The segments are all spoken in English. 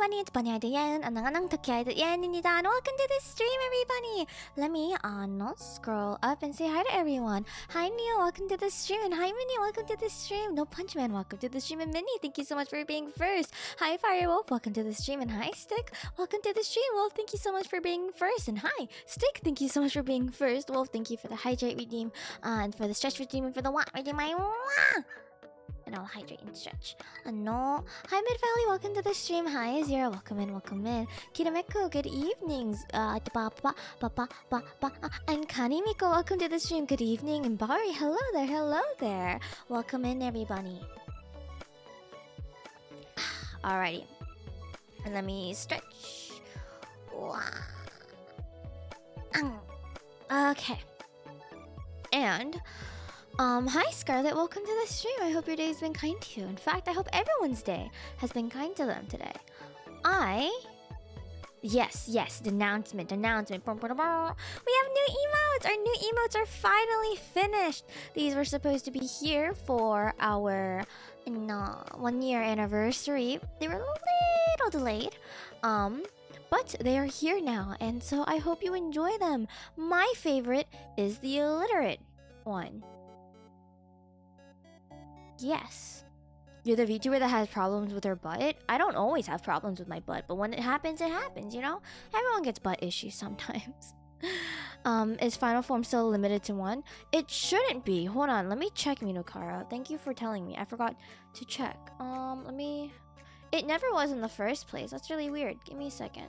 everybody, it's Bunny Yen, and welcome to the stream, everybody! Let me scroll up and say hi to everyone. Hi Neil, welcome to the stream, and hi Minnie, welcome to the stream. No Punchman, welcome to the stream, and Minnie, thank you so much for being first. Hi Firewolf, welcome to the stream, and hi Stick, welcome to the stream. Wolf, thank you so much for being first, and hi Stick, thank you so much for being first. Wolf, thank you for the hydrate redeem, and for the stretch redeem, and for the what redeem. And I'll hydrate and stretch. No. Hi Mid Valley, welcome to the stream. Hi Azira, welcome in, welcome in. Kirameko, good evenings. And Kanimiko, welcome to the stream. Good evening. And Bari, hello there, hello there. Welcome in, everybody. Alrighty. And let me stretch. Okay. And hi Scarlett, welcome to the stream. I hope your day's been kind to you. In fact, I hope everyone's day has been kind to them today. Yes, the announcement. We have new emotes! Our new emotes are finally finished. These were supposed to be here for our 1-year anniversary. They were a little delayed. But they are here now, and so I hope you enjoy them. My favorite is the illiterate one. Yes. You're the VTuber that has problems with her butt? I don't always have problems with my butt, but when it happens, you know? Everyone gets butt issues sometimes. Is Final Form still limited to 1? It shouldn't be. Hold on, let me check, Minokara. Thank you for telling me. I forgot to check. It never was in the first place. That's really weird. Give me a second.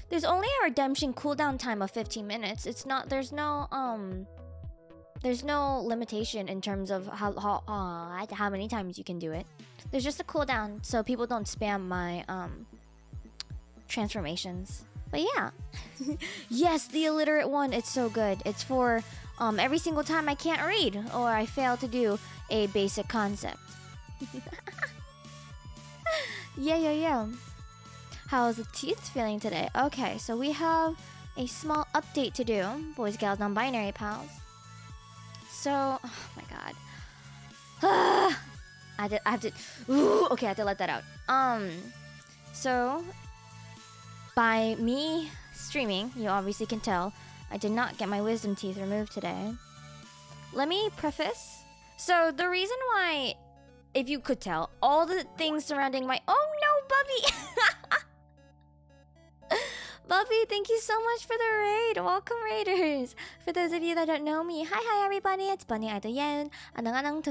There's only a redemption cooldown time of 15 minutes. It's not. There's no limitation in terms of how many times you can do it. There's just a cooldown, so people don't spam my transformations. But yeah, yes, the illiterate one. It's so good. It's for every single time I can't read or I fail to do a basic concept. Yeah. How's the teeth feeling today? Okay, so we have a small update to do, boys, gals, non-binary pals. So, oh my god, I have to. Ooh, okay, I have to let that out. So by me streaming, you obviously can tell I did not get my wisdom teeth removed today. Let me preface. So the reason why, if you could tell, all the things surrounding my Bubby. Bubby, thank you so much for the raid. Welcome, raiders. For those of you that don't know me, hi everybody. It's Bunny Yen. Welcome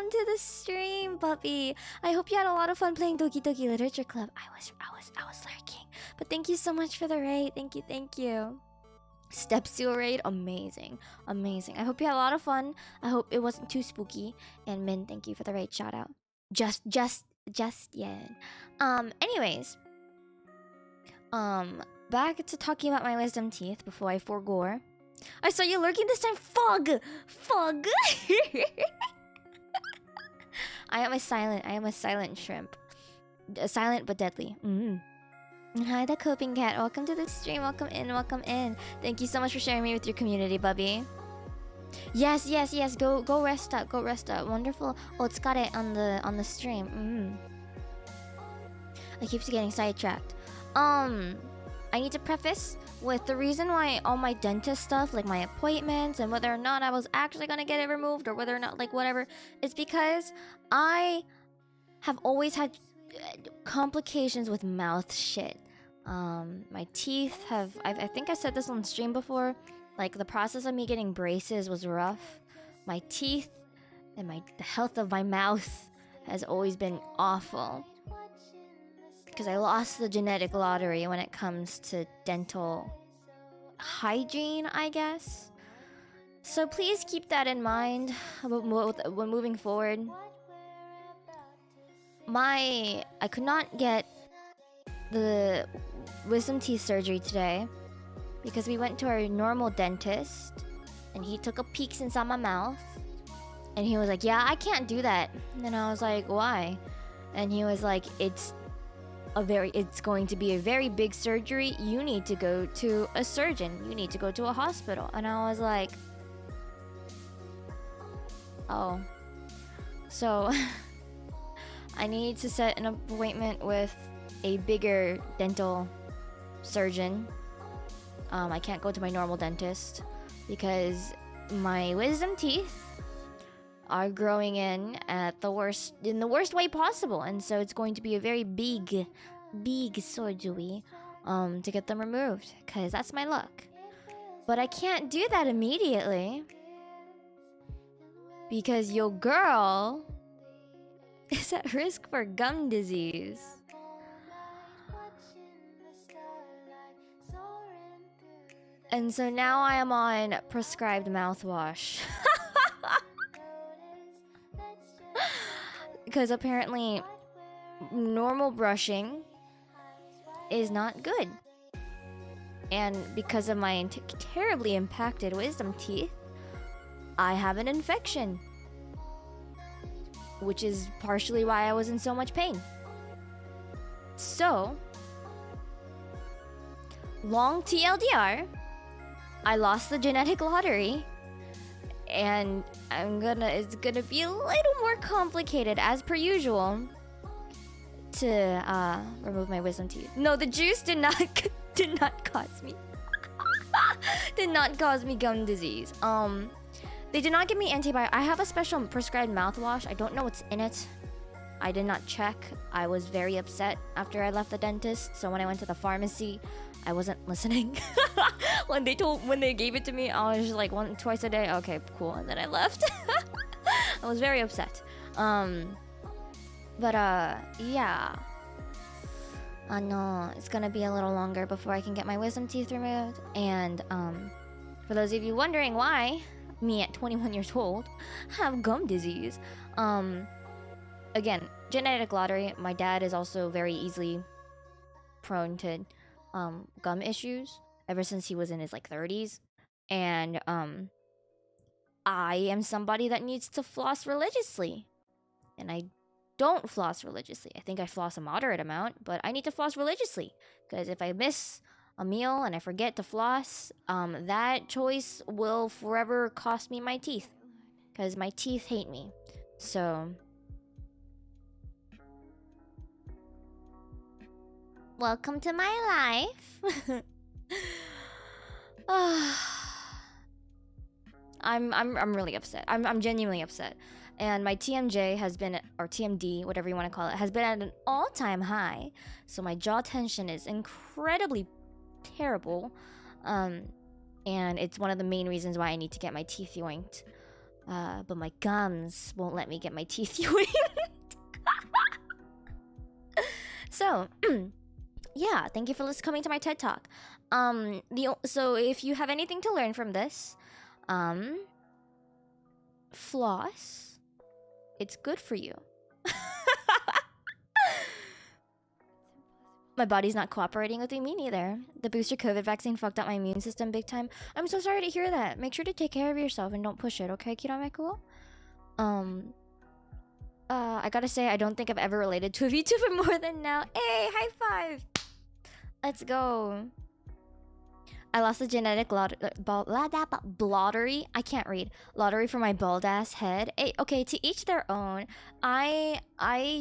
to the stream, Bubby. I hope you had a lot of fun playing Doki Doki Literature Club. I was lurking, but thank you so much for the raid. Thank you. Step seal raid, amazing. I hope you had a lot of fun. I hope it wasn't too spooky. And Min, thank you for the raid shout out. Just Yen. Anyways. Back to talking about my wisdom teeth before I forgore. I saw you lurking this time. Fug. I am a silent shrimp. Silent but deadly. Hi, the coping cat. Welcome to the stream. Welcome in. Thank you so much for sharing me with your community, Bubby. Yes. Go rest up. Wonderful. Otsukare on the stream. I keep getting sidetracked. I need to preface with the reason why all my dentist stuff, like my appointments and whether or not I was actually gonna get it removed or whether or not, like, whatever, is because I have always had complications with mouth shit. My teeth have, I think I said this on stream before, like, the process of me getting braces was rough. My teeth and the health of my mouth has always been awful. Because I lost the genetic lottery when it comes to dental hygiene, I guess. So please keep that in mind when moving forward. I could not get the wisdom teeth surgery today because we went to our normal dentist and he took a peek inside my mouth and he was like, yeah, I can't do that. And I was like, why? And he was like, it's going to be a very big surgery. You need to go to a surgeon. You need to go to a hospital. And I was like, oh. So I need to set an appointment with a bigger dental surgeon. I can't go to my normal dentist because my wisdom teeth are growing in the worst way possible, and so it's going to be a very big surgery to get them removed, because that's my luck. But I can't do that immediately because your girl is at risk for gum disease. And so now I am on prescribed mouthwash. Because apparently normal brushing is not good. And because of my terribly impacted wisdom teeth, I have an infection. Which is partially why I was in so much pain. So, long TLDR, I lost the genetic lottery. And it's gonna be a little more complicated, as per usual, to remove my wisdom teeth. No, the juice did not cause me did not cause me gum disease. They did not give me antibiotics. I have a special prescribed mouthwash. I don't know what's in it. I did not check. I was very upset after I left the dentist. So when I went to the pharmacy, I wasn't listening. when they gave it to me, I was just like twice a day. Okay, cool. And then I left. I was very upset. Yeah. No, it's gonna be a little longer before I can get my wisdom teeth removed. And for those of you wondering why me at 21 years old have gum disease, again, genetic lottery. My dad is also very easily prone to gum issues ever since he was in his 30s, and I am somebody that needs to floss religiously, and I don't floss religiously. I think I floss a moderate amount, but I need to floss religiously, because if I miss a meal and I forget to floss, that choice will forever cost me my teeth, because my teeth hate me. So welcome to my life. I'm really upset. I'm genuinely upset. And my TMJ has been, or TMD, whatever you want to call it, has been at an all-time high. So my jaw tension is incredibly terrible. And it's one of the main reasons why I need to get my teeth yoinked. But my gums won't let me get my teeth yoinked. So, yeah, thank you for coming to my TED Talk. So if you have anything to learn from this, floss. It's good for you. My body's not cooperating with me neither. The booster COVID vaccine fucked up my immune system big time. I'm so sorry to hear that. Make sure to take care of yourself and don't push it, okay, Kirameku? I gotta say, I don't think I've ever related to a VTuber more than now. Hey, high five! Let's go. I lost the genetic lottery. I can't read. Lottery for my bald ass head. Hey, okay, to each their own. I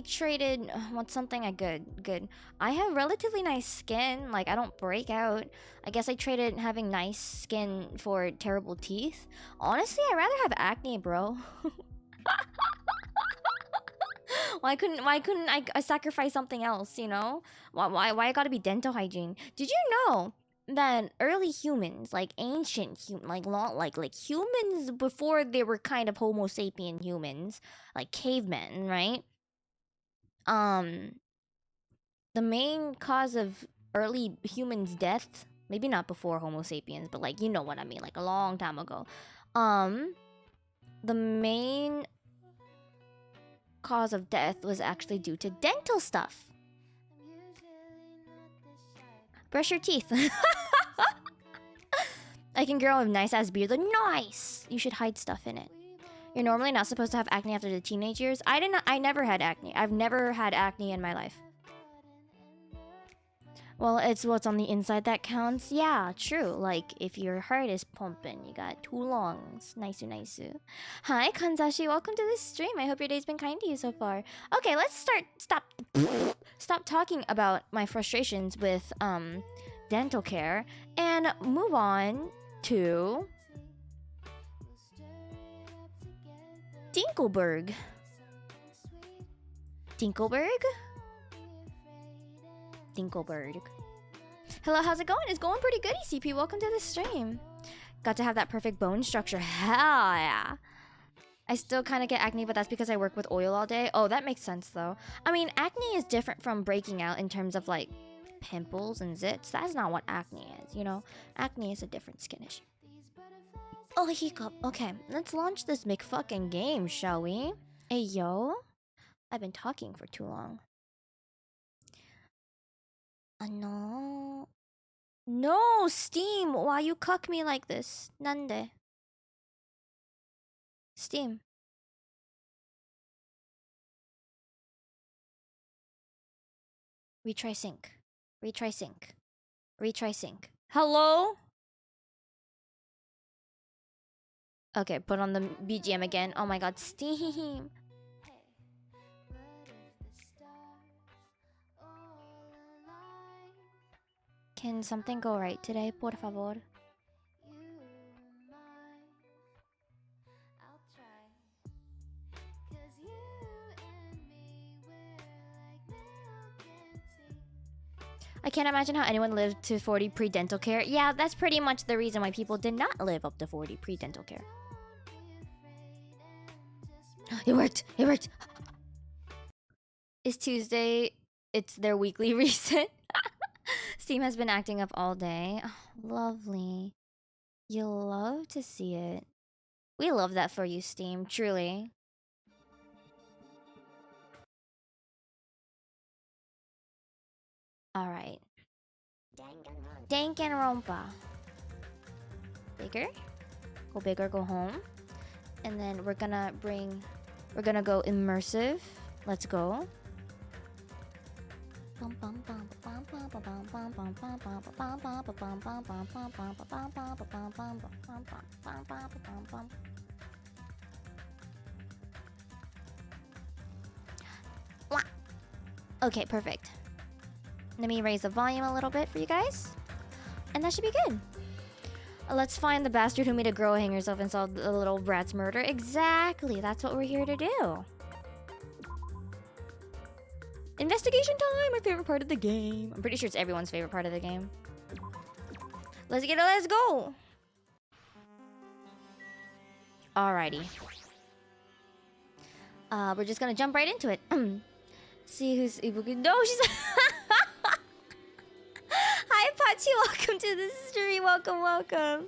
traded what's something good. I have relatively nice skin. Like, I don't break out. I guess I traded having nice skin for terrible teeth. Honestly, I'd rather have acne, bro. Why couldn't I sacrifice something else, you know? Why I gotta be dental hygiene? Did you know that early humans, like ancient humans before they were kind of Homo sapien humans, like cavemen, right? The main cause of early humans' death, maybe not before Homo sapiens, but like, you know what I mean, like a long time ago. The main cause of death was actually due to dental stuff. Brush your teeth. I can grow a nice ass beard. Like, nice! You should hide stuff in it. You're normally not supposed to have acne after the teenage years. I never had acne. I've never had acne in my life. Well, it's what's on the inside that counts. Yeah, true. Like, if your heart is pumping, you got two lungs. Nice. Hi, Kanzashi. Welcome to the stream. I hope your day's been kind to you so far. Okay, let's stop talking about my frustrations with, dental care and move on to... Dinkelberg. Hello, how's it going? It's going pretty good, ECP. Welcome to the stream. Got to have that perfect bone structure. Hell yeah. I still kind of get acne, but that's because I work with oil all day. Oh, that makes sense, though. I mean, acne is different from breaking out in terms of, like, pimples and zits. That's not what acne is, you know? Acne is a different skin issue. Oh, hiccup. Okay, let's launch this McFucking game, shall we? Hey, yo. I've been talking for too long. No. No, Steam! Why you cuck me like this? Nande? Steam. Retry sync. Hello? Okay, put on the BGM again. Oh my god, Steam! Can something go right today, por favor? I can't imagine how anyone lived to 40 pre-dental care. Yeah, that's pretty much the reason why people did not live up to 40 pre-dental care. It worked! It's Tuesday. It's their weekly reset. Steam has been acting up all day. Oh, lovely. You love to see it. We love that for you, Steam, truly. Alright. Danganronpa. Bigger? Go big or go home. And then we're gonna go immersive. Let's go. Okay, perfect. Let me raise the volume a little bit for you guys. And that should be good. Let's find the bastard who made a girl hang herself and solve the little brat's murder. Exactly, that's what we're here to do. Investigation time, my favorite part of the game. I'm pretty sure it's everyone's favorite part of the game. Let's go. Alrighty. We're just gonna jump right into it. See who's Ibuki. No, she's... Hi, Pachi. Welcome to the stream. Welcome. Well,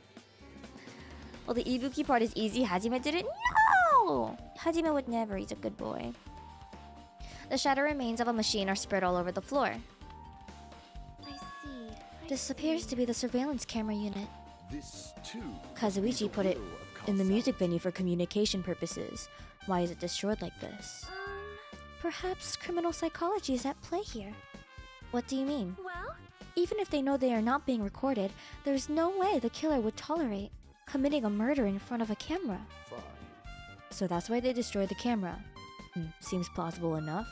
the Ibuki part is easy. Hajime did it. No! Hajime would never. He's a good boy. The shattered remains of a machine are spread all over the floor. I see. This appears to be the surveillance camera unit. This too. Kazuichi put it in the music venue for communication purposes. Why is it destroyed like this? Perhaps criminal psychology is at play here. What do you mean? Well, even if they know they are not being recorded, there's no way the killer would tolerate committing a murder in front of a camera. Fine. So that's why they destroyed the camera. Seems plausible enough.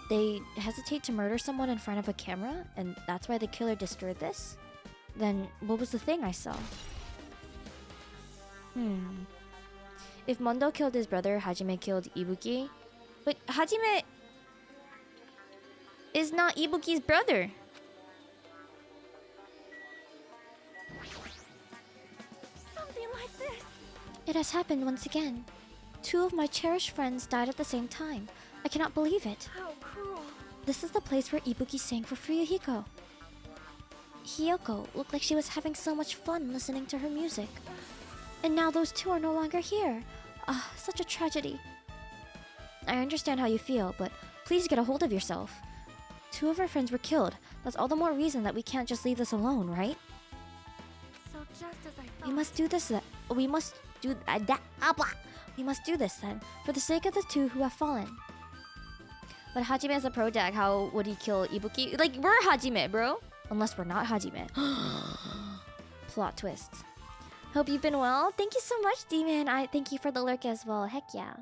They hesitate to murder someone in front of a camera, and that's why the killer destroyed this? Then what was the thing I saw? If Mondo killed his brother, Hajime killed Ibuki. But Hajime is not Ibuki's brother. something like this. It has happened once again. 2 of my cherished friends died at the same time. I cannot believe it. How cruel. This is the place where Ibuki sang for Fuyuhiko. Hiyoko looked like she was having so much fun listening to her music. And now those 2 are no longer here. Such a tragedy. I understand how you feel, but please get a hold of yourself. 2 of our friends were killed. That's all the more reason that we can't just leave this alone, right? So just as I thought. We must do this. We must do this then, for the sake of the 2 who have fallen. But Hajime as a pro tag, how would he kill Ibuki? Like, we're Hajime, bro. Unless we're not Hajime. Plot twists. Hope you've been well. Thank you so much, D-Man. I thank you for the lurk as well. Heck yeah.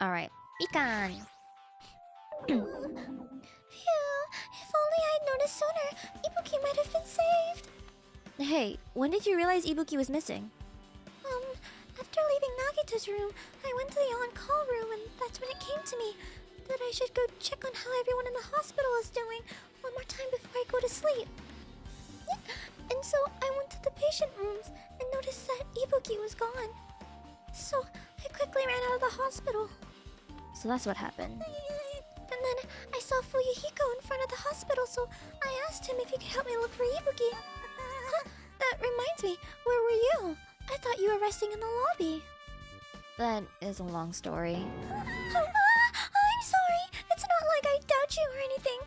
Alright. Mikan. Phew. If only I'd noticed sooner, Ibuki might have been saved. Hey, when did you realize Ibuki was missing? After leaving Nagita's room, I went to the on-call room, and that's when it came to me that I should go check on how everyone in the hospital is doing one more time before I go to sleep. And so I went to the patient rooms and noticed that Ibuki was gone. So I quickly ran out of the hospital. So that's what happened. And then I saw Fuyuhiko in front of the hospital, so I asked him if he could help me look for Ibuki. That reminds me, where were you? I thought you were resting in the lobby. That is a long story. I'm sorry. It's not like I doubt you or anything.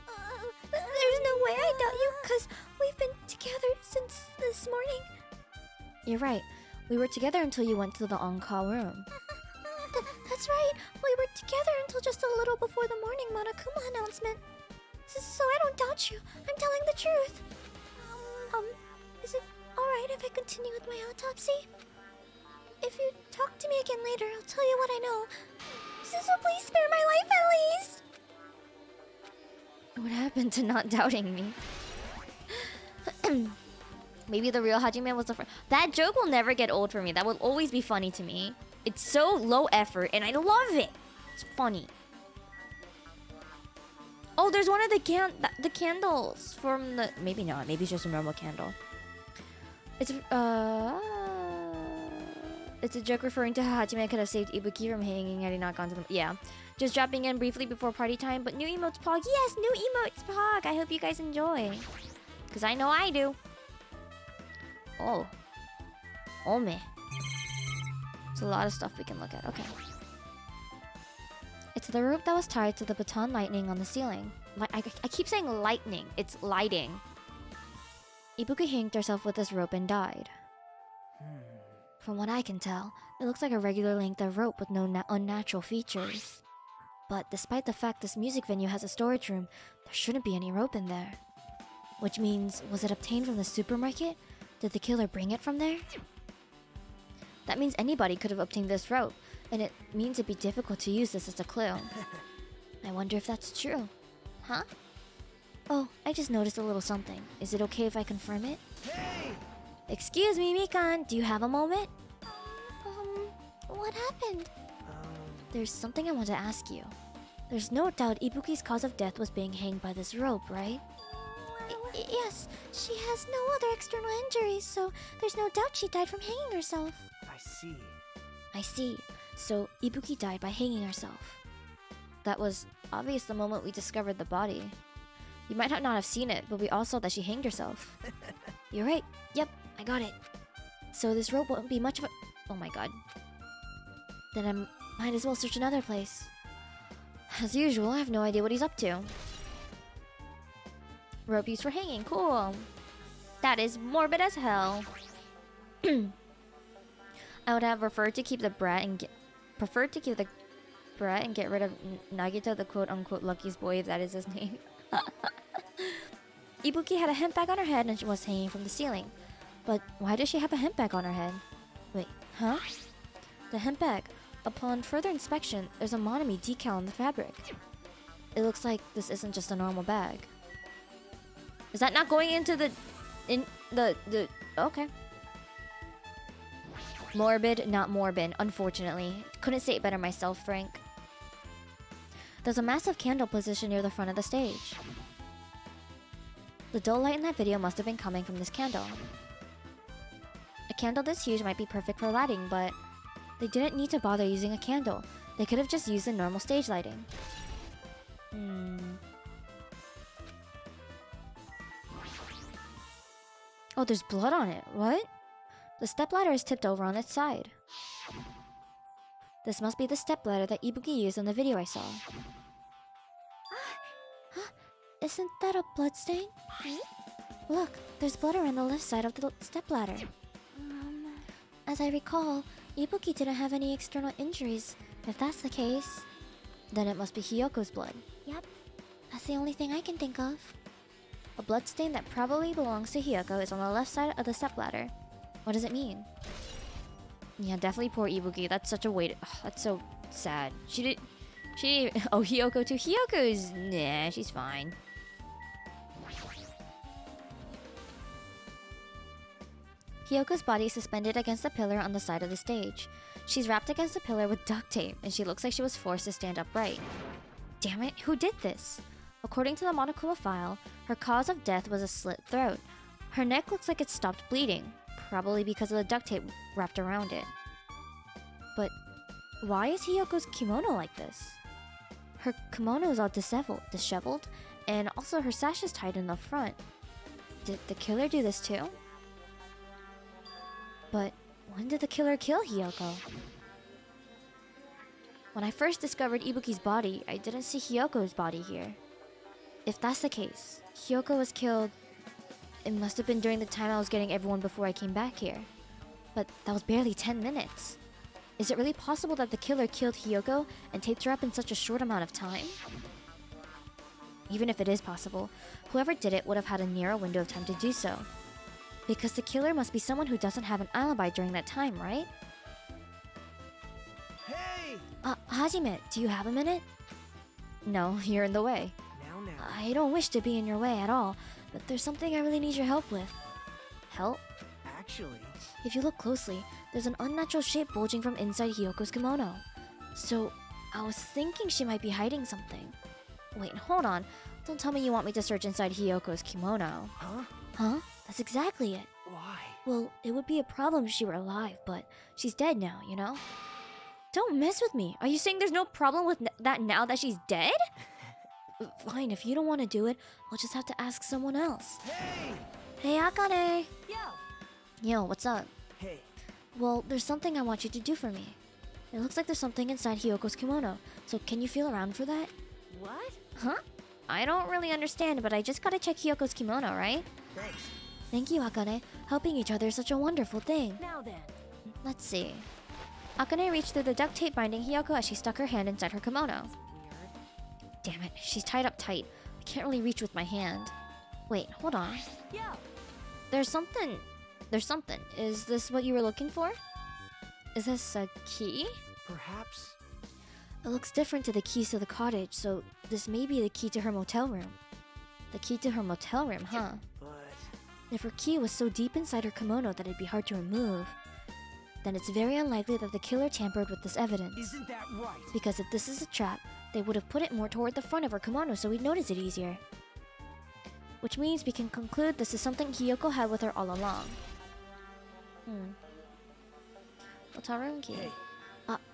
There's no way I doubt you, because we've been together since this morning. You're right. We were together until you went to the on-call room. That's right. We were together until just a little before the morning Monokuma announcement. So I don't doubt you. I'm telling the truth. Is it alright if I continue with my autopsy? If you talk to me again later, I'll tell you what I know. So please spare my life at least! What happened to not doubting me? Maybe the real Hajime was the first. That joke will never get old for me. That will always be funny to me. It's so low effort, and I love it. It's funny. Oh, there's one of the candles from the... Maybe not. Maybe it's just a normal candle. It's a joke referring to how Hajime could have saved Ibuki from hanging had he not gone to the... Yeah. Just dropping in briefly before party time, but new emotes pog. Yes, new emotes pog. I hope you guys enjoy. Because I know I do. Oh. Oh, me. It's a lot of stuff we can look at. Okay. It's the rope that was tied to the baton lightning on the ceiling. I keep saying lightning. It's lighting. Ibuki hanged herself with this rope and died. From what I can tell, it looks like a regular length of rope with no unnatural features. But despite the fact this music venue has a storage room, there shouldn't be any rope in there. Which means, was it obtained from the supermarket? Did the killer bring it from there? That means anybody could have obtained this rope, and it means it'd be difficult to use this as a clue. I wonder if that's true. Huh? Oh, I just noticed a little something. Is it okay if I confirm it? Hey! Excuse me, Mikan, do you have a moment? What happened? There's something I want to ask you. There's no doubt Ibuki's cause of death was being hanged by this rope, right? Yes, she has no other external injuries, so there's no doubt she died from hanging herself. I see. So, Ibuki died by hanging herself. That was obvious the moment we discovered the body. You might not have seen it, but we all saw that she hanged herself. You're right. Yep, I got it. So this rope won't be much of a... Oh my god. Then I might as well search another place. As usual, I have no idea what he's up to. Rope used for hanging. Cool. That is morbid as hell. I would have preferred to keep the brat and get rid of Nagita, the quote-unquote lucky's boy, if that is his name. Ibuki had a hemp bag on her head and she was hanging from the ceiling. But why does she have a hemp bag on her head? Wait, huh? The hemp bag. Upon further inspection, there's a Monami decal on the fabric. It looks like this isn't just a normal bag. Is that not going into the... Okay. Morbid, not morbid, unfortunately. Couldn't say it better myself, Frank. There's a massive candle positioned near the front of the stage. The dull light in that video must have been coming from this candle. A candle this huge might be perfect for lighting, but they didn't need to bother using a candle. They could have just used the normal stage lighting. Oh, there's blood on it. What? The stepladder is tipped over on its side. This must be the stepladder that Ibuki used in the video I saw. Huh? Isn't that a bloodstain? Look, there's blood around the left side of the stepladder. As I recall, Ibuki didn't have any external injuries. If that's the case, then it must be Hyoko's blood. Yep. That's the only thing I can think of. A bloodstain that probably belongs to Hyoko is on the left side of the stepladder. What does it mean? Yeah, definitely poor Ibuki. That's such a weight. Oh, that's so sad. She oh, Hyoko too. Hyoko's... Nah, she's fine. Hyoko's body is suspended against a pillar on the side of the stage. She's wrapped against the pillar with duct tape, and she looks like she was forced to stand upright. Damn it, who did this? According to the Monokuma file, her cause of death was a slit throat. Her neck looks like it stopped bleeding, probably because of the duct tape wrapped around it. But why is Hyoko's kimono like this? Her kimono is all disheveled, and also her sash is tied in the front. Did the killer do this too? But when did the killer kill Hyoko? When I first discovered Ibuki's body, I didn't see Hyoko's body here. If that's the case, Hyoko was killed... It must have been during the time I was getting everyone before I came back here. But that was barely 10 minutes. Is it really possible that the killer killed Hyoko and taped her up in such a short amount of time? Even if it is possible, whoever did it would have had a narrow window of time to do so. Because the killer must be someone who doesn't have an alibi during that time, right? Hey! Hajime, do you have a minute? No, you're in the way. Now. I don't wish to be in your way at all, but there's something I really need your help with. Help? Actually... If you look closely, there's an unnatural shape bulging from inside Hyoko's kimono. So, I was thinking she might be hiding something. Wait, hold on. Don't tell me you want me to search inside Hyoko's kimono. Huh? Huh? That's exactly it. Why? Well, it would be a problem if she were alive, but she's dead now, you know? Don't mess with me. Are you saying there's no problem with that now that she's dead? Fine, if you don't want to do it, I'll just have to ask someone else. Hey! Hey, Akane! Yo! Yo, what's up? Hey. Well, there's something I want you to do for me. It looks like there's something inside Hyoko's kimono, so can you feel around for that? What? Huh? I don't really understand, but I just gotta check Hyoko's kimono, right? Thanks. Thank you, Akane. Helping each other is such a wonderful thing. Now then. Let's see. Akane reached through the duct tape binding Hyoko as she stuck her hand inside her kimono. Weird. Damn it, she's tied up tight. I can't really reach with my hand. Wait, hold on. Yo! There's something. Is this what you were looking for? Is this a key? Perhaps... It looks different to the keys to the cottage, so this may be the key to her motel room. The key to her motel room, huh? But... If her key was so deep inside her kimono that it'd be hard to remove, then it's very unlikely that the killer tampered with this evidence. Isn't that right? Because if this is a trap, they would have put it more toward the front of her kimono so we'd notice it easier. Which means we can conclude this is something Hyoko had with her all along. What's our room key? Hey.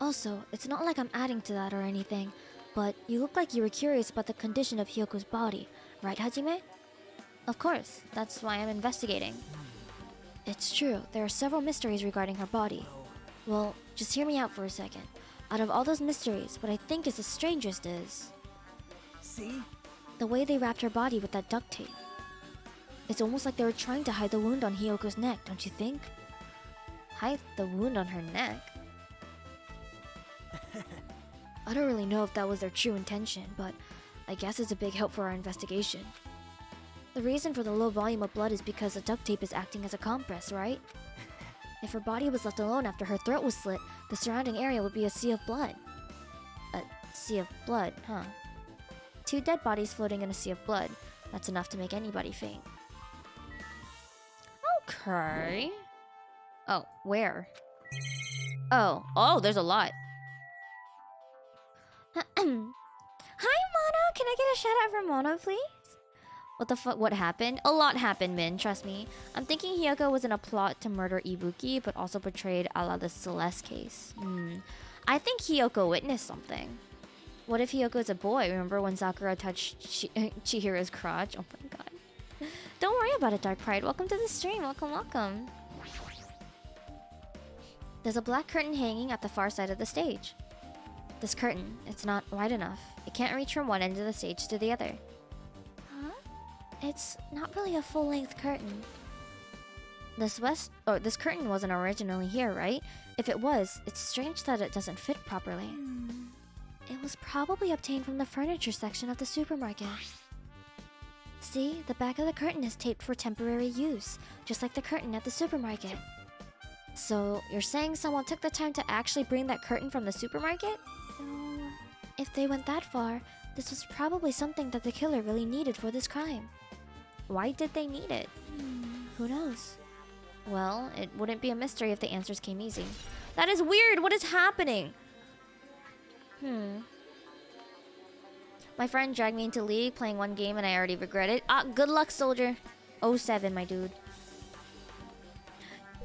Also, it's not like I'm adding to that or anything, but you look like you were curious about the condition of Hyoko's body, right, Hajime? Of course, that's why I'm investigating. It's true, there are several mysteries regarding her body. Well, just hear me out for a second. Out of all those mysteries, what I think is the strangest is... See? the way they wrapped her body with that duct tape. It's almost like they were trying to hide the wound on Hyoko's neck, don't you think? Hide the wound on her neck? I don't really know if that was their true intention, but I guess it's a big help for our investigation. The reason for the low volume of blood is because the duct tape is acting as a compress, right? If her body was left alone after her throat was slit, the surrounding area would be a sea of blood. A sea of blood, huh? 2 dead bodies floating in a sea of blood. That's enough to make anybody faint. Okay. Oh, where? Oh, there's a lot. Hi, Mono! Can I get a shout out from Mono, please? What the fuck? What happened? A lot happened, Min, trust me. I'm thinking Hyoko was in a plot to murder Ibuki, but also portrayed a la the Celeste case. I think Hyoko witnessed something. What if Hyoko's a boy? Remember when Sakura touched Chihiro's crotch? Oh my god. Don't worry about it, Dark Pride. Welcome to the stream. Welcome. There's a black curtain hanging at the far side of the stage. This curtain, it's not wide enough. It can't reach from one end of the stage to the other. Huh? It's not really a full-length curtain. This curtain wasn't originally here, right? If it was, it's strange that it doesn't fit properly. It was probably obtained from the furniture section of the supermarket. See, the back of the curtain is taped for temporary use, just like the curtain at the supermarket. So, you're saying someone took the time to actually bring that curtain from the supermarket? So, if they went that far, this was probably something that the killer really needed for this crime. Why did they need it? Who knows? Well, it wouldn't be a mystery if the answers came easy. That is weird! What is happening? My friend dragged me into League playing one game and I already regret it. Ah, good luck, soldier. 07, my dude.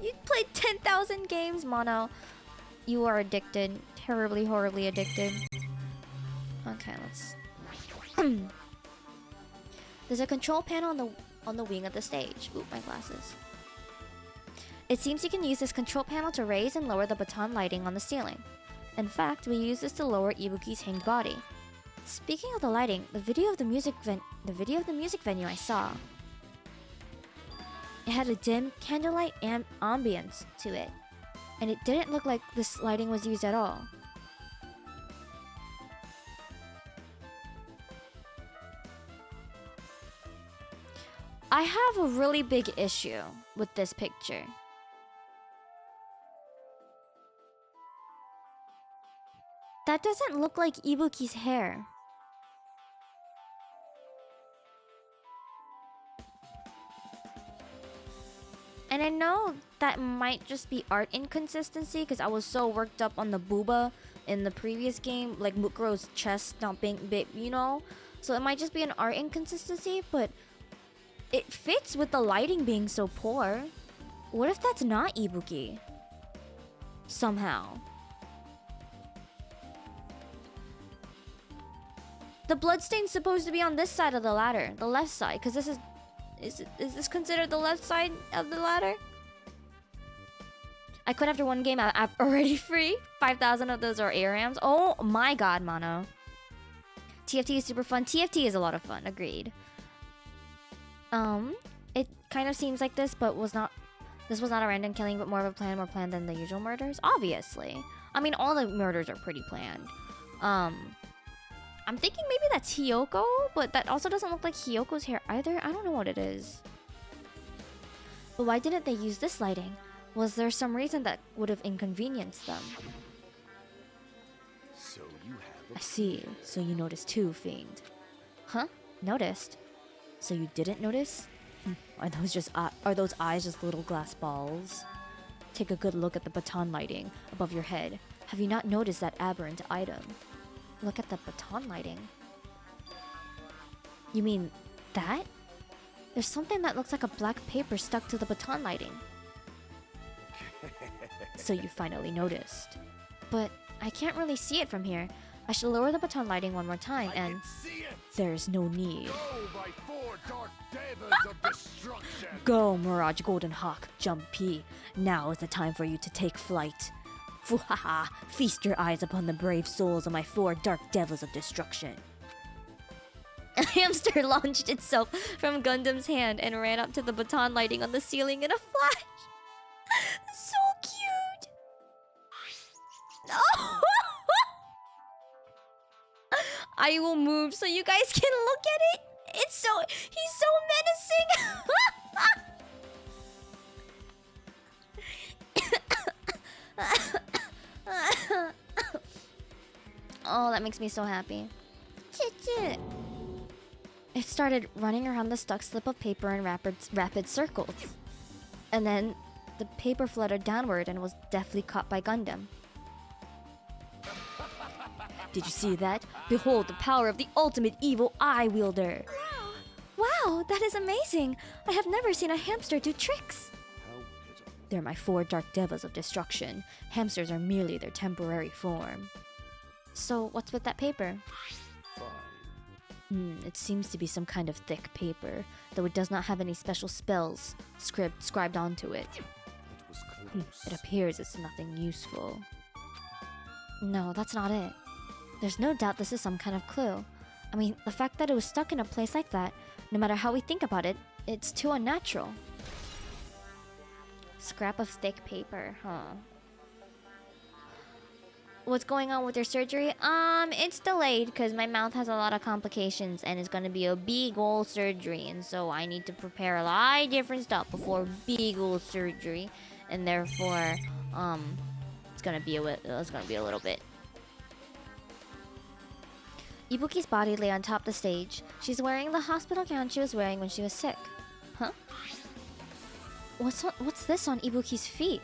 You played 10,000 games, Mono. You are addicted. Terribly, horribly addicted. Okay, let's... There's a control panel on the wing of the stage. Oop, my glasses. It seems you can use this control panel to raise and lower the baton lighting on the ceiling. In fact, we use this to lower Ibuki's hanged body. Speaking of the lighting, the video of the music venue I saw, it had a dim candlelight ambience to it, and it didn't look like this lighting was used at all. I have a really big issue with this picture. That doesn't look like Ibuki's hair. And I know that might just be art inconsistency because I was so worked up on the booba in the previous game, like Mukuro's chest not being big, you know? So it might just be an art inconsistency, but it fits with the lighting being so poor. What if that's not Ibuki? Somehow. The bloodstain's supposed to be on this side of the ladder, the left side, because this is this considered the left side of the ladder? I quit after one game. I'm already free. 5,000 of those are ARAMs. Oh my god, Mono. TFT is super fun. TFT is a lot of fun. Agreed. It kind of seems like this, but this was not a random killing, but more of a plan, more planned than the usual murders. Obviously. I mean, all the murders are pretty planned. I'm thinking maybe that's Hiyoko, but that also doesn't look like Hiyoko's hair either. I don't know what it is. But why didn't they use this lighting? Was there some reason that would have inconvenienced them? So you have I see. So you noticed too, Fiend. Huh? Noticed? So you didn't notice? Are those eyes just little glass balls? Take a good look at the baton lighting above your head. Have you not noticed that aberrant item? Look at the baton lighting. You mean that? There's something that looks like a black paper stuck to the baton lighting. So you finally noticed. But I can't really see it from here. I should lower the baton lighting one more time and... There's no need. Go, my four dark devas of destruction! Go, Mirage Golden Hawk, Jumpy. Now is the time for you to take flight. Fuhaha! Feast your eyes upon the brave souls of my four dark devils of destruction. A hamster launched itself from Gundam's hand and ran up to the baton lighting on the ceiling in a flash. So cute! No! I will move so you guys can look at it. He's so menacing. Oh, that makes me so happy. It started running around the stuck slip of paper in rapid circles. And then the paper fluttered downward and was deftly caught by Gundam. Did you see that? Behold the power of the ultimate evil eye wielder. Wow, that is amazing. I have never seen a hamster do tricks. How pitiful. They're my four dark devils of destruction. Hamsters are merely their temporary form. So, what's with that paper? Fine. It seems to be some kind of thick paper, though it does not have any special spells scribed onto it. That was close. It appears it's nothing useful. No, that's not it. There's no doubt this is some kind of clue. I mean, the fact that it was stuck in a place like that, no matter how we think about it, it's too unnatural. Scrap of thick paper, huh? What's going on with your surgery? It's delayed because my mouth has a lot of complications and it's gonna be a big old surgery, and so I need to prepare a lot of different stuff before big old surgery, and therefore, it's gonna be a little bit. Ibuki's body lay on top of the stage. She's wearing the hospital gown she was wearing when she was sick. Huh? What's this on Ibuki's feet?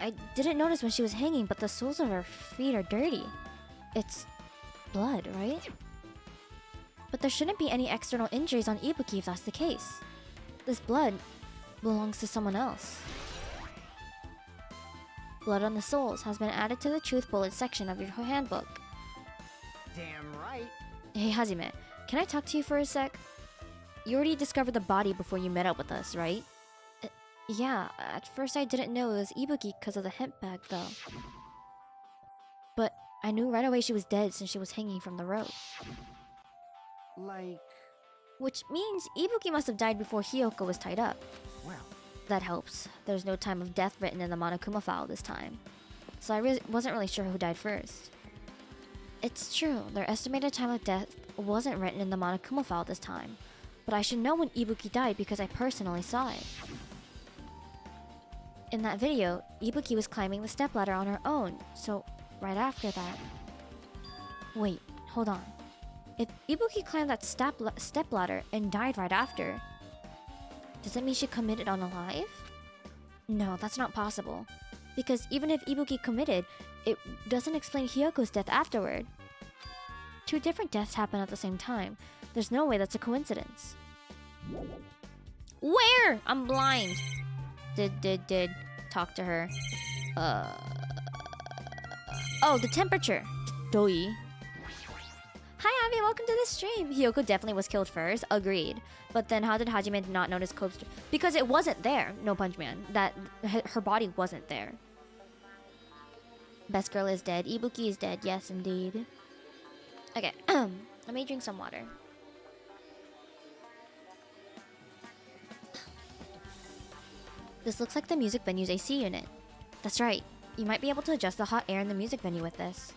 I didn't notice when she was hanging, but the soles of her feet are dirty. It's blood, right? But there shouldn't be any external injuries on Ibuki if that's the case. This blood belongs to someone else. Blood on the soles has been added to the truth bullet section of your handbook. Damn right. Hey Hajime, can I talk to you for a sec? You already discovered the body before you met up with us, right? Yeah, at first I didn't know it was Ibuki because of the hemp bag though. But I knew right away she was dead since she was hanging from the rope. Like... Which means Ibuki must have died before Hiyoko was tied up. Well... That helps. There's no time of death written in the Monokuma file this time. So I wasn't really sure who died first. It's true, their estimated time of death wasn't written in the Monokuma file this time. But I should know when Ibuki died because I personally saw it. In that video, Ibuki was climbing the stepladder on her own, so right after that... Wait, hold on. If Ibuki climbed that stepladder and died right after, does that mean she committed unalive? No, that's not possible. Because even if Ibuki committed, it doesn't explain Hiyoko's death afterward. Two different deaths happen at the same time. There's no way that's a coincidence. Where? I'm blind. Did talk to her. Oh, the temperature. Doi. Hi Abby, welcome to the stream. Hiyoko definitely was killed first. Agreed. But then how did Hajime not notice Cope's... Because it wasn't there. No Punch Man. That her body wasn't there. Best girl is dead. Ibuki is dead. Yes, indeed. Okay. Let me drink some water. This looks like the music venue's AC unit. That's right. You might be able to adjust the hot air in the music venue with this.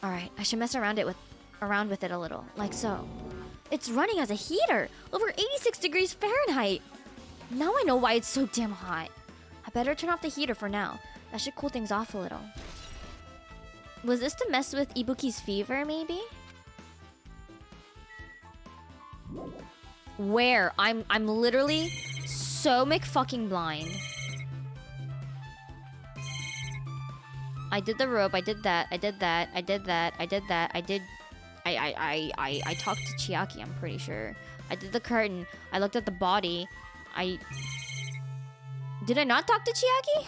Alright, I should mess around with it a little, like so. It's running as a heater! Over 86 degrees Fahrenheit! Now I know why it's so damn hot. I better turn off the heater for now. That should cool things off a little. Was this to mess with Ibuki's fever, maybe? Where? I'm literally so McFucking blind. I did the rope, I did that, I did that, I did that, I did that, I talked to Chiaki, I'm pretty sure. I did the curtain, I looked at the body, Did I not talk to Chiaki?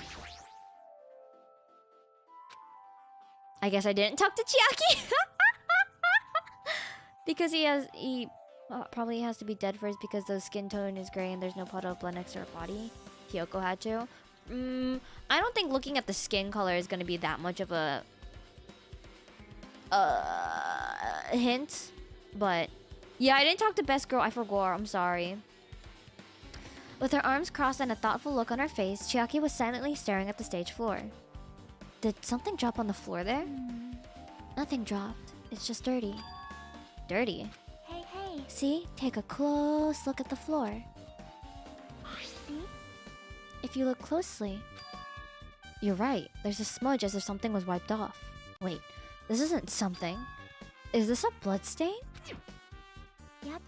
I guess I didn't talk to Chiaki! Because he probably has to be dead first because the skin tone is gray and there's no puddle of blood next to her body. Hiyoko had to. I don't think looking at the skin color is gonna be that much of a hint, but yeah, I didn't talk to Best Girl. I forgot. I'm sorry. With her arms crossed and a thoughtful look on her face, Chiaki was silently staring at the stage floor. Did something drop on the floor there? Nothing dropped. It's just dirty. Dirty? Hey. See? Take a close look at the floor. See? If you look closely, you're right. There's a smudge as if something was wiped off. Wait, this isn't something. Is this a bloodstain? Yep.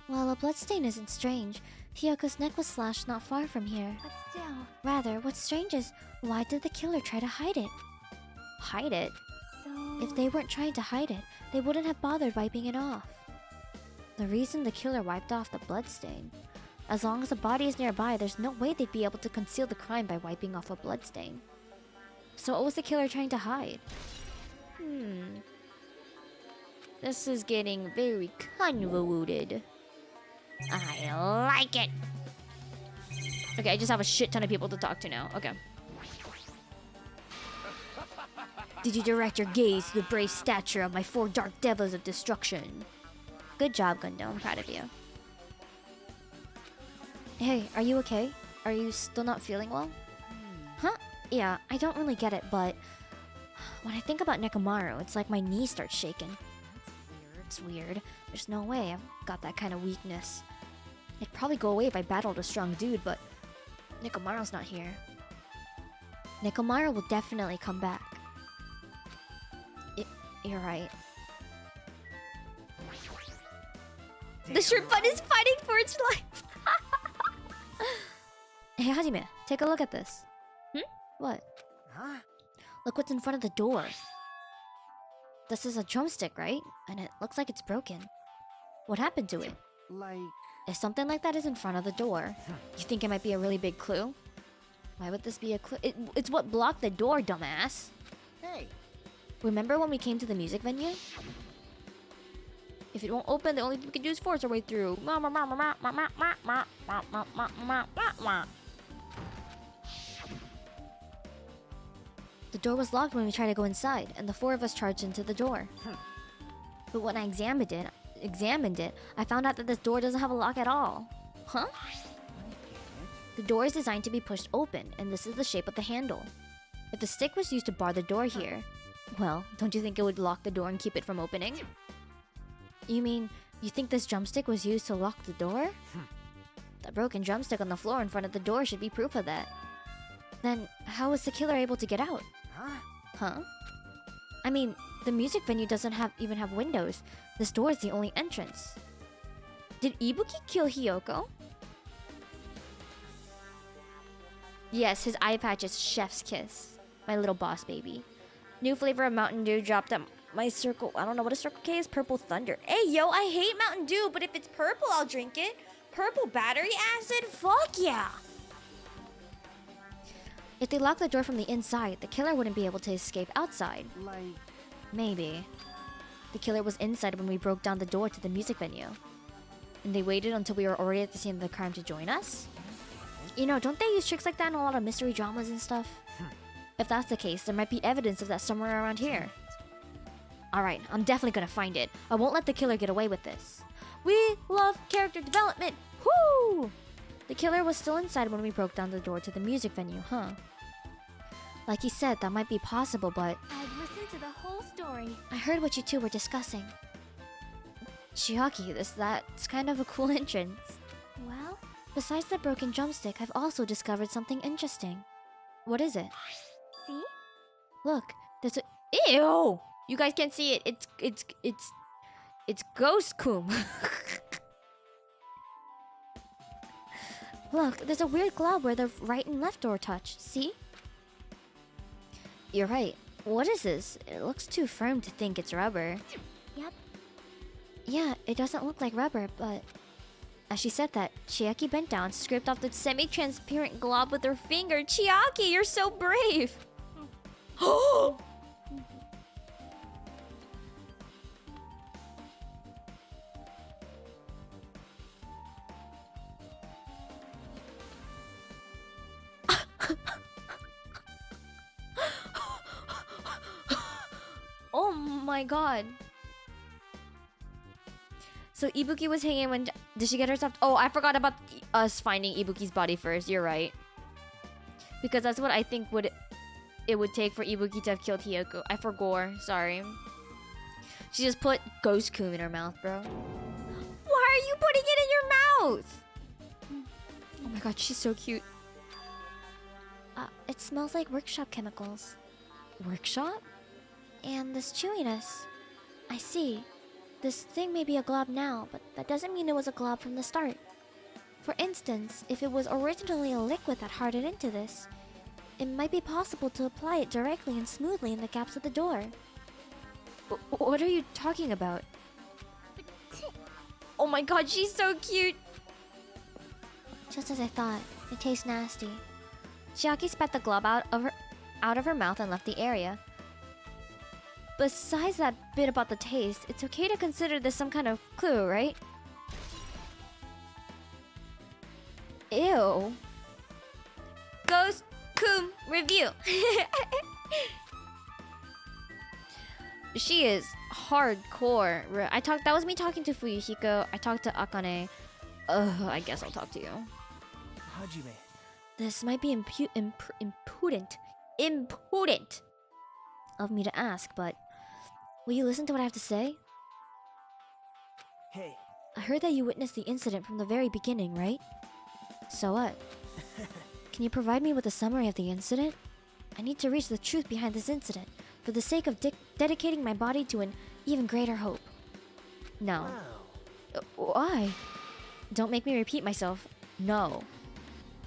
Well, a bloodstain isn't strange. Hiyoko's neck was slashed not far from here. But still. Rather, what's strange is, why did the killer try to hide it? Hide it? So... If they weren't trying to hide it, they wouldn't have bothered wiping it off. The reason the killer wiped off the bloodstain. As long as the body is nearby, there's no way they'd be able to conceal the crime by wiping off a bloodstain. So what was the killer trying to hide? This is getting very convoluted. I like it! Okay, I just have a shit ton of people to talk to now. Okay. Did you direct your gaze to the brave stature of my 4 dark devils of destruction? Good job, Gundo. I'm proud of you. Hey, are you okay? Are you still not feeling well? Huh? Yeah, I don't really get it, but when I think about Nekomaru, it's like my knee starts shaking. It's weird. There's no way I've got that kind of weakness. It'd probably go away if I battled a strong dude, but Nekomaru's not here. Nekomaru will definitely come back. You're right. The shrimp bun is fighting for its life! Hey, Hajime, take a look at this. What? Huh? Look what's in front of the door. This is a drumstick, right? And it looks like it's broken. What happened to it? Like... If something like that is in front of the door, you think it might be a really big clue? Why would this be a clue? It's what blocked the door, dumbass. Hey! Remember when we came to the music venue? If it won't open, the only thing we can do is force our way through. The door was locked when we tried to go inside, and the four of us charged into the door. But when I examined it, I found out that this door doesn't have a lock at all. Huh? The door is designed to be pushed open, and this is the shape of the handle. If the stick was used to bar the door here, well, don't you think it would lock the door and keep it from opening? You mean, you think this drumstick was used to lock the door? The broken drumstick on the floor in front of the door should be proof of that. Then, how was the killer able to get out? Huh? I mean, the music venue doesn't even have windows. This door is the only entrance. Did Ibuki kill Hiyoko? Yes, his eye patch is chef's kiss. My little boss baby. New flavor of Mountain Dew dropped at my circle. I don't know what a Circle K is. Purple Thunder. Hey, yo, I hate Mountain Dew, but if it's purple, I'll drink it. Purple battery acid? Fuck yeah! If they locked the door from the inside, the killer wouldn't be able to escape outside. Like... Maybe. The killer was inside when we broke down the door to the music venue. And they waited until we were already at the scene of the crime to join us? You know, don't they use tricks like that in a lot of mystery dramas and stuff? If that's the case, there might be evidence of that somewhere around here. Alright, I'm definitely gonna find it. I won't let the killer get away with this. We love character development! Woo! The killer was still inside when we broke down the door to the music venue, huh? Like you said, that might be possible, but... I've listened to the whole story. I heard what you two were discussing. Chiaki, that's kind of a cool entrance. Well, Besides the broken drumstick, I've also discovered something interesting. What is it? see? Look, there's a... Ew! You guys can't see it. It's Ghost Coom. Look, there's a weird glob where the right and left door touch. See? You're right. What is this? It looks too firm to think it's rubber. Yep. Yeah, it doesn't look like rubber, but... As she said that, Chiaki bent down, scraped off the semi-transparent glob with her finger. Chiaki, you're so brave! Oh! Oh my god. So Ibuki was hanging when... Did she get herself... Oh, I forgot about us finding Ibuki's body first. You're right. Because that's what I think it would take for Ibuki to have killed Hiyoko. I forgot. Sorry. She just put Ghost Coom in her mouth, bro. Why are you putting it in your mouth? Oh my god, she's so cute. It smells like workshop chemicals. Workshop? And this chewiness. I see. This thing may be a glob now, but that doesn't mean it was a glob from the start. For instance, if it was originally a liquid that hardened into this, it might be possible to apply it directly and smoothly in the gaps of the door. What are you talking about? Oh my god, she's so cute! Just as I thought, it tastes nasty. Chiaki spat the glob out of her mouth and left the area. Besides that bit about the taste, it's okay to consider this some kind of clue, right? Ew. Ghost Coom review. She is hardcore. That was me talking to Fuyuhiko. I talked to Akane. I guess I'll talk to you. Hajime, This might be impudent of me to ask, but will you listen to what I have to say? Hey, I heard that you witnessed the incident from the very beginning, right? So what? Can you provide me with a summary of the incident? I need to reach the truth behind this incident for the sake of dedicating my body to an even greater hope. No. wow. Why? Don't make me repeat myself. No.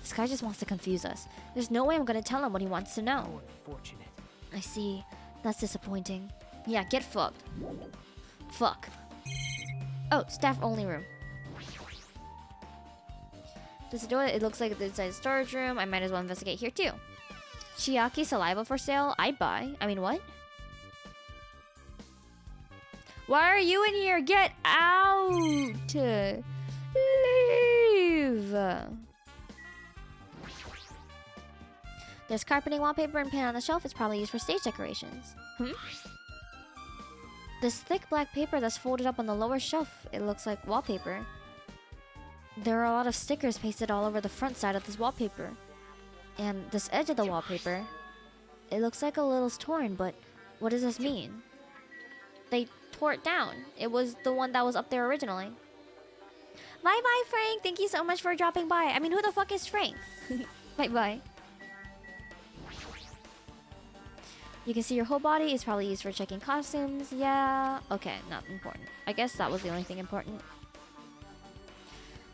This guy just wants to confuse us. There's no way I'm gonna tell him what he wants to know. How unfortunate. I see. That's disappointing. Yeah, get fucked. Fuck. Oh, staff only room. This door, it looks like it's a storage room. I might as well investigate here too. Chiaki saliva for sale? I'd buy. I mean, what? Why are you in here? Get out! Leave! There's carpeting, wallpaper, and paint on the shelf. It's probably used for stage decorations. This thick black paper that's folded up on the lower shelf, it looks like wallpaper. There are a lot of stickers pasted all over the front side of this wallpaper. And this edge of the wallpaper, it looks like a little torn, but what does this mean? They tore it down. It was the one that was up there originally. Bye-bye, Frank! Thank you so much for dropping by. I mean, who the fuck is Frank? Bye-bye. You can see your whole body is probably used for checking costumes. Yeah. Okay, not important. I guess that was the only thing important.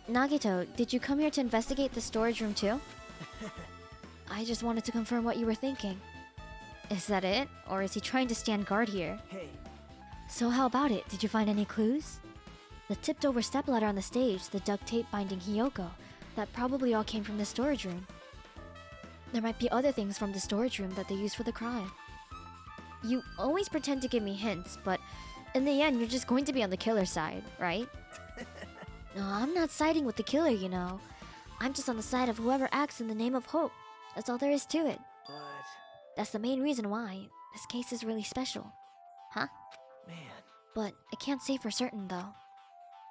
Nagito, did you come here to investigate the storage room too? I just wanted to confirm what you were thinking. Is that it? Or is he trying to stand guard here? Hey, So how about it? Did you find any clues? The tipped over stepladder on the stage, the duct tape binding Hiyoko. That probably all came from the storage room. There might be other things from the storage room that they used for the crime. You always pretend to give me hints, but in the end, you're just going to be on the killer's side, right? No, I'm not siding with the killer, you know. I'm just on the side of whoever acts in the name of hope. That's all there is to it. but That's the main reason why this case is really special. Huh? man, But I can't say for certain, though.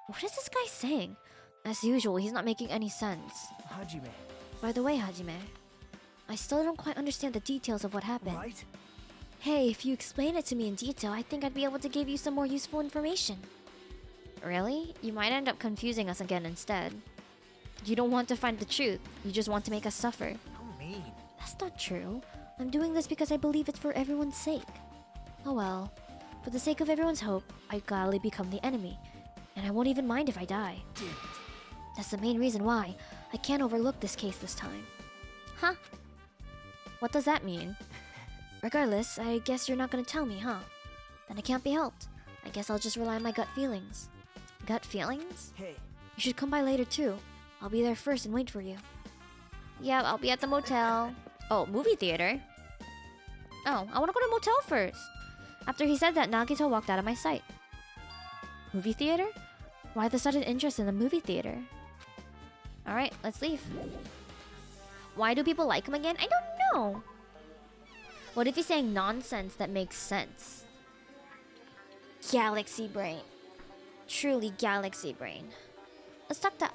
What is this guy saying? As usual, he's not making any sense. Hajime, By the way, Hajime, I still don't quite understand the details of what happened. right? Hey, if you explain it to me in detail, I think I'd be able to give you some more useful information. Really? You might end up confusing us again instead. You don't want to find the truth, you just want to make us suffer. How mean. That's not true. I'm doing this because I believe it's for everyone's sake. Oh well. For the sake of everyone's hope, I'd gladly become the enemy. And I won't even mind if I die. Damn it. That's the main reason why I can't overlook this case this time. Huh? What does that mean? Regardless, I guess you're not gonna tell me, huh? Then it can't be helped. I guess I'll just rely on my gut feelings. Gut feelings? Hey, You should come by later too. I'll be there first and wait for you. Yeah, I'll be at the motel. Oh, movie theater? Oh, I wanna go to the motel first. After he said that, Nagito walked out of my sight. Movie theater? Why the sudden interest in the movie theater? Alright, let's leave. Why do people like him again? I don't know. What if he's saying nonsense that makes sense? Galaxy brain. Truly galaxy brain. Let's talk to...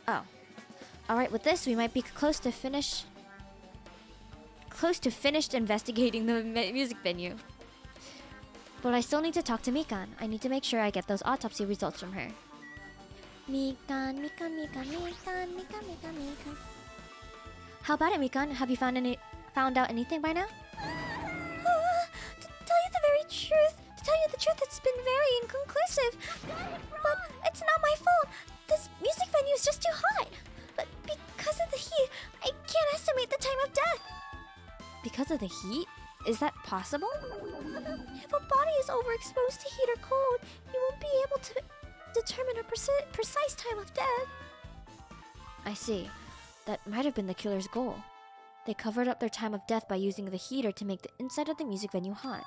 Oh. Alright, with this, we might be close to finished investigating the music venue. But I still need to talk to Mikan. I need to make sure I get those autopsy results from her. Mikan. How about it, Mikan? Have you found out anything by now? To tell you the truth, it's been very inconclusive. But it's not my fault. This music venue is just too hot. But because of the heat, I can't estimate the time of death. Because of the heat? Is that possible? If a body is overexposed to heat or cold, you won't be able to determine a precise time of death. I see. That might have been the killer's goal. They covered up their time of death by using the heater to make the inside of the music venue hot.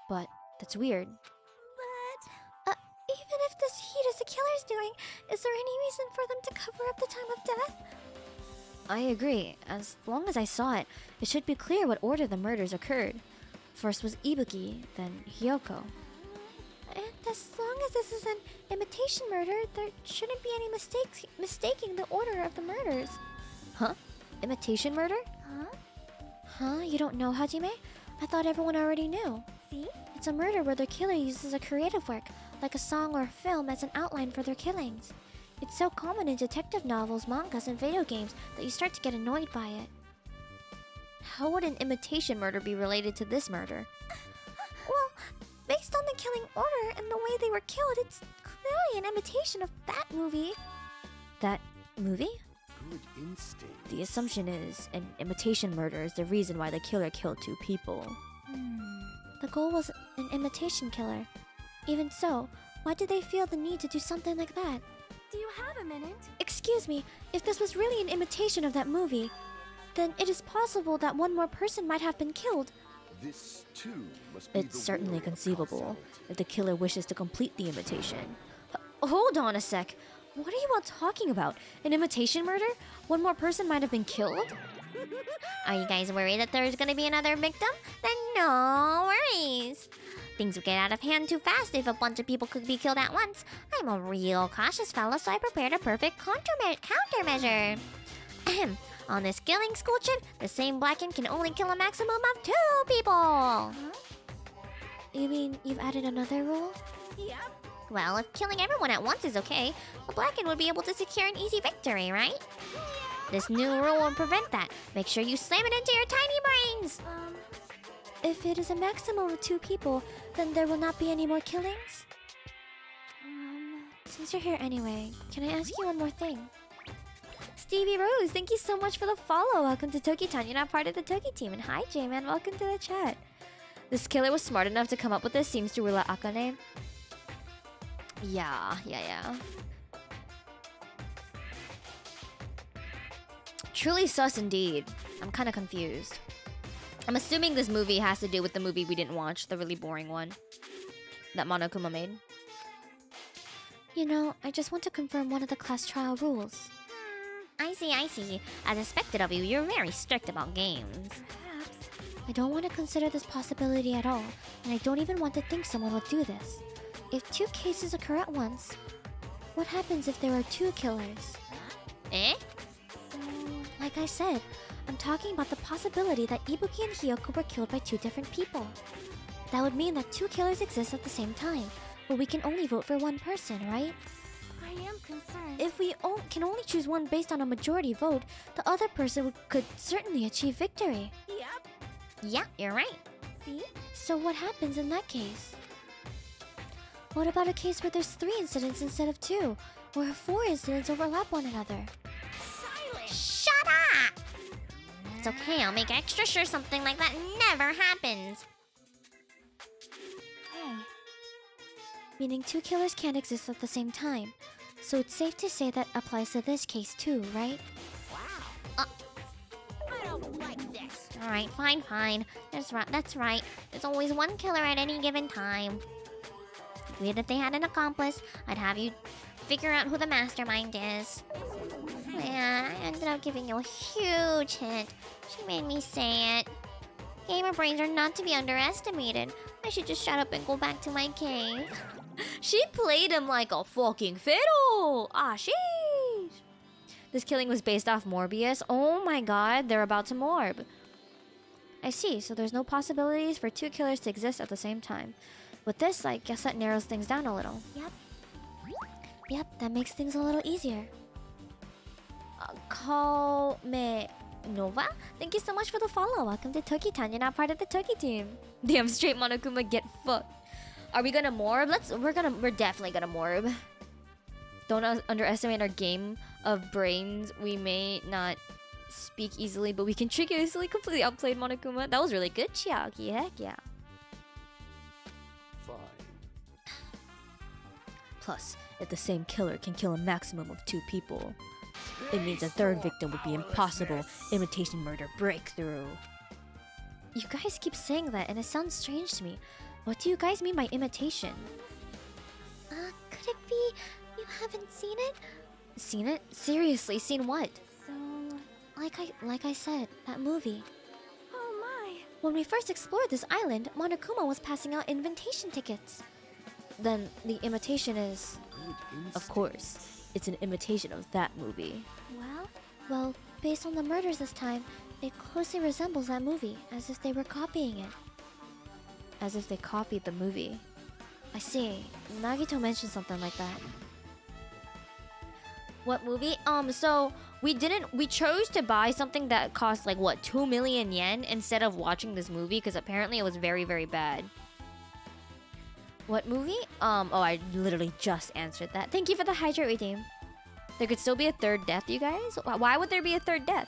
But that's weird. But even if this heat is the killer's doing, is there any reason for them to cover up the time of death? I agree. As long as I saw it, it should be clear what order the murders occurred. First was Ibuki, then Hiyoko. And as long as this is an imitation murder, there shouldn't be any mistaking the order of the murders. Huh? Imitation murder? Huh? Huh? You don't know, Hajime? I thought everyone already knew. See? It's a murder where the killer uses a creative work, like a song or a film, as an outline for their killings. It's so common in detective novels, mangas, and video games that you start to get annoyed by it. How would an imitation murder be related to this murder? Well, based on the killing order and the way they were killed, it's clearly an imitation of that movie. That movie? Good instinct. The assumption is an imitation murder is the reason why the killer killed two people. The goal was an imitation killer. Even so, why did they feel the need to do something like that? Do you have a minute? Excuse me, if this was really an imitation of that movie, then it is possible that one more person might have been killed. This too must be It's the certainly will of conceivable causality. if the killer wishes to complete the imitation. Hold on a sec. What are you all talking about? An imitation murder? One more person might have been killed? Are you guys worried that there's gonna be another victim? Then no worries. Things would get out of hand too fast if a bunch of people could be killed at once. I'm a real cautious fella, so I prepared a perfect countermeasure. Ahem. On this killing school trip, the same Blacken can only kill a maximum of 2 people. Huh? You mean you've added another rule? Yep. Well, if killing everyone at once is okay, a Blacken would be able to secure an easy victory, right? This new rule will prevent that. Make sure you slam it into your tiny brains! If it is a maximum of 2 people, then there will not be any more killings? Since you're here anyway, can I ask you one more thing? Stevie Rose, thank you so much for the follow. Welcome to Toki-tan. You're not part of the Toki team. And hi, J-Man. Welcome to the chat. This killer was smart enough to come up with this, seems to rule out Akane. Yeah. Truly sus indeed. I'm kind of confused. I'm assuming this movie has to do with the movie we didn't watch, the really boring one that Monokuma made. You know, I just want to confirm one of the class trial rules. I see. As expected of you, you're very strict about games. Perhaps. I don't want to consider this possibility at all, and I don't even want to think someone would do this. If 2 cases occur at once, what happens if there are 2 killers? Eh? Like I said, I'm talking about the possibility that Ibuki and Hiyoko were killed by 2 different people. That would mean that 2 killers exist at the same time, but we can only vote for one person, right? I am concerned. If we can only choose one based on a majority vote, the other person could certainly achieve victory. Yep. Yeah, you're right. See? So what happens in that case? What about a case where there's 3 incidents instead of 2? Where 4 incidents overlap one another? Silence. Shut up! It's okay, I'll make extra sure something like that never happens. Hey. Meaning 2 killers can't exist at the same time. So it's safe to say that applies to this case too, right? Wow. I don't like this. Alright, fine. That's right. There's always one killer at any given time. Weird if they had an accomplice, I'd have you figure out who the mastermind is. Yeah, I ended up giving you a huge hint. She made me say it. Gamer brains are not to be underestimated. I should just shut up and go back to my cave. She played him like a fucking fiddle! Ah, sheesh! This killing was based off Morbius. Oh my god, they're about to morb. I see, so there's no possibilities for 2 killers to exist at the same time. With this, I guess that narrows things down a little. Yep, that makes things a little easier. Call me Nova? Thank you so much for the follow. Welcome to Toki-tan. You're not part of the Toki team. Damn straight, Monokuma, get fucked. Are we gonna morb? We're definitely gonna morb. Don't underestimate our game of brains. We may not speak easily, but we can trick easily. Completely outplayed Monokuma. That was really good, Chiaki. Heck yeah. Fine. Plus, if the same killer can kill a maximum of 2 people, it means a 3rd victim would be impossible. Imitation murder breakthrough. You guys keep saying that and it sounds strange to me. What do you guys mean by imitation? Could it be you haven't seen it? Seen it? Seriously, seen what? So... Like I said, that movie. Oh my. When we first explored this island, Monokuma was passing out invitation tickets. Then the imitation is... Good Of instinct. course, it's an imitation of that movie. Well, Well, based on the murders this time, it closely resembles that movie, as if they were copying it. As if they copied the movie. I see. Nagito mentioned something like that. What movie? So we chose to buy something that cost like what, 2 million yen instead of watching this movie because apparently it was very, very bad. What movie? Oh, I literally just answered that. Thank you for the hydrate redeem. There could still be a third death, you guys? Why would there be a third death?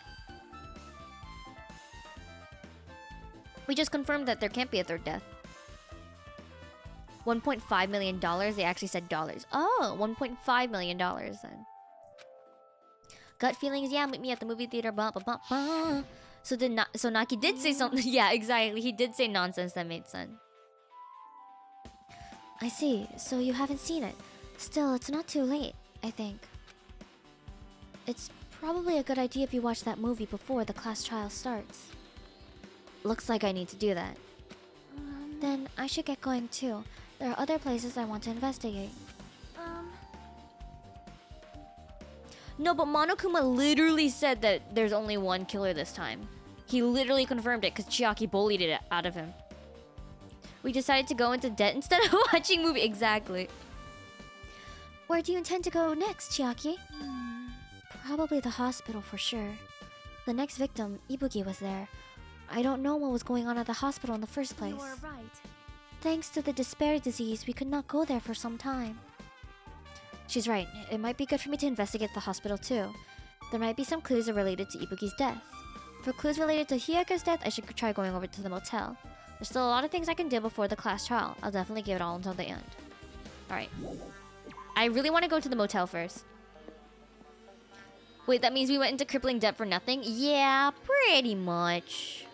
We just confirmed that there can't be a third death. $1.5 million. They actually said dollars. Oh, $1.5 million then. Gut feelings, yeah, meet me at the movie theater, blah, blah, blah, blah. So Naki did say something. Yeah, exactly. He did say nonsense that made sense. I see. So you haven't seen it. Still, it's not too late, I think. It's probably a good idea if you watch that movie before the class trial starts. Looks like I need to do that. Then I should get going too. There are other places I want to investigate. No, but Monokuma literally said that there's only one killer this time. He literally confirmed it because Chiaki bullied it out of him. We decided to go into debt instead of watching movie. Exactly. Where do you intend to go next, Chiaki? Probably the hospital for sure. The next victim, Ibuki, was there. I don't know what was going on at the hospital in the first place. You are right. Thanks to the despair disease, we could not go there for some time. She's right. It might be good for me to investigate the hospital too. There might be some clues related to Ibuki's death. For clues related to Hyaku's death, I should try going over to the motel. There's still a lot of things I can do before the class trial. I'll definitely give it all until the end. Alright. I really want to go to the motel first. Wait, that means we went into crippling debt for nothing? Yeah, pretty much.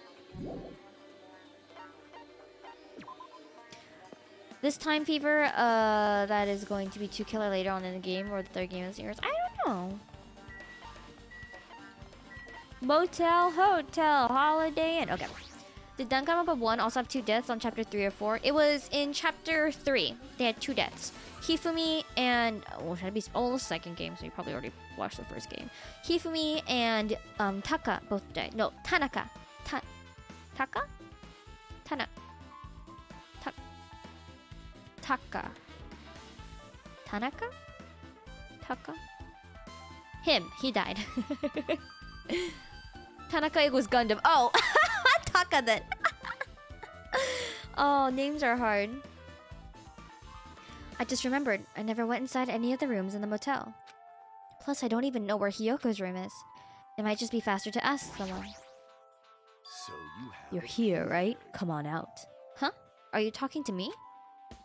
This time fever, that is going to be 2 killer later on in the game or the third game of the series. I don't know. Motel, hotel, holiday inn. Okay. Did Danganronpa 1 also have 2 deaths on chapter 3 or 4? It was in chapter 3. They had 2 deaths. Hifumi and... well, should I be... oh, the second game, so you probably already watched the first game. Hifumi and Taka both died. No, Tanaka. Taka? Taka. Tanaka? Taka? Him. He died. Tanaka equals Gundam. Oh! Taka then. Oh, names are hard. I just remembered. I never went inside any of the rooms in the motel. Plus, I don't even know where Hyoko's room is. It might just be faster to ask someone. So you have You're here, right? Come on out. Huh? Are you talking to me?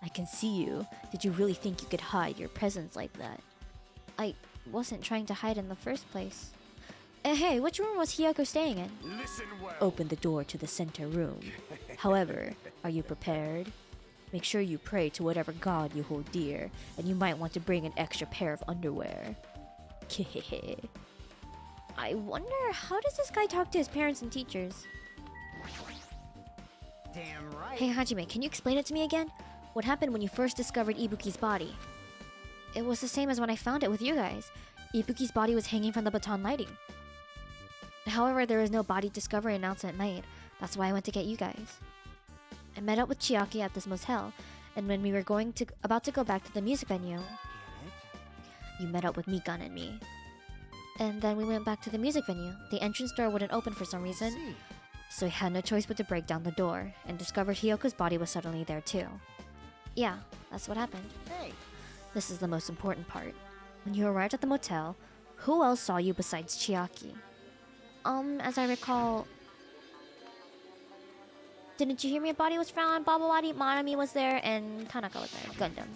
I can see you. Did you really think you could hide your presence like that? I wasn't trying to hide in the first place. Hey, which room was Hyako staying in? Listen well. Open the door to the center room. However, are you prepared? Make sure you pray to whatever god you hold dear, and you might want to bring an extra pair of underwear. I wonder, how does this guy talk to his parents and teachers? Damn right. Hey Hajime, can you explain it to me again? What happened when you first discovered Ibuki's body? It was the same as when I found it with you guys. Ibuki's body was hanging from the baton lighting. However, there was no body discovery announcement made. That's why I went to get you guys. I met up with Chiaki at this motel, and when we were about to go back to the music venue, Get it? you met up with Mikan and me. And then we went back to the music venue. The entrance door wouldn't open for some reason, See. so we had no choice but to break down the door, and discovered Hyoko's body was suddenly there too. Yeah, that's what happened. Hey. This is the most important part. When you arrived at the motel, who else saw you besides Chiaki? As I recall... Didn't you hear me? A body was found, Babawadi, Manami was there, and Tanaka was there. Gundam.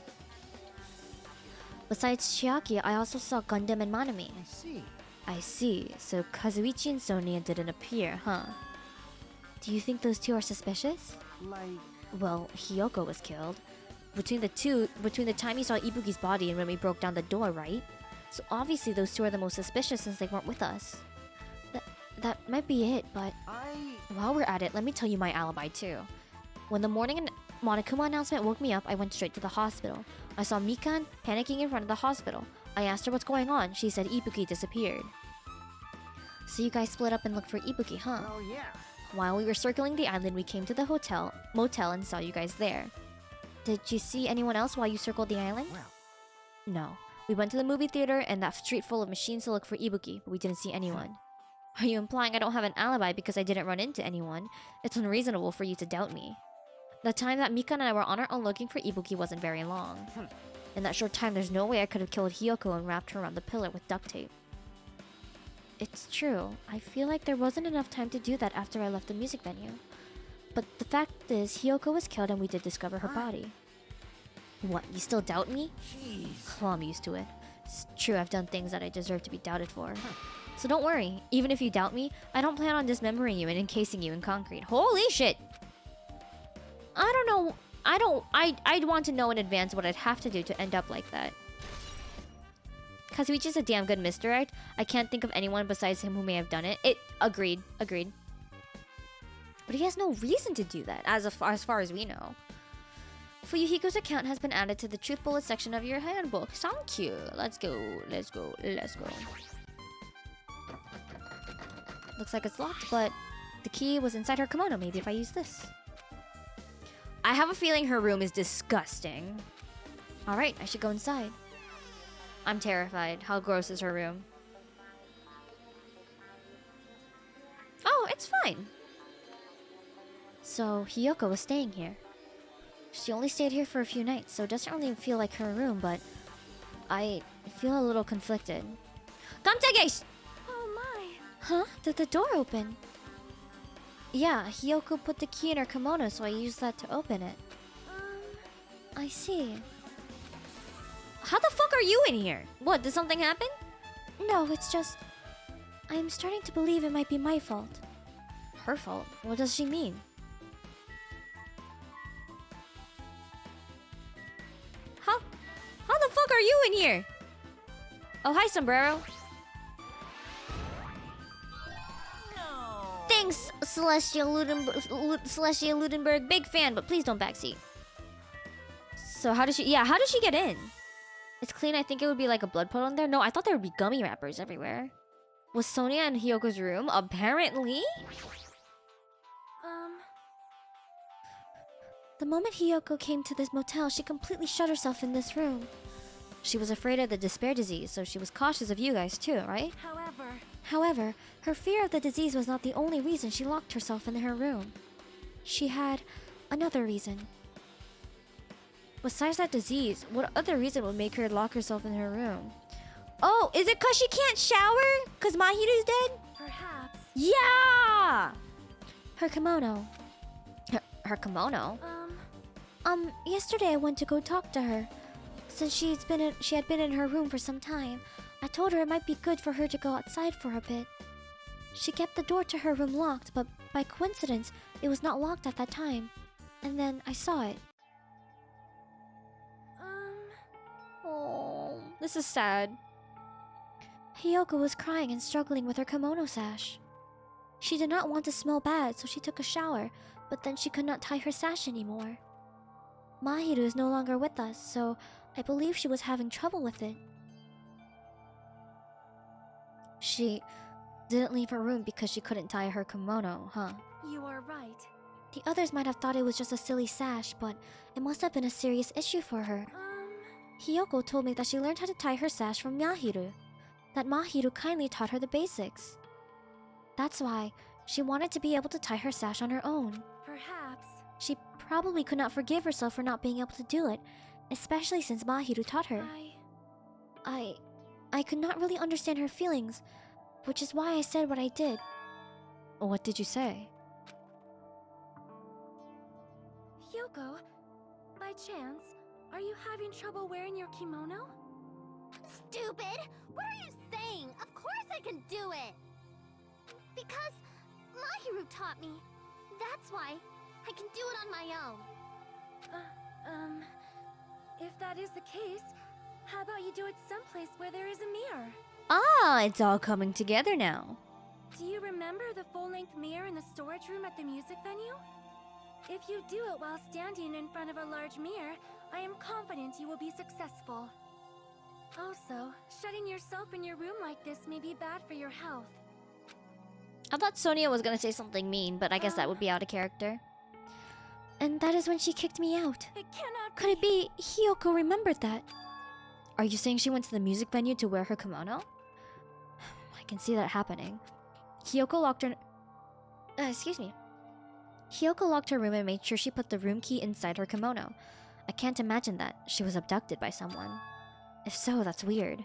Besides Chiaki, I also saw Gundam and Manami. I see. I see. So Kazuichi and Sonia didn't appear, huh? Do you think those two are suspicious? Like, Well, Hyoko was killed. Between the time you saw Ibuki's body and when we broke down the door, right? So obviously those two are the most suspicious since they weren't with us. That might be it, but while we're at it, let me tell you my alibi too. When the morning Monokuma announcement woke me up, I went straight to the hospital. I saw Mikan panicking in front of the hospital. I asked her what's going on. She said Ibuki disappeared. So you guys split up and looked for Ibuki, huh? Oh, yeah. While we were circling the island, we came to the motel and saw you guys there. Did you see anyone else while you circled the island? Well, No. We went to the movie theater and that street full of machines to look for Ibuki, but we didn't see anyone. Are you implying I don't have an alibi because I didn't run into anyone? It's unreasonable for you to doubt me. The time that Mika and I were on our own looking for Ibuki wasn't very long. In that short time, there's no way I could have killed Hiyoko and wrapped her around the pillar with duct tape. It's true. I feel like there wasn't enough time to do that after I left the music venue. But the fact is, Hiyoko was killed and we did discover her body. What, you still doubt me? jeez. Well, I'm used to it. It's true, I've done things that I deserve to be doubted for. So don't worry, even if you doubt me, I don't plan on dismembering you and encasing you in concrete. Holy shit! I don't know. I'd want to know in advance what I'd have to do to end up like that. Kazuichi's a damn good misdirect. I can't think of anyone besides him who may have done it. Agreed. But he has no reason to do that, as far as we know. Fuyuhiko's account has been added to the truth bullet section of your handbook. Thank you. Let's go. Looks like it's locked, but the key was inside her kimono. Maybe if I use this. I have a feeling her room is disgusting. Alright, I should go inside. I'm terrified. How gross is her room? Oh, it's fine. So, Hiyoko was staying here. She only stayed here for a few nights, so it doesn't really feel like her room, but I feel a little conflicted. Kamtegesh! Oh my. Huh? Did the door open? Yeah, Hiyoko put the key in her kimono, so I used that to open it. I see. How the fuck are you in here? What, did something happen? No, it's just... I'm starting to believe it might be my fault. Her fault? What does she mean? How the fuck are you in here? Oh, hi, Sombrero. No. Thanks, Celestia Ludenberg. Big fan, but please don't backseat. So how does she get in? It's clean. I think it would be like a blood puddle in there. No, I thought there would be gummy wrappers everywhere. Was Sonia in Hiyoko's room? Apparently. The moment Hiyoko came to this motel, she completely shut herself in this room. She was afraid of the despair disease, so she was cautious of you guys too, right? However, her fear of the disease was not the only reason she locked herself in her room. She had another reason. Besides that disease, what other reason would make her lock herself in her room? Oh, is it cause she can't shower? Cause Mahiru's dead? Perhaps. Yeah! Her kimono. Her kimono? Yesterday I went to go talk to her. Since she had been in her room for some time, I told her it might be good for her to go outside for a bit. She kept the door to her room locked, but by coincidence, it was not locked at that time. And then I saw it. Oh, this is sad. Hiyoko was crying and struggling with her kimono sash. She did not want to smell bad, so she took a shower, but then she could not tie her sash anymore. Mahiru is no longer with us, so I believe she was having trouble with it. She didn't leave her room because she couldn't tie her kimono, huh? You are right. The others might have thought it was just a silly sash, but it must have been a serious issue for her. Hiyoko told me that she learned how to tie her sash from Mahiru. That Mahiru kindly taught her the basics. That's why she wanted to be able to tie her sash on her own. Perhaps. She probably could not forgive herself for not being able to do it, especially since Mahiru taught her. I could not really understand her feelings, which is why I said what I did. What did you say? Hyoko, by chance, are you having trouble wearing your kimono? Stupid! What are you saying? Of course I can do it! Because Mahiru taught me. That's why I can do it on my own. If that is the case, how about you do it someplace where there is a mirror? Ah, it's all coming together now. Do you remember the full-length mirror in the storage room at the music venue? If you do it while standing in front of a large mirror, I am confident you will be successful. Also, shutting yourself in your room like this may be bad for your health. I thought Sonia was gonna say something mean, but I guess that would be out of character. And that is when she kicked me out. It cannot Could it be Hiyoko remembered that? Are you saying she went to the music venue to wear her kimono? I can see that happening. Hiyoko locked her... excuse me. Hiyoko locked her room and made sure she put the room key inside her kimono. I can't imagine that she was abducted by someone. If so, that's weird.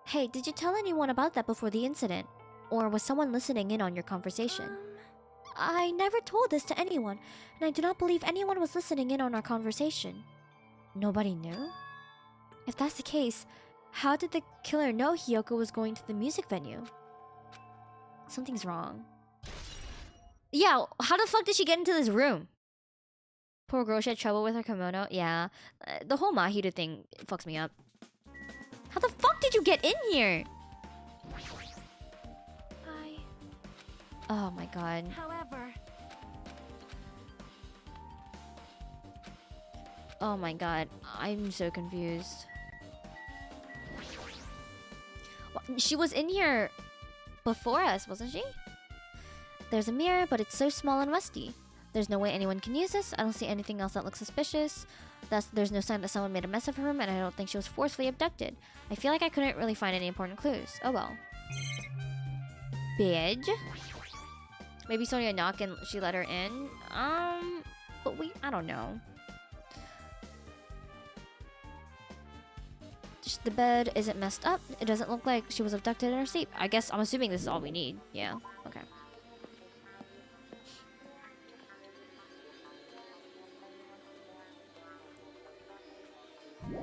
Hey, did you tell anyone about that before the incident? Or was someone listening in on your conversation? I never told this to anyone, and I do not believe anyone was listening in on our conversation. Nobody knew? If that's the case, how did the killer know Hiyoko was going to the music venue? Something's wrong. Yeah, how the fuck did she get into this room? Poor girl, she had trouble with her kimono. Yeah, the whole Mahiru thing fucks me up. How the fuck did you get in here? Oh my god. However, Oh my god. I'm so confused. She was in here before us, wasn't she? There's a mirror, but it's so small and rusty. There's no way anyone can use this. I don't see anything else that looks suspicious. There's no sign that someone made a mess of her room, and I don't think she was forcefully abducted. I feel like I couldn't really find any important clues. Oh well. Badge? Maybe Sonia knocked and she let her in? But I don't know. The bed isn't messed up. It doesn't look like she was abducted in her sleep. I'm assuming this is all we need. Yeah, okay.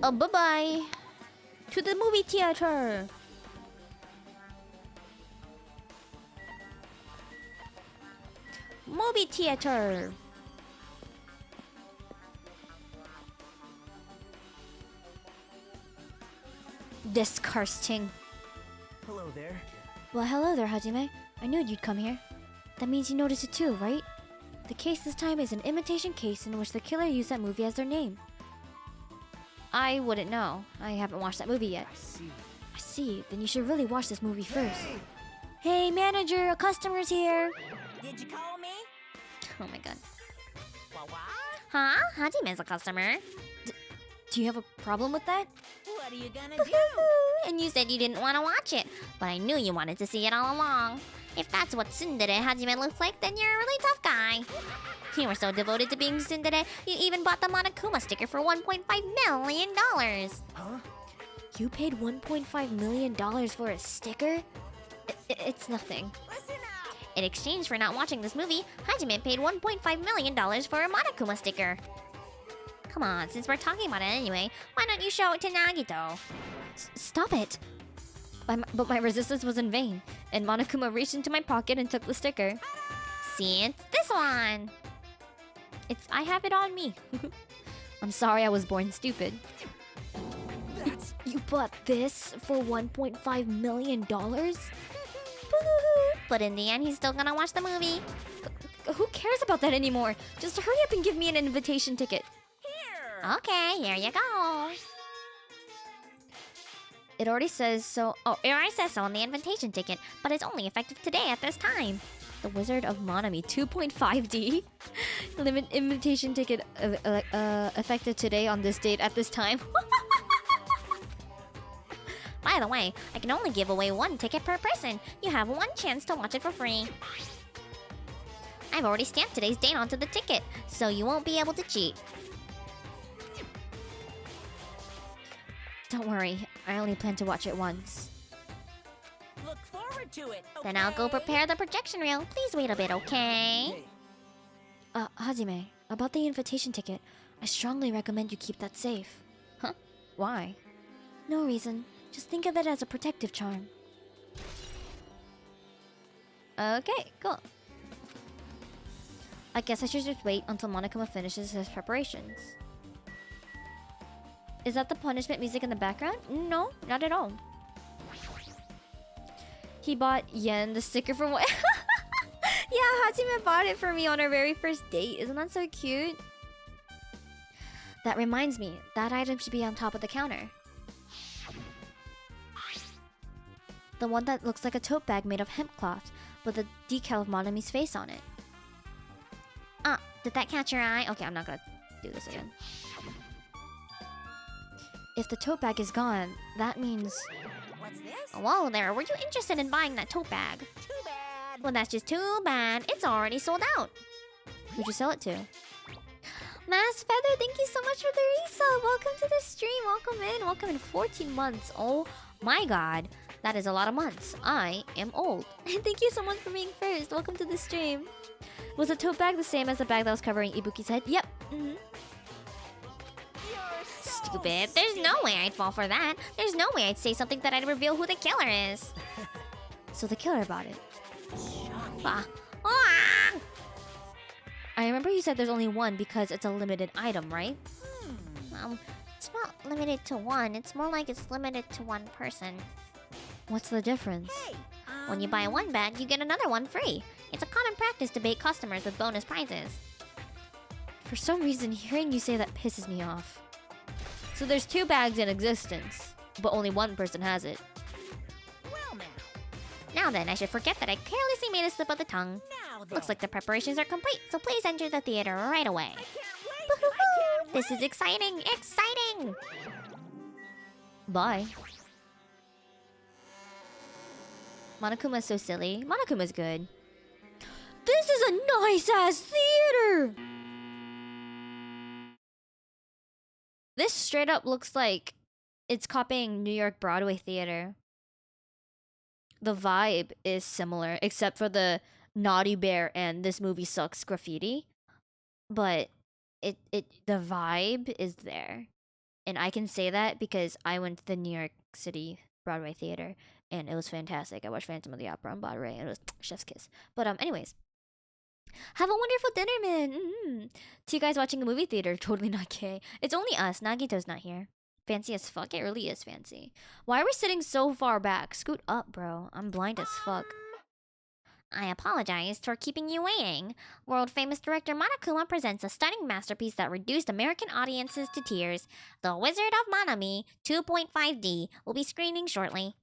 Oh, bye-bye. To the movie theater. Movie theater. Disgusting. Hello there. Well, hello there, Hajime. I knew you'd come here. That means you noticed it too, right? The case this time is an imitation case in which the killer used that movie as their name. I wouldn't know. I haven't watched that movie yet. I see. Then you should really watch this movie first. Hey, manager, a customer's here. Did you call me? Oh my god. What? Huh? Hajime's a customer. Do you have a problem with that? What are you gonna do? And you said you didn't want to watch it, but I knew you wanted to see it all along. If that's what tsundere Hajime looks like, then you're a really tough guy. You were so devoted to being tsundere, you even bought the Monokuma sticker for $1.5 million. Huh? You paid $1.5 million for a sticker? It's nothing. Listen up. In exchange for not watching this movie, Hajime paid $1.5 million for a Monokuma sticker. Come on, since we're talking about it anyway, why don't you show it to Nagito? Stop it! But my resistance was in vain, and Monokuma reached into my pocket and took the sticker. See, it's this one! I have it on me. I'm sorry I was born stupid. You bought this for $1.5 million? But in the end, he's still gonna watch the movie. Who cares about that anymore? Just hurry up and give me an invitation ticket. Here. Okay, here you go. It already says so. Oh, it already says so on the invitation ticket, but it's only effective today at this time. The Wizard of Monami 2.5D. Limit invitation ticket effective today on this date at this time. By the way, I can only give away one ticket per person. You have one chance to watch it for free. I've already stamped today's date onto the ticket, so you won't be able to cheat. Don't worry, I only plan to watch it once. Look forward to it. Then I'll go okay? prepare the projection reel. Please wait a bit, okay? Hajime, about the invitation ticket, I strongly recommend you keep that safe. Huh? Why? No reason. Just think of it as a protective charm. Okay, cool. I guess I should just wait until Monokuma finishes his preparations. Is that the punishment music in the background? No, not at all. He bought Yen the sticker for what? Yeah, Hajime bought it for me on our very first date. Isn't that so cute? That reminds me, that item should be on top of the counter. The one that looks like a tote bag made of hemp cloth. with a decal of Monami's face on it. Ah, did that catch your eye? Okay, I'm not gonna do this again. If the tote bag is gone, that means... What's this? Whoa there, were you interested in buying that tote bag? Too bad. Well, that's just too bad. It's already sold out. Who'd you sell it to? Mass Feather, thank you so much for the resub. Welcome to the stream. Welcome in. Welcome in 14 months. Oh my god. That is a lot of months. I am old. Thank you so much for being first. Welcome to the stream. Was the tote bag the same as the bag that was covering Ibuki's head? Yep. Stupid. There's no way I'd fall for that. There's no way I'd say something that I'd reveal who the killer is. So the killer bought it. Ah. Ah! I remember you said there's only one because it's a limited item, right? It's not limited to one. It's more like it's limited to one person. What's the difference? Hey, When you buy one bag, you get another one free. It's a common practice to bait customers with bonus prizes. For some reason, hearing you say that pisses me off. So there's 2 bags in existence, but only one person has it. well now. Now then, I should forget that I carelessly made a slip of the tongue. Now then. Looks like the preparations are complete, so please enter the theater right away. I can't wait. Woohoo! This is exciting! Exciting! Bye. Monokuma's so silly. Monokuma's good. This is a nice-ass theater! This straight up looks like it's copying New York Broadway theater. The vibe is similar, except for the Naughty Bear and This Movie Sucks graffiti. But the vibe is there. And I can say that because I went to the New York City Broadway theater and it was fantastic. I watched Phantom of the Opera on Broadway and it was chef's kiss. But anyways. Have a wonderful dinner, man. Two guys watching a movie theater, totally not gay. It's only us. Nagito's not here. Fancy as fuck. It really is fancy. Why are we sitting so far back? Scoot up, bro. I'm blind as fuck. I apologize for keeping you waiting. World-famous director Monokuma presents a stunning masterpiece that reduced American audiences to tears. The Wizard of Manami 2.5D will be screening shortly.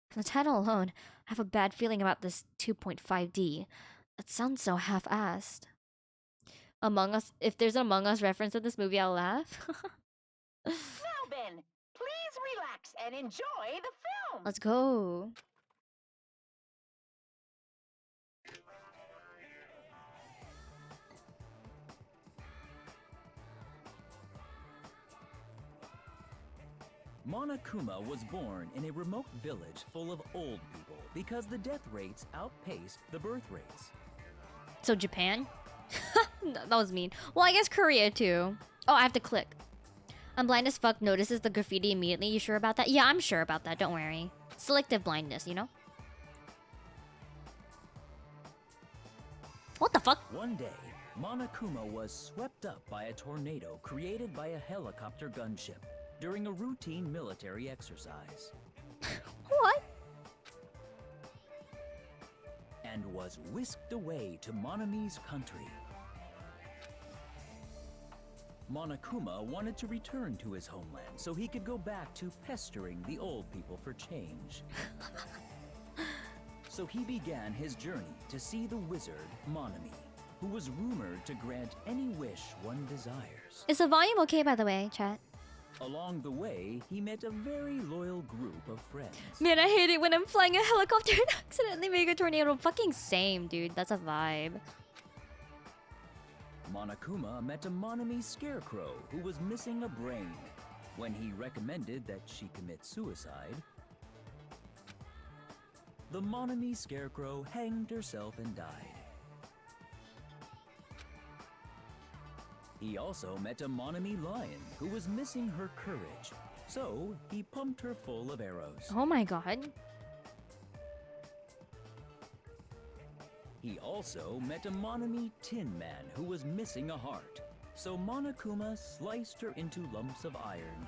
From the title alone, I have a bad feeling about this 2.5D. It sounds so half-assed. Among Us, if there's an Among Us reference in this movie, I'll laugh. Now then, please relax and enjoy the film. Let's go. Monokuma was born in a remote village full of old people because the death rates outpaced the birth rates. So Japan? That was mean. Well, I guess Korea too. Oh, I have to click. I'm blind as fuck, notices the graffiti immediately. You sure about that? Yeah, I'm sure about that. Don't worry. Selective blindness, you know? What the fuck? One day, Monokuma was swept up by a tornado created by a helicopter gunship during a routine military exercise. What? And was whisked away to Monami's country. Monokuma wanted to return to his homeland so he could go back to pestering the old people for change. So he began his journey to see the wizard Monami, who was rumored to grant any wish one desires. Is the volume okay, by the way, chat? Along the way, he met a very loyal group of friends. Man, I hate it when I'm flying a helicopter and accidentally make a tornado. Fucking same, dude. That's a vibe. Monokuma met a Monami scarecrow who was missing a brain. When he recommended that she commit suicide, the Monami scarecrow hanged herself and died. He also met a Monami lion who was missing her courage, so he pumped her full of arrows. Oh my god. He also met a Monami tin man who was missing a heart, so Monokuma sliced her into lumps of iron.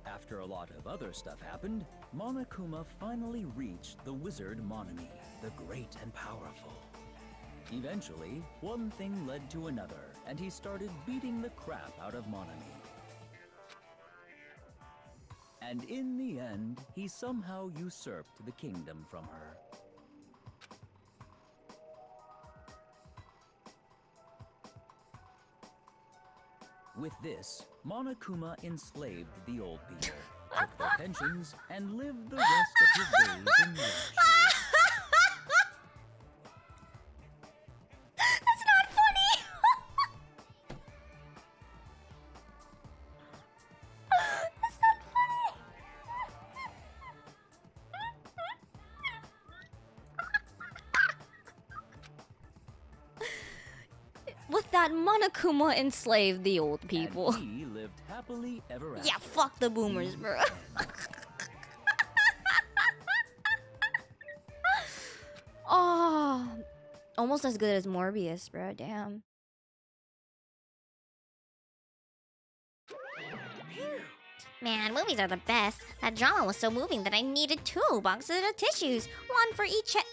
After a lot of other stuff happened, Monokuma finally reached the wizard Monami, the great and powerful. Eventually, one thing led to another, and he started beating the crap out of Monami. And in the end, he somehow usurped the kingdom from her. With this, Monokuma enslaved the old people, took their pensions, and lived the rest of his days in luxury. That's not funny. That's not funny. With that, Monokuma enslaved the old people. And he lived happily ever after. Yeah, fuck the boomers, bro. Oh, almost as good as Morbius, bro. Damn. Man, movies are the best. That drama was so moving that I needed 2 boxes of tissues, one for each head.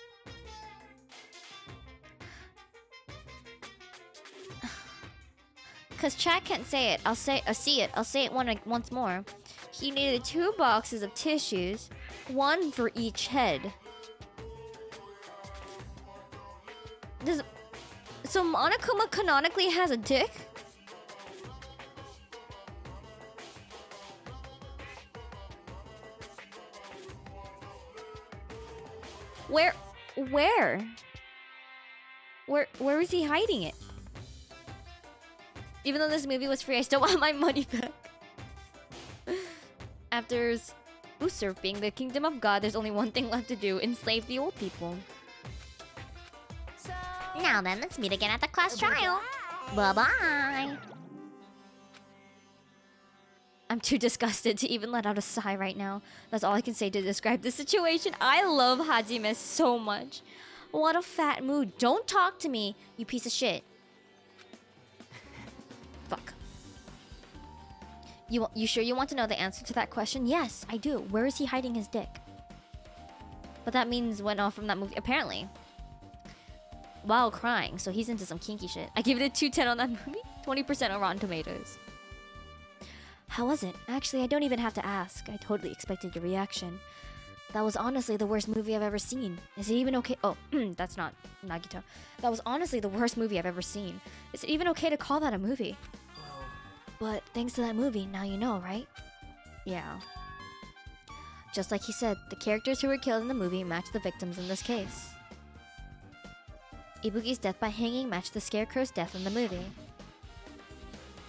Cause chat can't say it. I'll say it once more. He needed 2 boxes of tissues, one for each head. So Monokuma canonically has a dick? Where is he hiding it? Even though this movie was free, I still want my money back. After usurping the kingdom of God, there's only one thing left to do: enslave the old people. Now then, let's meet again at the class trial. Bye-bye. I'm too disgusted to even let out a sigh right now. That's all I can say to describe the situation. I love Hajime so much. What a fat mood. Don't talk to me, you piece of shit. Fuck. You sure you want to know the answer to that question? Yes, I do. Where is he hiding his dick? But that means went off from that movie, apparently. While crying, so he's into some kinky shit. I give it a 2/10 on that movie. 20% on Rotten Tomatoes. How was it? Actually, I don't even have to ask. I totally expected your reaction. That was honestly the worst movie I've ever seen. Is it even okay? Oh, that's not Nagito. That was honestly the worst movie I've ever seen. Is it even okay to call that a movie? But thanks to that movie, now you know, right? Yeah. Just like he said, the characters who were killed in the movie match the victims in this case. Ibuki's death by hanging matched the Scarecrow's death in the movie.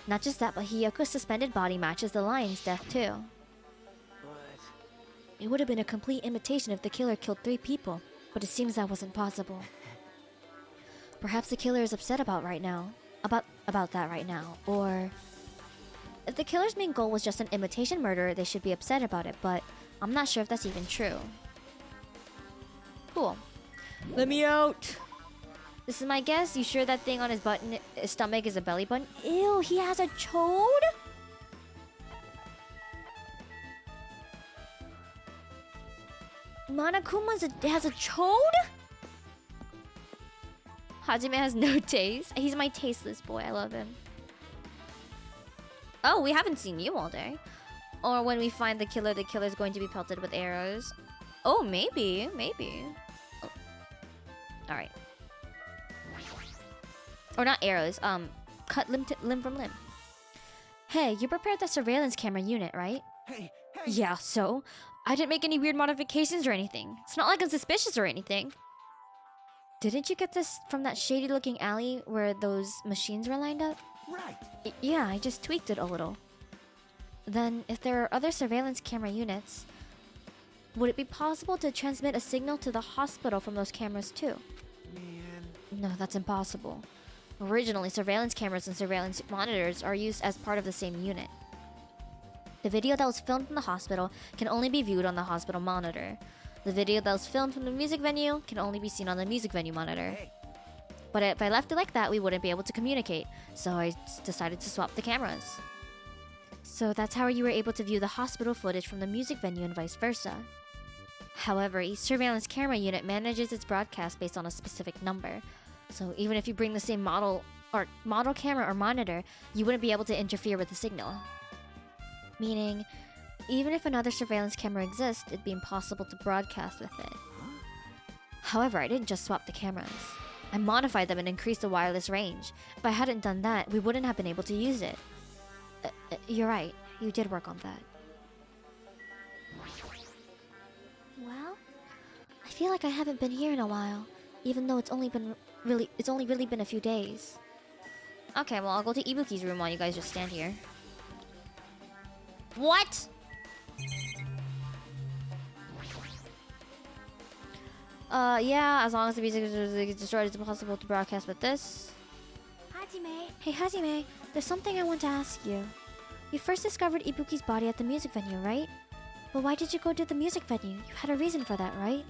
Not just that, but Hiyoko's suspended body matches the lion's death too. It would have been a complete imitation if the killer killed 3 people, but it seems that wasn't possible. Perhaps the killer is upset about that right now, or if the killer's main goal was just an imitation murder, they should be upset about it, but I'm not sure if that's even true. Cool. Let me out! This is my guess. You sure that thing on his stomach is a belly button? Ew, he has a chode? Monokuma has a chode? Hajime has no taste. He's my tasteless boy. I love him. Oh, we haven't seen you all day. Or when we find the killer's going to be pelted with arrows. Oh, maybe. Oh. Alright. Or not arrows, cut limb from limb. Hey, you prepared the surveillance camera unit, right? Hey! Yeah, so? I didn't make any weird modifications or anything. It's not like I'm suspicious or anything. Didn't you get this from that shady-looking alley where those machines were lined up? Right! Yeah, I just tweaked it a little. Then, if there are other surveillance camera units, would it be possible to transmit a signal to the hospital from those cameras too? Man... No, that's impossible. Originally, surveillance cameras and surveillance monitors are used as part of the same unit. The video that was filmed from the hospital can only be viewed on the hospital monitor. The video that was filmed from the music venue can only be seen on the music venue monitor. Hey. But if I left it like that, we wouldn't be able to communicate, so I decided to swap the cameras. So that's how you were able to view the hospital footage from the music venue and vice versa. However, each surveillance camera unit manages its broadcast based on a specific number. So even if you bring the same model camera or monitor, you wouldn't be able to interfere with the signal. Meaning, Even if another surveillance camera exists, it'd be impossible to broadcast with it. However, I didn't just swap the cameras. I modified them and increased the wireless range. If I hadn't done that, we wouldn't have been able to use it. You're right. You did work on that. Well, I feel like I haven't been here in a while, even though it's only really been a few days. Okay, well, I'll go to Ibuki's room while you guys just stand here. What? Yeah, as long as the music is destroyed, it's impossible to broadcast with this. Hajime. Hey, Hajime, there's something I want to ask you. You first discovered Ibuki's body at the music venue, right? But why did you go to the music venue? You had a reason for that, right?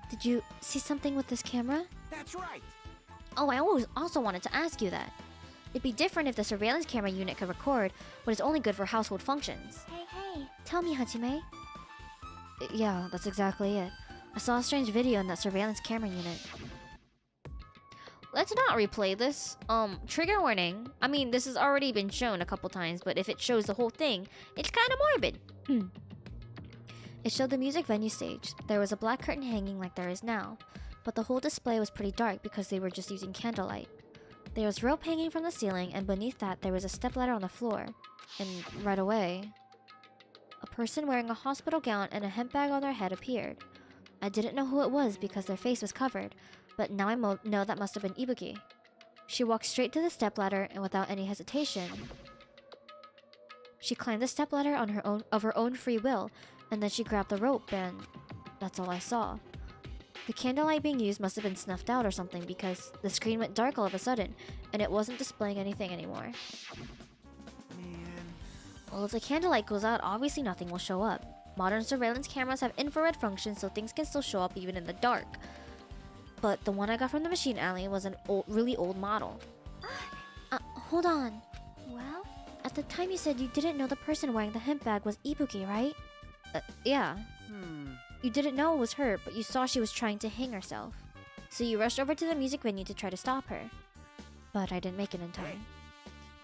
Did you see something with this camera? That's right. Oh, I also wanted to ask you that. It'd be different if the surveillance camera unit could record, but it's only good for household functions. Hey. Tell me, Hajime. Yeah, that's exactly it. I saw a strange video in that surveillance camera unit. Let's not replay this. Trigger warning. I mean, this has already been shown a couple times, but if it shows the whole thing, it's kind of morbid. It showed the music venue stage. There was a black curtain hanging like there is now, but the whole display was pretty dark because they were just using candlelight. There was rope hanging from the ceiling, and beneath that there was a stepladder on the floor. And right away, a person wearing a hospital gown and a hemp bag on their head appeared. I didn't know who it was because their face was covered, but now I know that must have been Ibuki. She walked straight to the stepladder, and without any hesitation, she climbed the stepladder on her own free will, and then she grabbed the rope, and that's all I saw. The candlelight being used must have been snuffed out or something because the screen went dark all of a sudden, and it wasn't displaying anything anymore. Man. Well, if the candlelight goes out, obviously nothing will show up. Modern surveillance cameras have infrared functions, so things can still show up even in the dark. But the one I got from the machine alley was an really old model. Hold on. Well, At the time you said you didn't know the person wearing the hemp bag was Ibuki, right? Yeah. You didn't know it was her, but you saw she was trying to hang herself. So you rushed over to the music venue to try to stop her. But I didn't make it in time.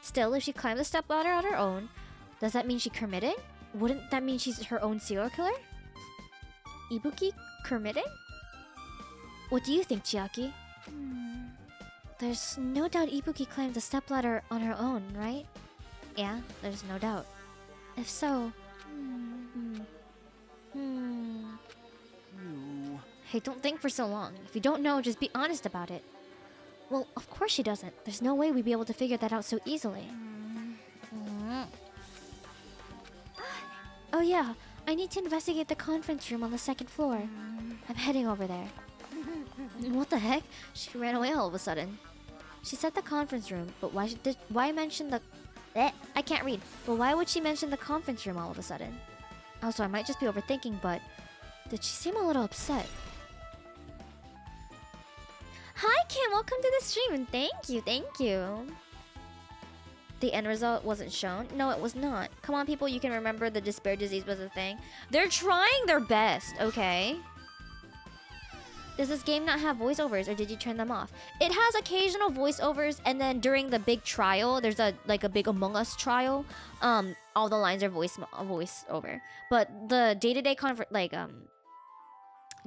Still, if she climbed the stepladder on her own, does that mean she committed? Wouldn't that mean she's her own serial killer? Ibuki committed? What do you think, Chiaki? There's no doubt Ibuki climbed the stepladder on her own, right? Yeah, there's no doubt. If so... Hey, don't think for so long. If you don't know, just be honest about it. Well, of course she doesn't. There's no way we'd be able to figure that out so easily. Oh yeah, I need to investigate the conference room on the second floor. I'm heading over there. What the heck? She ran away all of a sudden. She said the conference room, but why mention the... I can't read. But why would she mention the conference room all of a sudden? Also, I might just be overthinking, but... did she seem a little upset? Hi Kim, welcome to the stream, and thank you. The end result wasn't shown? No, it was not. Come on, people, you can remember the despair disease was a thing. They're trying their best, okay? Does this game not have voiceovers, or did you turn them off? It has occasional voiceovers, and then during the big trial, there's a big Among Us trial. All the lines are voiceover, but the day-to-day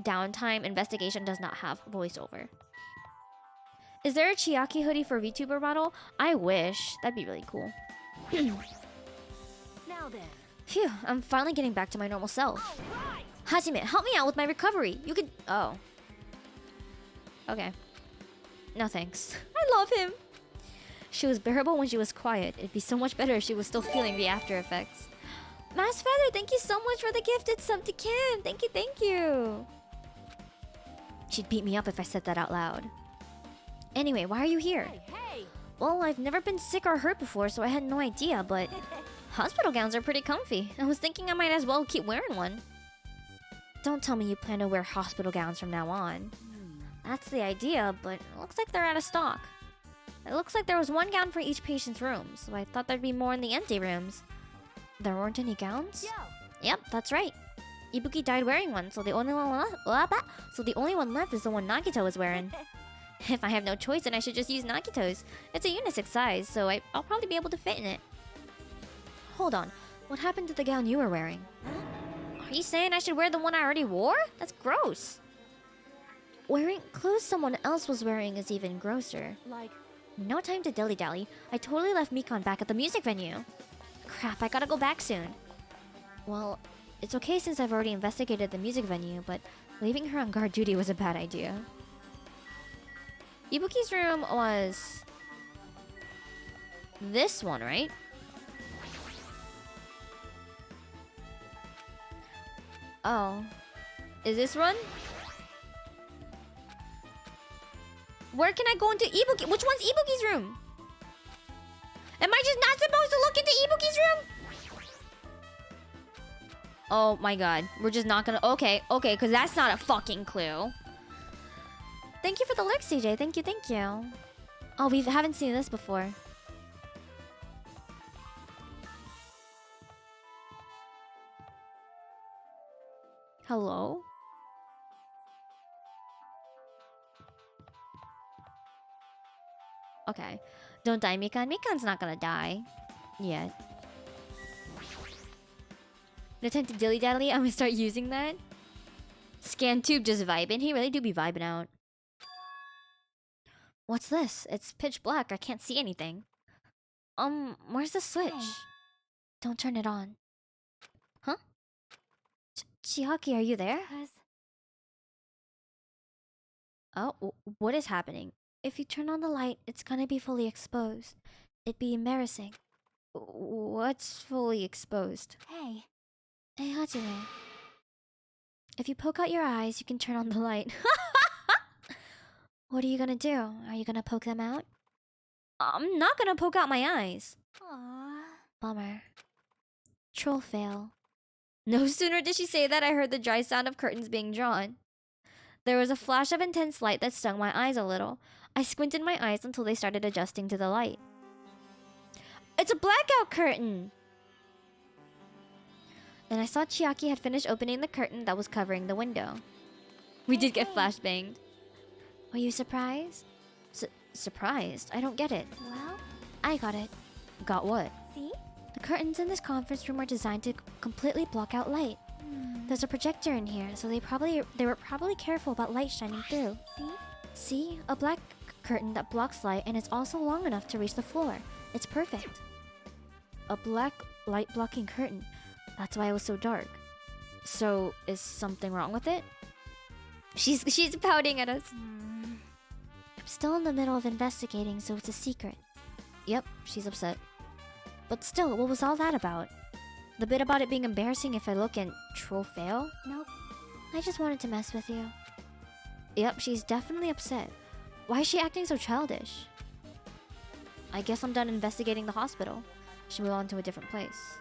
downtime investigation does not have voiceover. Is there a Chiaki hoodie for VTuber model? I wish. That'd be really cool. now then. Phew, I'm finally getting back to my normal self. Hajime, help me out with my recovery. You could... oh. Okay. No thanks. I love him. She was bearable when she was quiet. It'd be so much better if she was still feeling the after effects. Mass Feather, thank you so much for the gifted sub to Kim. Thank you. She'd beat me up if I said that out loud. Anyway, why are you here? Hey. Well, I've never been sick or hurt before, so I had no idea, but... hospital gowns are pretty comfy. I was thinking I might as well keep wearing one. Don't tell me you plan to wear hospital gowns from now on. That's the idea, but it looks like they're out of stock. It looks like there was one gown for each patient's room, so I thought there'd be more in the empty rooms. There weren't any gowns? Yep, that's right. Ibuki died wearing one, so the only one left is the one Nagito was wearing. If I have no choice, then I should just use Nagito's. It's a unisex size, so I'll probably be able to fit in it. Hold on. What happened to the gown you were wearing? Are you saying I should wear the one I already wore? That's gross. Wearing clothes someone else was wearing is even grosser. Like, No time to dilly-dally. I totally left Mikan back at the music venue. Crap, I gotta go back soon. Well, it's okay since I've already investigated the music venue, but leaving her on guard duty was a bad idea. Ibuki's room was... this one, right? Oh. Is this one? Where can I go into Ibuki? Which one's Ibuki's room? Am I just not supposed to look into Ibuki's room? Oh my god. We're just not gonna... Okay, because that's not a fucking clue. Thank you for the lurk, CJ. Thank you, thank you. Oh, we haven't seen this before. Hello? Okay. Don't die, Mikan. Mikan's not gonna die. Yet. No time to dilly-dally. I'm gonna start using that. ScanTube just vibing. He really do be vibing out. What's this? It's pitch black. I can't see anything. Where's the switch? Hey. Don't turn it on. Huh? Chiaki, are you there? 'cause Oh, what is happening? If you turn on the light, it's gonna be fully exposed. It'd be embarrassing. What's fully exposed? hey, Hey, Hajime. If you poke out your eyes, you can turn on the light. What are you gonna do? Are you gonna poke them out? I'm not gonna poke out my eyes. aww. Bummer. Troll fail. No sooner did she say that, I heard the dry sound of curtains being drawn. There was a flash of intense light that stung my eyes a little. I squinted my eyes until they started adjusting to the light. It's a blackout curtain! Then I saw Chiaki had finished opening the curtain that was covering the window. We did get flashbanged. Were you surprised? Surprised? I don't get it. Well, I got it. Got what? see? The curtains in this conference room are designed to completely block out light. There's a projector in here, so they were probably careful about light shining through. See? See? A black curtain that blocks light, and it's also long enough to reach the floor. It's perfect. A black light blocking curtain. That's why it was so dark. So, is something wrong with it? She's pouting at us. I'm still in the middle of investigating, so it's a secret. Yep, she's upset. But still, what was all that about? The bit about it being embarrassing if I look and troll fail? Nope. I just wanted to mess with you. Yep, she's definitely upset. Why is she acting so childish? I guess I'm done investigating the hospital. Should move on to a different place.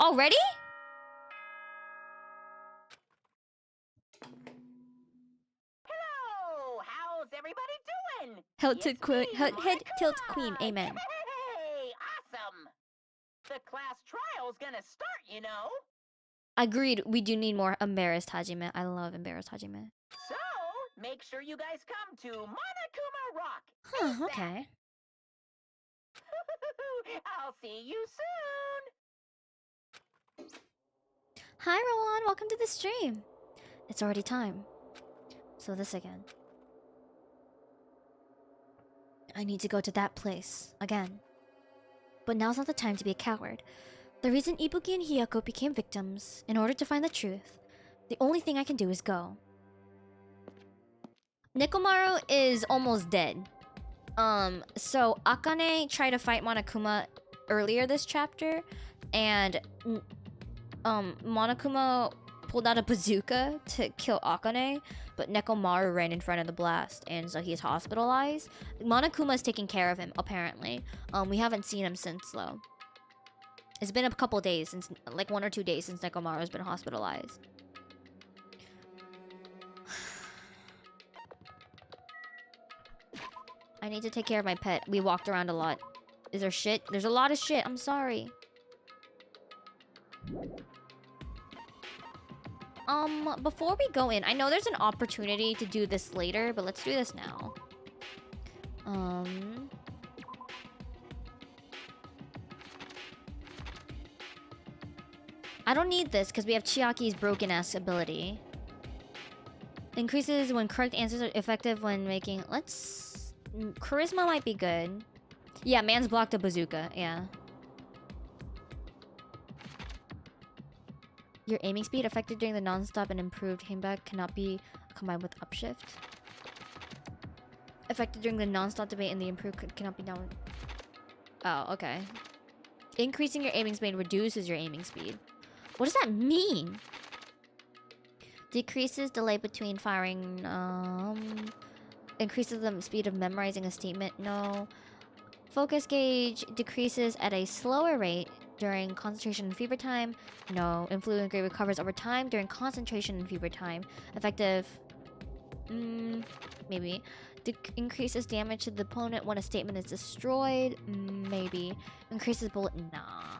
Already? Hello! How's everybody doing? Tilted It's queen, me, head tilt Monica. queen, amen. Hey, awesome! The class trial's gonna start, you know. Agreed, we do need more embarrassed Hajime. I love embarrassed Hajime. So, make sure you guys come to Monokuma Rock. Huh, ASAP. okay. I'll see you soon. Hi, Rowan. Welcome to the stream. It's already time. So this again. I need to go to that place. Again. But now's not the time to be a coward. The reason Ibuki and Hiyako became victims, in order to find the truth, the only thing I can do is go. Nekomaru is almost dead. So Akane tried to fight Monokuma earlier this chapter, and Monokuma pulled out a bazooka to kill Akane, but Nekomaru ran in front of the blast, and so he's hospitalized. Monokuma is taking care of him, apparently. We haven't seen him since, though. It's been a couple days, since like 1 or 2 days since Nekomaru has been hospitalized. I need to take care of my pet. We walked around a lot. Is there shit? There's a lot of shit. I'm sorry. Before we go in, I know there's an opportunity to do this later, but let's do this now. I don't need this because we have Chiaki's broken ass ability. Increases when correct answers are effective when making. Let's. Charisma might be good. Yeah, man's blocked a bazooka. Yeah. Your aiming speed affected during the non-stop and improved aimback cannot be combined with upshift. Affected during the non-stop debate and the improved cannot be down. Oh, okay. Increasing your aiming speed reduces your aiming speed. What does that mean? Decreases delay between firing. Increases the speed of memorizing a statement. No. Focus gauge decreases at a slower rate during concentration and fever time. No. Influence grade recovers over time during concentration and fever time. Effective. Maybe. Increases damage to the opponent when a statement is destroyed. Maybe. Increases bullet. Nah.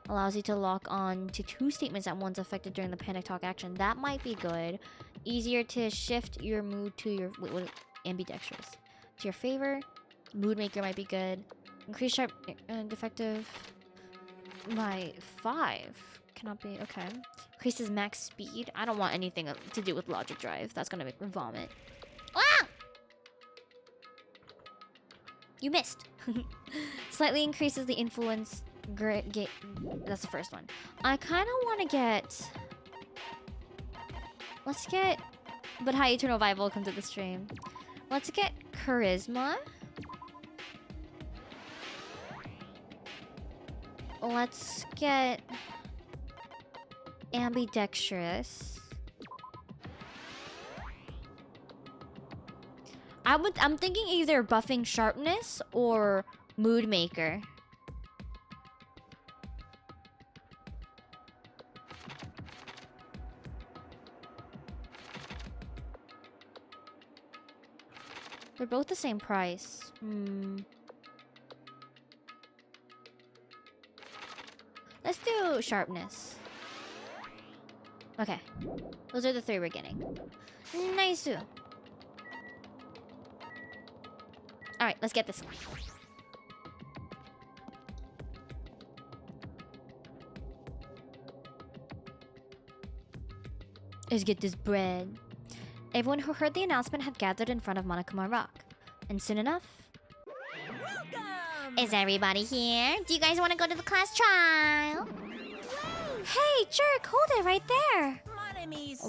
Allows you to lock on to 2 statements at once affected during the panic talk action. That might be good. Easier to shift your mood to your... Wait, what? Ambidextrous. To your favor. Mood maker might be good. Increase sharp and defective by 5. Cannot be. Okay. Increases max speed. I don't want anything to do with logic drive. That's gonna make me vomit. Ah! You missed. Slightly increases the influence. That's the first one. I kind of want to get. Let's get. But hi, Eternal Vibe. Welcome to the stream. Let's get charisma. Let's get ambidextrous. I'm thinking either buffing sharpness or mood maker. They're both the same price. Let's do sharpness. Okay. Those are the 3 we're getting. Nice. Alright, let's get this. Let's get this bread. Everyone who heard the announcement had gathered in front of Monokuma Rock. And soon enough... Welcome! Is everybody here? Do you guys want to go to the class trial? Hey, jerk, hold it right there.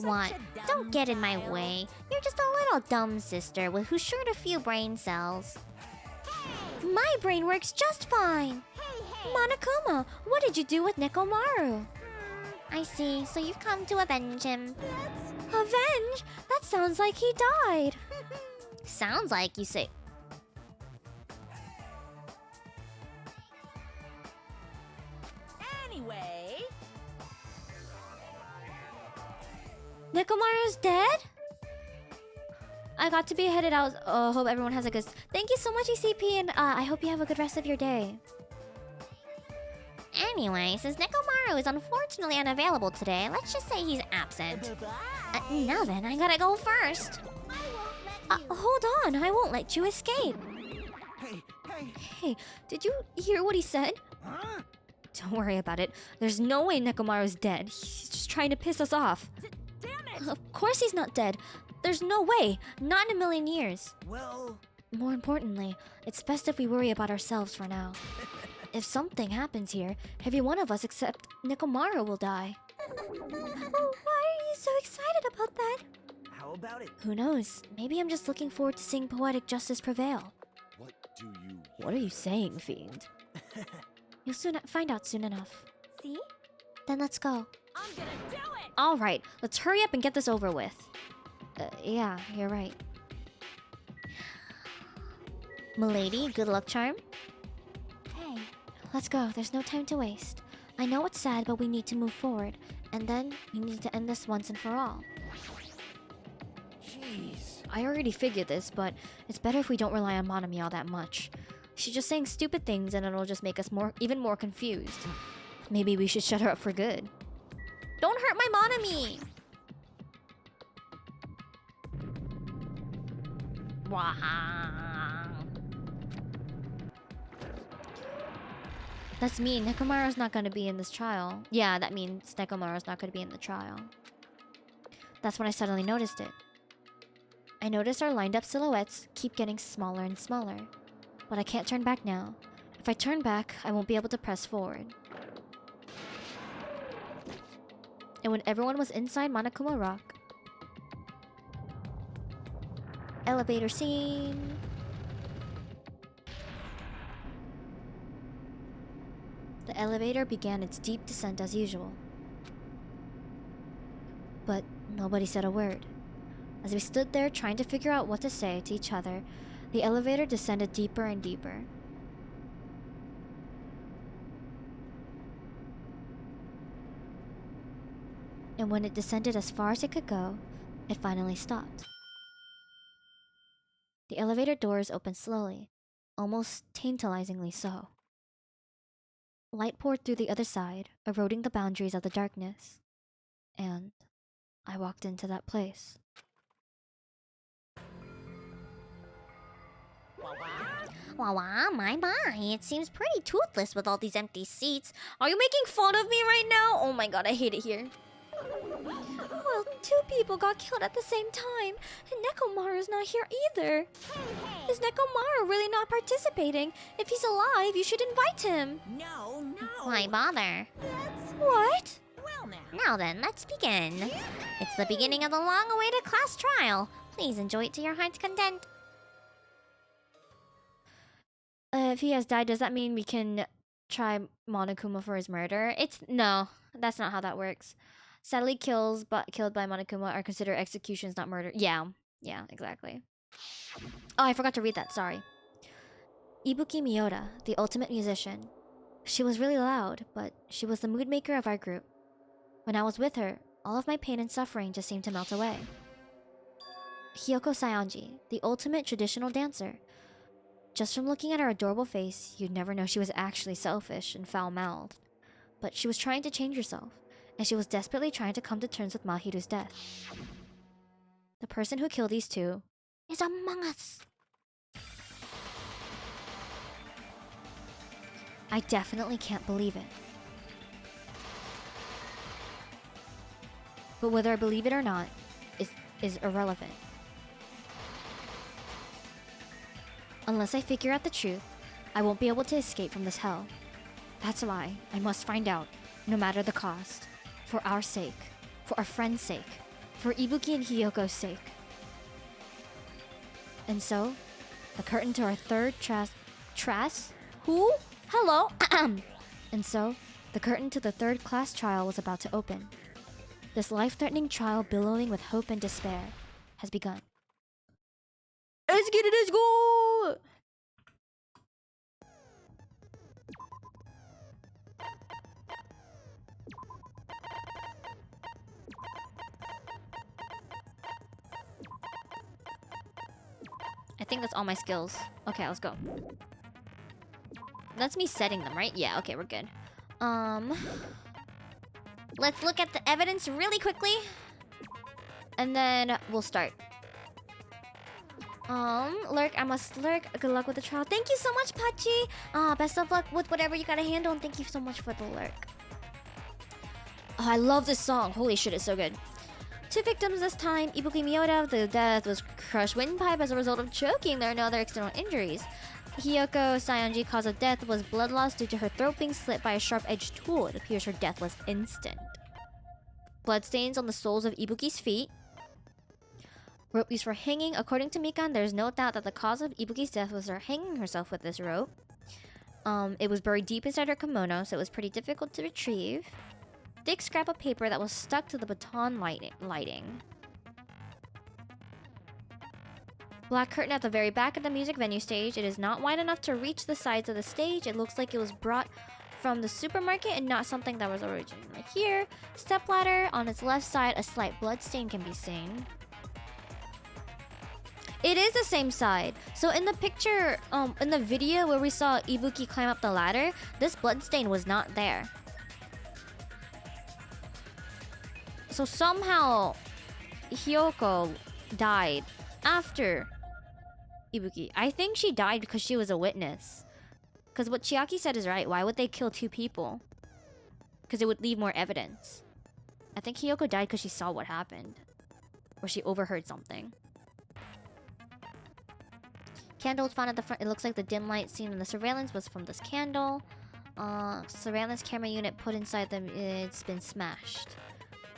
What? Don't get in my way. You're just a little dumb sister who's short a few brain cells. My brain works just fine. Monokuma, what did you do with Nekomaru? I see, so you've come to avenge him. Avenge? That sounds like he died. Sounds like you say. Anyway... Nekomaru's dead? I got to be headed out. Hope everyone has a good... Thank you so much, ECP, and I hope you have a good rest of your day. Anyway, since Nekomaru is unfortunately unavailable today, let's just say he's absent. Now then, I gotta go first. Hold on, I won't let you escape. Hey, did you hear what he said? Huh? Don't worry about it. There's no way Nekomaru's dead. He's just trying to piss us off. Damn it! Of course he's not dead. There's no way. Not in a million years. Well... More importantly, it's best if we worry about ourselves for now. If something happens here, every one of us except Nekomaru will die. Oh, why are you so excited about that? How about it? Who knows? Maybe I'm just looking forward to seeing poetic justice prevail. What do you... What are you saying, Fiend? You'll soon find out soon enough. See? Then let's go. I'm gonna do it! Alright, let's hurry up and get this over with. Yeah, you're right. Milady, good luck charm. Hey, Let's go, there's no time to waste. I know it's sad, but we need to move forward. And then, we need to end this once and for all. Jeez. I already figured this, but it's better if we don't rely on Monami all that much. She's just saying stupid things and it'll just make us even more confused. Maybe we should shut her up for good. Don't hurt my Monami! Wow. That's mean. Nekomaru's not gonna be in this trial. Yeah, that means Nekomaru's not gonna be in the trial. That's when I suddenly noticed it. I noticed our lined up silhouettes keep getting smaller and smaller. But I can't turn back now. If I turn back, I won't be able to press forward. And when everyone was inside Monokuma Rock... Elevator scene... The elevator began its deep descent as usual. But nobody said a word. As we stood there trying to figure out what to say to each other, the elevator descended deeper and deeper. And when it descended as far as it could go, it finally stopped. The elevator doors opened slowly, almost tantalizingly so. Light poured through the other side, eroding the boundaries of the darkness. And I walked into that place. Wawa, my. It seems pretty toothless with all these empty seats. Are you making fun of me right now? Oh my god, I hate it here. Well, 2 people got killed at the same time, and Nekomaru's not here either. Is Nekomaru really not participating? If he's alive, you should invite him. No, no. Why bother? What? Well now. Now then, let's begin. It's the beginning of the long-awaited class trial. Please enjoy it to your heart's content. If he has died, does that mean we can try Monokuma for his murder? No, that's not how that works. Sadly, killed by Monokuma are considered executions, not murder. Yeah, exactly. Oh, I forgot to read that, sorry. Ibuki Miyoda, the ultimate musician. She was really loud, but she was the mood maker of our group. When I was with her, all of my pain and suffering just seemed to melt away. Hiyoko Saionji, the ultimate traditional dancer. Just from looking at her adorable face, you'd never know she was actually selfish and foul-mouthed. But she was trying to change herself, and she was desperately trying to come to terms with Mahiru's death. The person who killed these 2 is among us. I definitely can't believe it. But whether I believe it or not is irrelevant. Unless I figure out the truth, I won't be able to escape from this hell. That's why I must find out, no matter the cost. For our sake. For our friend's sake. For Ibuki and Hiyoko's sake. And so, the curtain to our third Who? Hello? And so, the curtain to the third class trial was about to open. This life-threatening trial billowing with hope and despair has begun. Let's get it, let's go! I think that's all my skills. Okay, let's go. That's me setting them, right? Yeah, okay, we're good. Let's look at the evidence really quickly. And then we'll start. Lurk, I must lurk. Good luck with the trial. Thank you so much, Pachi. Best of luck with whatever you gotta handle, and thank you so much for the lurk. Oh, I love this song. Holy shit, it's so good. 2 victims this time. Ibuki Miyoda, the death was crushed windpipe as a result of choking. There are no other external injuries. Hiyoko Saionji, cause of death was blood loss due to her throat being slit by a sharp-edged tool. It appears her death was instant. Bloodstains on the soles of Ibuki's feet. Rope used for hanging. According to Mikan, there's no doubt that the cause of Ibuki's death was her hanging herself with this rope. It was buried deep inside her kimono, so it was pretty difficult to retrieve. Thick scrap of paper that was stuck to the baton lighting. Black curtain at the very back of the music venue stage. It is not wide enough to reach the sides of the stage. It looks like it was brought from the supermarket and not something that was originally here. Stepladder on its left side, a slight blood stain can be seen. It is the same side. So in the picture, in the video where we saw Ibuki climb up the ladder, this blood stain was not there. So somehow Hiyoko died after Ibuki. I think she died because she was a witness. Because what Chiaki said is right. Why would they kill 2 people? Because it would leave more evidence. I think Hiyoko died because she saw what happened. Or she overheard something. Candles found at the front. It looks like the dim light seen in the surveillance was from this candle. Surveillance camera unit put inside them. It's been smashed.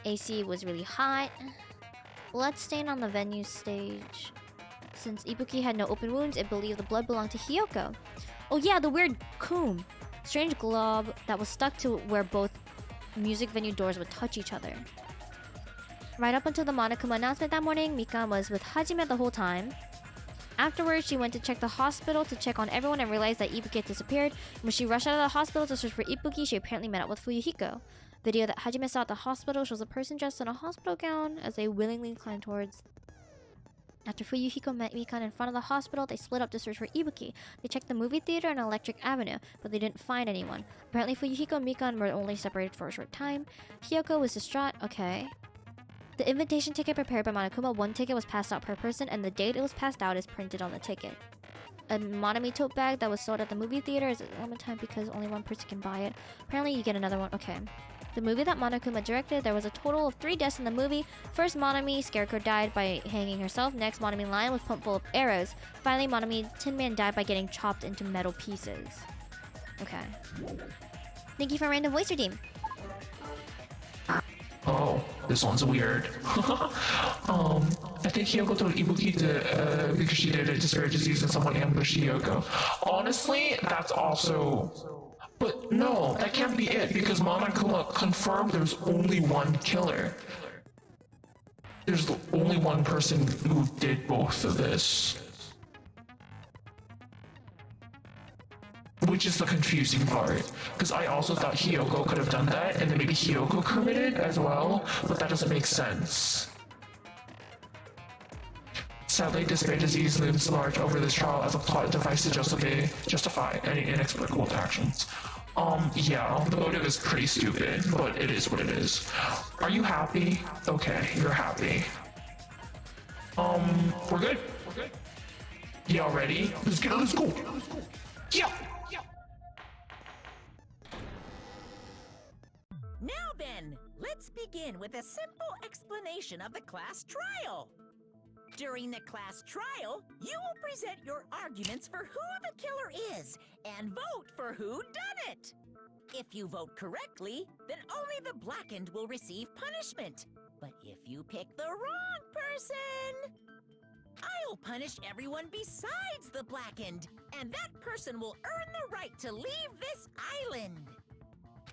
AC was really hot. Blood stain on the venue stage. Since Ibuki had no open wounds, it believed the blood belonged to Hiyoko. Oh yeah, the weird coom. Strange glob that was stuck to where both music venue doors would touch each other. Right up until the Monokuma announcement that morning, Mikan was with Hajime the whole time. Afterwards, she went to check the hospital to check on everyone and realized that Ibuki had disappeared. When she rushed out of the hospital to search for Ibuki, she apparently met up with Fuyuhiko. Video that Hajime saw at the hospital shows a person dressed in a hospital gown as they willingly climb towards. After Fuyuhiko met Mikan in front of the hospital, they split up to search for Ibuki. They checked the movie theater and Electric Avenue, but they didn't find anyone. Apparently, Fuyuhiko and Mikan were only separated for a short time. Hiyoko was distraught. Okay. The invitation ticket prepared by Monokuma, 1 ticket was passed out per person, and the date it was passed out is printed on the ticket. A Monami tote bag that was sold at the movie theater is at limited time because only 1 person can buy it. Apparently, you get another one. Okay. The movie that Monokuma directed, there was a total of 3 deaths in the movie. First, Monami Scarecrow died by hanging herself. Next, Monami Lion was pumped full of arrows. Finally, Monami Tin Man died by getting chopped into metal pieces. Okay. Thank you for random voice redeem. Oh, this one's weird. I think Hiyoko told Ibuki to, because she did a disparate disease and someone ambushed Hiyoko. Honestly, that's also... But no, that can't be it, because Monokuma confirmed there's only 1 killer. There's only 1 person who did both of this. Which is the confusing part, because I also thought Hiyoko could have done that, and then maybe Hiyoko committed as well, but that doesn't make sense. Sadly, disparate disease looms large over this trial as a plot device to justify any inexplicable actions. Yeah, the motive is pretty stupid, but it is what it is. Are you happy? Okay, you're happy. We're good? Y'all ready? Let's go. Yeah! Now then, let's begin with a simple explanation of the class trial. During the class trial, you will present your arguments for who the killer is and vote for who done it. If you vote correctly, then only the blackened will receive punishment. But if you pick the wrong person, I'll punish everyone besides the blackened, and that person will earn the right to leave this island.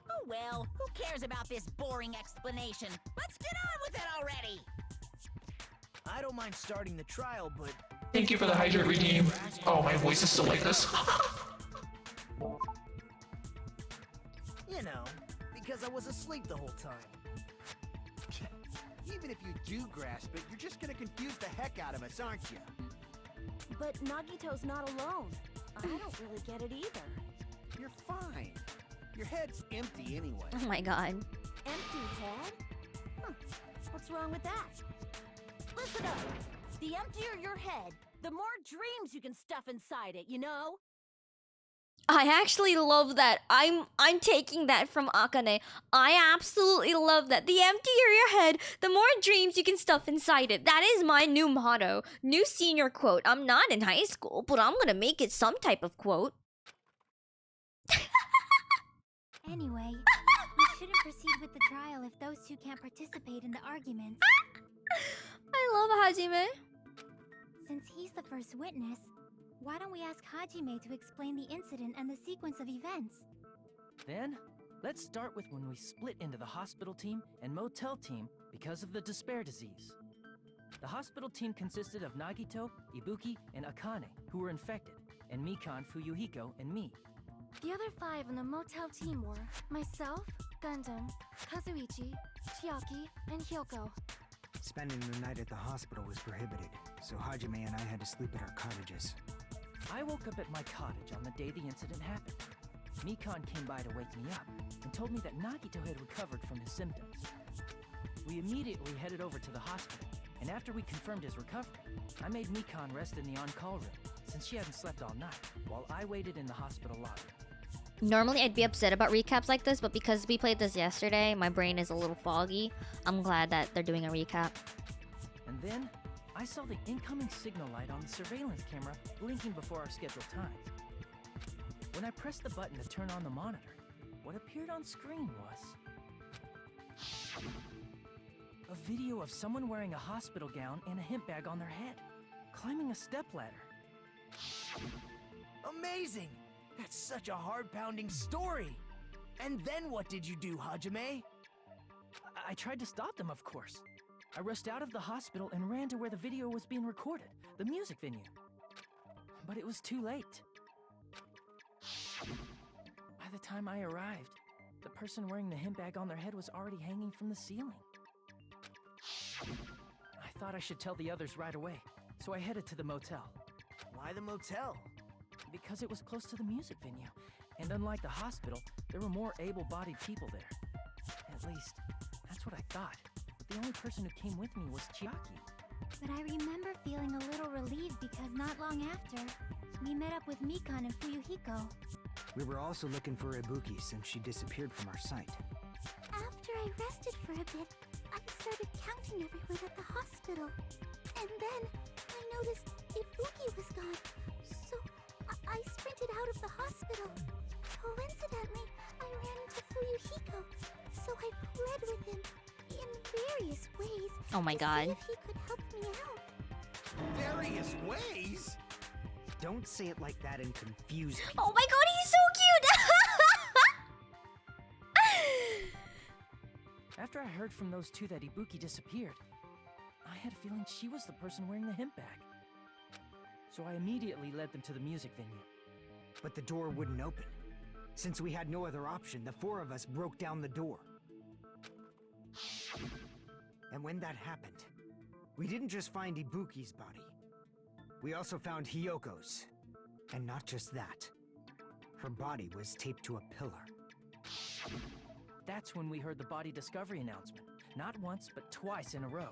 Oh well, who cares about this boring explanation? Let's get on with it already! I don't mind starting the trial, but... Thank you for the hydrate redeem. Oh, my voice is still like this. You know, because I was asleep the whole time. Even if you do grasp it, you're just gonna confuse the heck out of us, aren't you? But Nagito's not alone. I don't really get it either. You're fine. Your head's empty anyway. Oh my god. Empty head? Huh. What's wrong with that? Listen up. The emptier your head, the more dreams you can stuff inside it, you know? I actually love that. I'm taking that from Akane. I absolutely love that. The emptier your head, the more dreams you can stuff inside it. That is my new motto. New senior quote. I'm not in high school, but I'm gonna make it some type of quote. Anyway, we shouldn't proceed with the trial if those 2 can't participate in the arguments. I love Hajime. Since he's the first witness, why don't we ask Hajime to explain the incident and the sequence of events? Then, let's start with when we split into the hospital team and motel team because of the despair disease. The hospital team consisted of Nagito, Ibuki, and Akane, who were infected, and Mikan, Fuyuhiko, and me. The other 5 on the motel team were myself, Gundam, Kazuichi, Chiaki, and Hyoko. Spending the night at the hospital was prohibited, so Hajime and I had to sleep at our cottages. I woke up at my cottage on the day the incident happened. Mikan came by to wake me up and told me that Nagito had recovered from his symptoms. We immediately headed over to the hospital, and after we confirmed his recovery, I made Mikan rest in the on-call room, since she hadn't slept all night, while I waited in the hospital lobby. Normally, I'd be upset about recaps like this, but because we played this yesterday, my brain is a little foggy. I'm glad that they're doing a recap. And then, I saw the incoming signal light on the surveillance camera blinking before our scheduled time. When I pressed the button to turn on the monitor, what appeared on screen was a video of someone wearing a hospital gown and a hemp bag on their head, climbing a stepladder. Amazing! That's such a heart-pounding story! And then what did you do, Hajime? I tried to stop them, of course. I rushed out of the hospital and ran to where the video was being recorded, the music venue. But it was too late. By the time I arrived, the person wearing the hemp bag on their head was already hanging from the ceiling. I thought I should tell the others right away, so I headed to the motel. Why the motel? Because it was close to the music venue, and unlike the hospital, there were more able-bodied people there. At least, that's what I thought. But the only person who came with me was Chiaki. But I remember feeling a little relieved because not long after, we met up with Mikan and Fuyuhiko. We were also looking for Ibuki since she disappeared from our site. After I rested for a bit, I started counting everyone at the hospital. And then, I noticed Ibuki was gone. So, I sprinted out of the hospital. Coincidentally, I ran into Fuyuhiko. So I pled with him in various ways. Oh my god. To see if he could help me out. Various ways? Don't say it like that and confuse people. Oh my god, he's so cute! After I heard from those two that Ibuki disappeared, I had a feeling she was the person wearing the hemp bag. So I immediately led them to the music venue. But the door wouldn't open. Since we had no other option, the four of us broke down the door. And when that happened, we didn't just find Ibuki's body. We also found Hyoko's. And not just that. Her body was taped to a pillar. That's when we heard the body discovery announcement. Not once, but twice in a row.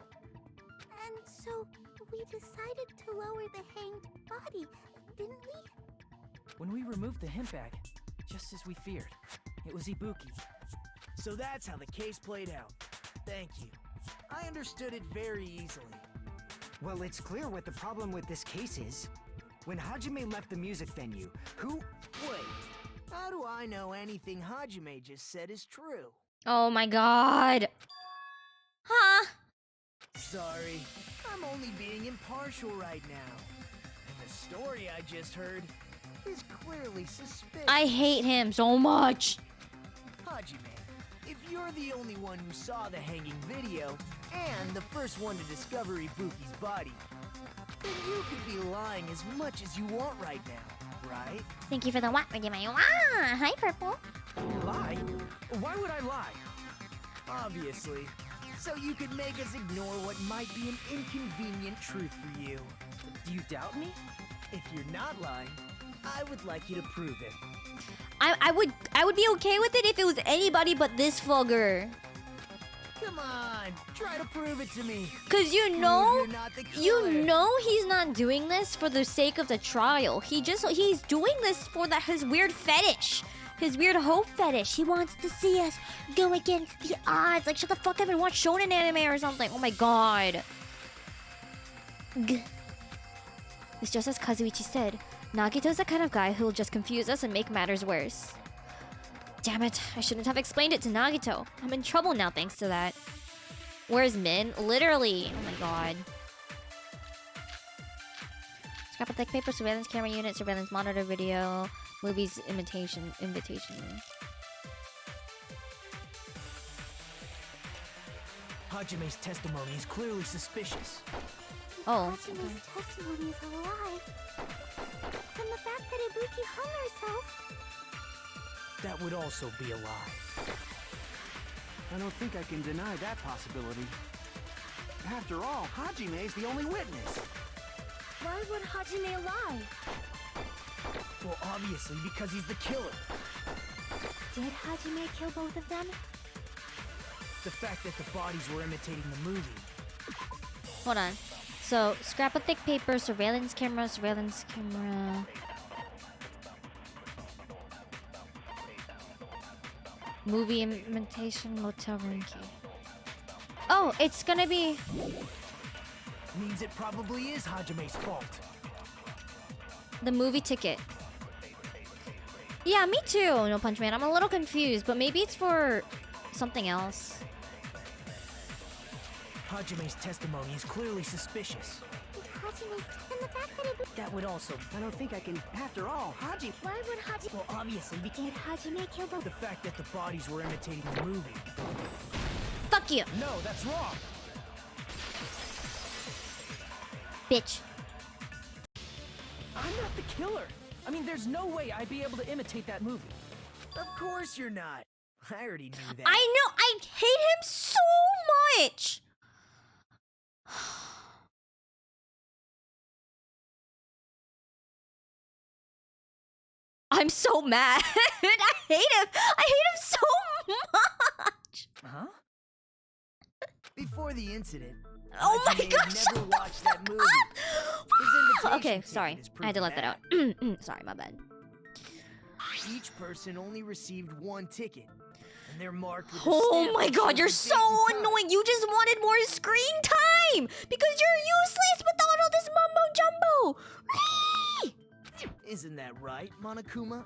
And so, we decided to lower the hanged body, didn't we? When we removed the hemp bag, just as we feared, it was Ibuki. So that's how the case played out. Thank you. I understood it very easily. Well, it's clear what the problem with this case is. When Hajime left the music venue, who... Wait, how do I know anything Hajime just said is true? Oh my god. Huh? Sorry, I'm only being impartial right now. And the story I just heard is clearly suspicious. I hate him so much. Hajime, if you're the only one who saw the hanging video, and the first one to discover Ibuki's body, then you could be lying as much as you want right now, right? Thank you for the what? Hi, Purple. Lie? Why would I lie? Obviously. So you could make us ignore what might be an inconvenient truth for you. Do you doubt me? If you're not lying, I would like you to prove it. I would be okay with it if it was anybody but this fucker. Come on, try to prove it to me. Cause you Prove know, you're not the killer. you know he's not doing this for the sake of the trial. He's doing this for his weird fetish. His weird hope fetish. He wants to see us go against the odds. Like, shut the fuck up and watch shonen anime or something. Oh my god. It's just as Kazuichi said. Nagito's the kind of guy who'll just confuse us and make matters worse. Damn it, I shouldn't have explained it to Nagito. I'm in trouble now thanks to that. Where's Min? Literally. Oh my god. Scrap of thick paper, surveillance camera unit, surveillance monitor video, movies invitation. Hajime's testimony is clearly suspicious. Oh. Hajime's testimony is a lie. And the fact that Ibuki hung herself. That would also be a lie. I don't think I can deny that possibility. After all, Hajime is the only witness. Why would Hajime lie? Well, obviously because he's the killer. Did Hajime kill both of them? The fact that the bodies were imitating the movie. Hold on. So, scrap of thick paper, surveillance camera, surveillance camera. Movie imitation, motel room key. Oh, it's gonna be... Means it probably is Hajime's fault. the movie ticket. Yeah, me too, No Punch Man. I'm a little confused, but maybe it's for something else. Hajime's testimony is clearly suspicious. Hajime's and the fact that it That would also... I don't think I can. After all, Haji. why would Hajime Well, obviously, because did Hajime kill the fact that the bodies were imitating the movie. Fuck you, No, that's wrong. bitch. I'm not the killer. I mean, there's no way I'd be able to imitate that movie. Of course you're not. I already knew that. I know, I hate him so much. I'm so mad. I hate him. I hate him so much. Huh? Before the incident, Oh my Hajime gosh. had never watched that movie. His invitation Okay, ticket sorry. is I had to let that proof out. Sorry, my bad. Each person only received one ticket, and they're marked with a Oh stamp my that god, shows you're the so date and time. annoying. You just wanted more screen time because you're useless without all this mumbo jumbo. Isn't that right, Monokuma?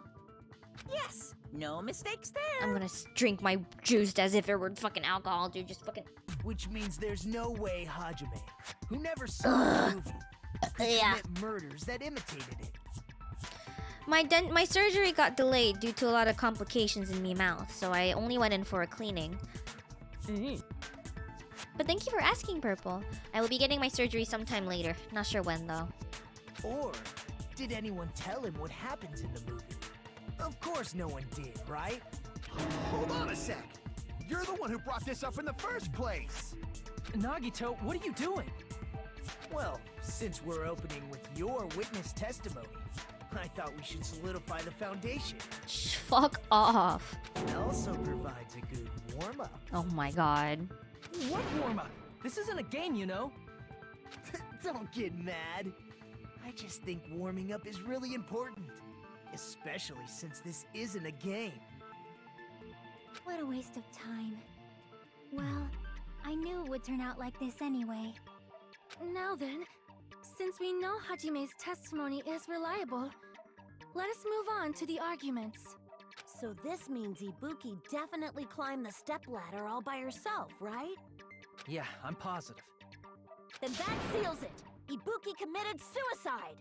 Yes, no mistakes there. I'm gonna drink my juice as if it were fucking alcohol, dude. Just fucking. Which means there's no way Hajime, who never saw the movie, could Yeah. commit murders that imitated it. My surgery got delayed due to a lot of complications in my mouth, so I only went in for a cleaning. But thank you for asking, Purple. I will be getting my surgery sometime later. Not sure when though. Or did anyone tell him what happens in the movie? Of course no one did, right? Hold on a sec. You're the one who brought this up in the first place. Nagito, what are you doing? Well, since we're opening with your witness testimony, I thought we should solidify the foundation. Fuck off. It also provides a good warm-up. Oh my god. What warm-up? This isn't a game, you know. Don't get mad. I just think warming up is really important. Especially since this isn't a game. What a waste of time. Well, I knew it would turn out like this anyway. Now then, since we know Hajime's testimony is reliable, let us move on to the arguments. So this means Ibuki definitely climbed the stepladder all by herself, right? Yeah, I'm positive. Then that seals it! Ibuki committed suicide!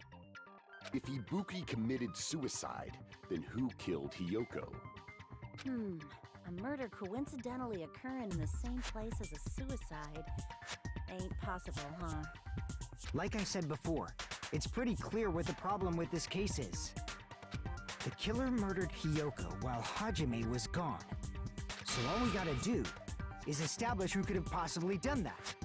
If Ibuki committed suicide, then who killed Hiyoko? A murder coincidentally occurring in the same place as a suicide ain't possible, huh? Like I said before, it's pretty clear what the problem with this case is. The killer murdered Hiyoko while Hajime was gone. So all we gotta do is establish who could have possibly done that.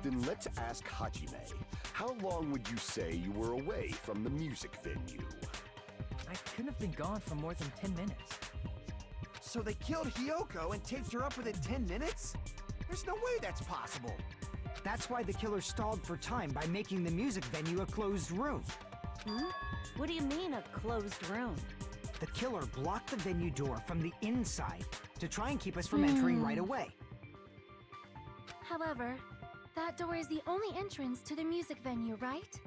Then let's ask Hajime. How long would you say you were away from the music venue? I couldn't have been gone for more than 10 minutes. So they killed Hiyoko and taped her up within 10 minutes? There's no way that's possible. That's why the killer stalled for time by making the music venue a closed room. What do you mean, a closed room? The killer blocked the venue door from the inside to try and keep us from entering right away. However, that door is the only entrance to the music venue, right?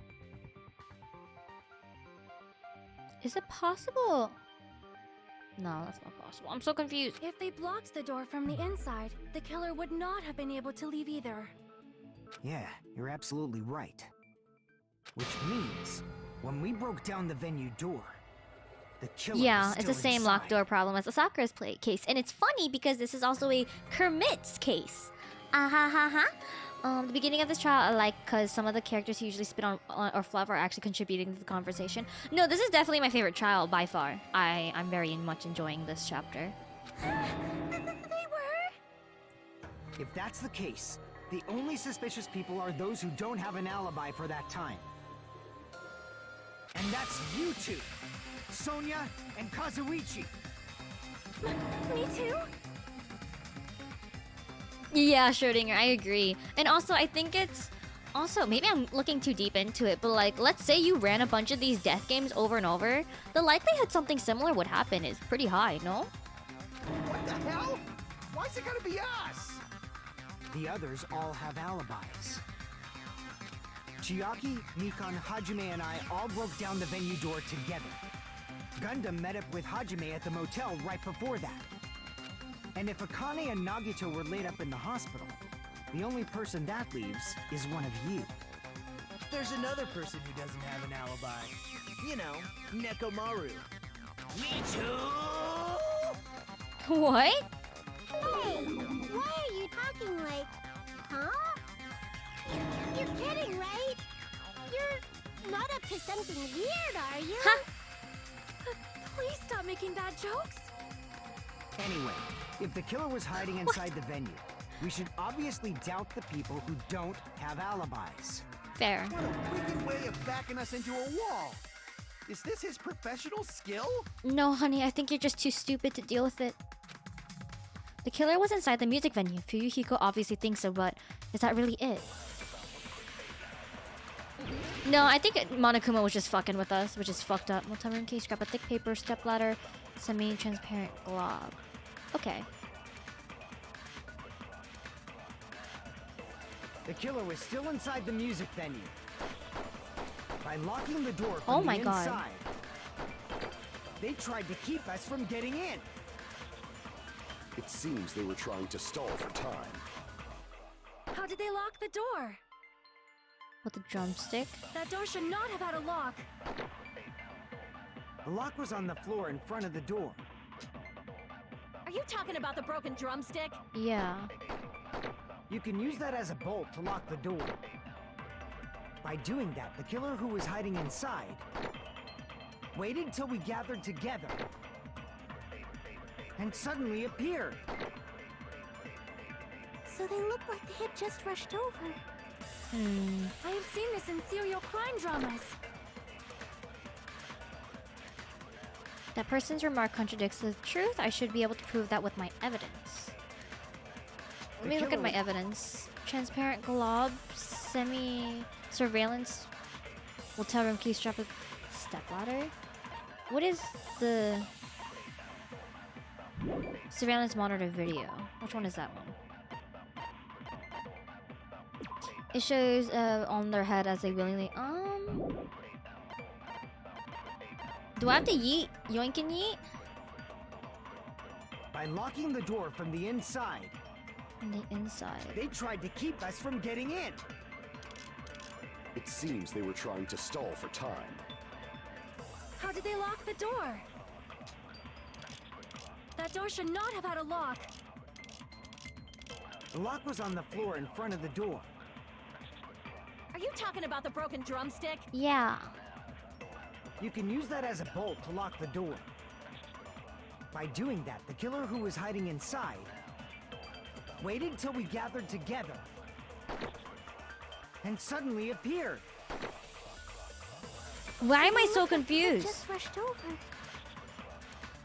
Is it possible? No, that's not possible. I'm so confused. If they blocked the door from the inside, the killer would not have been able to leave either. Yeah, you're absolutely right. Which means, when we broke down the venue door, the killer Yeah, was it's the still same inside. locked door problem as the Sakura's case. And it's funny because this is also a Kermit's case. The beginning of this trial I like because some of the characters who usually spit on or fluff are actually contributing to the conversation. No, this is definitely my favorite trial by far. I'm very much enjoying this chapter. They were? If that's the case, the only suspicious people are those who don't have an alibi for that time. And that's you two, Sonia and Kazuichi. Me too? Yeah, Schrodinger, I agree. And also, I think it's Also, maybe I'm looking too deep into it, but like, let's say you ran a bunch of these death games over and over, the likelihood something similar would happen is pretty high, no? What the hell? Why's it gonna be us? The others all have alibis. Chiaki, Mikan, Hajime, and I all broke down the venue door together. Gundam met up with Hajime at the motel right before that. And if Akane and Nagito were laid up in the hospital, the only person that leaves is one of you. There's another person who doesn't have an alibi. You know, Nekomaru. Me too! What? Hey, why are you talking like, huh? You're kidding, right? You're not up to something weird, are you? Huh? Please stop making bad jokes. Anyway, if the killer was hiding inside the venue, we should obviously doubt the people who don't have alibis. Fair. What a wicked way of backing us into a wall. Is this his professional skill? No, honey, I think you're just too stupid to deal with it. The killer was inside the music venue. Fuyuhiko obviously thinks so, but is that really it? No, I think Monokuma was just fucking with us, which is fucked up. Motel room key, scrap a thick paper, stepladder, semi-transparent glob. Okay. The killer was still inside the music venue. By locking the door from Oh the my God. inside, they tried to keep us from getting in. It seems they were trying to stall for time. How did they lock the door? With the drumstick? That door should not have had a lock. The lock was on the floor in front of the door. Are you talking about the broken drumstick? Yeah. You can use that as a bolt to lock the door. By doing that, the killer who was hiding inside waited till we gathered together and suddenly appeared. So they look like they had just rushed over. I have seen this in serial crime dramas. That person's remark contradicts the truth. I should be able to prove that with my evidence. Let me look at my evidence. Transparent glob, semi-surveillance, hotel room key, strap a stepladder. What is the surveillance monitor video? Which one is that one? It shows on their head as they willingly do I have to yeet? Yoink and yeet? By locking the door from the inside. On the inside. They tried to keep us from getting in. It seems they were trying to stall for time. How did they lock the door? That door should not have had a lock. The lock was on the floor in front of the door. Are you talking about the broken drumstick? Yeah. You can use that as a bolt to lock the door. By doing that, the killer who was hiding inside waited till we gathered together and suddenly appeared. Why am I so confused? Just rushed over.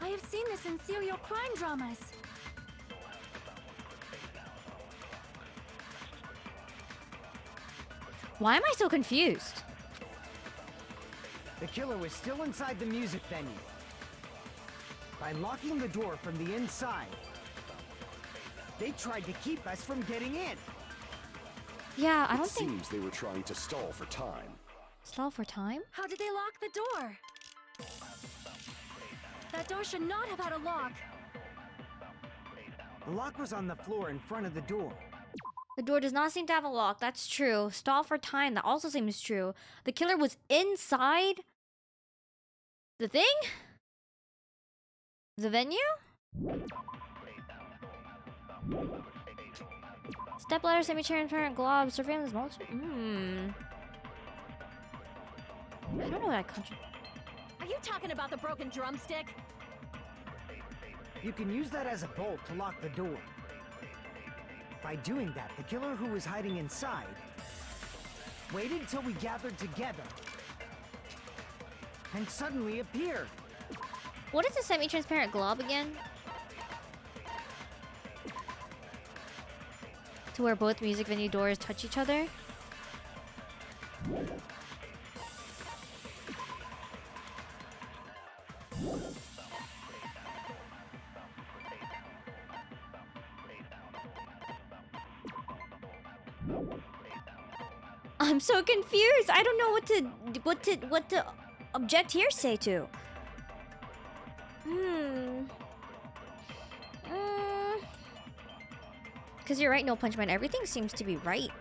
I have seen this in serial crime dramas. Why am I so confused? The killer was still inside the music venue. By locking the door from the inside, they tried to keep us from getting in. Yeah, I don't think... It seems they were trying to stall for time. Stall for time? How did they lock the door? That door should not have had a lock. The lock was on the floor in front of the door. The door does not seem to have a lock. That's true. Stall for time. That also seems true. The killer was inside the thing? The venue? Stepladder, semi-transparent glob, surveillance multiple. I don't know what I control. Are you talking about the broken drumstick? You can use that as a bolt to lock the door. By doing that, the killer who was hiding inside waited till we gathered together and suddenly appeared. What is a semi-transparent glob again? To where both music venue doors touch each other? I'm so confused. I don't know what to object hearsay to. Because you're right, No Punch Man. Everything seems to be right.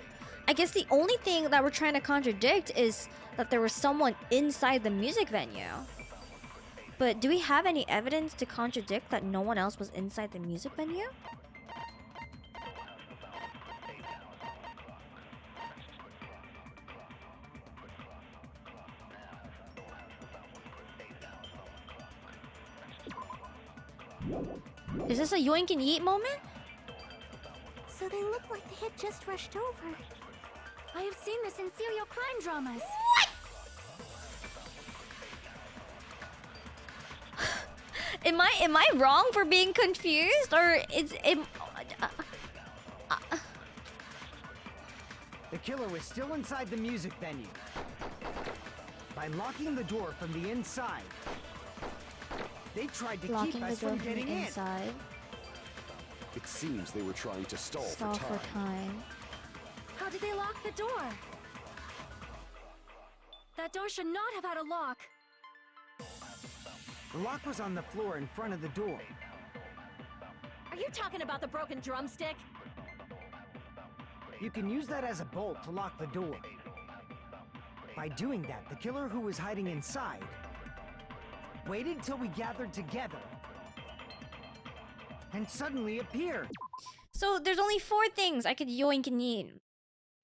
I guess the only thing that we're trying to contradict is that there was someone inside the music venue. But do we have any evidence to contradict that no one else was inside the music venue? Is this a yoink and yeet moment? So they look like they had just rushed over. I have seen this in serial crime dramas. What? Am I wrong for being confused, or The killer was still inside the music venue. By locking the door from the inside, they tried to keep us from getting in. It seems they were trying to stall for time. How did they lock the door? That door should not have had a lock. The lock was on the floor in front of the door. Are you talking about the broken drumstick? You can use that as a bolt to lock the door. By doing that, the killer who was hiding inside waited till we gathered together and suddenly appeared. So there's only 4 things I could yoink and yeet.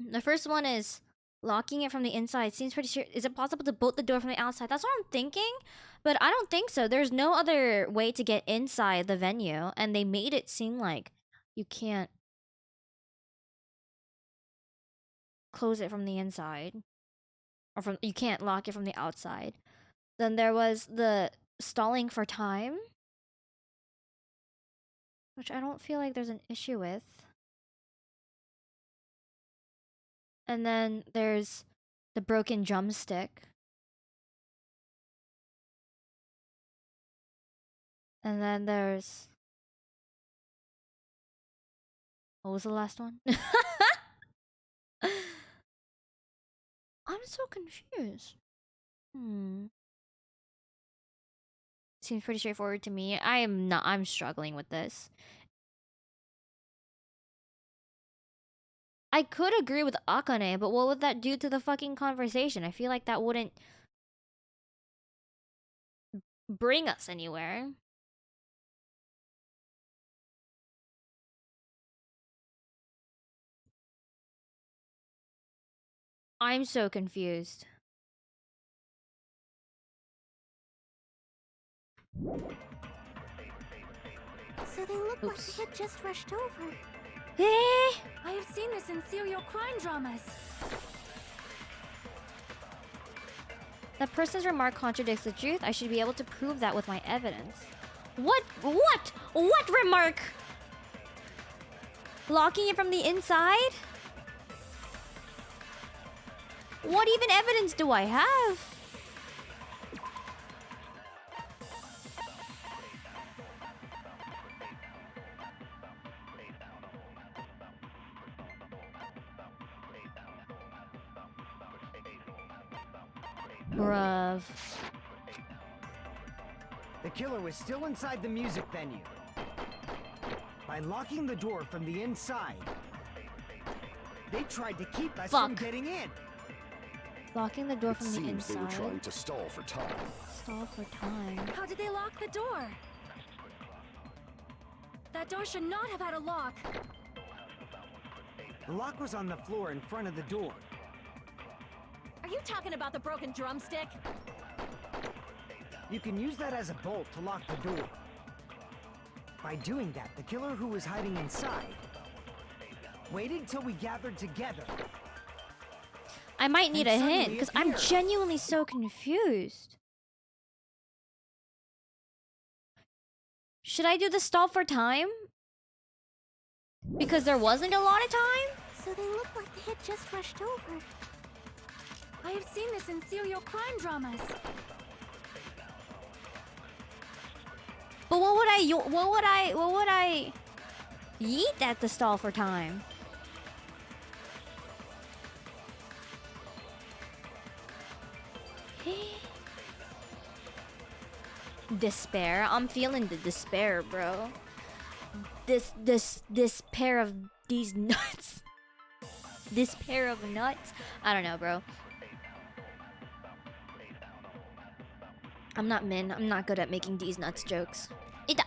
The first one is locking it from the inside. Seems pretty sure. Is it possible to bolt the door from the outside? That's what I'm thinking, but I don't think so. There's no other way to get inside the venue, and they made it seem like you can't close it from the inside, or you can't lock it from the outside. Then there was the stalling for time, which I don't feel like there's an issue with. And then there's the broken drumstick. And then there's... What was the last one? I'm so confused. Seems pretty straightforward to me. I'm struggling with this. I could agree with Akane, but what would that do to the fucking conversation? I feel like that wouldn't bring us anywhere. I'm so confused. So they look like they had just rushed over. I have seen this in serial crime dramas. That person's remark contradicts the truth. I should be able to prove that with my evidence. What remark? Locking it from the inside? What even evidence do I have? Bruv. The killer was still inside the music venue. By locking the door from the inside, they tried to keep us from getting in. Locking the door from the inside. It seems they were trying to stall for time. Stall for time. How did they lock the door? That door should not have had a lock. The lock was on the floor in front of the door. Are you talking about the broken drumstick? You can use that as a bolt to lock the door. By doing that, the killer who was hiding inside waited till we gathered together. I might need a hint, because I'm genuinely so confused. Should I do the stall for time? Because there wasn't a lot of time? So they look like they had just rushed over. I have seen this in serial crime dramas. But what would I yeet at the stall for time? Despair. I'm feeling the despair, bro. This pair of these nuts. This pair of nuts. I don't know, bro. I'm not Min. I'm not good at making these nuts jokes. Ita.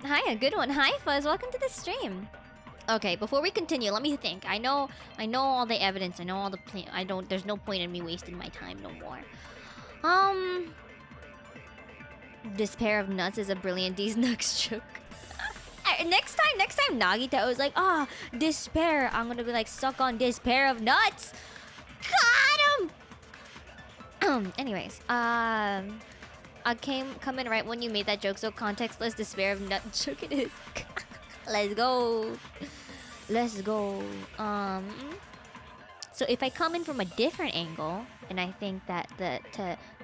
Hi, a good one. Hi, Fuzz. Welcome to the stream. Okay, before we continue, let me think. I know all the evidence. I know all the there's no point in me wasting my time no more. This pair of nuts is a brilliant these nuts joke. Next time Nagito was like, despair, I'm gonna be like, suck on this pair of nuts. Got him. Anyways, I come in right when you made that joke, so contextless despair of nut joke it is. Let's go. So if I come in from a different angle, and I think that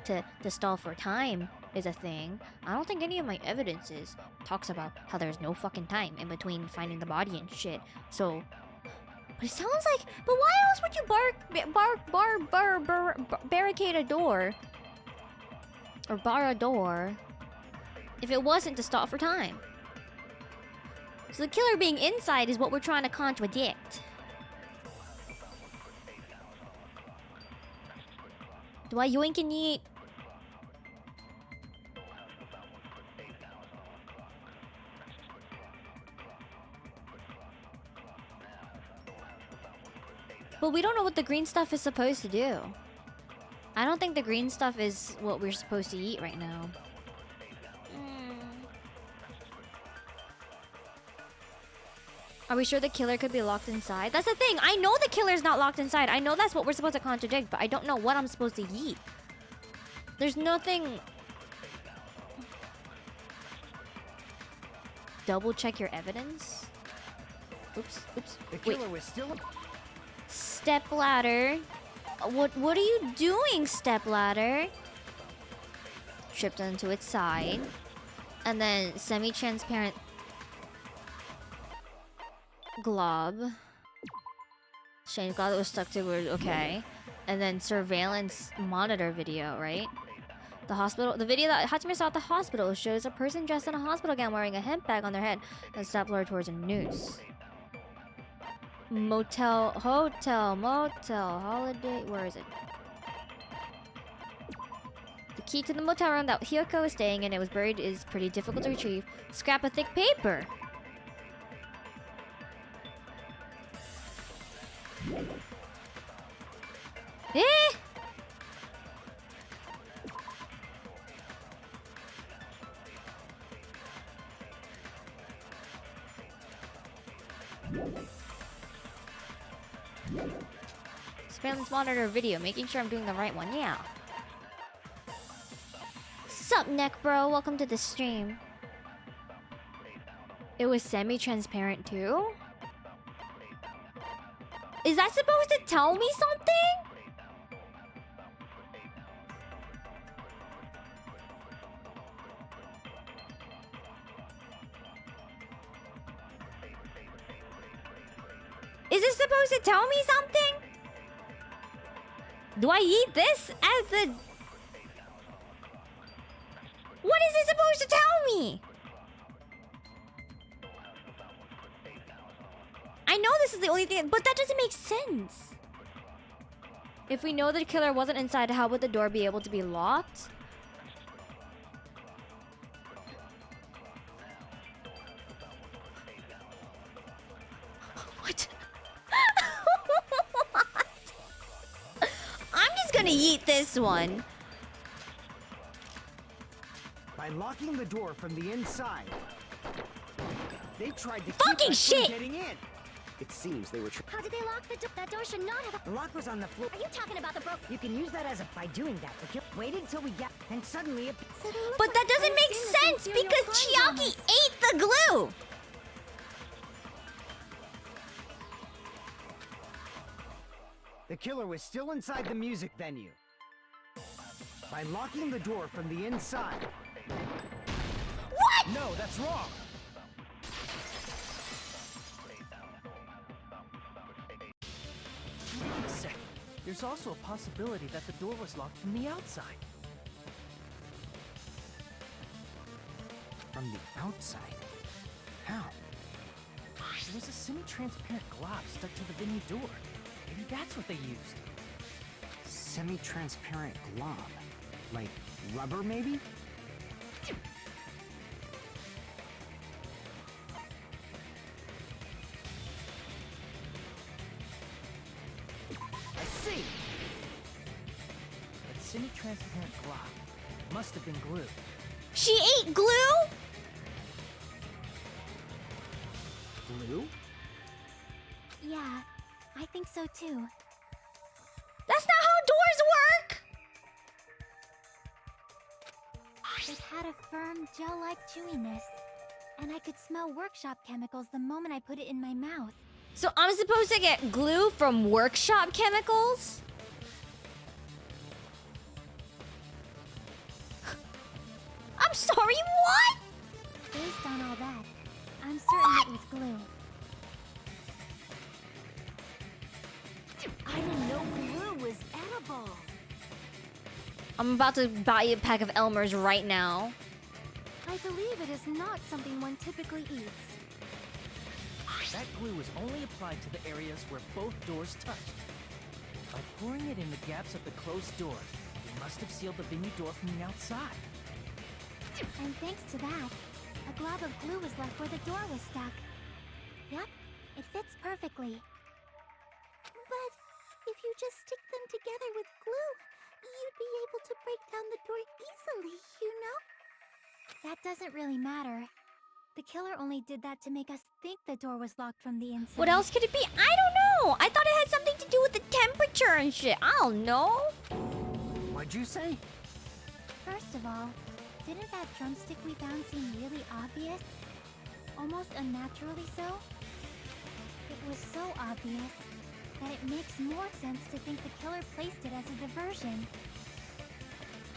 to stall for time is a thing, I don't think any of my evidences talks about how there's no fucking time in between finding the body and shit. So, but it sounds like, but why else would you barricade a door or bar a door if it wasn't to stall for time? So the killer being inside is what we're trying to contradict. Do I yoink and yeet? But we don't know what the green stuff is supposed to do. I don't think the green stuff is what we're supposed to eat right now. Are we sure the killer could be locked inside? That's the thing. I know the killer's not locked inside. I know that's what we're supposed to contradict, but I don't know what I'm supposed to eat. There's nothing... Double check your evidence? Oops. The killer was still... Stepladder. What are you doing, stepladder? Tripped onto its side. And then semi-transparent... glob. Shane glob that was stuck to word, okay. And then surveillance monitor video, right? The video that Hajime saw at the hospital shows a person dressed in a hospital gown wearing a hemp bag on their head and stepladder towards a noose. Motel, holiday, where is it? The key to the motel room that Hiyoko is staying in, it was buried, is pretty difficult to retrieve. Scrap of thick paper. Eh? Surveillance monitor video, making sure I'm doing the right one, yeah. Sup, neck bro? Welcome to the stream. It was semi-transparent too? Is that supposed to tell me something? Is this supposed to tell me something? Do I eat this as the... What is it supposed to tell me? I know this is the only thing, but that doesn't make sense. If we know the killer wasn't inside, how would the door be able to be locked? What? What? I'm just gonna eat this one. By locking the door from the inside, they tried to fucking keep us shit from getting in. It seems they were How did they lock the door? That door should not have... The lock was on the floor. Are you talking about the broke... You can use that as a... By doing that, the killer waited till we got... And suddenly it... But that doesn't make sense because Chiaki ate the glue! The killer was still inside the music venue. By locking the door from the inside. What? No, that's wrong. Wait a second. There's also a possibility that the door was locked from the outside. From the outside? How? There was a semi-transparent glob stuck to the venue door. Maybe that's what they used. Semi-transparent glob? Like rubber, maybe? I see! That semi-transparent glob must have been glue. She ate glue? Glue? Yeah, I think so too. That's not how doors work! It had a firm, gel-like chewiness. And I could smell workshop chemicals the moment I put it in my mouth. So I'm supposed to get glue from workshop chemicals? I'm sorry, what? Based on all that, I'm certain it was glue. I didn't know glue was edible. I'm about to buy a pack of Elmer's right now. I believe it is not something one typically eats. That glue was only applied to the areas where both doors touched. By pouring it in the gaps of the closed door, they must have sealed the venue door from the outside. And thanks to that, a glob of glue was left where the door was stuck. Yep, it fits perfectly. But if you just stick them together with glue, you'd be able to break down the door easily, you know? That doesn't really matter. The killer only did that to make us think the door was locked from the inside. What else could it be? I don't know. I thought it had something to do with the temperature and shit. I don't know. What'd you say? First of all, didn't that drumstick we found seem really obvious? Almost unnaturally so? It was so obvious that it makes more sense to think the killer placed it as a diversion.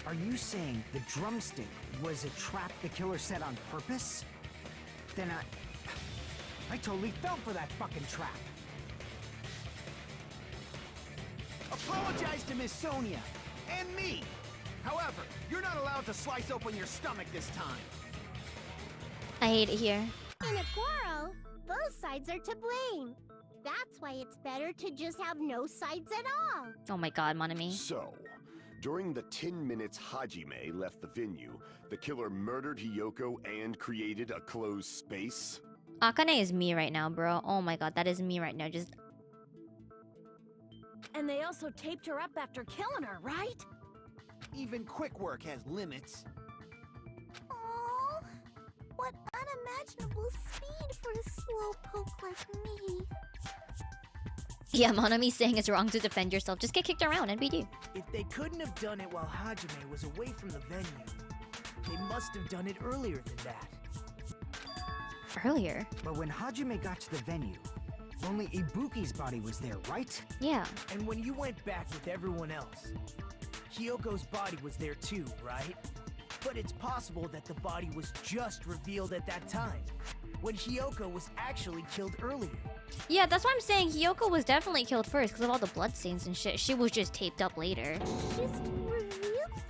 Are you saying the drumstick was a trap the killer set on purpose? Then I totally fell for that fucking trap. Apologize to Miss Sonia and me. However, you're not allowed to slice open your stomach this time. I hate it here. In a quarrel, both sides are to blame. That's why it's better to just have no sides at all. Oh my god, Monami. So, during the 10 minutes Hajime left the venue, the killer murdered Hiyoko and created a closed space? Akane is me right now, bro. Oh my god, that is me right now. Just... And they also taped her up after killing her, right? Even quick work has limits. Oh, what unimaginable speed for a slowpoke like me. Yeah, Monami's saying it's wrong to defend yourself. Just get kicked around, NBD. If they couldn't have done it while Hajime was away from the venue, they must have done it earlier than that. Earlier? But when Hajime got to the venue, only Ibuki's body was there, right? Yeah. And when you went back with everyone else, Hyoko's body was there too, right? But it's possible that the body was just revealed at that time, when Hyoko was actually killed earlier. Yeah, that's why I'm saying Hiyoko was definitely killed first because of all the bloodstains and shit. She was just taped up later. Just revealed?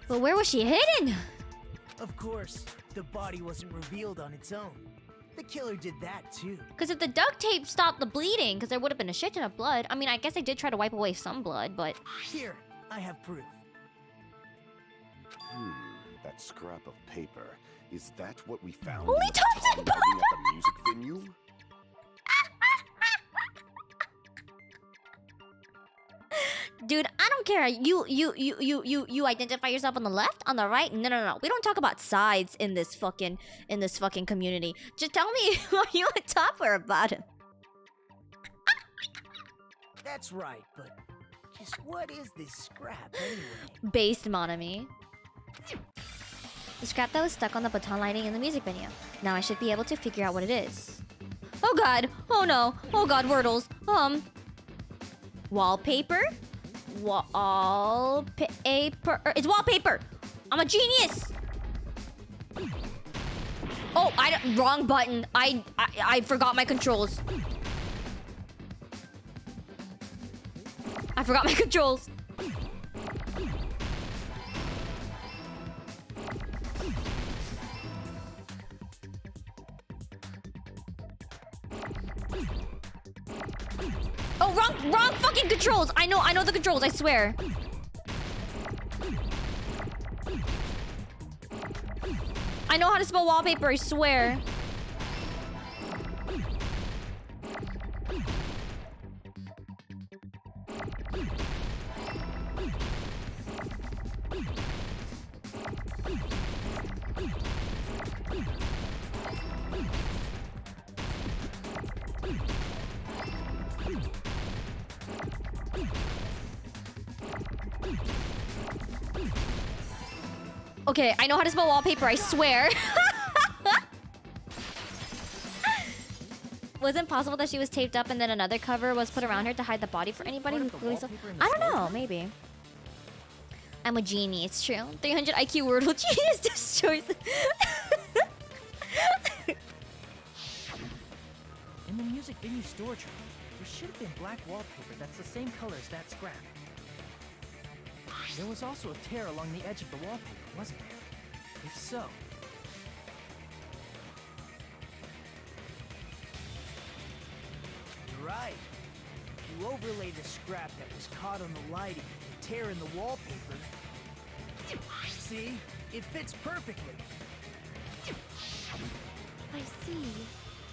But where was she hidden? Of course, the body wasn't revealed on its own. The killer did that too. Because if the duct tape stopped the bleeding, because there would have been a shit ton of blood. I mean, I guess they did try to wipe away some blood, but... Here, I have proof. That scrap of paper. Is that what we found Holy in the Thompson Tom building at the music venue? Dude, I don't care. You identify yourself on the left, on the right? No. We don't talk about sides in this fucking community. Just tell me, are you on top or a bottom? That's right, but just what is this scrap anyway? Based Monami. The scrap that was stuck on the baton lighting in the music video. Now I should be able to figure out what it is. Oh god! Oh no! Oh god, Wordles! Wallpaper? Wallpaper. It's wallpaper! I'm a genius! Oh, wrong button. I forgot my controls. I forgot my controls. Oh, wrong fucking controls. I know the controls, I swear. I know how to spell wallpaper, I swear. Okay, I know how to spell wallpaper, I swear. Was it possible that she was taped up and then another cover was put around her to hide the body for anybody who clearly saw? I don't know, maybe. I'm a genie, it's true. 300 IQ Wordle genius destroys. In the music venue storage room, there should have been black wallpaper that's the same color as that scrap. There was also a tear along the edge of the wallpaper, wasn't there? If so... You're right. You overlay the scrap that was caught on the lighting and the tear in the wallpaper. See? It fits perfectly. I see.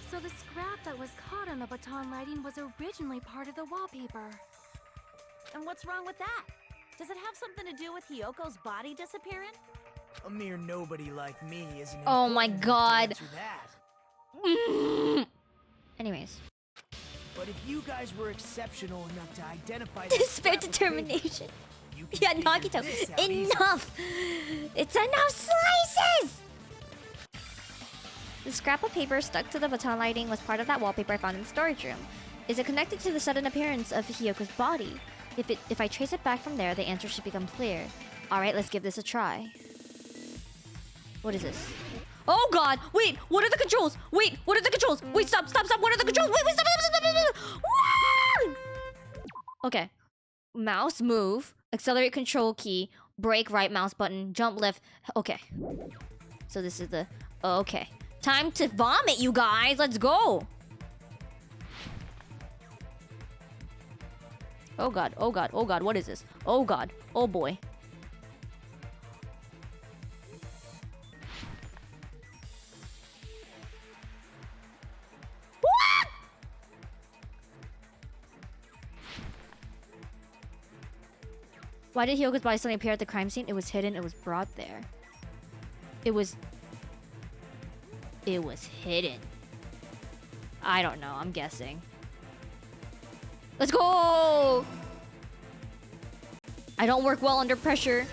So the scrap that was caught on the baton lighting was originally part of the wallpaper. And what's wrong with that? Does it have something to do with Hyoko's body disappearing? A mere nobody like me isn't. Oh my god. That. Anyways. But if you guys were exceptional enough to identify Despair determination. Yeah, Nagito. Enough! It's enough slices! The scrap of paper stuck to the baton lighting was part of that wallpaper I found in the storage room. Is it connected to the sudden appearance of Hyoko's body? If I trace it back from there, the answer should become clear. Alright, let's give this a try. What is this? Oh god! Wait! What are the controls? Wait! What are the controls? Wait, stop! What are the controls? Wait, stop! Woo! Okay. Mouse move. Accelerate control key. Brake right mouse button. Jump left. Okay. So this is the... Okay. Time to vomit, you guys! Let's go! Oh god, oh god, oh god, what is this? Oh god, oh boy. What? Why did Hyoko's body suddenly appear at the crime scene? It was hidden, it was brought there. It was hidden. I don't know, I'm guessing. Let's go! I don't work well under pressure.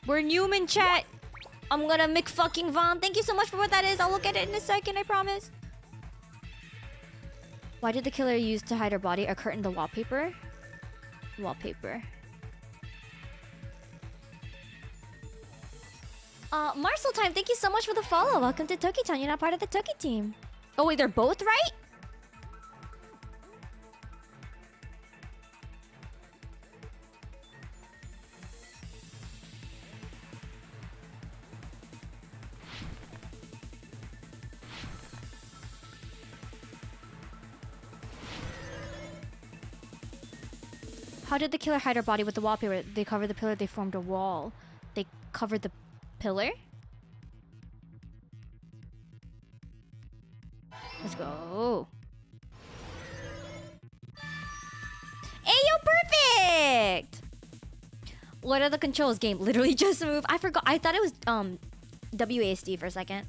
We're Newman, chat. I'm gonna McFucking Von. Thank you so much for what that is. I'll look at it in a second, I promise. Why did the killer use to hide her body a curtain the wallpaper? Wallpaper. Marcel Time, thank you so much for the follow. Welcome to Toki-chan. You're not part of the Toki team. Oh wait, they're both right? How did the killer hide her body with the wallpaper? They covered the pillar, they formed a wall. They covered the pillar? Let's go. Ayo, perfect! What are the controls? Game literally just move. I forgot. I thought it was WASD for a second.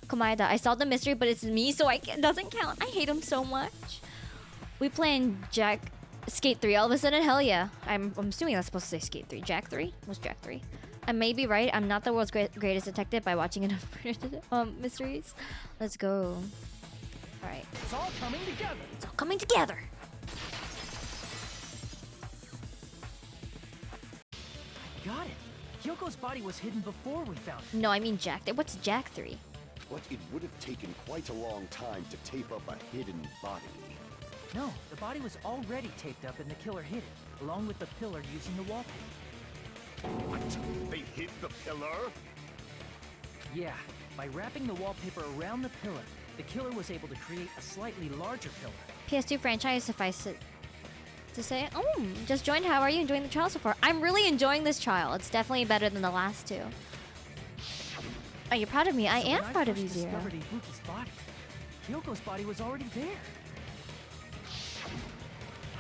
Komaeda, I solved the mystery, but it's me, so it doesn't count. I hate him so much. We playing Skate 3 all of a sudden? Hell yeah. I'm assuming that's supposed to say Skate 3. Jack 3? What's Jack 3? I may be right. I'm not the world's greatest detective by watching enough mysteries. Let's go. All right. It's all coming together. It's all coming together. Got it. Hyoko's body was hidden before we found it. No, I mean Jack. What's Jack 3? But it would have taken quite a long time to tape up a hidden body. No, the body was already taped up and the killer hid it, along with the pillar using the wallpaper. What? They hid the pillar? Yeah, by wrapping the wallpaper around the pillar, the killer was able to create a slightly larger pillar. PS2 franchise, suffice it to say. Oh, just joined. How are you enjoying the trial so far? I'm really enjoying this trial. It's definitely better than the last two. Are you proud of me? I am proud of you, Zero. When I first discovered Ibuki's body, Hyoko's body was already there.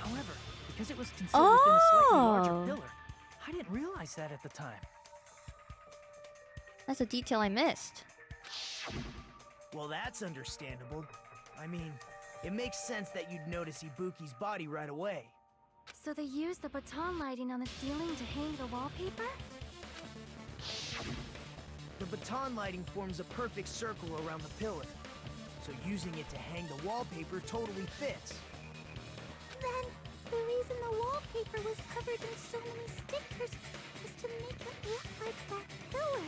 However, because it was concealed within a slightly larger pillar, I didn't realize that at the time. That's a detail I missed. Well, that's understandable. I mean, it makes sense that you'd notice Ibuki's body right away. So they used the baton lighting on the ceiling to hang the wallpaper? The baton lighting forms a perfect circle around the pillar, so using it to hang the wallpaper totally fits. Then, the reason the wallpaper was covered in so many stickers was to make it look like that pillar.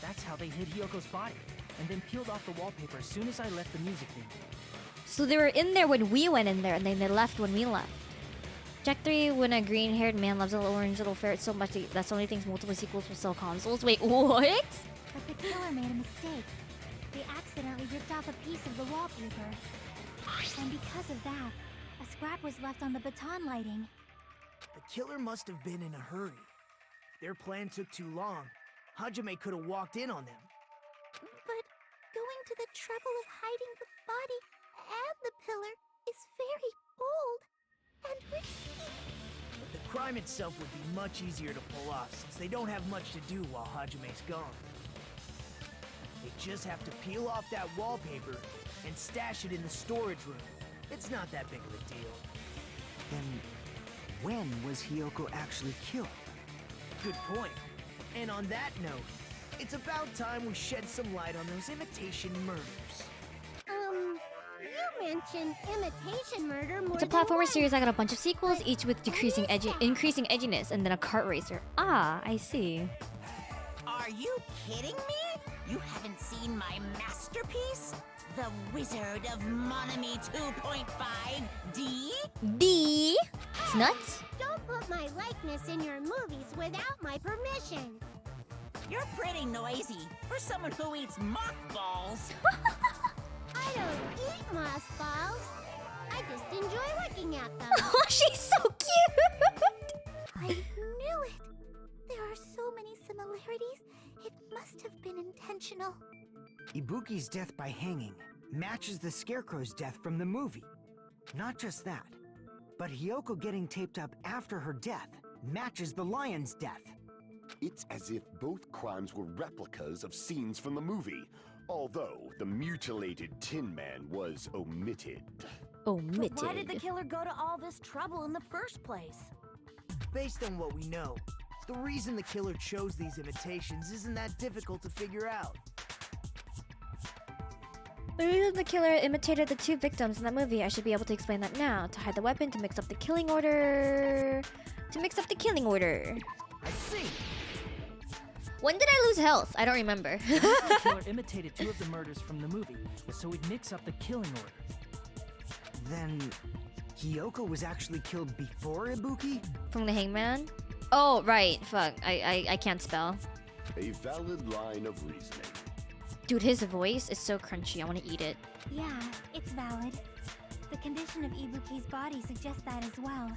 That's how they hid Hyoko's body, and then peeled off the wallpaper as soon as I left the music venue. So they were in there when we went in there, and then they left when we left. Jack 3, when a green-haired man loves a little orange little ferret so much that's the only thing multiple sequels will sell consoles. Wait, what? But the killer made a mistake. They accidentally ripped off a piece of the wallpaper. And because of that, a scrap was left on the baton lighting. The killer must have been in a hurry. If their plan took too long, Hajime could have walked in on them. But going to the trouble of hiding the body and the pillar is very bold and risky. But the crime itself would be much easier to pull off since they don't have much to do while Hajime's gone. They just have to peel off that wallpaper and stash it in the storage room. It's not that big of a deal. Then, when was Hyoko actually killed? Good point. And on that note, it's about time we shed some light on those imitation murders. You mentioned imitation murder more It's a than platformer once. series. I got a bunch of sequels, each with increasing edginess, and then a kart racer. Ah, I see. Are you kidding me? You haven't seen my masterpiece? The Wizard of Monami 2.5D? D? It's nuts? Don't put my likeness in your movies without my permission. You're pretty noisy for someone who eats mothballs. I don't eat mothballs. I just enjoy looking at them. Oh, she's so cute! I knew it. There are so many similarities. It must have been intentional. Ibuki's death by hanging matches the Scarecrow's death from the movie. Not just that, but Hyoko getting taped up after her death matches the lion's death. It's as if both crimes were replicas of scenes from the movie, although the mutilated Tin Man was omitted. Omitted. But why did the killer go to all this trouble in the first place? Based on what we know, the reason the killer chose these imitations isn't that difficult to figure out. The reason the killer imitated the two victims in that movie, I should be able to explain that now. To hide the weapon, to mix up the killing order. I see. When did I lose health? I don't remember. The reason the killer imitated two of the murders from the movie was so he'd mix up the killing order. Then, Hyoko was actually killed before Ibuki? From the hangman? Oh, right. Fuck. I can't spell. A valid line of reasoning. Dude, his voice is so crunchy. I want to eat it. Yeah, it's valid. The condition of Ibuki's body suggests that as well.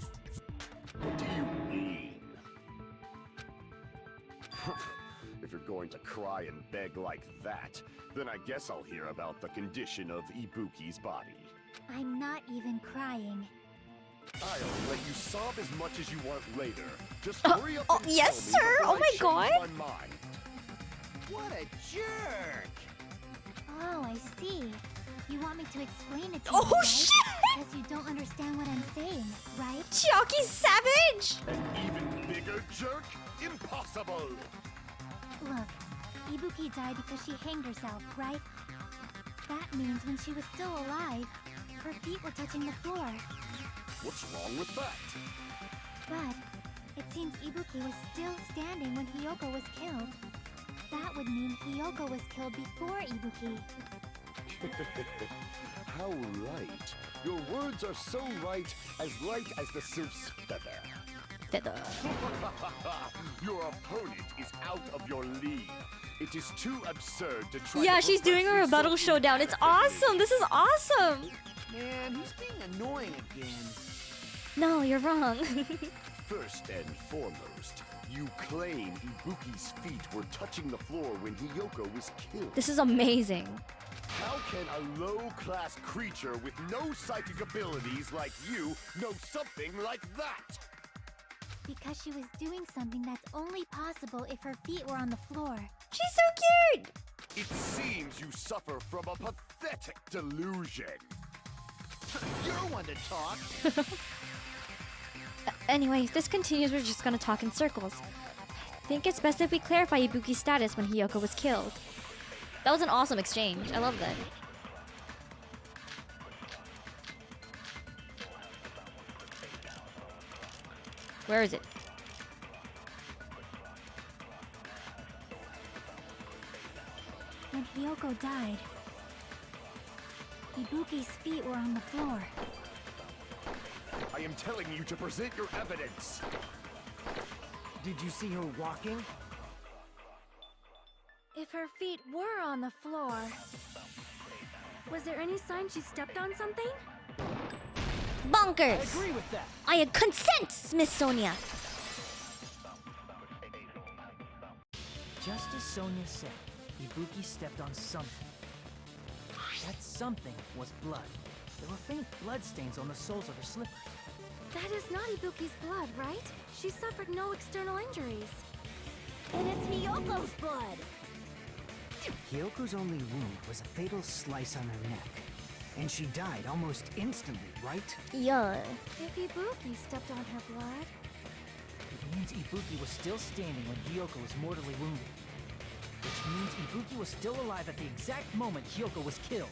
What do you mean? If you're going to cry and beg like that, then I guess I'll hear about the condition of Ibuki's body. I'm not even crying. I'll let you sob as much as you want later. Just hurry up and yes, tell me sir. before Oh my I change God. my mind. What a jerk! Oh, I see. You want me to explain it to Oh, you, right? shit! Because you don't understand what I'm saying, right? Chalky Savage! An even bigger jerk! Impossible! Look, Ibuki died because she hanged herself, right? That means when she was still alive, her feet were touching the floor. What's wrong with that? But it seems Ibuki was still standing when Hiyoko was killed. That would mean Hiyoko was killed before Ibuki. How right. Your words are so right as the sylph's feather. Feather. Your opponent is out of your league. It is too absurd to try Yeah, to she's doing a perfect rebuttal yourself showdown. It's awesome. This is awesome. Man, he's being annoying again. No, you're wrong. First and foremost, you claim Ibuki's feet were touching the floor when Hiyoko was killed. This is amazing. How can a low-class creature with no psychic abilities like you know something like that? Because she was doing something that's only possible if her feet were on the floor. She's so cute. It seems you suffer from a pathetic delusion. You're one to talk. Anyway, if this continues, we're just gonna talk in circles. I think it's best if we clarify Ibuki's status when Hiyoko was killed. That was an awesome exchange. I love that. Where is it? When Hiyoko died, Ibuki's feet were on the floor. I am telling you to present your evidence. Did you see her walking? If her feet were on the floor, was there any sign she stepped on something? Bonkers! I agree with that. I consent, Miss Sonia. Just as Sonia said, Ibuki stepped on something. That something was blood. There were faint blood stains on the soles of her slippers. That is not Ibuki's blood, right? She suffered no external injuries. And it's Hiyoko's blood! Hyoko's only wound was a fatal slice on her neck. And she died almost instantly, right? Yeah. If Ibuki stepped on her blood... It means Ibuki was still standing when Hiyoko was mortally wounded. Which means Ibuki was still alive at the exact moment Hiyoko was killed.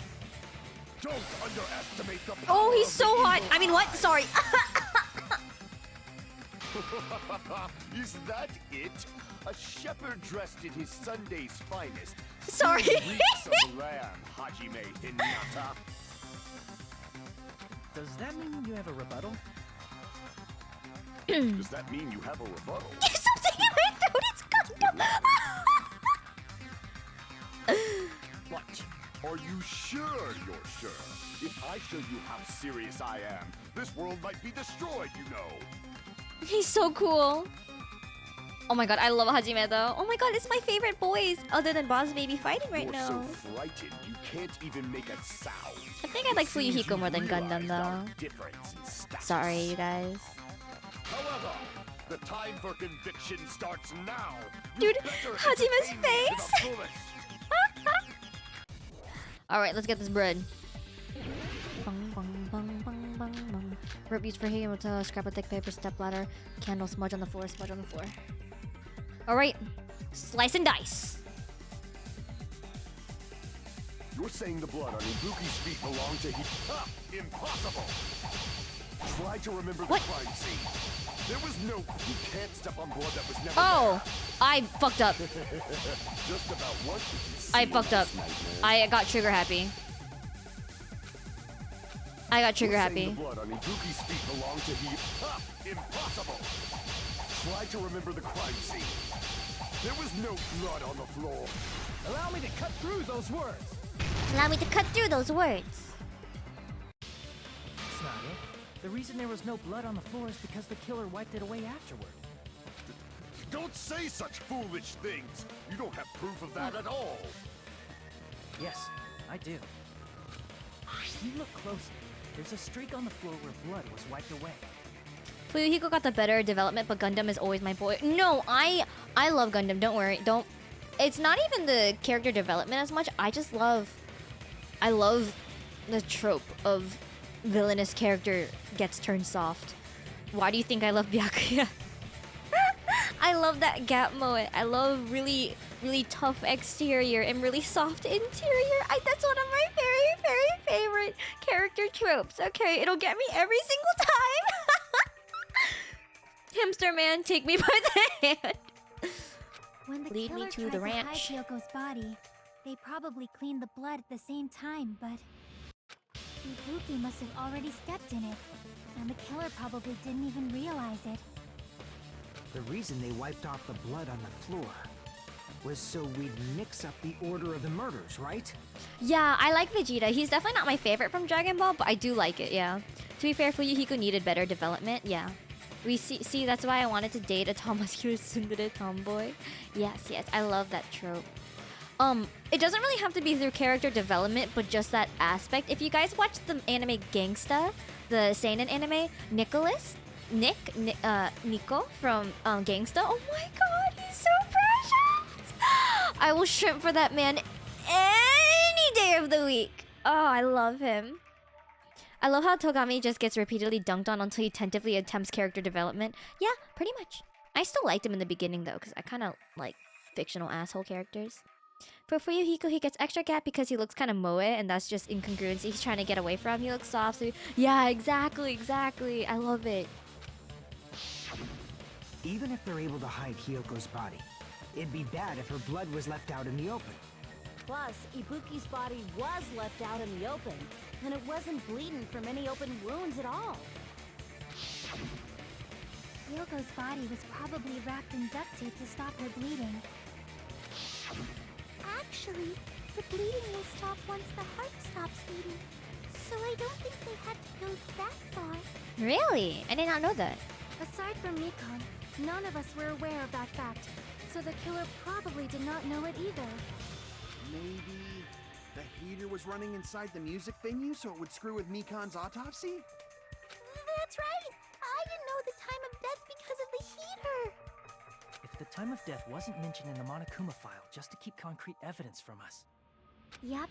Don't underestimate the power Oh, he's of so the hot. evil. I mean, what? Sorry. Is that it? A shepherd dressed in his Sunday's finest. Sorry. Still reeks of lamb, Hajime Hinata. Does that mean you have a rebuttal? Does that mean you have a rebuttal? There's something in my throat. It's Gundam. What? Are you sure you're sure? If I show you how serious I am, this world might be destroyed, you know. He's so cool. Oh my god, I love Hajime though. Oh my god, it's my favorite boys, other than Boss Baby fighting right You're now. so frightened you can't even make a sound. I think I like It seems Fuyuhiko you more than Gundam realized our though. difference in status. Sorry, you guys. However, the time for conviction starts now. Dude, You better Hajime's entertain me to face. the fullest. Alright, let's get this bread. Bung, bung, bung, bung, bung, bung. Rope used for hanging with a scrap of thick paper, step ladder, candle, smudge on the floor, smudge on the floor. Alright, slice and dice. You're saying the blood on Ibuki's feet belonged to impossible! Try to remember the crime scene. There was no... You can't step on blood that was never Oh, I fucked up. there. Just about what did you see I fucked up. last night, man? I got trigger happy. I got trigger You're saying happy. the blood on Ibuki's feet belonged to impossible! Try to remember the crime scene. There was no blood on the floor. Allow me to cut through those words! Allow me to cut through those words. That's not it. The reason there was no blood on the floor is because the killer wiped it away afterward. Don't say such foolish things! You don't have proof of that at all! Yes, I do. If you look closely, there's a streak on the floor where blood was wiped away. Fuyuhiko got the better development, but Gundam is always my boy. No, I love Gundam. Don't worry. Don't. It's not even the character development as much. I love the trope of villainous character gets turned soft. Why do you think I love Byakuya? I love that gap moe. I love really tough exterior and really soft interior. That's one of my very favorite character tropes. Okay, it'll get me every single time. Hamster man, take me by the hand. When the Lead me killer to tried the to ranch. hide Hyoko's body, they probably cleaned the blood at the same time, but Ibuki must have already stepped in it, and the killer probably didn't even realize it. The reason they wiped off the blood on the floor was so we'd mix up the order of the murders, right? Yeah, I like Vegeta. He's definitely not my favorite from Dragon Ball, but I do like it, yeah. To be fair, Fuyuhiko needed better development, yeah. We see that's why I wanted to date a tall, muscular tsundere tomboy. Yes, I love that trope. It doesn't really have to be through character development, but just that aspect. If you guys watch the anime Gangsta, the seinen anime, Nico from Gangsta, oh my god, he's so precious! I will shrimp for that man any day of the week. Oh, I love him. I love how Togami just gets repeatedly dunked on until he tentatively attempts character development. Yeah, pretty much. I still liked him in the beginning though, because I kind of like fictional asshole characters. For Fuyuhiko, he gets extra gap because he looks kind of moe, and that's just incongruency he's trying to get away from. He looks soft, so yeah, exactly. I love it. Even if they're able to hide Hyoko's body, it'd be bad if her blood was left out in the open. Plus, Ibuki's body was left out in the open, and it wasn't bleeding from any open wounds at all. Hyoko's body was probably wrapped in duct tape to stop her bleeding. Actually, the bleeding will stop once the heart stops beating, so I don't think they had to go that far. Really? I did not know that. Aside from Nikon, none of us were aware of that fact, so the killer probably did not know it either. Maybe the heater was running inside the music venue so it would screw with Mikan's autopsy? That's right! I didn't know the time of death because of the heater! If the time of death wasn't mentioned in the Monokuma file just to keep concrete evidence from us. Yep.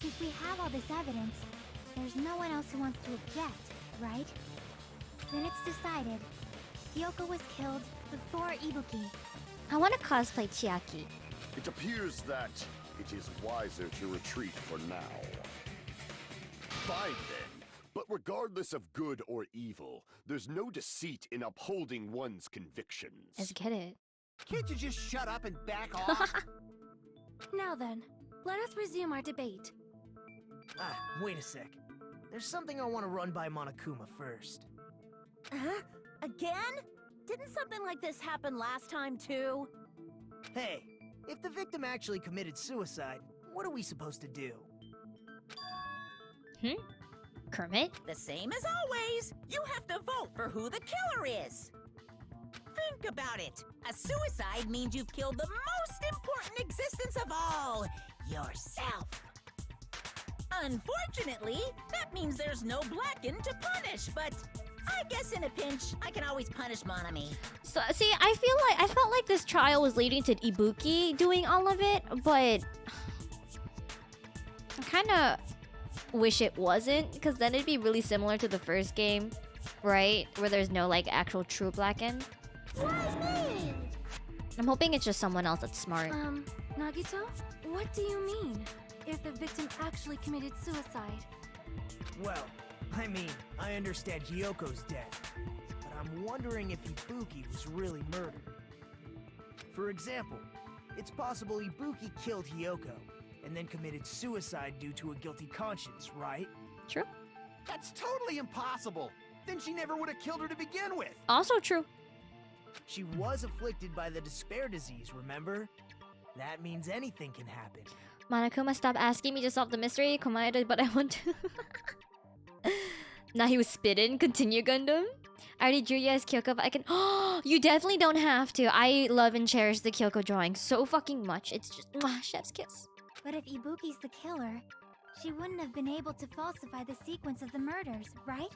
Since we have all this evidence, there's no one else who wants to object, right? Then it's decided. Hyoko was killed before Ibuki. I want to cosplay Chiaki. It appears that it is wiser to retreat for now. Fine then. But regardless of good or evil, there's no deceit in upholding one's convictions. Let's get it. Can't you just shut up and back off? Now then, let us resume our debate. Wait a sec. There's something I want to run by Monokuma first. Huh? Again? Didn't something like this happen last time too? Hey, if the victim actually committed suicide, what are we supposed to do? Kermit? The same as always. You have to vote for who the killer is. Think about it. A suicide means you've killed the most important existence of all, yourself. Unfortunately, that means there's no Blacken to punish, but I guess in a pinch, I can always punish Monami. So, see, I felt like this trial was leading to Ibuki doing all of it, but I kind of wish it wasn't, because then it'd be really similar to the first game, right? Where there's no like actual true Blacken. Why me? I'm hoping it's just someone else that's smart. Nagito? What do you mean? If the victim actually committed suicide? Well, I understand Hyoko's dead, but I'm wondering if Ibuki was really murdered. For example, it's possible Ibuki killed Hyoko, and then committed suicide due to a guilty conscience, right? True. That's totally impossible! Then she never would have killed her to begin with! Also true. She was afflicted by the despair disease, remember? That means anything can happen. Monokuma, stop asking me to solve the mystery. Komaeda, but I want to. Now he was spitting. Continue, Gundam. I already drew you as Kyoko, but I can. Oh, you definitely don't have to. I love and cherish the Kyoko drawing so fucking much. It's just chef's kiss. But if Ibuki's the killer, she wouldn't have been able to falsify the sequence of the murders, right?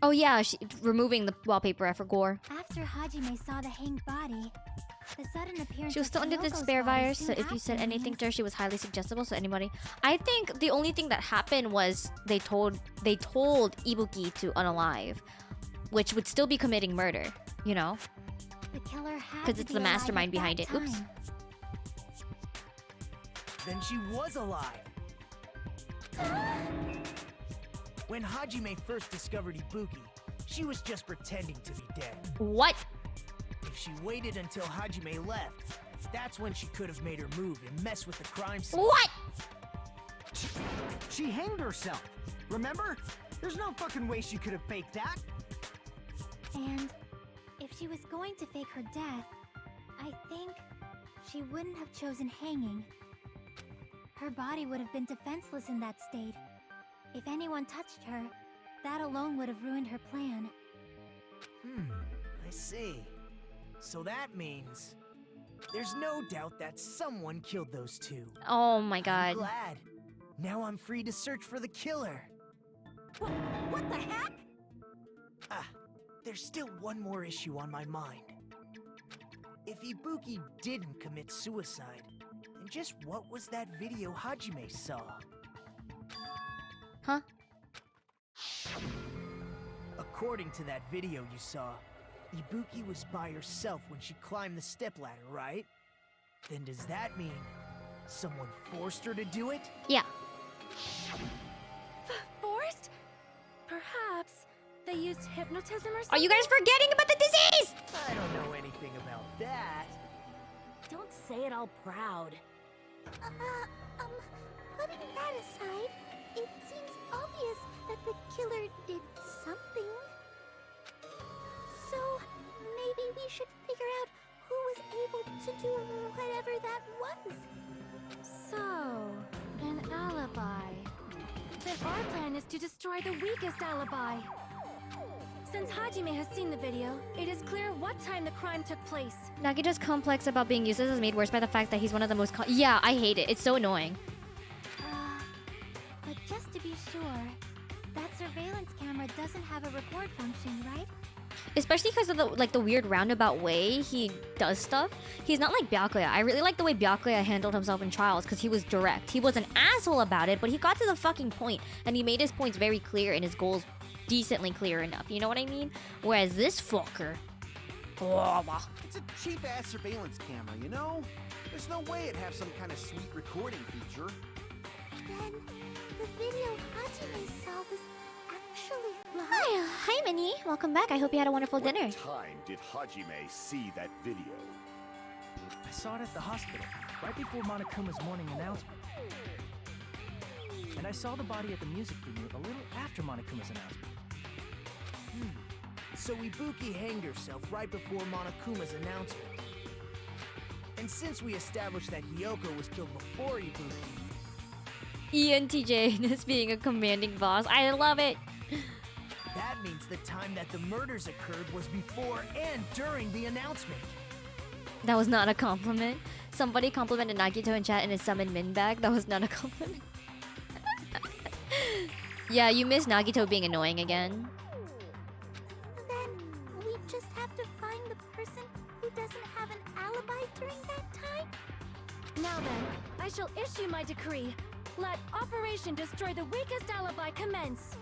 Oh yeah, removing the wallpaper after gore. After Hajime saw the hanged body, the sudden appearance She was still under the Hyoko's despair body virus, so soon if you said after anything means- to her, she was highly suggestible. So anybody, I think the only thing that happened was they told Ibuki to unalive, which would still be committing murder, you know. The killer had Because to it's be the alive mastermind at behind that it. Oops. time. Then she was alive. When Hajime first discovered Ibuki, she was just pretending to be dead. What? If she waited until Hajime left, that's when she could have made her move and mess with the crime scene. What? She hanged herself. Remember? There's no fucking way she could have faked that. And if she was going to fake her death, I think she wouldn't have chosen hanging. Her body would have been defenseless in that state. If anyone touched her, that alone would have ruined her plan. I see. So that means there's no doubt that someone killed those two. Oh my I'm god. glad. Now I'm free to search for the killer. What the heck? Ah, there's still one more issue on my mind. If Ibuki didn't commit suicide, then just what was that video Hajime saw? Huh? According to that video you saw, Ibuki was by herself when she climbed the stepladder, right? Then does that mean someone forced her to do it? Yeah. Forced? Perhaps they used hypnotism or something? Are you guys forgetting about the disease? I don't know anything about that. Don't say it all proud. Putting that aside, it seems obvious that the killer did something. So, maybe we should figure out who was able to do whatever that was. So, an alibi. Then our plan is to destroy the weakest alibi. Since Hajime has seen the video, it is clear what time the crime took place. Nagito's complex about being useless is made worse by the fact that he's one of the most yeah, I hate it. It's so annoying. But just to be sure, that surveillance camera doesn't have a record function, right? Especially because of the weird roundabout way he does stuff. He's not like Byakuya. I really like the way Byakuya handled himself in trials because he was direct. He was an asshole about it, but he got to the fucking point and he made his points very clear and his goals decently clear enough. You know what I mean? Whereas this fucker... It's a cheap-ass surveillance camera, you know? There's no way it'd have some kind of sweet recording feature. Then, the video Hajime saw was actually live. Hi, Minnie. Welcome back. I hope you had a wonderful dinner. What time did Hajime see that video? I saw it at the hospital, right before Monokuma's morning announcement. And I saw the body at the music venue a little after Monokuma's announcement. So Ibuki hanged herself right before Monokuma's announcement. And since we established that Hiyoko was killed before Ibuki... ENTJ is being a commanding boss. I love it. That means the time that the murders occurred was before and during the announcement. That was not a compliment. Somebody complimented Nagito in chat in his summon min bag. That was not a compliment. Yeah, you miss Nagito being annoying again. Then, we just have to find the person who doesn't have an alibi during that time? Now then, I shall issue my decree. Let Operation Destroy the Weakest Alibi commence.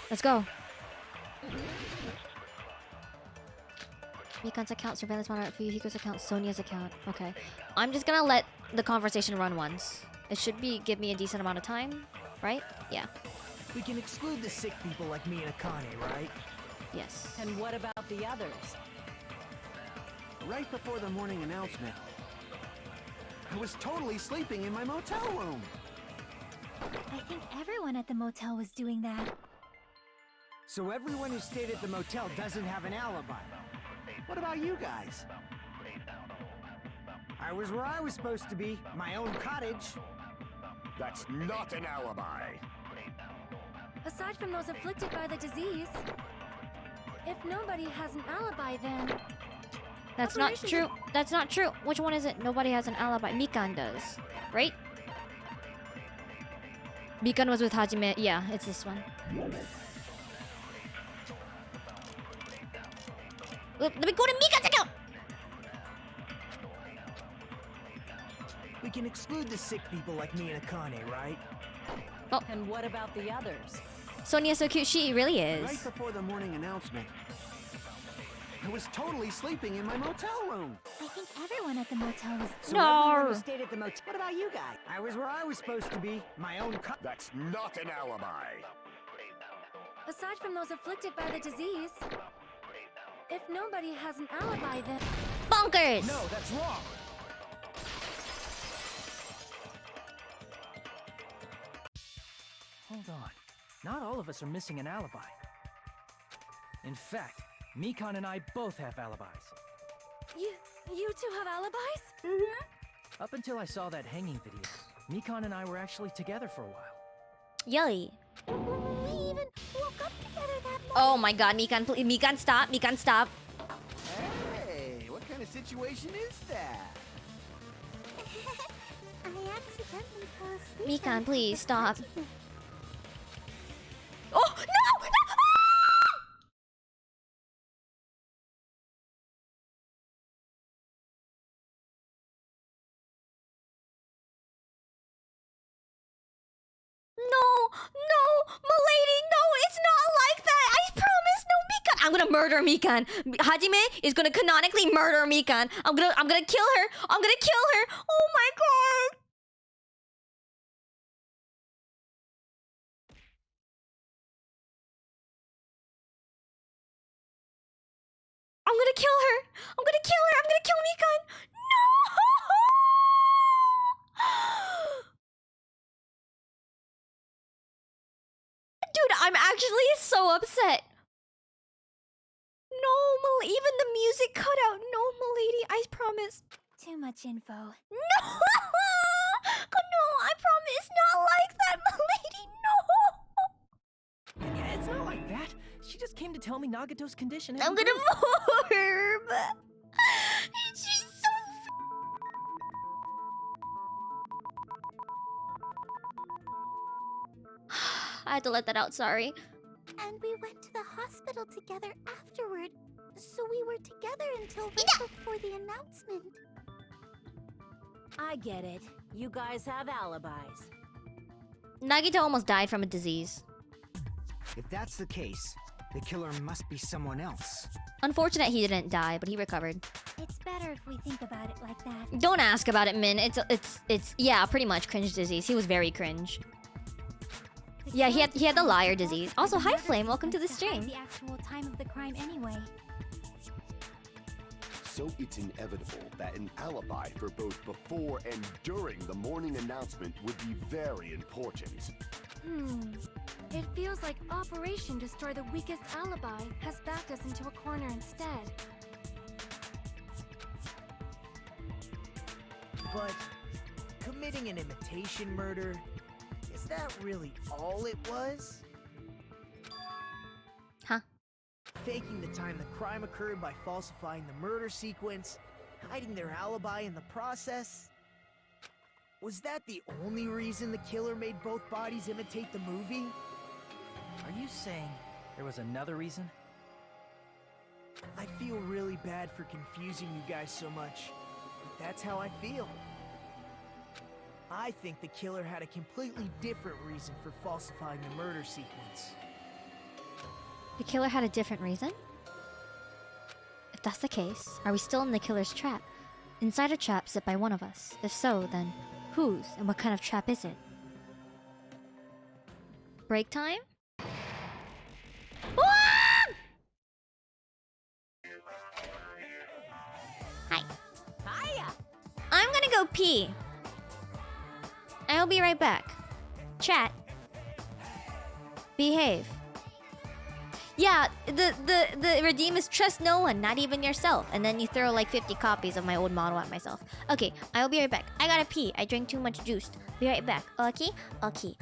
Let's go. Mikan's account, surveillance monitor, Fuyuhiko's account, Sonia's account. Okay. I'm just gonna let the conversation run once. It should give me a decent amount of time, right? Yeah. We can exclude the sick people like me and Akane, right? Yes. And what about the others? Right before the morning announcement, I was totally sleeping in my motel room. I think everyone at the motel was doing that. So everyone who stayed at the motel doesn't have an alibi. What about you guys? I was where I was supposed to be, my own cottage. That's not an alibi. Aside from those afflicted by the disease, if nobody has an alibi, then... That's not true. That's not true. Which one is it? Nobody has an alibi. Mikan does. Right? Mikan was with Hajime. Yeah, it's this one. Let me go to Mikan's account! We can exclude the sick people like me and Akane, right? Oh. And what about the others? Sonia's so cute. She really is. Right before the morning announcement, I was totally sleeping in my motel room. I think everyone at the motel was. So everyone stayed at the motel. What about you guys? I was where I was supposed to be. My own That's not an alibi. Aside from those afflicted by the disease, if nobody has an alibi, then. Bonkers! No, that's wrong. Hold on. Not all of us are missing an alibi. In fact, Mikan and I both have alibis. You two have alibis? Up until I saw that hanging video, Mikan and I were actually together for a while. Yay. We even woke up together that morning. Oh my god, Mikan, please. Mikan, stop. Mikan, stop. Hey, what kind of situation is that? I accidentally fell asleep. Mikan, please, stop. Oh, no! No, milady, no, it's not like that. I promise, no, Mikan. I'm gonna murder Mikan. Hajime is gonna canonically murder Mikan. I'm gonna kill her. I'm gonna kill her. Oh my god. I'm gonna kill her. I'm gonna kill her. I'm gonna kill Mikan. No. Dude, I'm actually so upset. No, even the music cut out. No, milady, I promise. Too much info. No! No, I promise not like that, milady, no! Yeah, it's not like that. She just came to tell me Nagato's condition. I'm gonna morb. She's so... I had to let that out, sorry. And we went to the hospital together afterward. So we were together until right before the announcement. I get it. You guys have alibis. Nagito almost died from a disease. If that's the case, the killer must be someone else. Unfortunate he didn't die, but he recovered. It's better if we think about it like that. Don't ask about it, Min. It's yeah, pretty much cringe disease. He was very cringe. Yeah, he had the liar disease. Also, hi Flame, welcome to the stream. The actual time of the crime anyway. So it's inevitable that an alibi for both before and during the morning announcement would be very important. It feels like Operation Destroy the Weakest Alibi has backed us into a corner instead. But committing an imitation murder, is that really all it was? Huh? Faking the time the crime occurred by falsifying the murder sequence, hiding their alibi in the process. Was that the only reason the killer made both bodies imitate the movie? Are you saying there was another reason? I feel really bad for confusing you guys so much, but that's how I feel. I think the killer had a completely different reason for falsifying the murder sequence. The killer had a different reason? If that's the case, are we still in the killer's trap? Inside a trap set by one of us. If so, then whose and what kind of trap is it? Break time? Ah! Hi. Hiya! I'm gonna go pee. I'll be right back. Chat. Behave. Yeah, the redeem is trust no one, not even yourself. And then you throw like 50 copies of my old model at myself. Okay, I'll be right back. I gotta pee. I drank too much juice. Be right back. Okay? Okay.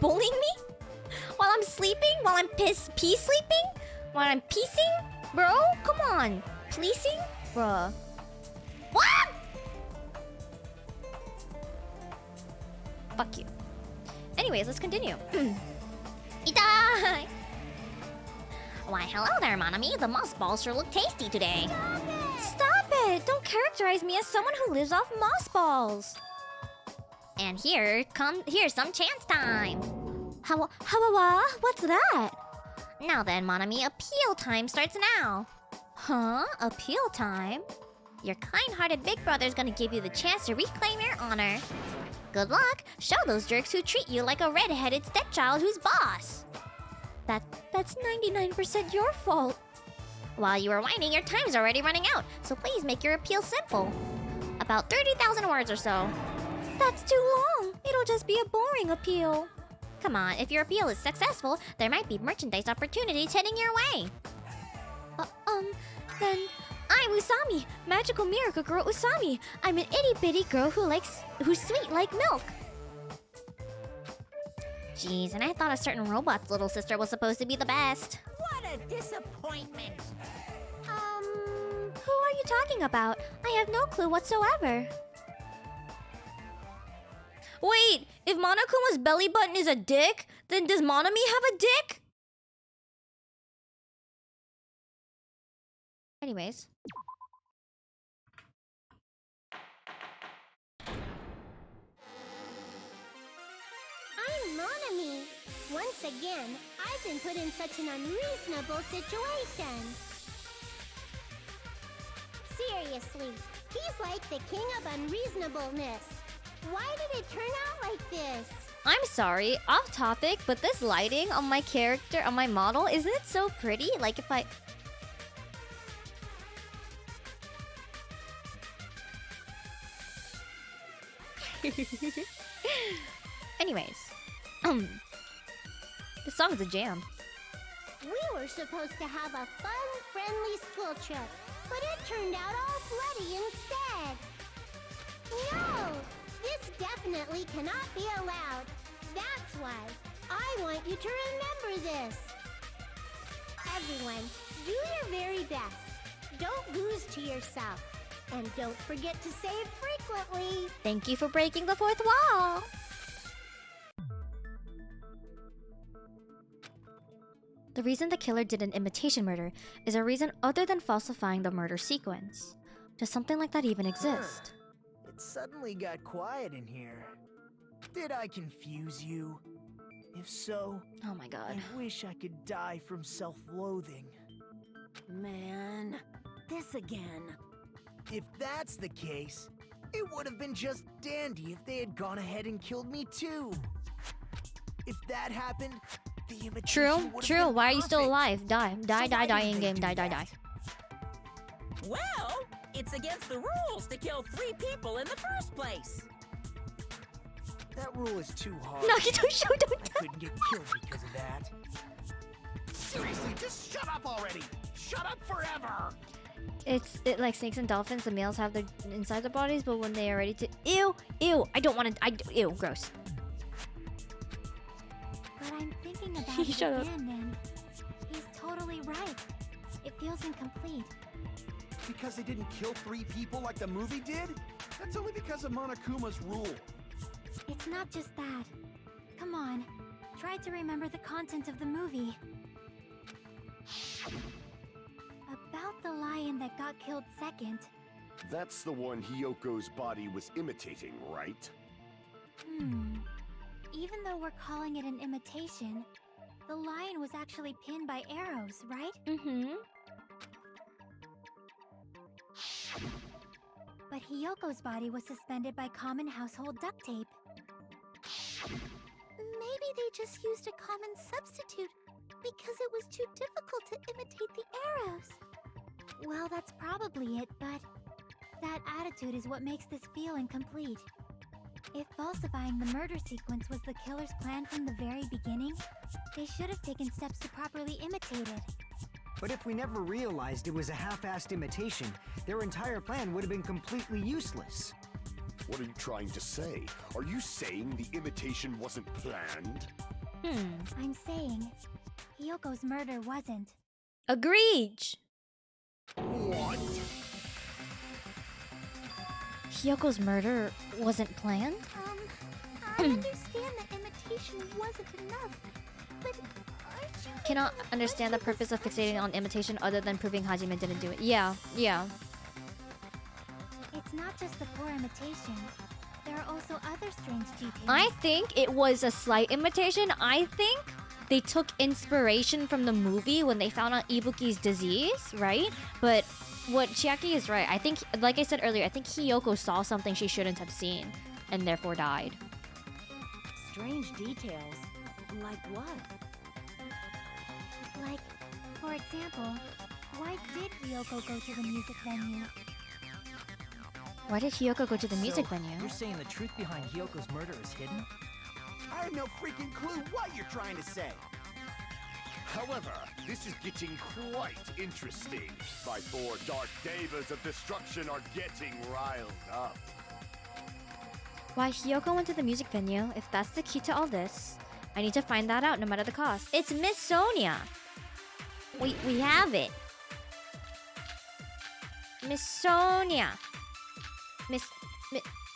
bullying me? While I'm sleeping? While I'm pee sleeping? While I'm piecing? Bro, come on. Pleasing? Bruh. What? Fuck you. Anyways, let's continue. Itai! Why, hello there, Monami. The moss balls sure look tasty today. Stop it! Don't characterize me as someone who lives off moss balls. And here's some chance time. What's that? Now then, Monami, appeal time starts now. Huh? Appeal time? Your kind-hearted big brother's gonna give you the chance to reclaim your honor. Good luck. Show those jerks who treat you like a red-headed stepchild who's boss. That's 99% your fault. While you are whining, your time's already running out, so please make your appeal simple. About 30,000 words or so. That's too long. It'll just be a boring appeal. Come on, if your appeal is successful, there might be merchandise opportunities heading your way. Then I'm Usami, magical miracle girl Usami. I'm an itty-bitty girl who's sweet like milk. Jeez, and I thought a certain robot's little sister was supposed to be the best. What a disappointment! Who are you talking about? I have no clue whatsoever. Wait, if Monokuma's belly button is a dick, then does Monami have a dick? Anyways. I'm Monami. Once again, I've been put in such an unreasonable situation. Seriously, he's like the king of unreasonableness. Why did it turn out like this? I'm sorry, off topic, but this lighting on my character, on my model, isn't it so pretty? Like if I... Anyways. This song's a jam. We were supposed to have a fun, friendly school trip, but it turned out all bloody instead. No! This definitely cannot be allowed. That's why I want you to remember this. Everyone, do your very best. Don't lose to yourself. And don't forget to save frequently. Thank you for breaking the fourth wall. The reason the killer did an imitation murder is a reason other than falsifying the murder sequence. Does something like that even exist? It suddenly got quiet in here. Did I confuse you? If so, oh my god. I wish I could die from self-loathing. Man, this again. If that's the case, it would have been just dandy if they had gone ahead and killed me too. If that happened, the imitation would have been Why are you still perfect. alive? Die in game, die. Well, it's against the rules to kill 3 people in the first place. That rule is too hard. Nagito, don't I couldn't get killed because of that. Seriously, just shut up already! Shut up forever! It like snakes and dolphins, the males have their inside their bodies, but when they are ready to... Ew! I don't want to... Ew, gross. But I'm thinking about it Shut up. again, and he's totally right. It feels incomplete. Because they didn't kill 3 people like the movie did? That's only because of Monokuma's rule. It's not just that. Come on, try to remember the content of the movie. About the lion that got killed second. That's the one Hyoko's body was imitating, right? Even though we're calling it an imitation, the lion was actually pinned by arrows, right? But Hyoko's body was suspended by common household duct tape. Maybe they just used a common substitute because it was too difficult to imitate the arrows. Well, that's probably it, but that attitude is what makes this feel incomplete. If falsifying the murder sequence was the killer's plan from the very beginning, they should have taken steps to properly imitate it. But if we never realized it was a half-assed imitation, their entire plan would have been completely useless. What are you trying to say? Are you saying the imitation wasn't planned? I'm saying, Hyoko's murder wasn't. Agreed. What? Hyoko's murder wasn't planned? I understand that imitation wasn't enough, but aren't you... Cannot understand the purpose of fixating on imitation other than proving Hajime didn't do it. Yeah. It's not just the poor imitation. There are also other strange details. I think it was a slight imitation. I think they took inspiration from the movie when they found out Ibuki's disease, right? But what Chiaki is right. I think, like I said earlier, I think Hiyoko saw something she shouldn't have seen and therefore died. Strange details? Like what? Like, for example, why did Ryoko go to the music venue? Why did Hiyoko go to the music venue? You're saying the truth behind Hyoko's murder is hidden? I have no freaking clue what you're trying to say. However, this is getting quite interesting. My four dark devas of destruction are getting riled up. Why Hiyoko went to the music venue, if that's the key to all this, I need to find that out no matter the cost. It's Miss Sonia! We have it. Miss Sonia! Miss...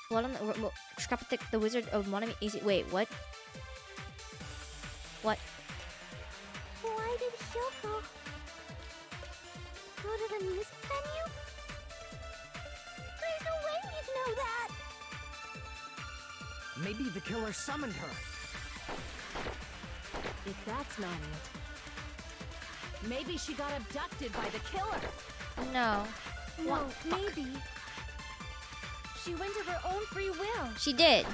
What on the... Scrap the Wizard of Monami... Easy... Wait, what? What? Why did Hyoko go to the music venue? There's no way we'd know that! Maybe the killer summoned her. If that's not it, maybe she got abducted by the killer. No. No, maybe. She went of her own free will. She did.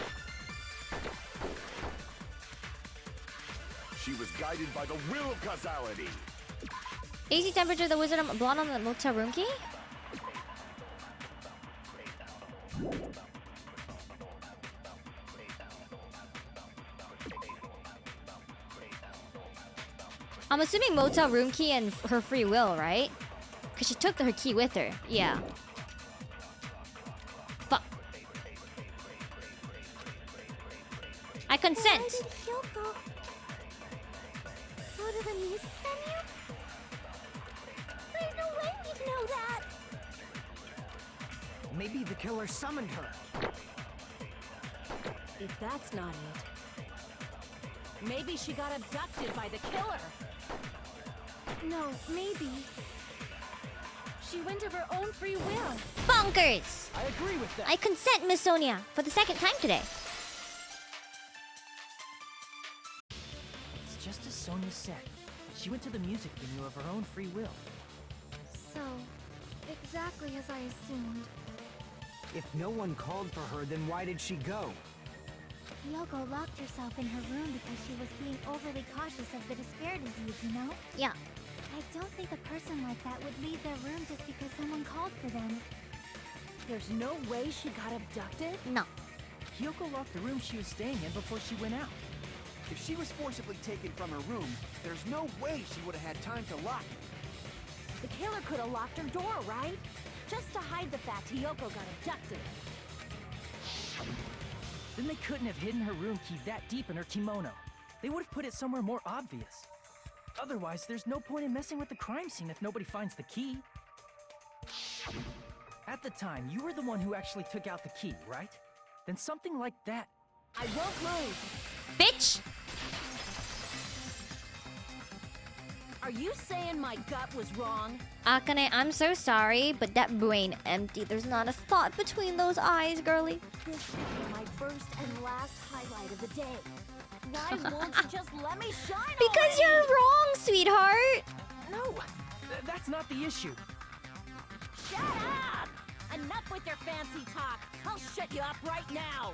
She was guided by the will of causality. AC temperature, the Wizard of Blonde on the motel room key? I'm assuming motel room key and her free will, right? Because she took her key with her. Yeah. Fuck. I consent. Why did Hyoko go to the music venue? There's no way we'd know that! Maybe the killer summoned her. If that's not it, maybe she got abducted by the killer. No, maybe. She went of her own free will. Bonkers! I agree with that. I consent, Miss Sonia, for the second time today. It's just as Sonia said. She went to the music venue of her own free will. So, exactly as I assumed. If no one called for her, then why did she go? Hyoko locked herself in her room because she was being overly cautious of the despair disease, you know? Yeah. I don't think a person like that would leave their room just because someone called for them. There's no way she got abducted? No. Hyoko locked the room she was staying in before she went out. If she was forcibly taken from her room, there's no way she would have had time to lock it. The killer could have locked her door, right? Just to hide the fact Hyoko got abducted. Then they couldn't have hidden her room key that deep in her kimono. They would have put it somewhere more obvious. Otherwise, there's no point in messing with the crime scene if nobody finds the key. At the time, you were the one who actually took out the key, right? Then something like that... I won't lose! Bitch! Are you saying my gut was wrong? Akane, I'm so sorry, but that brain empty. There's not a thought between those eyes, girly. This will be my first and last highlight of the day. Why won't you just let me shine Because already? you're wrong, sweetheart! No! That's not the issue. Shut up! Enough with your fancy talk. I'll shut you up right now.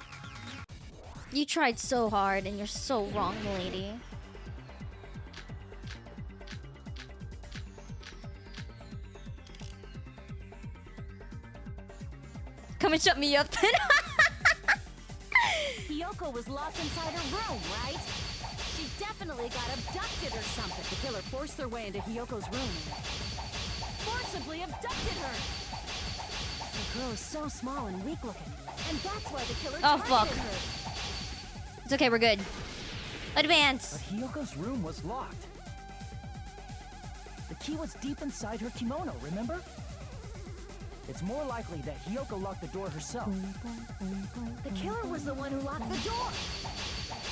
You tried so hard and you're so wrong, lady. Come and shut me up then. Hyoko was locked inside her room, right? She definitely got abducted or something. The killer forced their way into Hyoko's room. Forcibly abducted her. The girl is so small and weak looking. And that's why the killer Oh, fuck. targeted her. It's okay, we're good. Advance. But Hiyoko's room was locked. The key was deep inside her kimono, remember? It's more likely that Hiyoko locked the door herself. The killer was the one who locked the door!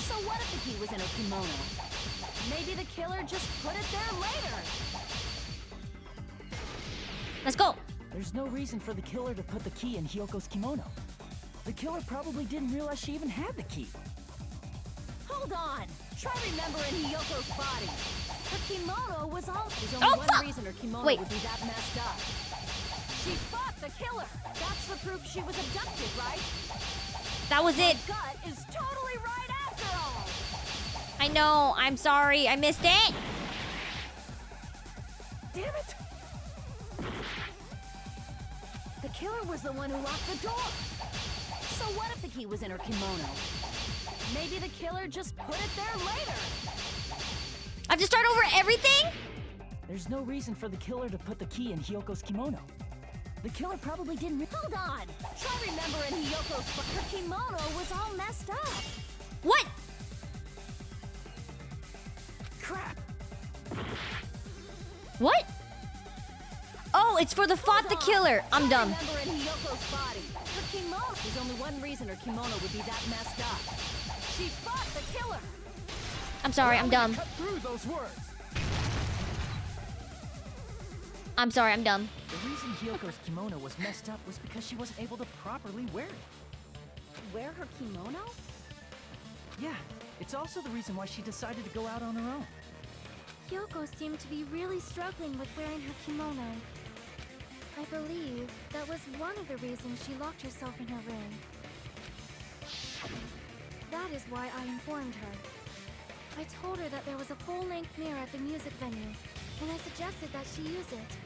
So what if the key was in her kimono? Maybe the killer just put it there later! Let's go. There's no reason for the killer to put the key in Hiyoko's kimono. The killer probably didn't realize she even had the key. Hold on! Try remembering Hiyoko's body. Her kimono was all... There's only one reason her kimono would be that messed up. She fought the killer! That's the proof she was abducted, right? That was it. My gut is totally right after all! I know. I'm sorry. I missed it. Damn it! The killer was the one who locked the door! So what if the key was in her kimono? Maybe the killer just put it there later! I have to start over everything? There's no reason for the killer to put the key in Hiyoko's kimono. The killer probably didn't... Hold on! Try remembering Hiyoko's... Her kimono was all messed up! What? Crap! What? Oh, it's for the fought the killer. I'm dumb. Remembering Hiyoko's body. Her kimono... There's only one reason her kimono would be that messed up. She fought the killer! I'm sorry, I'm dumb. Cut through those words. I'm sorry, I'm dumb. The reason Hiyoko's kimono was messed up was because she wasn't able to properly wear it. Wear her kimono? Yeah, it's also the reason why she decided to go out on her own. Kyoko seemed to be really struggling with wearing her kimono. I believe that was one of the reasons she locked herself in her room. That is why I informed her. I told her that there was a full-length mirror at the music venue, and I suggested that she use it.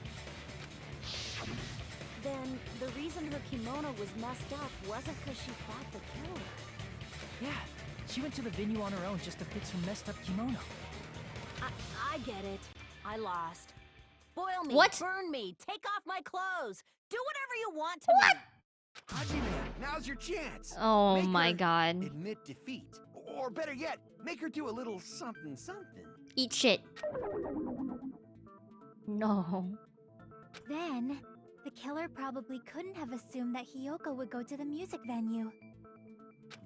Then, the reason her kimono was messed up wasn't because she fought the killer. Yeah, she went to the venue on her own just to fix her messed up kimono. I get it. I lost. Boil me, What? burn me, take off my clothes, do whatever you want to me. Hajime, now's your chance. Oh Make my her god. Admit defeat. Or better yet, make her do a little something something. Eat shit. No. Then, the killer probably couldn't have assumed that Hiyoko would go to the music venue.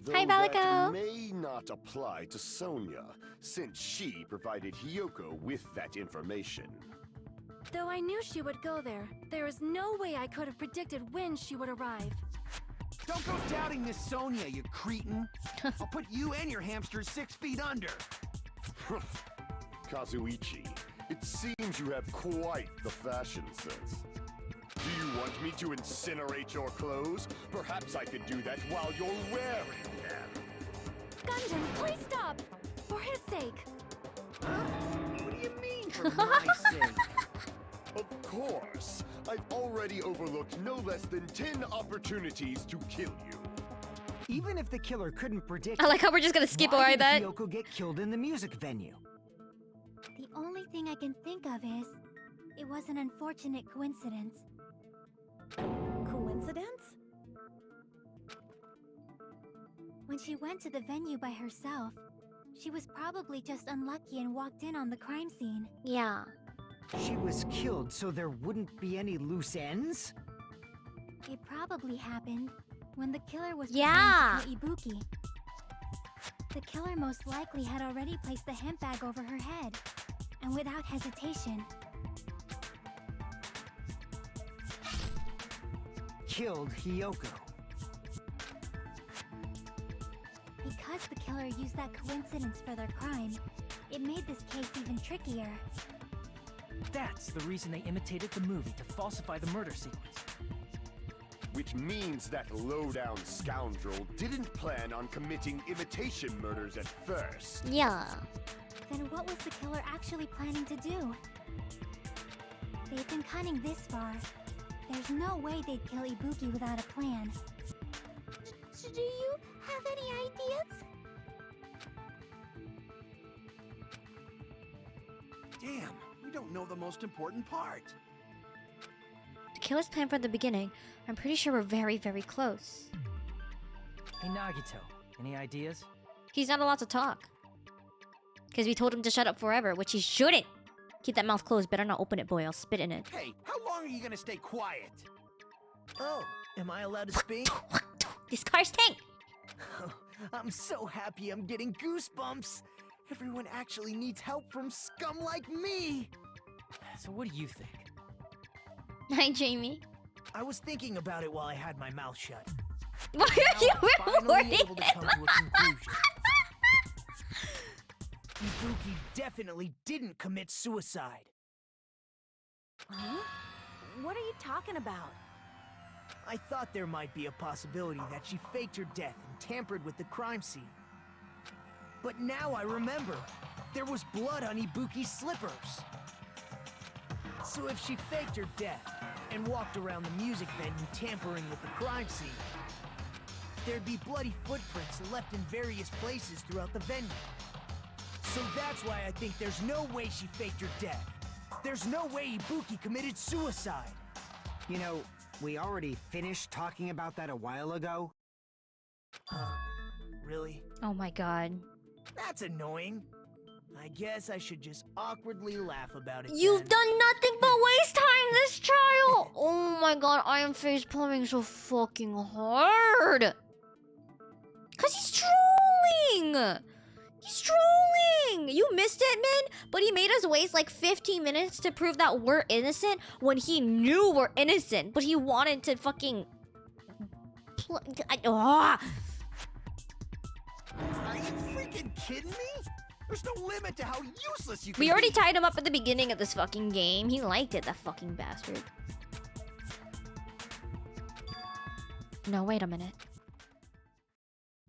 Though Hi, that Balico. may not apply to Sonia, since she provided Hiyoko with that information. Though I knew she would go there, there is no way I could have predicted when she would arrive. Don't go doubting Miss Sonia, you cretin. I'll put you and your hamsters 6 feet under. Kazuichi, it seems you have quite the fashion sense. Do you want me to incinerate your clothes? Perhaps I could do that while you're wearing them. Gundam, please stop! For his sake. What do you mean, for my sake? Of course. I've already overlooked no less than 10 opportunities to kill you. Even if the killer couldn't predict I like how we're just gonna skip why over did that. Hiyoko get killed in the music venue? The only thing I can think of is, it was an unfortunate coincidence. Coincidence? When she went to the venue by herself, she was probably just unlucky and walked in on the crime scene. Yeah. She was killed so there wouldn't be any loose ends? It probably happened when the killer was Yeah. trying to kill Ibuki. The killer most likely had already placed the hemp bag over her head, and without hesitation, Killed Hiyoko. because the killer used that coincidence for their crime, it made this case even trickier. That's the reason they imitated the movie to falsify the murder sequence. Which means that low-down scoundrel didn't plan on committing imitation murders at first. Yeah. Then what was the killer actually planning to do? They've been cunning this far. There's no way they'd kill Ibuki without a plan. Do you have any ideas? Damn, we don't know the most important part. The killer's plan from the beginning. I'm pretty sure we're very, very close. Hey Nagito, any ideas? He's not allowed to talk. Because we told him to shut up forever, which he shouldn't. Keep that mouth closed. Better not open it, boy. I'll spit in it. Hey, how long are you gonna stay quiet? Oh, am I allowed to speak? This car's tank. I'm so happy I'm getting goosebumps. Everyone actually needs help from scum like me. So what do you think? Hi, Jamie. I was thinking about it while I had my mouth shut. Why are you Finally able to come to a conclusion. Ibuki definitely didn't commit suicide. Huh? What are you talking about? I thought there might be a possibility that she faked her death and tampered with the crime scene. But now I remember, there was blood on Ibuki's slippers. So if she faked her death and walked around the music venue tampering with the crime scene, there'd be bloody footprints left in various places throughout the venue. So that's why I think there's no way she faked her death. There's no way Ibuki committed suicide. You know, we already finished talking about that a while ago. Really? Oh my god. That's annoying. I guess I should just awkwardly laugh about it. You've then. done nothing but waste time this trial! Oh my god, I am face palming so fucking hard! Cause he's trolling! He's trolling! You missed it, man? But he made us waste like 15 minutes to prove that we're innocent when he knew we're innocent. But he wanted to fucking... Are you freaking kidding me? There's no limit to how useless you can We already be. tied him up at the beginning of this fucking game. He liked it, that fucking bastard. No, wait a minute.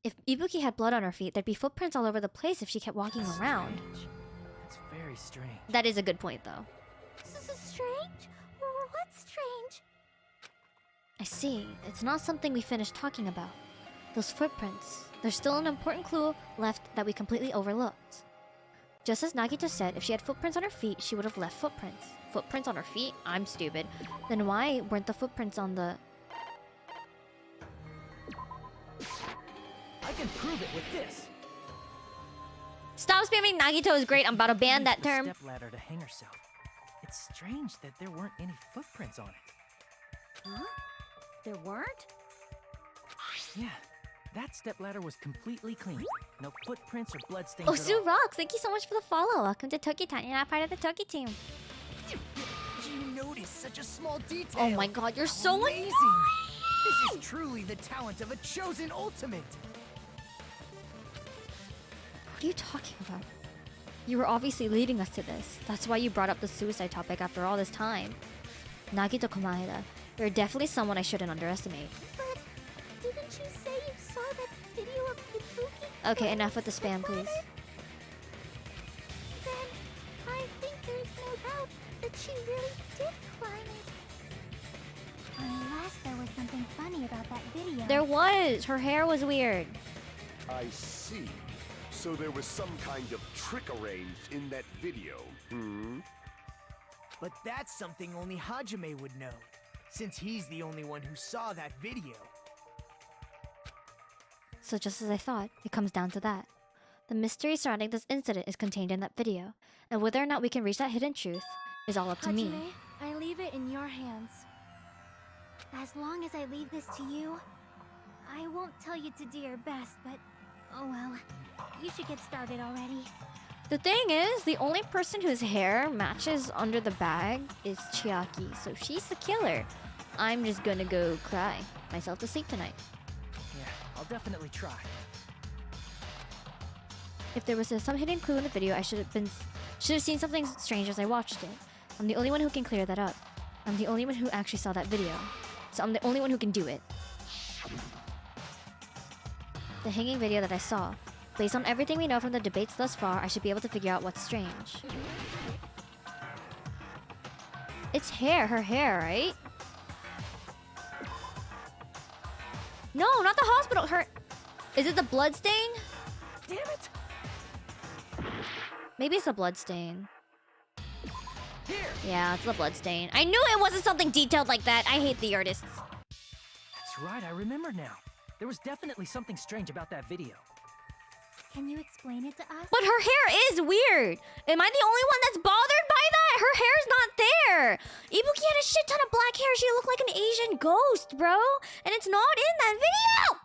If Ibuki had blood on her feet, there'd be footprints all over the place if she kept walking around. That's very strange. That is a good point, though. This is strange? What's strange? I see. It's not something we finished talking about. Those footprints. There's still an important clue left that we completely overlooked. Just as Nagito said, if she had footprints on her feet, she would have left footprints. Footprints on her feet? I'm stupid. Then why weren't the footprints on the... I can prove it with this. Stop spamming Nagito is great. I'm about to ban that term. Step ladder to hang herself. It's strange that there weren't any footprints on it. Huh? There weren't? Yeah, that step ladder was completely clean. No footprints or bloodstains Oh, at Sue all. Rocks, thank you so much for the follow. Welcome to Toki Town. You're not part of the Toki team. Did you notice such a small detail? Oh my god, you're so amazing! annoying! This is truly the talent of a chosen ultimate. What are you talking about? You were obviously leading us to this. That's why you brought up the suicide topic after all this time. Nagito Komaeda, you're definitely someone I shouldn't underestimate. But didn't you say you saw that video of Ibuki? Okay, enough with the spam, please. Then I think there's no doubt that she really did climb it. Unless there was something funny about that video. There was! Her hair was weird. I see. So there was some kind of trick arranged in that video, hmm? But that's something only Hajime would know, since he's the only one who saw that video. So just as I thought, it comes down to that. The mystery surrounding this incident is contained in that video, and whether or not we can reach that hidden truth is all up to me. Hajime, I leave it in your hands. As long as I leave this to you, I won't tell you to do your best, but oh well. You should get started already. The thing is, the only person whose hair matches under the bag is Chiaki, so she's the killer. I'm just gonna go cry myself to sleep tonight. Yeah, I'll definitely try. If there was some hidden clue in the video, I should have seen something strange as I watched it. I'm the only one who can clear that up. I'm the only one who actually saw that video. So I'm the only one who can do it. The hanging video that I saw. Based on everything we know from the debates thus far, I should be able to figure out what's strange. It's hair, her hair, right? No, not the hospital. Her... Is it the blood stain? Damn it! Maybe it's a blood stain. Here! Yeah, it's the blood stain. I knew it wasn't something detailed like that. I hate the artists. That's right, I remember now. There was definitely something strange about that video. Can you explain it to us? But her hair is weird. Am I the only one that's bothered by that? Her hair's not there. Ibuki had a shit ton of black hair. She looked like an Asian ghost, bro. And it's not in that video.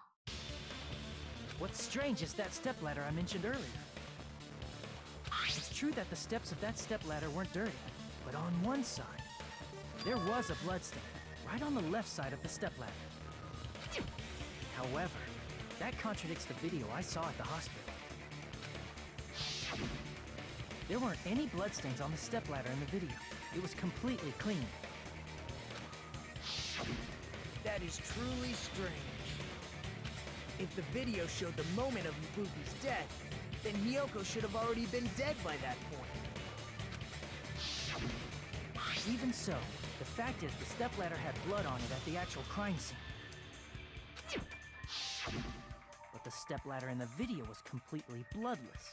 What's strange is that stepladder I mentioned earlier. It's true that the steps of that stepladder weren't dirty, but on one side, there was a bloodstain, right on the left side of the stepladder. However, that contradicts the video I saw at the hospital. There weren't any bloodstains on the stepladder in the video. It was completely clean. That is truly strange. If the video showed the moment of Ibuki's death, then Hiyoko should have already been dead by that point. Even so, the fact is the stepladder had blood on it at the actual crime scene. But the stepladder in the video was completely bloodless.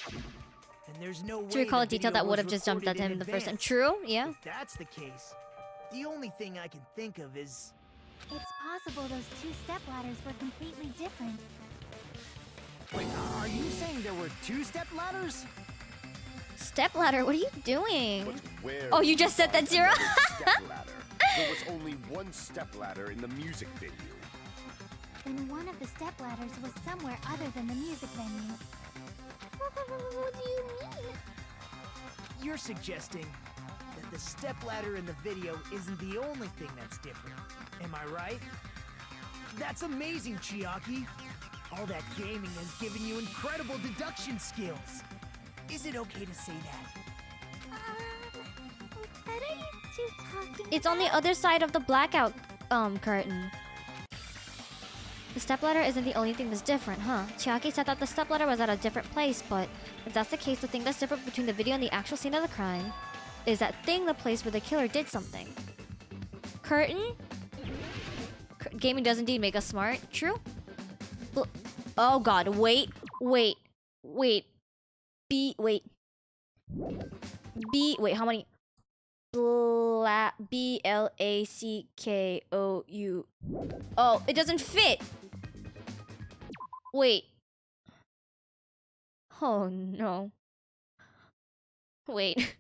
And there's no way To recall a the detail video that would was have just jumped at recorded him in the first time. advance. True, yeah. If that's the case, the only thing I can think of is... It's possible those two stepladders were completely different. Wait, are you saying there were two stepladders? Stepladder, what are you doing? But where Oh, you just said that, Zero? stepladder? There was only one stepladder in the music video. Then one of the stepladders was somewhere other than the music venue. What do you mean? You're suggesting that the stepladder in the video isn't the only thing that's different. Am I right? That's amazing, Chiaki! All that gaming has given you incredible deduction skills! Is it okay to say that? What are you two talking It's on the other side of the blackout curtain. The stepladder isn't the only thing that's different, huh? Chiaki said that the stepladder was at a different place, but if that's the case, the thing that's different between the video and the actual scene of the crime is that thing, the place where the killer did something. Curtain? Gaming does indeed make us smart. True? Oh god, wait. Wait, how many? B-L-A-C-K-O-U. Oh, it doesn't fit! Wait. Oh no. Wait.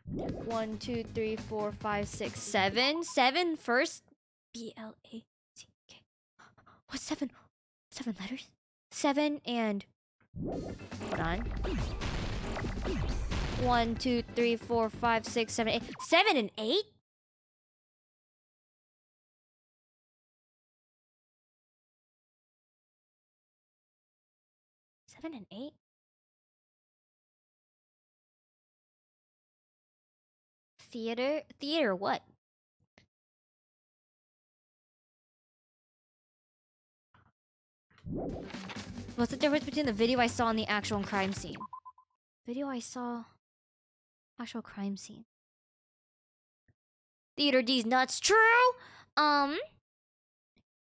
1, 2, 3, 4, 5, 6, 7. 7 first? B-L-A-C-K. What's 7? 7 letters? 7 and... Hold on. 1, 2, 3, 4, 5, 6, 7, 8. 7 and 8? Seven and 8? Theater what? What's the difference between the video I saw and the actual crime scene? Video I saw... Actual crime scene. Theater D's nuts. True!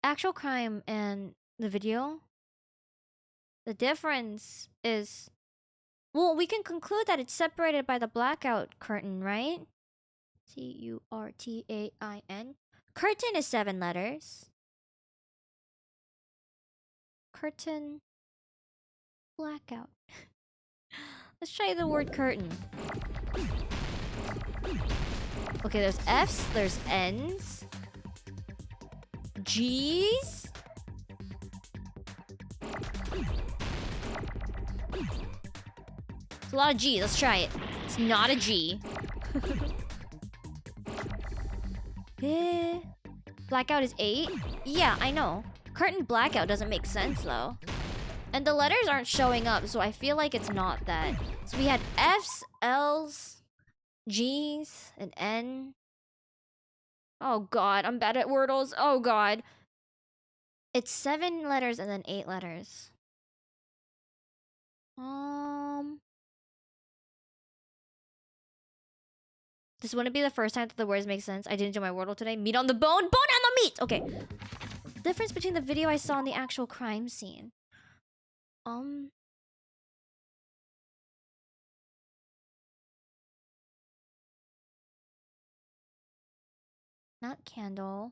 Actual crime and the video... The difference is... Well, we can conclude that it's separated by the blackout curtain, right? C-U-R-T-A-I-N. Curtain is 7 letters. Curtain. Blackout. Let's try the word curtain. Okay, there's F's, there's N's. G's. It's a lot of G's. Let's try it. It's not a G. Blackout is 8? Yeah, I know. Curtain blackout doesn't make sense, though. And the letters aren't showing up, so I feel like it's not that. So we had F's, L's, G's, and N. Oh god, I'm bad at wordles. Oh god. It's 7 letters and then 8 letters. This wouldn't be the first time that the words make sense. I didn't do my wordle today. Meat on the bone, bone on the meat! Okay. Difference between the video I saw and the actual crime scene. Not candle.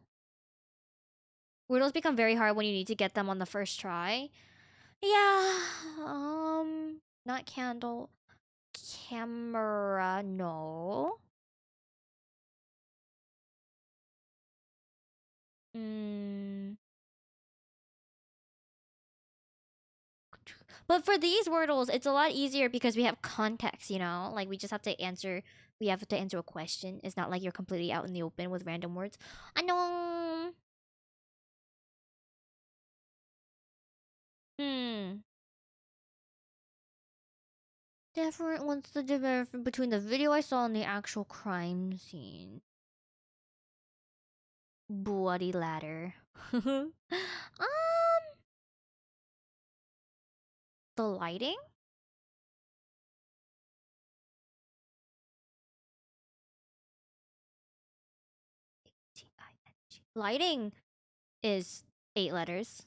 Wordles become very hard when you need to get them on the first try. Yeah. Not candle. Camera, no. But for these wordles, it's a lot easier because we have context, you know? Like, we just have to answer... We have to answer a question. It's not like you're completely out in the open with random words. I know. What's the difference between the video I saw and the actual crime scene? Bloody ladder. The lighting? Lighting is 8 letters.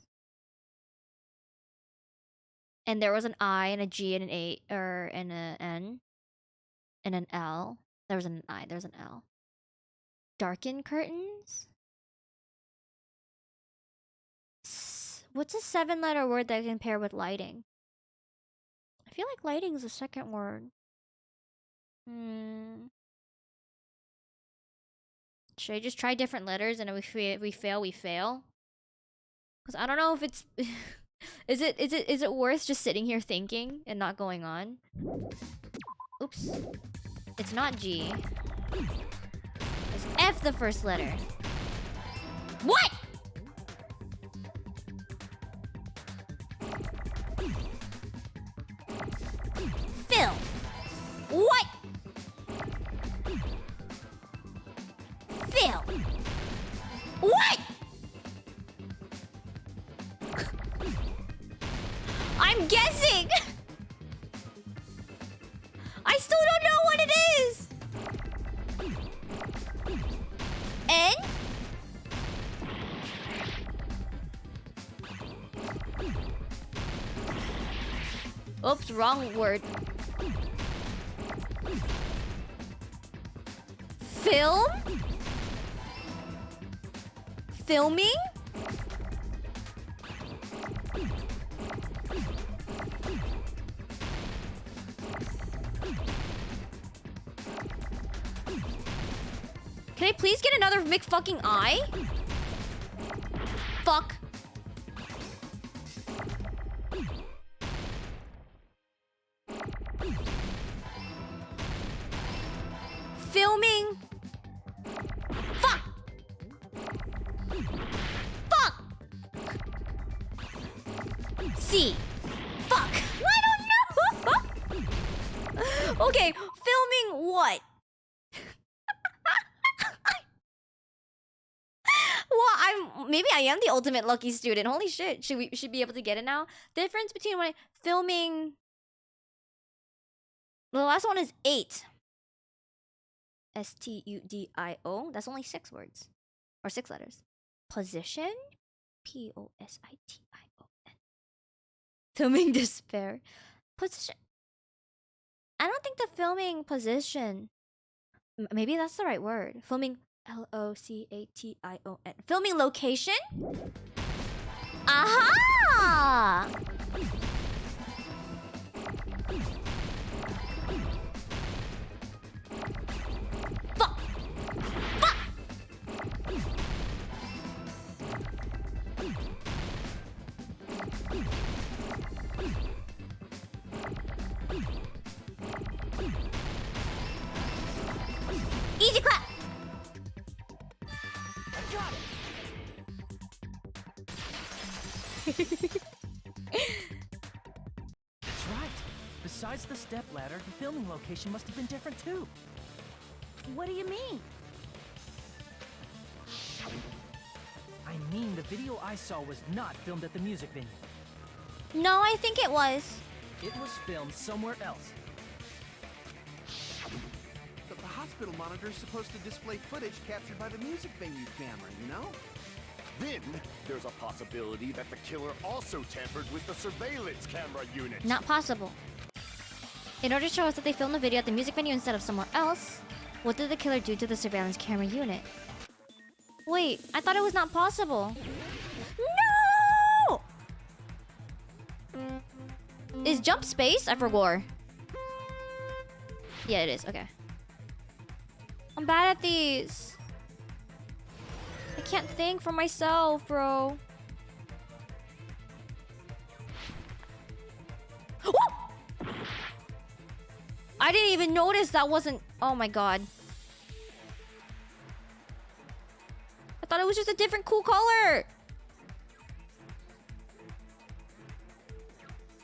And there was an I and a G and an A, or and an N and an L. There was an I, there's an L. Darken curtains? What's a 7-letter word that can pair with lighting? I feel like lighting is a second word. Should I just try different letters and if we fail, we fail? Because I don't know if it's... Is it worth just sitting here thinking and not going on? Oops. It's not G. It's F the first letter. What?! Phil! What?! Phil! What?! I'm guessing! I still don't know what it is! N? Oops, wrong word. Film? Filming? Can I please get another McFucking eye? Fuck. Filming. Fuck. Fuck. C. Fuck. I don't know. Okay, filming what? Well, maybe I am the ultimate lucky student. Holy shit. Should be able to get it now. Difference between when filming. The last one is 8. S-T-U-D-I-O. That's only 6 words. Or 6 letters. Position? P-O-S-I-T-I-O-N. Filming despair. Position. I don't think the filming position. Maybe that's the right word. Filming L-O-C-A-T-I-O-N. Filming location? Aha! Fuck! Fuck! Easy clap! I got it! That's right. Besides the step ladder, the filming location must have been different too. What do you mean? I mean, the video I saw was not filmed at the music venue. No, I think it was. It was filmed somewhere else. But the hospital monitor is supposed to display footage captured by the music venue camera, you know? Then, there's a possibility that the killer also tampered with the surveillance camera unit. Not possible. In order to show us that they filmed the video at the music venue instead of somewhere else, what did the killer do to the surveillance camera unit? Wait, I thought it was not possible. No! Is jump space? I forgot. Yeah, it is. Okay. I'm bad at these. I can't think for myself, bro. I didn't even notice that wasn't... Oh my god. I thought it was just a different cool color.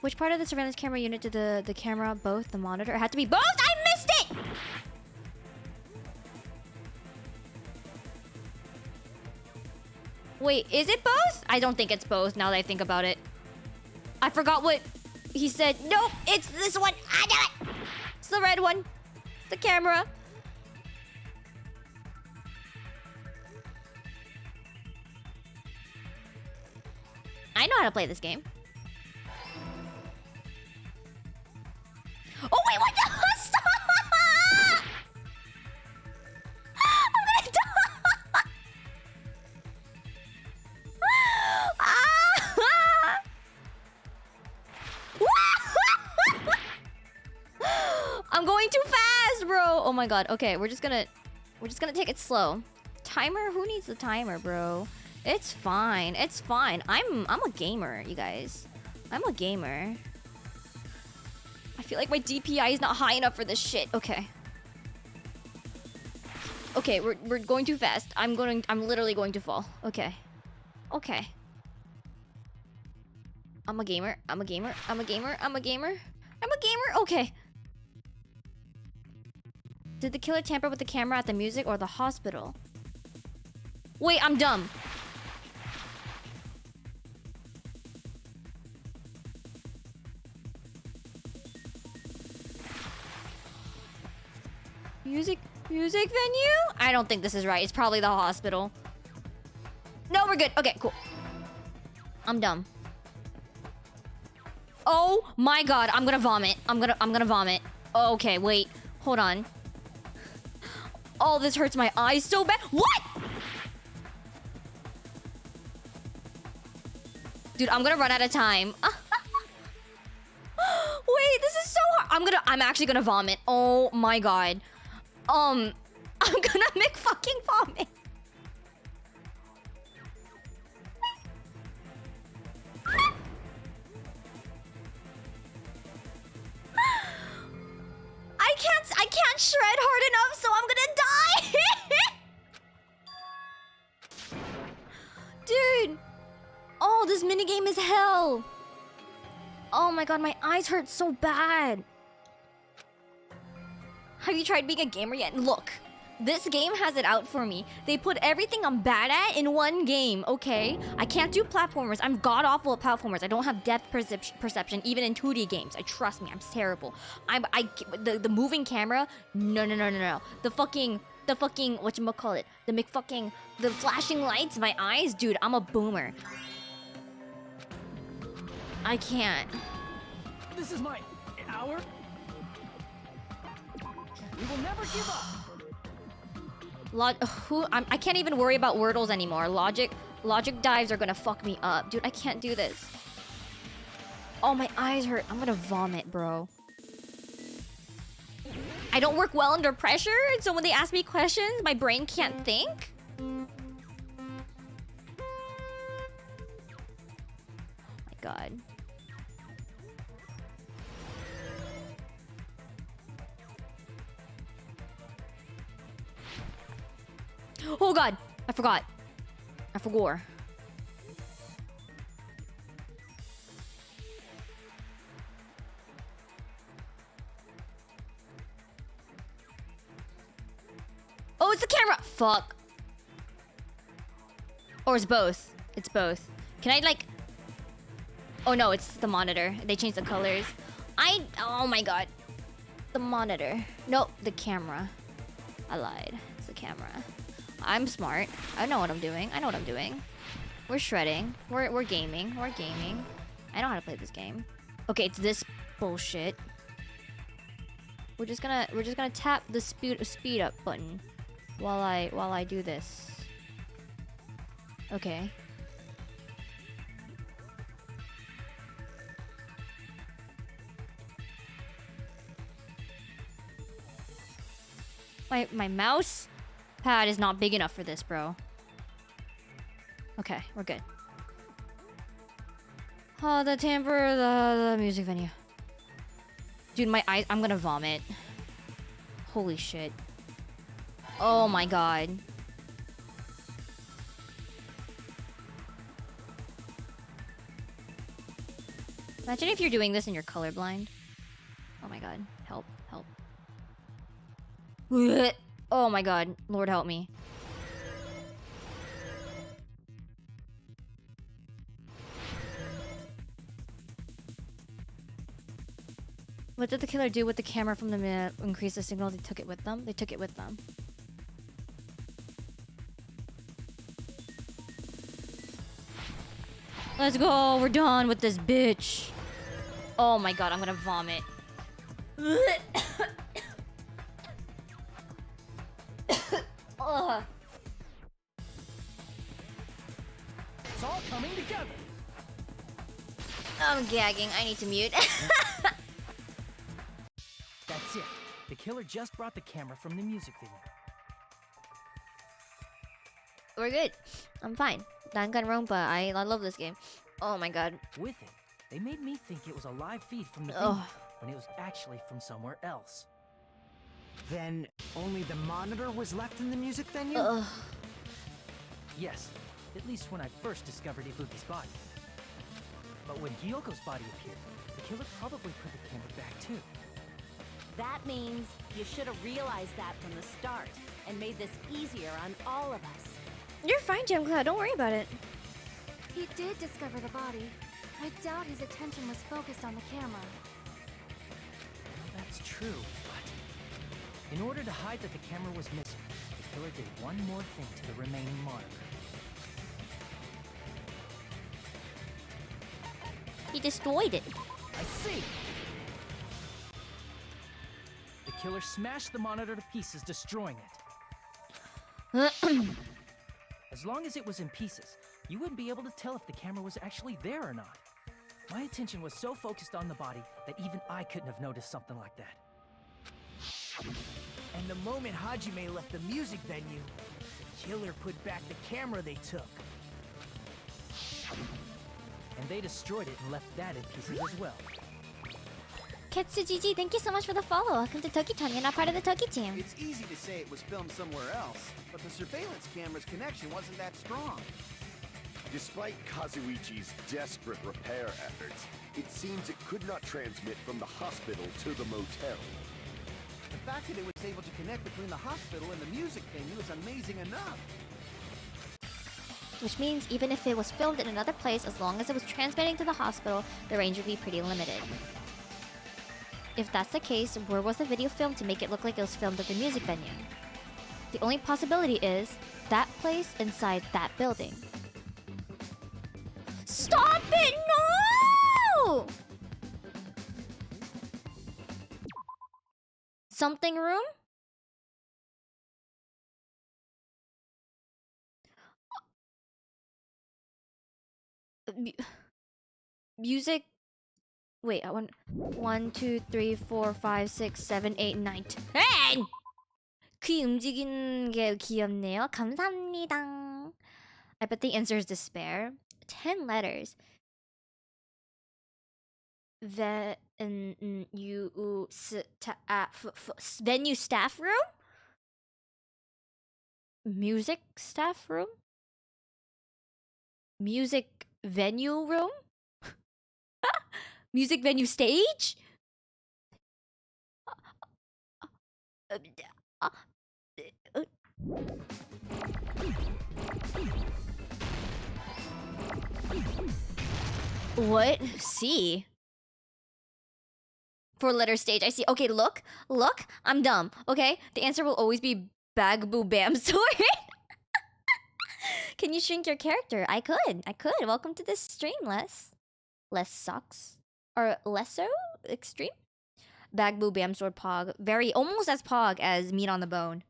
Which part of the surveillance camera unit did the camera both? The monitor? It had to be both? I missed it! Wait, is it both? I don't think it's both now that I think about it. I forgot what he said. Nope, it's this one. I know it! It's the red one. It's the camera. I know how to play this game. Oh wait, what the? Stop! I'm gonna die! I'm going too fast, bro. Oh my god. Okay, we're just gonna take it slow. Timer? Who needs the timer, bro? It's fine. It's fine. I'm a gamer, you guys. I'm a gamer. I feel like my DPI is not high enough for this shit. Okay. Okay, we're going too fast. I'm literally going to fall. Okay. Okay. I'm a gamer. I'm a gamer. I'm a gamer. I'm a gamer. I'm a gamer. Okay. Did the killer tamper with the camera at the music or the hospital? Wait, I'm dumb. Music venue? I don't think this is right. It's probably the hospital. No, we're good. Okay, cool. I'm dumb. Oh my god, I'm gonna vomit. I'm gonna vomit. Okay, wait. Hold on. Oh, this hurts my eyes so bad. What? Dude, I'm gonna run out of time. Wait, this is so hard. I'm actually gonna vomit. Oh my god. I'm gonna make fucking vomit. I can't shred hard enough, so I'm gonna die. Dude. Oh, this minigame is hell. Oh my god, my eyes hurt so bad. Have you tried being a gamer yet? Look, this game has it out for me. They put everything I'm bad at in one game, okay? I can't do platformers. I'm god-awful at platformers. I don't have depth perception, even in 2D games. Trust me, I'm terrible. The moving camera, no. The fucking, whatchamacallit? The flashing lights, my eyes? Dude, I'm a boomer. I can't. This is my hour. We will never give up. I can't even worry about Wordles anymore. Logic dives are gonna fuck me up. Dude, I can't do this. Oh, my eyes hurt. I'm gonna vomit, bro. I don't work well under pressure, and so when they ask me questions, my brain can't think. Oh my god. Oh god! I forgot. Oh, it's the camera! Fuck. Or it's both. It's both. Can I, like... Oh no, it's the monitor. They changed the colors. Oh my god. The monitor. No, the camera. I lied. It's the camera. I'm smart. I know what I'm doing. We're shredding. We're gaming. I know how to play this game. Okay, it's this bullshit. We're just gonna tap the speed up button while I do this. Okay. My mouse pad is not big enough for this, bro. Okay, we're good. Oh, the timbre, the music venue. Dude, my eyes, I'm gonna vomit. Holy shit. Oh my god. Imagine if you're doing this and you're colorblind. Oh my god. Help, help. Oh my god. Lord help me. What did the killer do with the camera from the increase the signal? They took it with them? They took it with them. Let's go. We're done with this bitch. Oh my god, I'm gonna vomit. Ugh. It's all coming together. I'm gagging. I need to mute. That's it. The killer just brought the camera from the music video. We're good. I'm fine. Danganronpa. I love this game. Oh my god. With it, they made me think it was a live feed from the Oh. venue, when it was actually from somewhere else. Then only the monitor was left in the music venue? Ugh. Yes, at least when I first discovered Ibuki's body. But when Hyoko's body appeared, the killer probably put the camera back too. That means you should have realized that from the start and made this easier on all of us. You're fine, Gem Cloud. Don't worry about it. He did discover the body. I doubt his attention was focused on the camera. Well, that's true, but in order to hide that the camera was missing, the killer did one more thing to the remaining monitor. He destroyed it. I see! The killer smashed the monitor to pieces, destroying it. As long as it was in pieces, you wouldn't be able to tell if the camera was actually there or not. My attention was so focused on the body that even I couldn't have noticed something like that. And the moment Hajime left the music venue, the killer put back the camera they took. And they destroyed it and left that in pieces as well. Ketsujiji, thank you so much for the follow. Welcome to Toki-Ton. You're not part of the Toki team. It's easy to say it was filmed somewhere else, but the surveillance camera's connection wasn't that strong. Despite Kazuichi's desperate repair efforts, it seems it could not transmit from the hospital to the motel. The fact that it was able to connect between the hospital and the music venue is amazing enough. Which means even if it was filmed in another place, as long as it was transmitting to the hospital, the range would be pretty limited. If that's the case, where was the video filmed to make it look like it was filmed at the music venue? The only possibility is that place inside that building. Stop it! No! Something room? Music. Wait, I want 1, 2, 3, 4, 5, 6, 7, 8, 9, 10. 귀 움직이는 게 귀엽네요. 감사합니다. I bet the answer is despair. 10 letters. Venue staff room? Music staff room? Music venue room? Music venue stage? What? C. For letter stage, I see. Okay, look. I'm dumb. Okay, the answer will always be bag boo bam sword. Can you shrink your character? I could. Welcome to this stream, Les. Less sucks. Or Lesso? Extreme? Bag boo bam sword pog. Very, almost as pog as meat on the bone.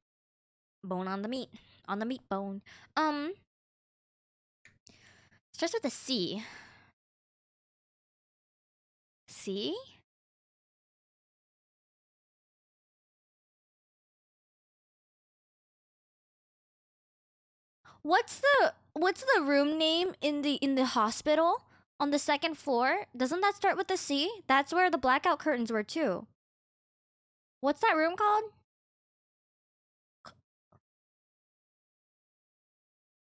Bone on the meat. On the meat bone. Starts with a C. C? What's the room name in the hospital on the second floor? Doesn't that start with a C? That's where the blackout curtains were too. What's that room called?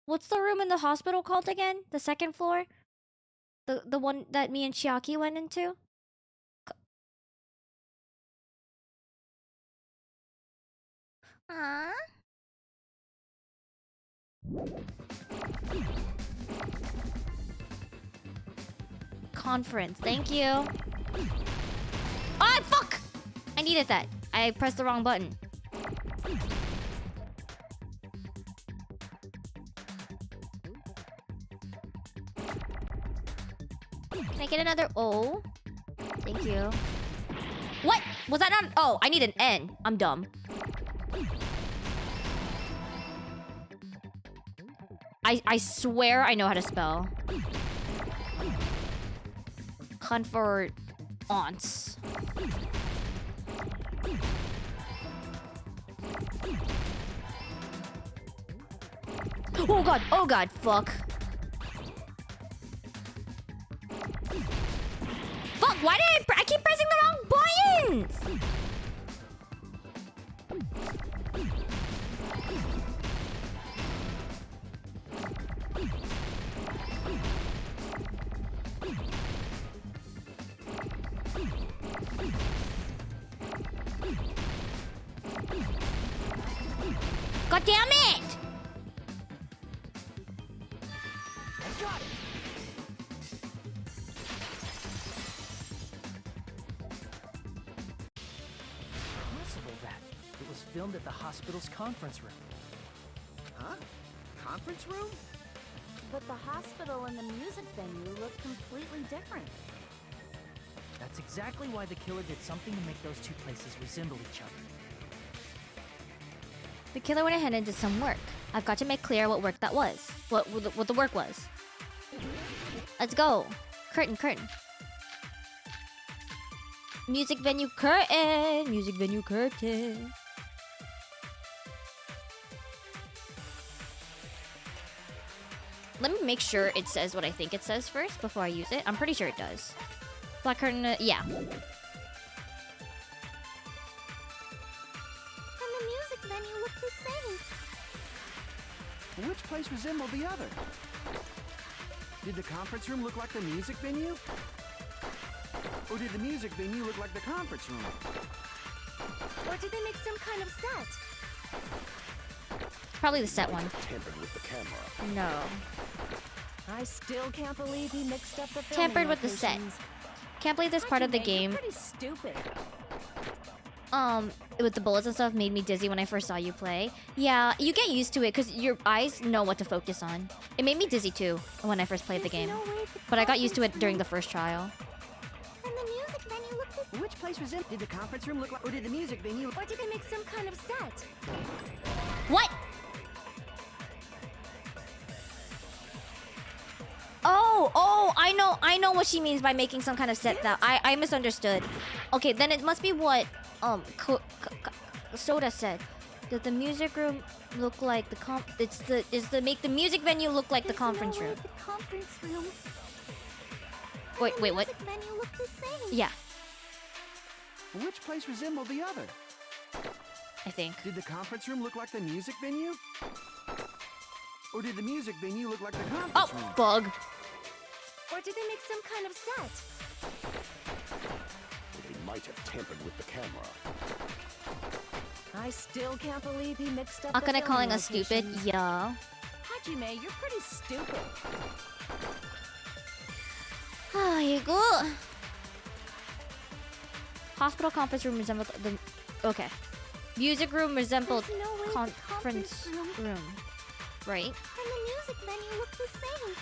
What's the room in the hospital called again? The second floor? The one that me and Chiaki went into? Huh? Conference. Thank you. Ah, fuck! I needed that. I pressed the wrong button. Can I get another O? Thank you. What? Was that not? Oh, I need an N. I'm dumb. I swear I know how to spell. Comfort aunts. Oh god, fuck. Fuck, why did I keep pressing the wrong buttons? God damn it! I got it. Possible that it was filmed at the hospital's conference room. Huh? Conference room? But the hospital and the music venue look completely different. That's exactly why the killer did something to make those two places resemble each other. The killer went ahead and did some work. I've got to make clear what work that was. What the work was. Let's go. Curtain. Music venue curtain. Music venue curtain. Let me make sure it says what I think it says first before I use it. I'm pretty sure it does. Black curtain, yeah. And the music venue looked the same. Which place resembled the other? Did the conference room look like the music venue? Or did the music venue look like the conference room? Or did they make some kind of set? Probably the set one. Tampered with the camera. No. I still can't believe he mixed up the Tampered with the set. Can't believe this part of the game. Pretty stupid. With the bullets and stuff made me dizzy when I first saw you play. Yeah, you get used to it because your eyes know what to focus on. It made me dizzy too when I first played the game. But I got used to it during the first trial. And the music venue looked the Which place resembled? Did the conference room look like, or did the music venue? Or did they make some kind of set? What? Oh, I know what she means by making some kind of set that I misunderstood. Okay, then it must be what Soda said. Did the music room look like the make the music venue look like the conference room? The conference room. Wait, what? The music venue looked the same. Yeah, Which place resembled the other? I think. Did the conference room look like the music venue? Or did the music venue look like the conference room? Oh, bug. Or did they make some kind of set? They might have tampered with the camera. I still can't believe he mixed up Akane the calling filming us stupid? locations. Yeah. Hajime, you're pretty stupid. Ah, you go. Hospital conference room resembled the... Okay. Music room resembled There's no way the conference room. Right? And the music venue looked the same.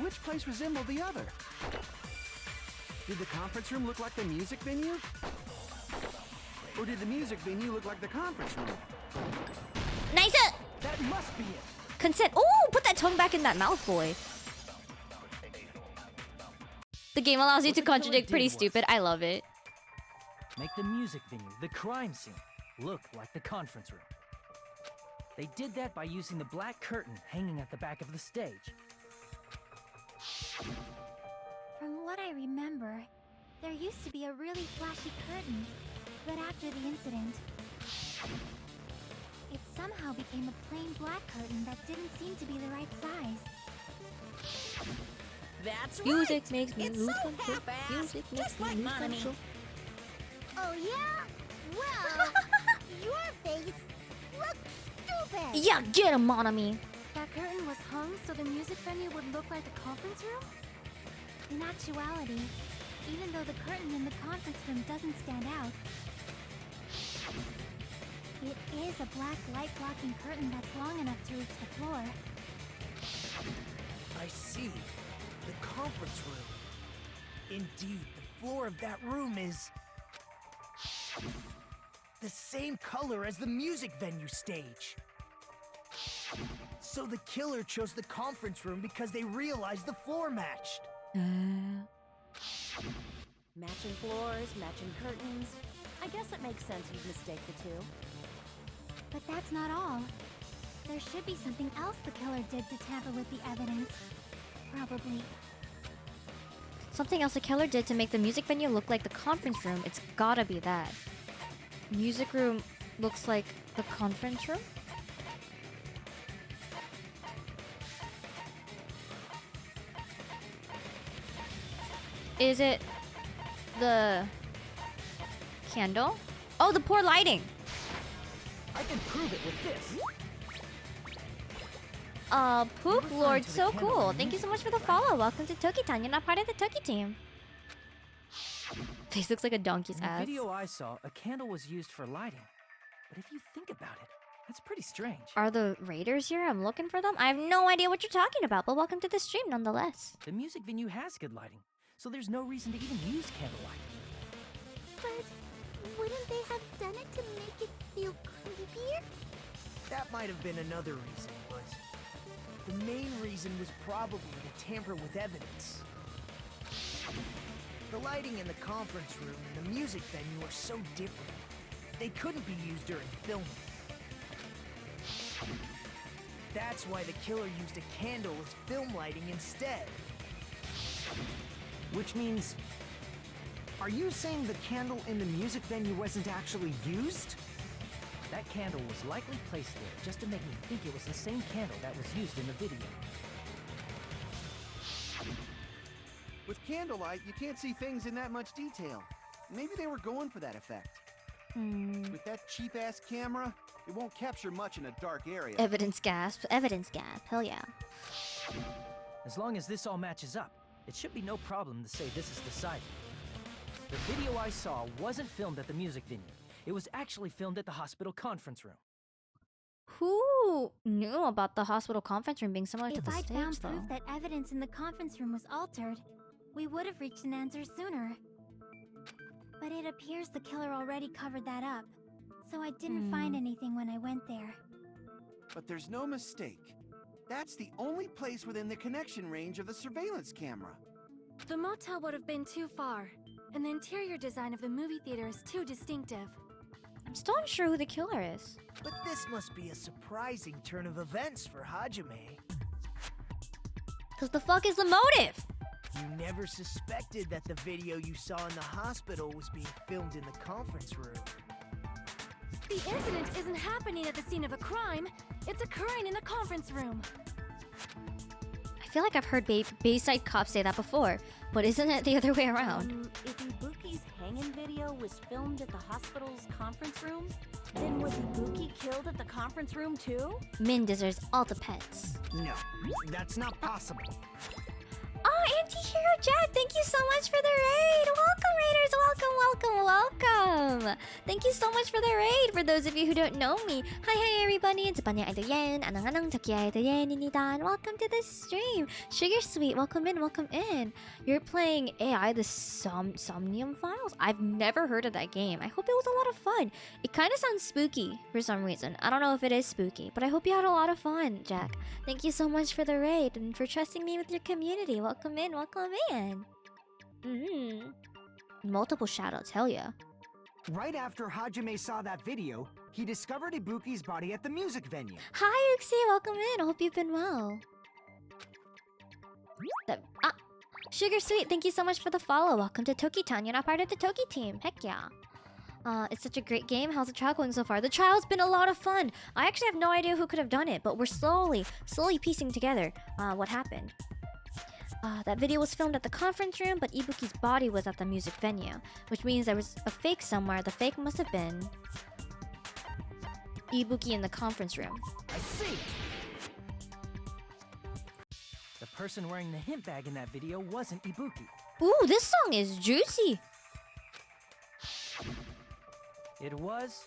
Which place resembled the other? Did the conference room look like the music venue? Or did the music venue look like the conference room? Nice! That must be it. Consent. Oh, put that tongue back in that mouth, boy. The game allows you What to the killer contradict pretty did was- stupid. I love it. Make the music venue, the crime scene, look like the conference room. They did that by using the black curtain hanging at the back of the stage. From what I remember, there used to be a really flashy curtain, but after the incident, it somehow became a plain black curtain that didn't seem to be the right size. That's Music right. makes me It's lose so control. half-assed, Music makes just me like lose Monomi. control. Oh yeah? Well, your face looks stupid! Yeah, get him, Monami. That curtain was hung so the music venue would look like the conference room? In actuality, even though the curtain in the conference room doesn't stand out, it is a black light-blocking curtain that's long enough to reach the floor. I see. The conference room. Indeed, the floor of that room is the same color as the music venue stage. So the killer chose the conference room because they realized the floor matched. Matching floors, matching curtains. I guess it makes sense you'd mistake the two. But that's not all. There should be something else the killer did to tamper with the evidence. Probably. Something else the killer did to make the music venue look like the conference room. It's gotta be that. Music room looks like the conference room? Is it the candle? Oh, the poor lighting. I can prove it with this. Poop Never Lord, find to the so candle cool. in Thank you so much music, for the right? follow. Welcome to Toki-tan. You're not part of the Toki team. Face looks like a donkey's In the ass. video I saw, a candle was used for lighting. But if you think about it, that's pretty strange. Are the raiders here? I'm looking for them. I have no idea what you're talking about, but welcome to the stream nonetheless. The music venue has good lighting, so there's no reason to even use candlelight. But wouldn't they have done it to make it feel creepier? That might have been another reason, but the main reason was probably to tamper with evidence. The lighting in the conference room and the music venue are so different. They couldn't be used during filming. That's why the killer used a candle as film lighting instead. Which means... Are you saying the candle in the music venue wasn't actually used? That candle was likely placed there just to make me think it was the same candle that was used in the video. With candlelight, you can't see things in that much detail. Maybe they were going for that effect. With that cheap-ass camera, it won't capture much in a dark area. Evidence gasp. Evidence gap. Hell yeah. As long as this all matches up, it should be no problem to say this is decided. The video I saw wasn't filmed at the music venue. It was actually filmed at the hospital conference room. Who knew about the hospital conference room being similar to If the I'd stage, found though? proof that evidence in the conference room was altered, we would have reached an answer sooner. But it appears the killer already covered that up, so I didn't find anything when I went there. But there's no mistake. That's the only place within the connection range of the surveillance camera. The motel would have been too far, and the interior design of the movie theater is too distinctive. I'm still unsure who the killer is. But this must be a surprising turn of events for Hajime. Cause the fuck is the motive? You never suspected that the video you saw in the hospital was being filmed in the conference room. The incident isn't happening at the scene of a crime, it's occurring in the conference room. I feel like I've heard Bayside cops say that before, but isn't it the other way around? If Ibuki's hanging video was filmed at the hospital's conference room, then was Ibuki killed at the conference room too? Min deserves all the pets. No, that's not possible. Oh, Anti-Hero Jet, thank you so much for the raid! Welcome, Raiders! Welcome, welcome, welcome! Thank you so much for the raid! For those of you who don't know me, hi everybody, it's Banya Idol Yen, anong Toki Idol Yen입니다, and welcome to the stream! Sugar Sweet, welcome in! You're playing AI, the Somnium Files? I've never heard of that game. I hope it was a lot of fun. It kind of sounds spooky for some reason. I don't know if it is spooky, but I hope you had a lot of fun, Jack. Thank you so much for the raid and for trusting me with your community. Welcome in, welcome in. Multiple shoutouts, hell yeah. Right after Hajime saw that video, he discovered Ibuki's body at the music venue. Hi, Uxie, welcome in. I hope you've been well. Sugar Sweet, thank you so much for the follow. Welcome to Toki-town. You're not part of the Toki team. Heck yeah. It's such a great game. How's the trial going so far? The trial's been a lot of fun. I actually have no idea who could have done it, but we're slowly piecing together what happened. That video was filmed at the conference room, but Ibuki's body was at the music venue, which means there was a fake somewhere. The fake must have been Ibuki in the conference room. I see! The person wearing the hint bag in that video wasn't Ibuki. Ooh, this song is juicy. It was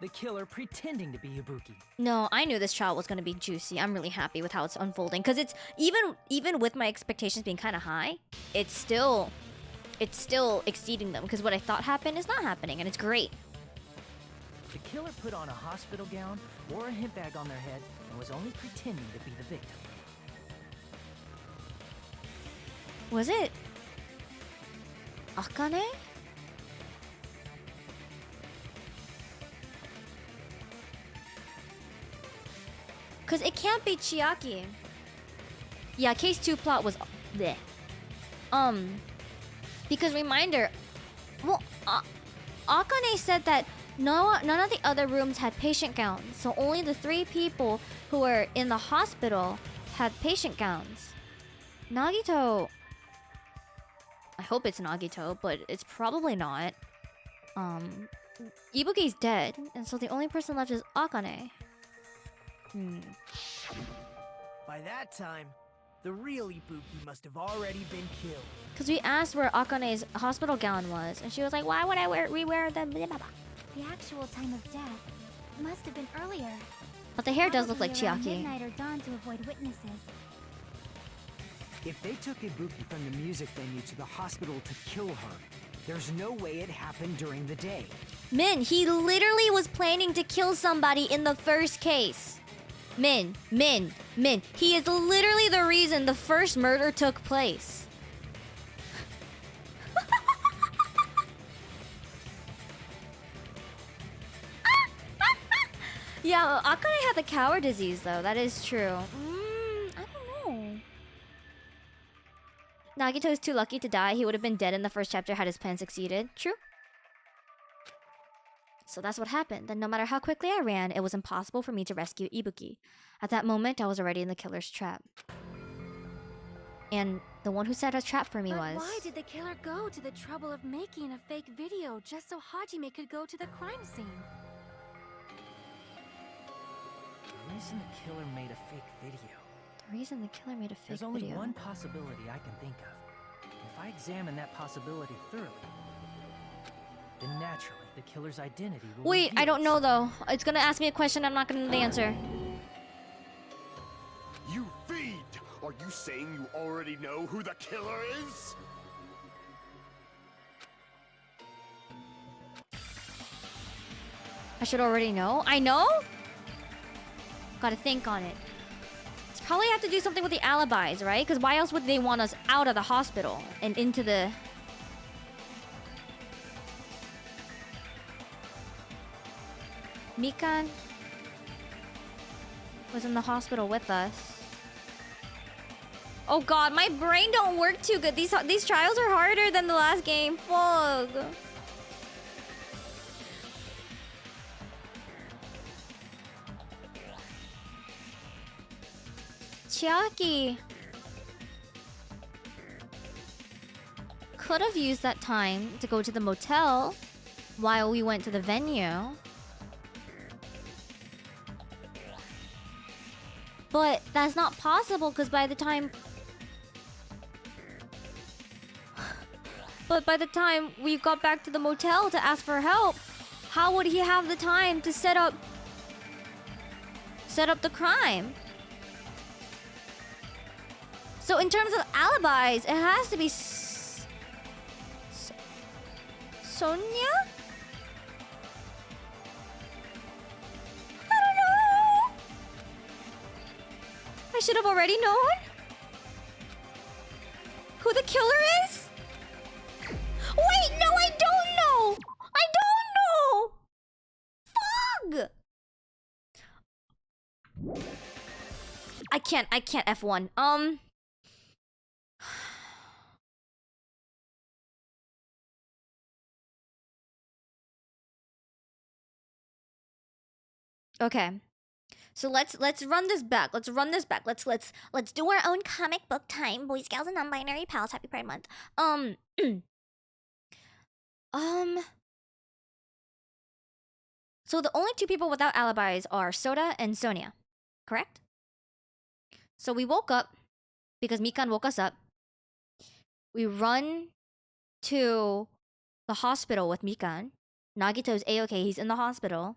the killer pretending to be Ibuki. No, I knew this trial was going to be juicy. I'm really happy with how it's unfolding, because it's even with my expectations being kind of high, it's still exceeding them, because what I thought happened is not happening, and it's great. The killer put on a hospital gown, wore a hint bag on their head, and was only pretending to be the victim. Was it Akane? Because it can't be Chiaki. Yeah, case 2 plot was bleh. Because reminder, well, Akane said that none of the other rooms had patient gowns, so only the 3 people who were in the hospital had patient gowns. Nagito, I hope it's Nagito, but it's probably not. Ibuki's dead, and so the only person left is Akane. By that time, the real Ibuki must have already been killed. Because we asked where Akane's hospital gown was, and she was like, why would I rewear them? The actual time of death must have been earlier. But the hair does look like Probably around Chiaki. midnight or dawn to avoid witnesses. If they took Ibuki from the music venue to the hospital to kill her, there's no way it happened during the day. Min, he literally was planning to kill somebody in the first case. Min. He is literally the reason the first murder took place. Yeah, Akane had the coward disease though. That is true. I don't know. Nagito is too lucky to die. He would have been dead in the first chapter had his plan succeeded. True. So that's what happened. And no matter how quickly I ran, it was impossible for me to rescue Ibuki. At that moment, I was already in the killer's trap. And the one who set a trap for me But was... why did the killer go to the trouble of making a fake video just so Hajime could go to the crime scene? The reason the killer made a fake video. The reason the killer made a fake There's only video. one possibility I can think of. If I examine that possibility thoroughly, then naturally the killer's identity will Wait, reveal I don't know itself. though. It's gonna ask me a question, I'm not gonna know the answer. You feed! Are you saying you already know who the killer is? I should already know? I know? Gotta think on it. It's probably have to do something with the alibis, right? Because why else would they want us out of the hospital and into the... Mikan was in the hospital with us. Oh god, my brain don't work too good. These trials are harder than the last game. Fuck. Chiaki could have used that time to go to the motel while we went to the venue. But that's not possible because by the time... But by the time we got back to the motel to ask for help, how would he have the time to set up the crime? So in terms of alibis, it has to be Sonia? I don't know. I should have already known who the killer is. Wait, no, I don't know. I don't I can't F1. Okay. So let's run this back. Let's do our own comic book time. Boys, gals, and non-binary pals. Happy Pride Month. So the only two people without alibis are Soda and Sonia, correct? So we woke up because Mikan woke us up. We run to the hospital with Mikan. Nagito's A-okay, he's in the hospital.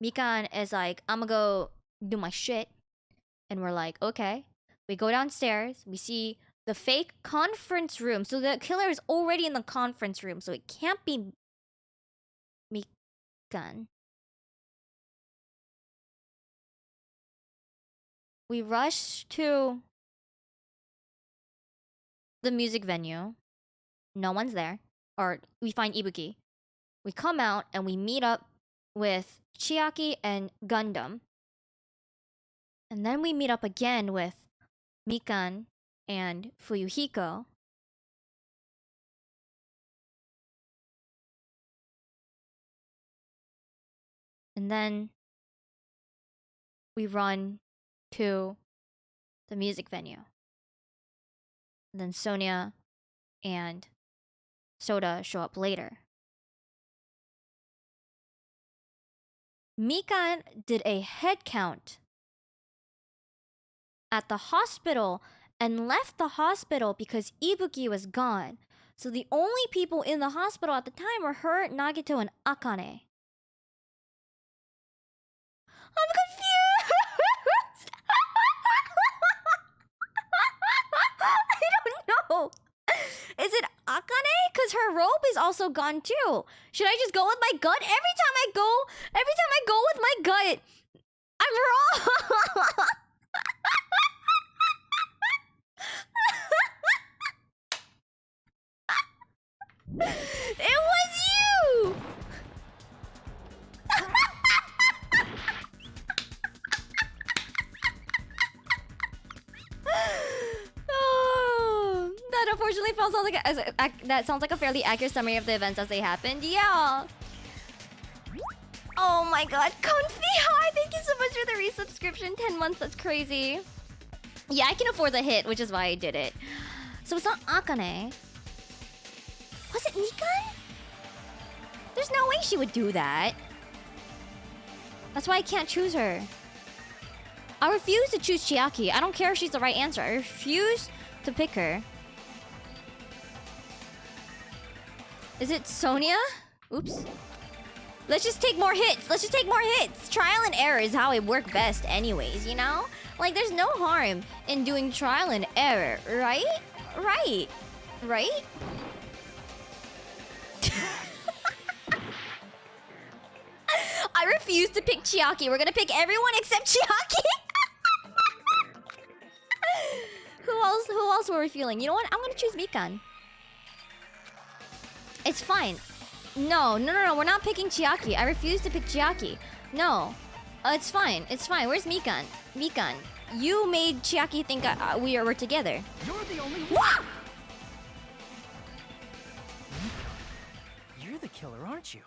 Mikan is like, I'm gonna go do my shit. And we're like, okay. We go downstairs. We see the fake conference room. So the killer is already in the conference room. So it can't be Mikan. We rush to the music venue. No one's there. Or we find Ibuki. We come out and we meet up with Chiaki and Gundam. And then we meet up again with Mikan and Fuyuhiko. And then we run to the music venue. And then Sonia and Soda show up later. Mikan did a head count at the hospital and left the hospital because Ibuki was gone. So the only people in the hospital at the time were her, Nagito, and Akane. I'm confused! I don't know. Is it Akane? Because her robe is also gone too. Should I just go with my gut? Every time I go with my gut, I'm wrong! It was you! Oh, that unfortunately sounds like a fairly accurate summary of the events as they happened. Yeah. Oh my god, Comfy, hi! Thank you so much for the resubscription. 10 months, that's crazy. Yeah, I can afford the hit, which is why I did it. So it's not Akane. Was it Mikan? There's no way she would do that. That's why I can't choose her. I refuse to choose Chiaki. I don't care if she's the right answer. I refuse to pick her. Is it Sonia? Oops. Let's just take more hits. Let's just take more hits. Trial and error is how it worked best anyways, you know? Like, there's no harm in doing trial and error, right? Right. Right? I refuse to pick Chiaki. We're gonna pick everyone except Chiaki. Who else were we feeling? You know what? I'm gonna choose Mikan. It's fine. No. We're not picking Chiaki. I refuse to pick Chiaki. No. It's fine. It's fine. Where's Mikan? Mikan, you made Chiaki think we were together. You're the only one. What? You're the killer, aren't you?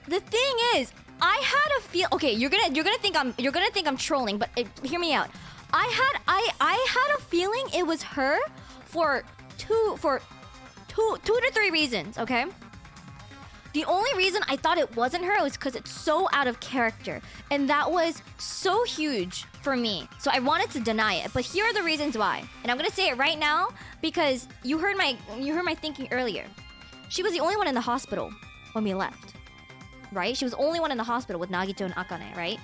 The thing is, I had a feel. Okay, you're gonna think I'm trolling, but hear me out. I had a feeling it was her for two to three reasons. Okay. The only reason I thought it wasn't her was because it's so out of character, and that was so huge for me. So I wanted to deny it, but here are the reasons why, and I'm gonna say it right now because you heard my thinking earlier. She was the only one in the hospital when we left, right? She was the only one in the hospital with Nagito and Akane, right?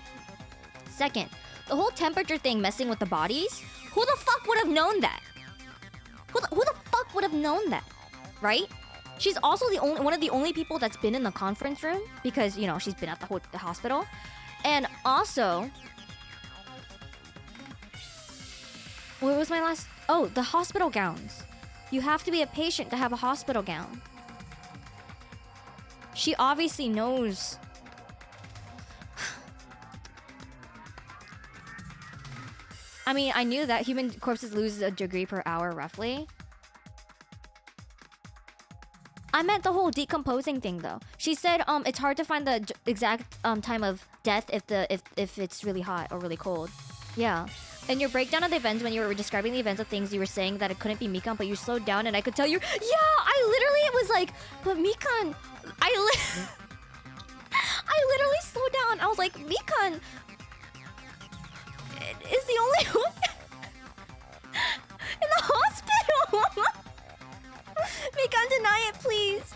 Second, the whole temperature thing messing with the bodies. Who the fuck would have known that? Who the fuck would have known that, right? She's also one of the only people that's been in the conference room because, you know, she's been at the hospital. And also, what was my last? Oh, the hospital gowns. You have to be a patient to have a hospital gown. She obviously knows. I mean, I knew that human corpses lose a degree per hour roughly. I meant the whole decomposing thing though. She said it's hard to find the exact time of death if it's really hot or really cold. Yeah. In your breakdown of the events, when you were describing the events of things, you were saying that it couldn't be Mikan, but you slowed down and I could tell you, yeah, I literally was like, but Mikan, I literally slowed down. I was like, Mikan is the only one in the hospital. Mikan, deny it, please.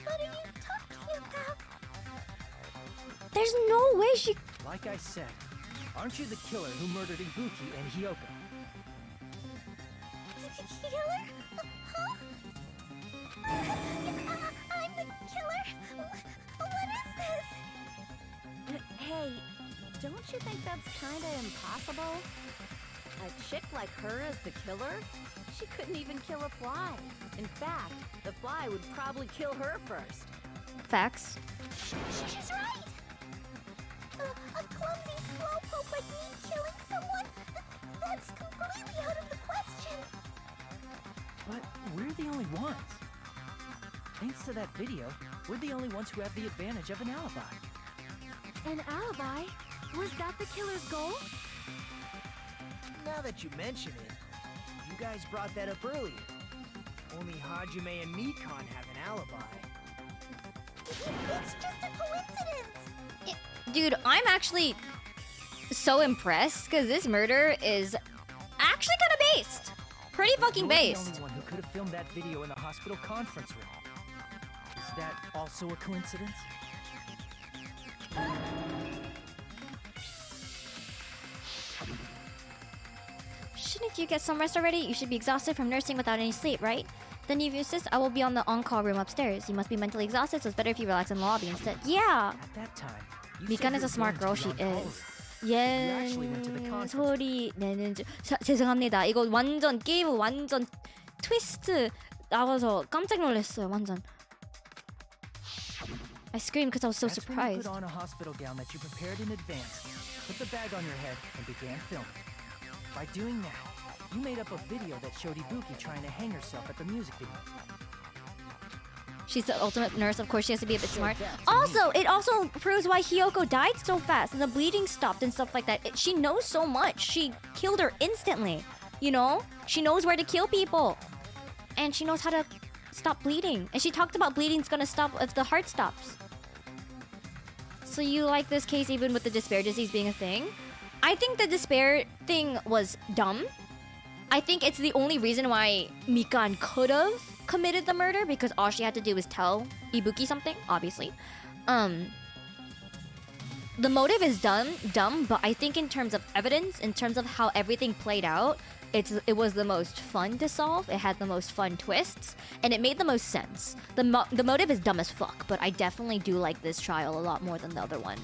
What are you talking about? There's no way she... Like I said, aren't you the killer who murdered Ibuki and Hyoko? Killer? Huh? I'm the killer? What is this? Hey, don't you think that's kinda impossible? A chick like her as the killer? She couldn't even kill a fly. In fact, the fly would probably kill her first. Facts. She's right! A clumsy slowpoke like me killing someone? That's completely out of the question! But we're the only ones. Thanks to that video, we're the only ones who have the advantage of an alibi. An alibi? Was that the killer's goal? Now that you mention it, you guys brought that up earlier. Only Hajime and Mikan have an alibi. It's just a coincidence! Dude, I'm actually so impressed because this murder is actually kind of based. Pretty fucking based. You're the only one who could have filmed that video in the hospital conference room. Is that also a coincidence? Shouldn't you get some rest already? You should be exhausted from nursing without any sleep, right? Then if you insist, I will be on the on-call room upstairs. You must be mentally exhausted, so it's better if you relax in the lobby instead. Yeah! At that time, Mikan is a smart girl, she is. 예, 소리 내는 줄... 죄송합니다. 이거 완전 게임 완전 트위스트 나와서 깜짝 놀랐어요, 완전. I screamed because I was so surprised. Put on a hospital gown that you prepared in advance, put the bag on your head, and began filming. By doing that, you made up a video that showed Ibuki trying to hang herself at the music video. She's the ultimate nurse, of course she has to be a bit smart. Also, it also proves why Hyoko died so fast and the bleeding stopped and stuff like that. She knows so much. She killed her instantly, you know? She knows where to kill people. And she knows how to stop bleeding. And she talked about bleeding's gonna stop if the heart stops. So you like this case even with the despair disease being a thing? I think the despair thing was dumb. I think it's the only reason why Mikan could have committed the murder because all she had to do was tell Ibuki something, obviously. The motive is dumb, but I think in terms of evidence, in terms of how everything played out, it was the most fun to solve. It had the most fun twists, and it made the most sense. The motive is dumb as fuck, but I definitely do like this trial a lot more than the other one.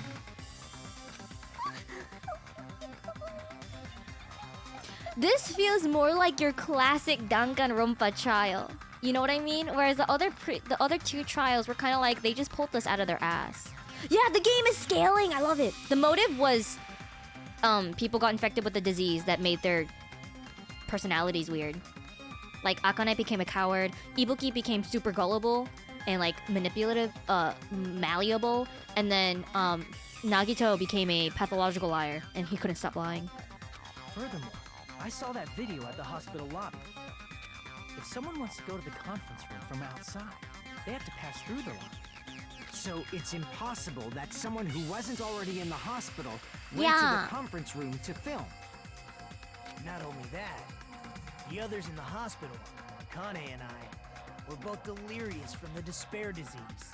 This feels more like your classic Danganronpa trial. You know what I mean? Whereas the other two trials were kind of like they just pulled this out of their ass. Yeah, the game is scaling. I love it. The motive was people got infected with the disease that made their personalities weird. Like Akane became a coward, Ibuki became super gullible and like manipulative, malleable, and then Nagito became a pathological liar and he couldn't stop lying. Furthermore, I saw that video at the hospital lobby. If someone wants to go to the conference room from outside, they have to pass through the lobby. So it's impossible that someone who wasn't already in the hospital went to the conference room to film. Not only that, the others in the hospital, Akane and I, were both delirious from the despair disease.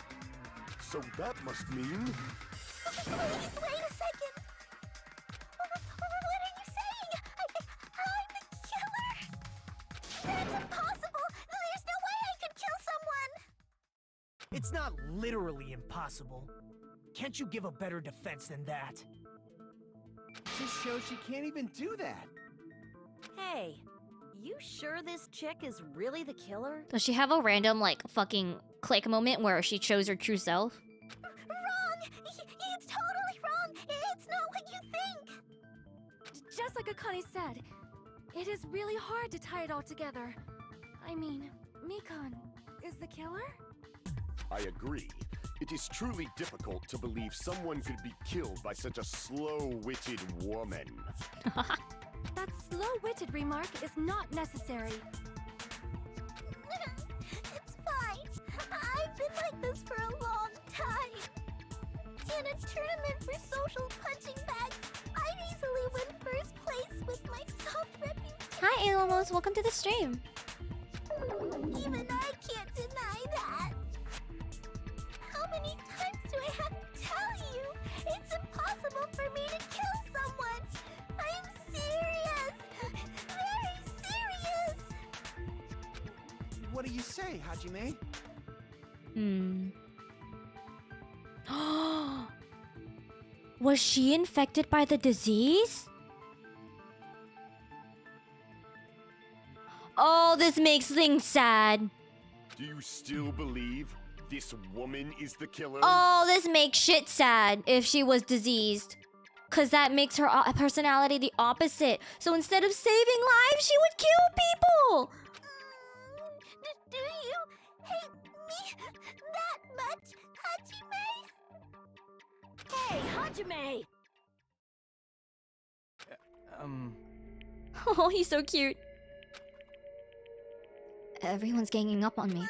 So that must mean... Please, wait a second! What are you saying? I'm the killer? That's impossible! There's no way I could kill someone! It's not literally impossible. Can't you give a better defense than that? Just shows she can't even do that. Hey, you sure this chick is really the killer? Does she have a random, like, fucking click moment where she shows her true self? Wrong! It's totally wrong! It's not what you think! Just like Akane said, it is really hard to tie it all together. I mean, Mikan is the killer? I agree. It is truly difficult to believe someone could be killed by such a slow-witted woman. That slow-witted remark is not necessary. It's fine. I've been like this for a long time. In a tournament for social punching bags, I'd easily win first place with my soft reputation. Hi, Alamos. Welcome to the stream. Even I can't deny that. How many times do I have to tell you? It's impossible for me to kill someone. I'm serious. Very serious. What do you say, Hajime? Was she infected by the disease? Oh, this makes things sad. Do you still believe this woman is the killer? Oh, this makes shit sad if she was diseased. Cause that makes her personality the opposite. So instead of saving lives, she would kill people! Do you hate me that much, Hajime? Hey, Hajime! Oh, he's so cute. Everyone's ganging up on me.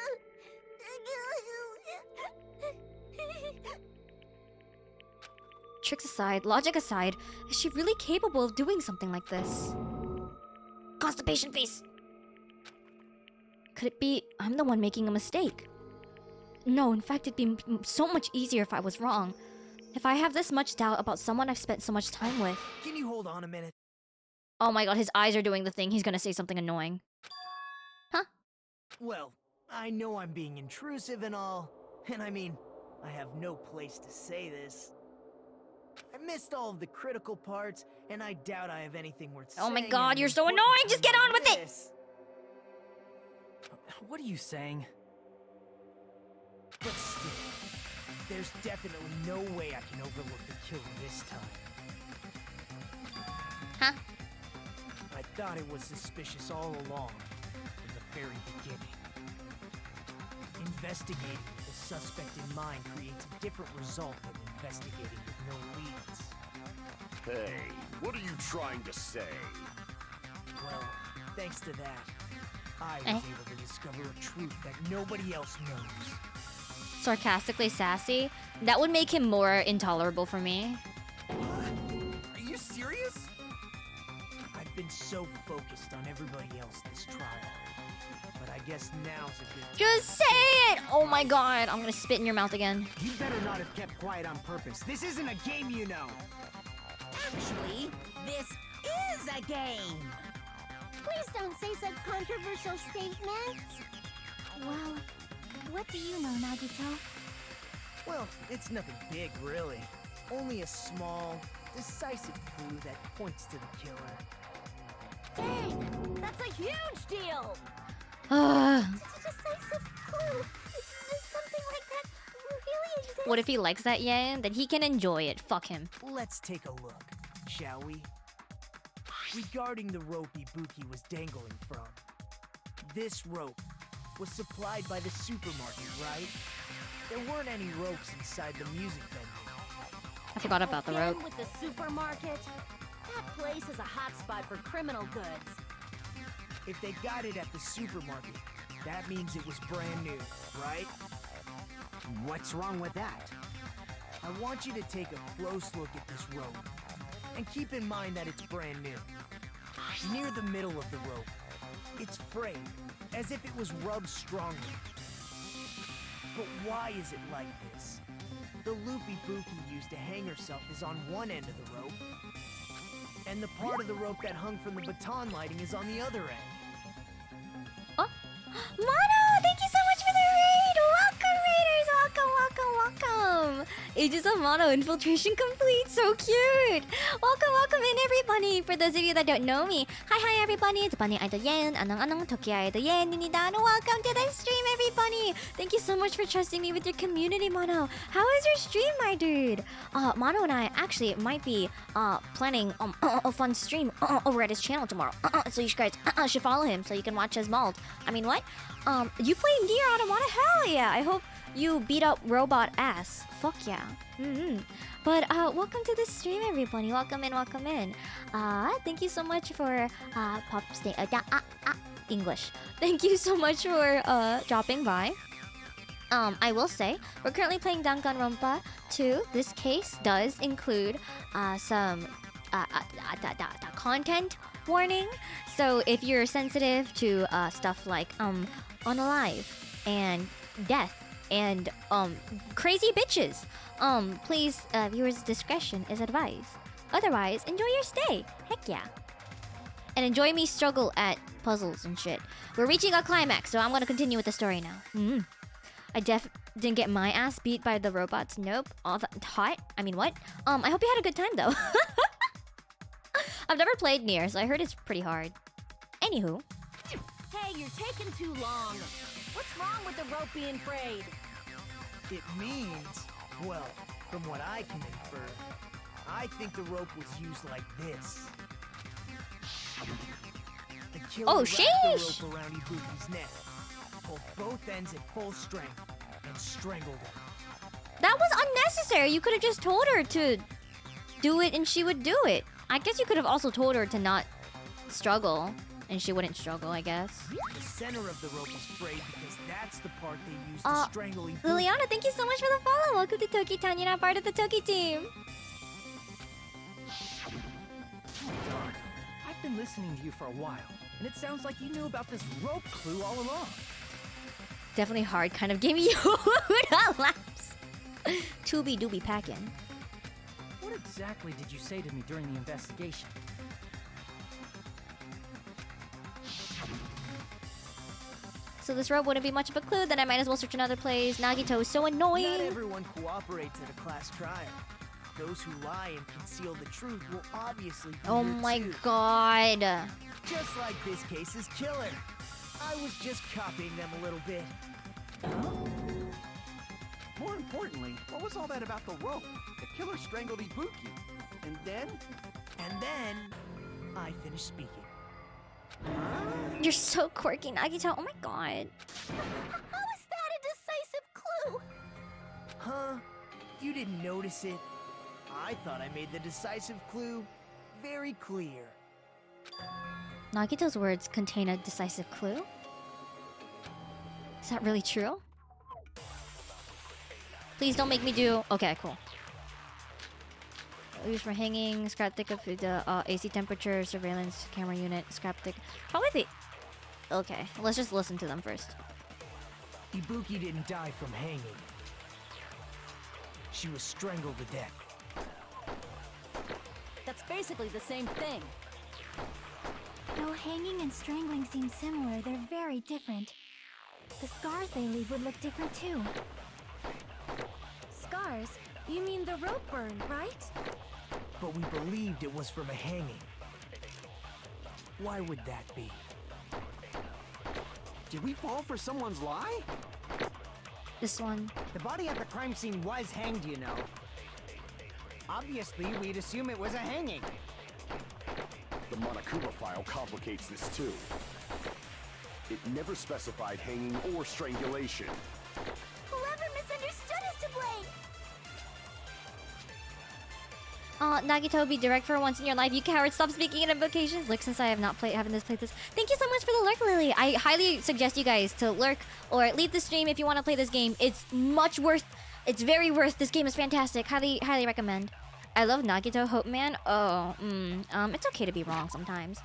Tricks aside, logic aside, is she really capable of doing something like this? Constipation face! Could it be I'm the one making a mistake? No, in fact, it'd be so much easier if I was wrong. If I have this much doubt about someone I've spent so much time with. Can you hold on a minute? Oh my god, his eyes are doing the thing. He's gonna say something annoying. Huh? Well, I know I'm being intrusive and all, and I mean, I have no place to say this. I missed all of the critical parts, and I doubt I have anything worth saying. Oh my god, at you're an so important annoying! Just time get on like with it! this. What are you saying? But still, there's definitely no way I can overlook the killer this time. Huh? I thought it was suspicious all along, from the very beginning. Investigating with a suspect in mind creates a different result than investigating with no leads. Hey, what are you trying to say? Well, thanks to that, I was able to discover a truth that nobody else knows. Sarcastically sassy? That would make him more intolerable for me. Are you serious? I've been so focused on everybody else this trial. But I guess now's a good Just say it! Oh my god, I'm gonna spit in your mouth again. You better not have kept quiet on purpose. This isn't a game, you know. Actually, this is a game. Please don't say such controversial statements. Well, what do you know, Nagito? Well, it's nothing big, really. Only a small, decisive clue that points to the killer. Dang! That's a huge deal! Decisive clue. Does something like that really exist? What if he likes that yen? Then he can enjoy it. Fuck him. Let's take a look, shall we? Regarding the rope Ibuki was dangling from. This rope was supplied by the supermarket, right? There weren't any ropes inside the music venue. I forgot about the Again rope. with the supermarket? That place is a hotspot for criminal goods. If they got it at the supermarket, that means it was brand new, right? What's wrong with that? I want you to take a close look at this rope. And keep in mind that it's brand new. Near the middle of the rope, it's frayed, as if it was rubbed strongly. But why is it like this? The loop Ibuki used to hang herself is on one end of the rope, and the part of the rope that hung from the baton lighting is on the other end. Oh, Mono! Thank you so much for the raid! Welcome, raiders! Ages of Mono infiltration complete. So cute. Welcome in everybody. For those of you that don't know me, hi everybody. It's Bunny Idol Yen. Anong Toki Idol Yen입니다. And welcome to the stream, everybody. Thank you so much for trusting me with your community, Mono. How is your stream, my dude? Mono and I actually might be planning a fun stream over at his channel tomorrow. So you guys should follow him so you can watch his mold. I mean, what? You play Nier Automata? Hell yeah! I hope you beat up robot ass. Fuck yeah. But welcome to the stream, everybody. Welcome in. Thank you so much for English. Thank you so much for dropping by. I will say we're currently playing Danganronpa 2. This case does include some content warning. So if you're sensitive to stuff like unalive and death and crazy bitches, please, viewers' discretion is advised. Otherwise, enjoy your stay. Heck yeah. And enjoy me struggle at puzzles and shit. We're reaching a climax, so I'm gonna continue with the story now. I didn't get my ass beat by the robots. Nope. All that hot. I mean, what? I hope you had a good time though. I've never played Nier, so I heard it's pretty hard. Anywho. Hey, you're taking too long. What's wrong with the rope being frayed? It means, well, from what I can infer, I think the rope was used like this. The killer wrapped the rope around Ibuki's neck, pulled both ends at full strength, and strangled him. That was unnecessary. You could have just told her to do it and she would do it. I guess you could have also told her to not struggle and she wouldn't struggle, I guess. The center of the rope was frayed because that's the part they used to strangle Ibuki. Liliana, thank you so much for the follow. Welcome to Toki Tanya, not part of the Toki team. Darn. I've been listening to you for a while, and it sounds like you knew about this rope clue all along. Definitely hard kind of game. You laps. Tooby dooby packing. What exactly did you say to me during the investigation? So this rope wouldn't be much of a clue, then I might as well search another place. Nagito is so annoying. Not everyone cooperates at a class trial. Those who lie and conceal the truth will obviously be Oh hurt my too. god. Just like this case's killer. I was just copying them a little bit. More importantly, what was all that about the rope? The killer strangled Ibuki. And then? And then, I finished speaking. You're so quirky, Nagito. Oh my god. How is that a decisive clue? Huh? You didn't notice it? I thought I made the decisive clue very clear. Nagito's words contain a decisive clue? Is that really true? Please don't make me do... Okay, cool. Used for hanging, scrap thick of the AC temperature, surveillance camera unit, scrap thick... Probably the... Okay, let's just listen to them first. Ibuki didn't die from hanging. She was strangled to death. That's basically the same thing. Though hanging and strangling seem similar, they're very different. The scars they leave would look different too. Scars? You mean the rope burn, right? But we believed it was from a hanging. Why would that be? Did we fall for someone's lie? This one. The body at the crime scene was hanged, you know. Obviously, we'd assume it was a hanging. The Monokuma file complicates this too. It never specified hanging or strangulation. Whoever misunderstood is to blame! Nagito, be direct for once in your life. You coward, stop speaking in invocations. Look, since I have not haven't played this. Thank you so much for the lurk, Lily. I highly suggest you guys to lurk or leave the stream if you want to play this game. It's much worth. It's very worth. This game is fantastic. Highly recommend. I love Nagito, Hope Man. Oh, it's okay to be wrong sometimes.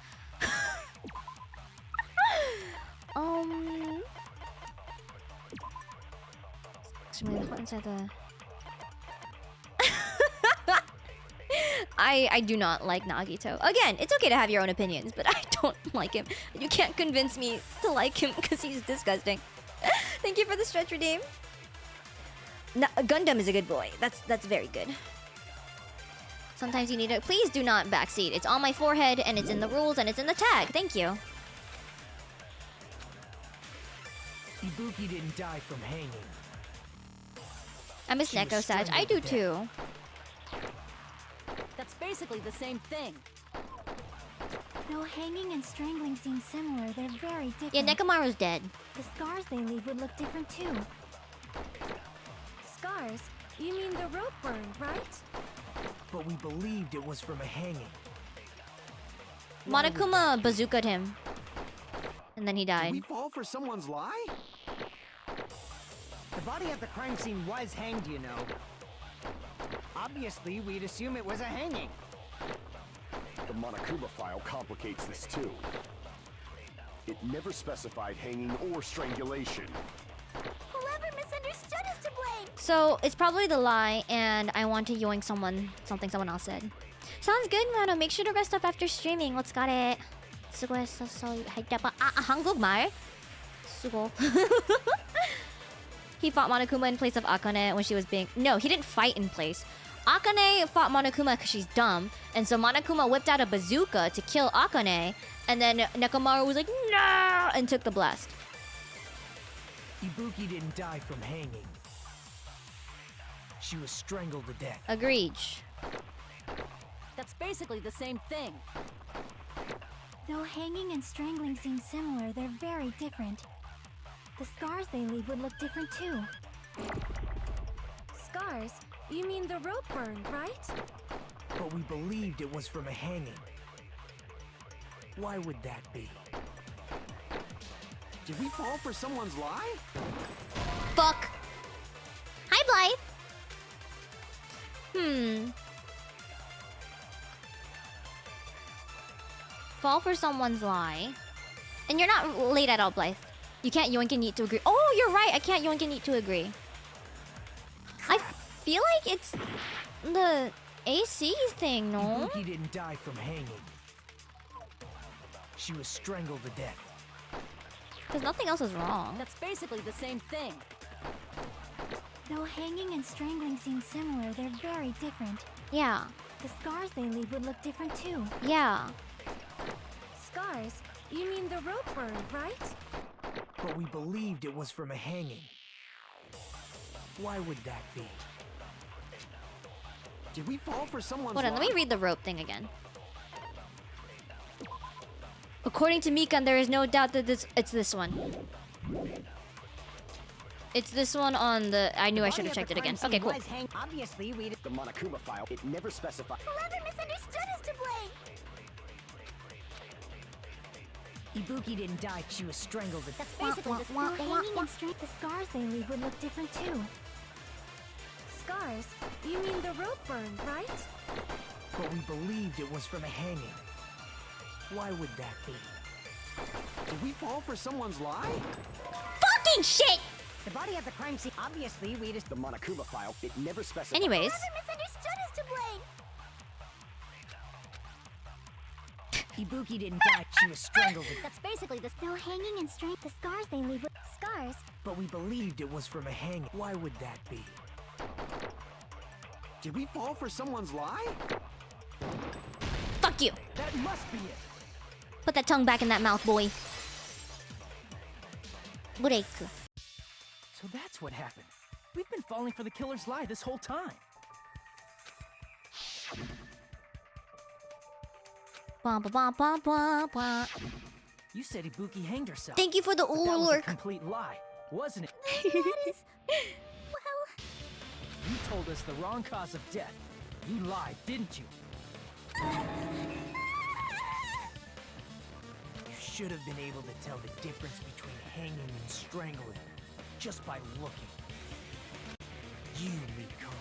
Inside the. I do not like Nagito. Again, it's okay to have your own opinions, but I don't like him. You can't convince me to like him because he's disgusting. Thank you for the stretch redeem. No, Gundam is a good boy. That's very good. Sometimes you need to. Please do not backseat. It's on my forehead, and it's in the rules, and it's in the tag. Thank you. Ibuki didn't die from hanging. I miss Neko Sag. I do too. That's basically the same thing. Though hanging and strangling seem similar, they're very different. Yeah, Nekomaru's dead. The scars they leave would look different too. Scars? You mean the rope burn, right? But we believed it was from a hanging. Monokuma bazookaed him. And then he Did died. we fall for someone's lie? The body at the crime scene was hanged, you know. Obviously, we'd assume it was a hanging. The Monokuma file complicates this too. It never specified hanging or strangulation. Whoever misunderstood is to blame. So it's probably the lie, and I want to yoink something someone else said. Sounds good, Mano. Make sure to rest up after streaming. Let's got it. 수고했었어. 한국말. 수고. He fought Monokuma in place of Akane when she was being... No, he didn't fight in place. Akane fought Monokuma because she's dumb, and so Monokuma whipped out a bazooka to kill Akane, and then Nekomaru was like, no, and took the blast. Ibuki didn't die from hanging. She was strangled to death. Agreed. That's basically the same thing. Though hanging and strangling seem similar, they're very different. The scars they leave would look different too. Scars? You mean the rope burn, right? But we believed it was from a hanging. Why would that be? Did we fall for someone's lie? Fuck. Hi, Blythe. Fall for someone's lie. And you're not late at all, Blythe. You can't yoink and eat to agree. Oh, you're right. I can't yoink and eat to agree. I feel like it's the AC thing, no? Ibuki didn't die from hanging. She was strangled to death. Because nothing else is wrong. That's basically the same thing. Though hanging and strangling seem similar, they're very different. Yeah. The scars they leave would look different too. Yeah. Scars? You mean the rope burn, right? But we believed it was from a hanging. Why would that be? Did we fall for someone's Hold on, lie? let me read the rope thing again. According to Mikan, there is no doubt that it's this one. It's this one on the... I knew I should have checked it again. Okay, cool. Obviously, we... The Monokuma file, it never specified... Whoever misunderstood is to blame. Ibuki didn't die, she was strangled to death. That's basically the hanging and the scars they leave would look different too. Scars? You mean the rope burn, right? But we believed it was from a hanging. Why would that be? Did we fall for someone's lie? Fucking shit! The body at the crime scene... Obviously, we just... The Monokuma file, it never specified... Anyways. Whoever misunderstood is to blame. Ibuki didn't die, she was strangled to death. That's basically the... Though hanging and the scars they leave would... Scars? But we believed it was from a hanging. Why would that be? Did we fall for someone's lie? Fuck you. That must be it. Put that tongue back in that mouth, boy. Break. So that's what happened. We've been falling for the killer's lie this whole time. Bah, bah, bah, bah, bah, bah. You said Ibuki hanged herself. Thank you for the But that was a lurk. complete lie, wasn't it? That is... Well... You told us the wrong cause of death. You lied, didn't you? You should have been able to tell the difference between hanging and strangling just by looking. You, Mikon,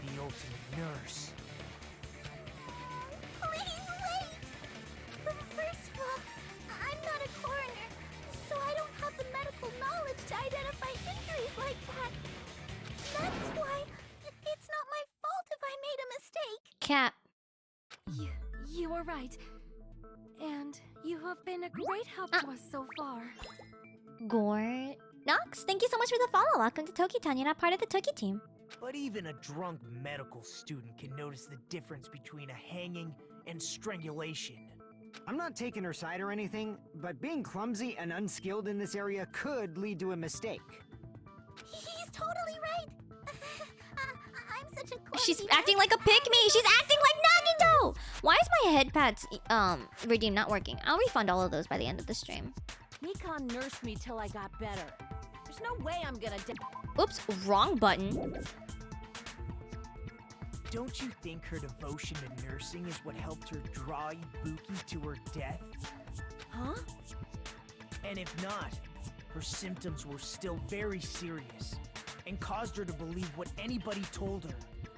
the ultimate nurse. Please wait! First of all, I'm not a coroner, so I don't have the medical knowledge to identify injuries like that. That's why it's not my fault if I made a mistake. Cat. You were right. And you have been a great help to us so far. Gore. Nox, thank you so much for the follow. Welcome to Toki-tan. You're not part of the Toki team. But even a drunk medical student can notice the difference between a hanging and strangulation. I'm not taking her side or anything, but being clumsy and unskilled in this area could lead to a mistake. He's totally right. I'm such a clumsy She's acting like a pygmy. She's acting like Nagito. Why is my head pads redeem not working? I'll refund all of those by the end of the stream. Mikon nursed me till I got better. There's no way I'm gonna Oops, wrong button. Don't you think her devotion to nursing is what helped her draw Ibuki to her death? Huh? And if not, her symptoms were still very serious and caused her to believe what anybody told her.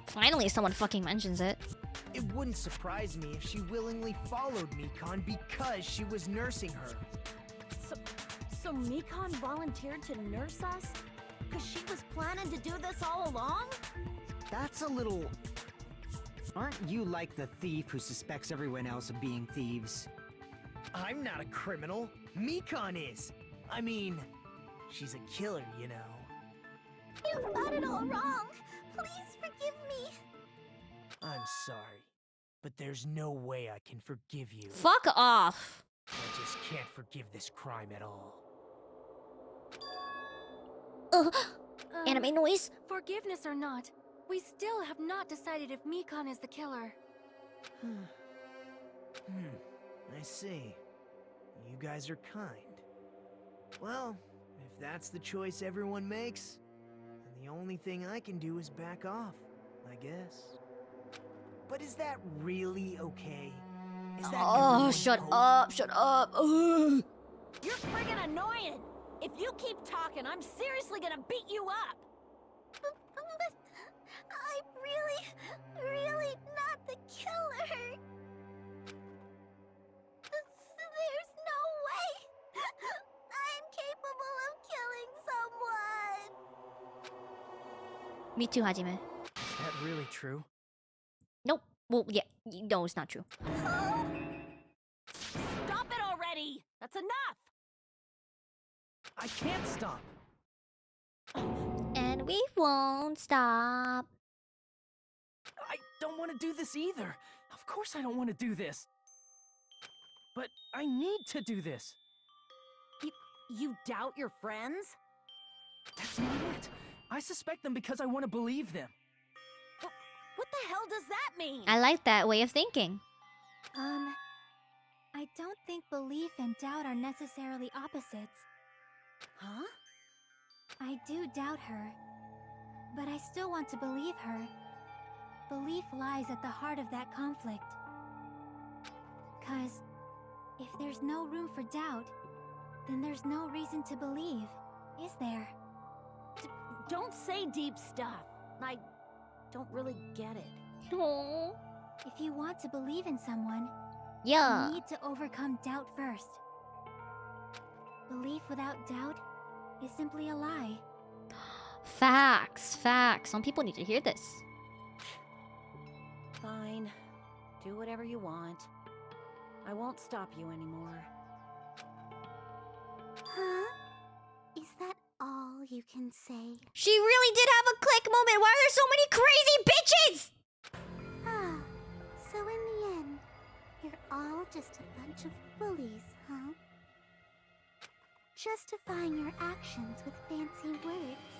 Finally, someone fucking mentions it. It wouldn't surprise me if she willingly followed Mikon because she was nursing her. So Mikon volunteered to nurse us? Because she was planning to do this all along? That's a little... Aren't you like the thief who suspects everyone else of being thieves? I'm not a criminal. Mikon is. I mean, she's a killer, you know. You've got it all wrong. Please forgive me. I'm sorry, but there's no way I can forgive you. Fuck off. I just can't forgive this crime at all. Anime noise. Forgiveness or not, we still have not decided if Mikon is the killer. I see. You guys are kind. Well, if that's the choice everyone makes, then the only thing I can do is back off, I guess. But is that really okay? Is that Oh, shut up, shut up. Ugh. You're friggin' annoying! If you keep talking, I'm seriously gonna beat you up! But I'm really not the killer. There's no way I'm capable of killing someone. Me too, Hajime. Is that really true? Nope. Well, yeah. No, it's not true. Stop it already! That's enough! I can't stop. And we won't stop. I don't want to do this either. Of course I don't want to do this. But I need to do this. You doubt your friends? That's not it. I suspect them because I want to believe them. What the hell does that mean? I like that way of thinking. I don't think belief and doubt are necessarily opposites. Huh? I do doubt her, but I still want to believe her. Belief lies at the heart of that conflict. 'Cause if there's no room for doubt, then there's no reason to believe, is there? Don't say deep stuff. I don't really get it. Oh. If you want to believe in someone, Yeah. you need to overcome doubt first. Belief without doubt is simply a lie. Facts, facts. Some people need to hear this. Fine. Do whatever you want. I won't stop you anymore. Huh? Is that all you can say? She really did have a click moment. Why are there so many crazy bitches? Ah, so in the end, you're all just a bunch of bullies, huh? Justifying your actions with fancy words.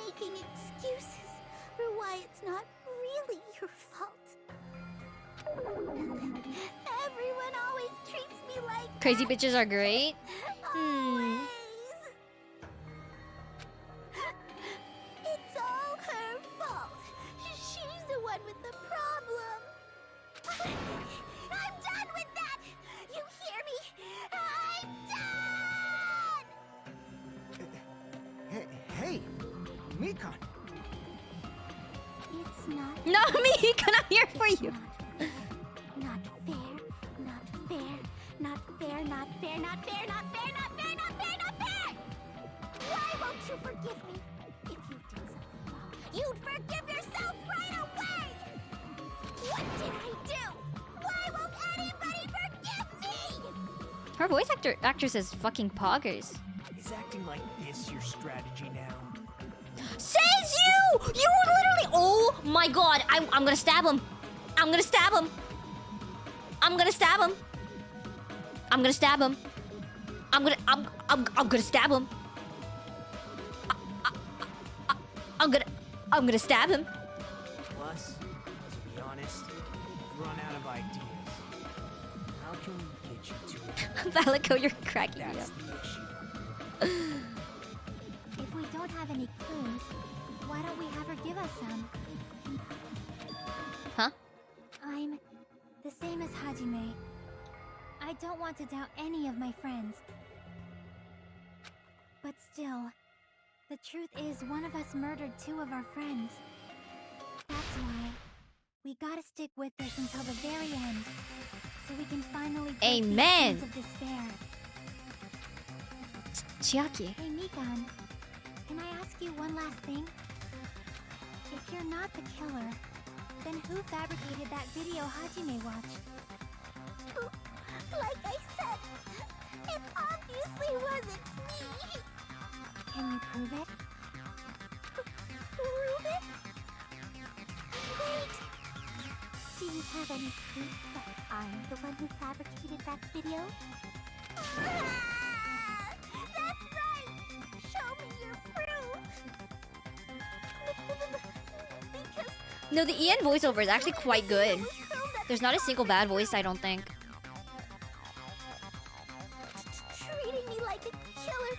Making excuses for why it's not really your fault. Everyone always treats me like Crazy bitches are great. always. It's all her fault. She's the one with the problem. I'm done with that. You hear me? I'm done. Hey, Mikon. It's not. No, me, I'm here for you. Not fair. Not fair. Not fair. Not fair. Not fair. Not fair. Not fair. Not fair. Not fair. Why won't you forgive me? If you did something wrong, you'd forgive yourself right away. What did I do? Why won't anybody forgive me? Her voice actress is fucking poggers. Is acting like this Says you! You were literally... Oh my god. I'm gonna stab him. I'm gonna stab him. I'm gonna stab him. I'm gonna stab him. I'm gonna stab him. I'm gonna stab him. Plus, to be honest, I've run out of ideas. How can we get you to it? Valico, you're cracking me That's up. the issue. If we don't have any clues, why don't we have her give us some? Huh? I'm the same as Hajime. I don't want to doubt any of my friends. But still, the truth is one of us murdered two of our friends. That's why we gotta stick with this until the very end, so we can finally break these Amen. chains of despair. Chiaki. Hey Mikan, can I ask you one last thing? If you're not the killer, then who fabricated that video Hajime watched? Like I said, it obviously wasn't me! Can you prove it? Prove it? Wait! Do you have any proof that I'm the one who fabricated that video? Ah, that's right! Show me your proof! Because No, the Ian voiceover is actually quite good. There's not a single bad voice, I don't think. treating me like a killer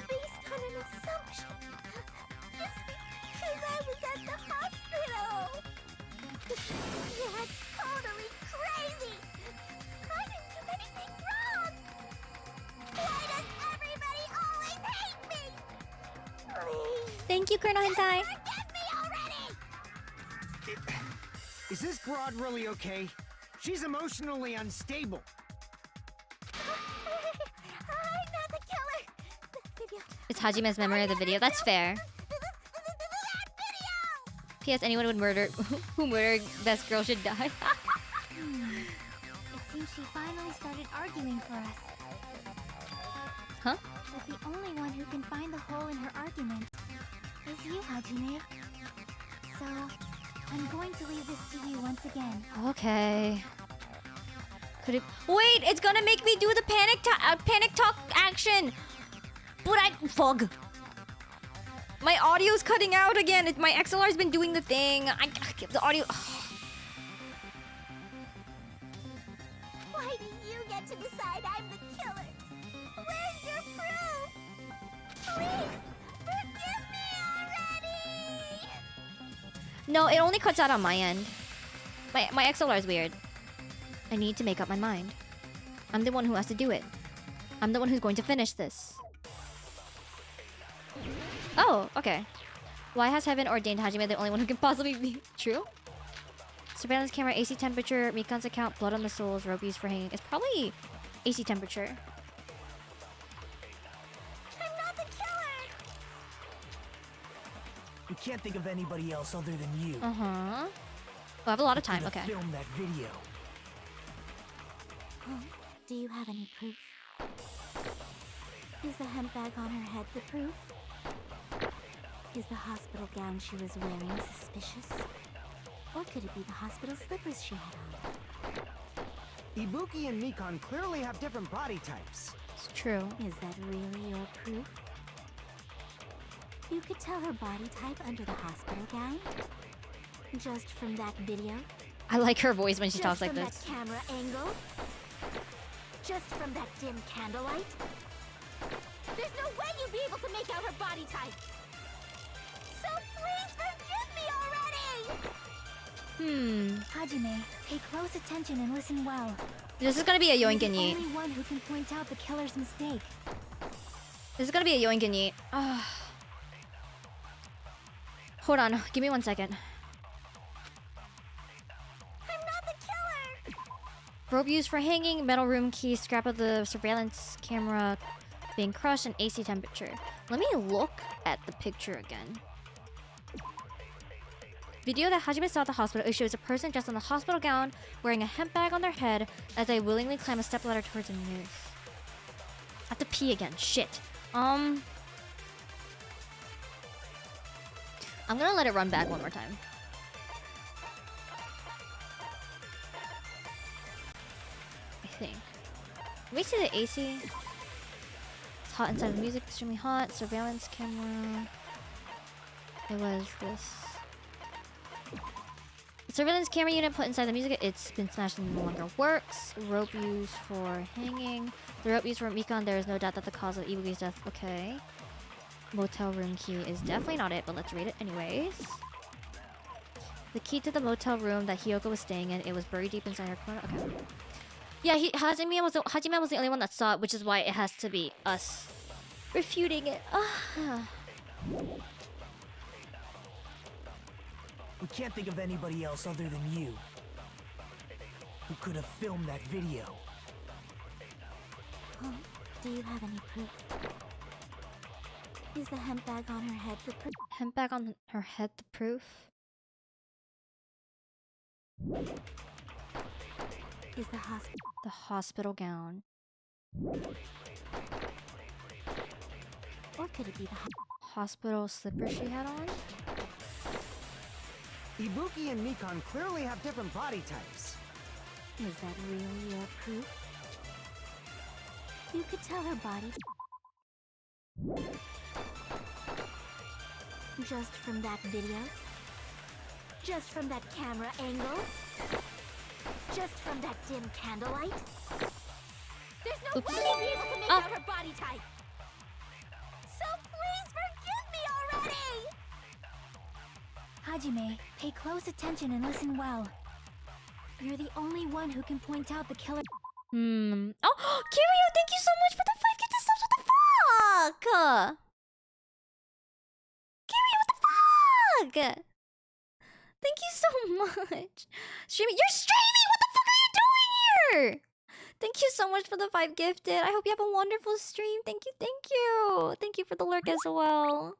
based on an assumption. Just because I was at the hospital. That's totally crazy. I didn't do anything wrong. Why does everybody always hate me? Please. Thank you, Colonel Hentai. Forgive me already. Is this broad really okay? She's emotionally unstable. I'm not the killer. The video. It's Hajime's memory of the video. That's fair. P.S. Anyone would murder who murdered best girl should die. It seems she finally started arguing for us. Huh? But the only one who can find the hole in her argument is you, Hajime. So, I'm going to leave this to you once again. Okay. Could it? Wait, it's gonna make me do the panic talk action. But fog. My audio's cutting out again. My XLR's been doing the thing. The audio. Why do you get to decide I'm the killer? Where's your proof? Please, forgive me already! No, it only cuts out on my end. My XLR is weird. I need to make up my mind. I'm the one who has to do it. I'm the one who's going to finish this. Oh, okay. Why has heaven ordained Hajime the only one who can possibly be true? Surveillance camera, AC temperature, Mikan's account, blood on the soles, rope used for hanging. It's probably AC temperature. I'm not the killer! We can't think of anybody else other than you. Uh-huh. I have a lot of time, okay. Film that video. Oh, do you have any proof? Is the hemp bag on her head the proof? Is the hospital gown she was wearing suspicious? Or could it be the hospital slippers she had on? Ibuki and Mikan clearly have different body types. It's true. Is that really your proof? You could tell her body type under the hospital gown? Just from that video? I like her voice when she talks like Just this. from that camera angle? Just from that dim candlelight? There's no way you'd be able to make out her body type! So please forgive me already! Hajime, pay close attention and listen well. This is gonna be a yoink and You're yeet. the only one who can point out the killer's mistake. This is gonna be a yoink and yeet. Hold on, give me 1 second. I'm not the killer! Rope used for hanging, metal room key, scrap of the surveillance camera being crushed, and AC temperature. Let me look at the picture again. Video that Hajime saw at the hospital, it shows a person dressed in a hospital gown wearing a hemp bag on their head as they willingly climb a stepladder towards a noose. I have to pee again. Shit. I'm gonna let it run back one more time. I think. Let me see the AC. It's hot inside the music, extremely hot. Surveillance camera. It was this. The surveillance camera unit put inside the music, it's been smashed and no longer works. Rope used for hanging. The rope used for Mikan, there is no doubt that the cause of Ibuki's death. Okay. Motel room key is definitely not it, but let's read it anyways. The key to the motel room that Hiyoko was staying in, it was buried deep inside her corner. Okay. Yeah, Hajime was the only one that saw it, which is why it has to be us refuting it. We can't think of anybody else other than you who could have filmed that video. Huh? Do you have any proof? Is the hemp bag on her head the proof? Hemp bag on her head the proof? Is the hospital gown? Or could it be the hospital slippers she had on? Ibuki and Mikan clearly have different body types. Is that really your proof? You could tell her body. Just from that video? Just from that camera angle? Just from that dim candlelight? There's no way you'd be able to make out her body type! So please forgive me already! Hajime, pay close attention and listen well. You're the only one who can point out the killer. Oh, Kiryu, thank you so much for the 5 gifted subs. What the fuck? Kiryu, what the fuck? Thank you so much. You're streaming. What the fuck are you doing here? Thank you so much for the 5 gifted. I hope you have a wonderful stream. Thank you, thank you. Thank you for the lurk as well.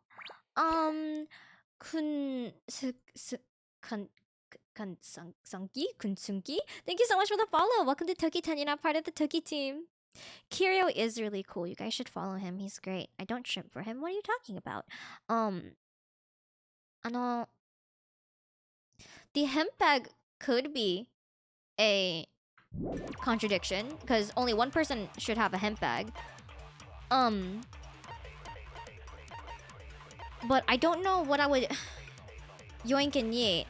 Kunsungi? Thank you so much for the follow. Welcome to Toki-tan. You're not part of the Toki team. Kiryu is really cool. You guys should follow him. He's great. I don't shrimp for him. What are you talking about? The hemp bag could be a contradiction because only one person should have a hemp bag. But I don't know what I would yoink and yeet.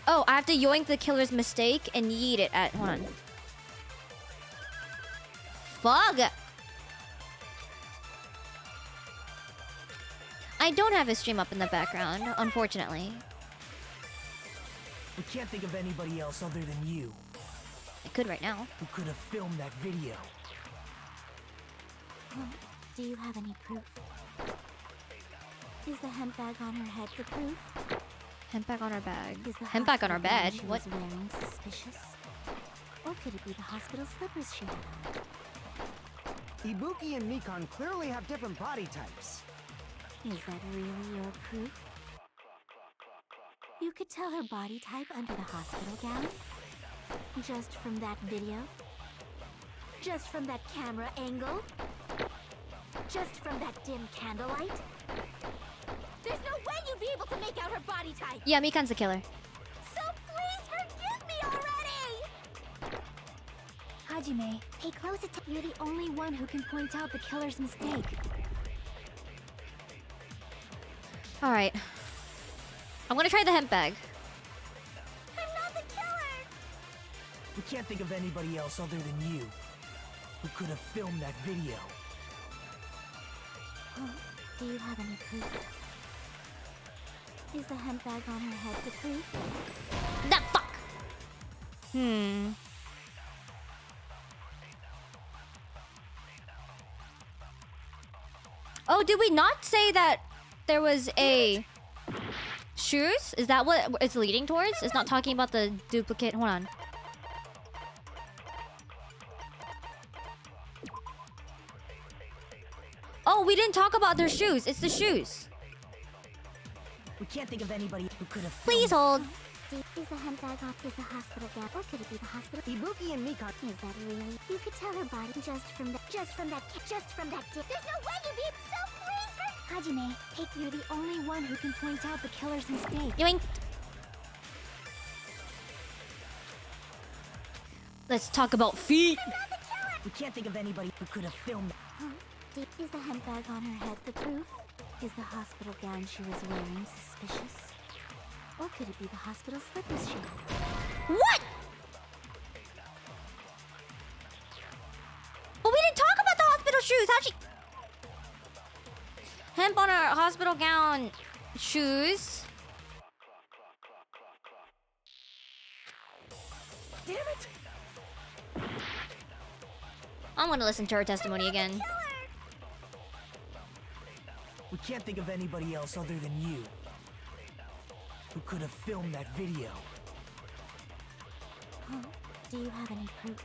Oh, I have to yoink the killer's mistake and yeet it at... Hold on. Fuck! I don't have his stream up in the background, unfortunately. We can't think of anybody else other than you I could right now. who could have filmed that video. Huh? Do you have any proof? Is the hemp bag on her head the proof? Hemp bag on her bag. Is the Hemp bag on her hospital gown bed? she What? was wearing suspicious? Or could it be the hospital slippers she had on? Ibuki and Mikan clearly have different body types. Is that really your proof? You could tell her body type under the hospital gown? Just from that video? Just from that camera angle? Just from that dim candlelight? There's no way you'd be able to make out her body type! Yeah, Mikan's the killer. So please forgive me already! Hajime, pay close attention. You're the only one who can point out the killer's mistake. Alright. I'm gonna try the hemp bag. I'm not the killer! We can't think of anybody else other than you who could have filmed that video. Huh? Do you have any proof? Is the hemp bag on her head the proof? That fuck! Oh, did we not say that there was a... shoes? Is that what it's leading towards? It's not talking about the duplicate... Hold on. Oh, we didn't talk about their shoes. It's the shoes. We can't think of anybody who could have. Please hold. Is the handbag off? Is the hospital gown? Or could it be the hospital? Ibuki and Mikon. Is that really? You could tell her body just from that There's no way you'd be so pleased for Hajime. Hey, You're the only one who can point out the killer's mistake. Yoink. Let's talk about feet. We can't think of anybody who could have filmed that. Is the handbag on her head the proof? Is the hospital gown she was wearing suspicious? Or could it be the hospital slippers she had? What? But we didn't talk about the hospital shoes. How'd she... Hemp on her hospital gown shoes. Damn it! I'm gonna listen to her testimony again. We can't think of anybody else other than you who could have filmed that video. Huh? Do you have any proof?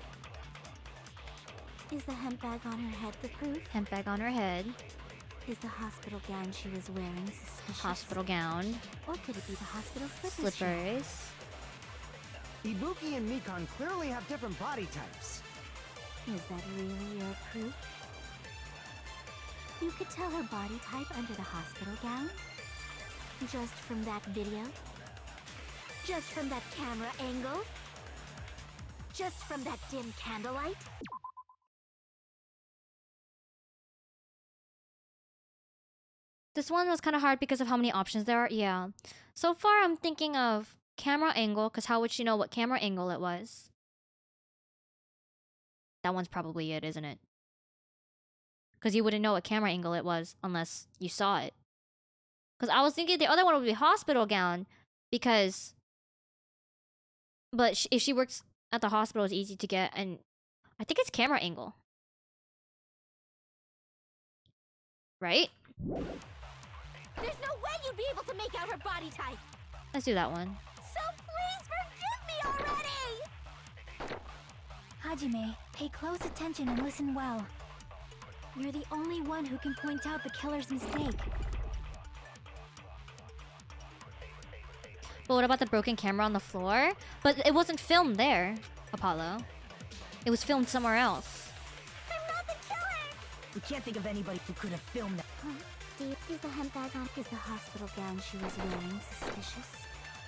Is the hemp bag on her head the proof? Hemp bag on her head. Is the hospital gown she was wearing suspicious? Hospital gown. Or could it be the hospital slippers? Slippers. Ibuki and Mikon clearly have different body types. Is that really your proof? You could tell her body type under the hospital gown? Just from that video? Just from that camera angle? Just from that dim candlelight? This one was kind of hard because of how many options there are. Yeah. So far, I'm thinking of camera angle, because how would she know what camera angle it was? That one's probably it, isn't it? Because you wouldn't know what camera angle it was unless you saw it. Because I was thinking the other one would be hospital gown, because... But if she works at the hospital, it's easy to get, and I think it's camera angle. Right? There's no way you'd be able to make out her body type! Let's do that one. So please forgive me already! Hajime, pay close attention and listen well. You're the only one who can point out the killer's mistake. But what about the broken camera on the floor? But it wasn't filmed there, Apollo. It was filmed somewhere else. I'm not the killer! We can't think of anybody who could have filmed that. Huh? Is the hemp bag on? Is the hospital gown she was wearing suspicious?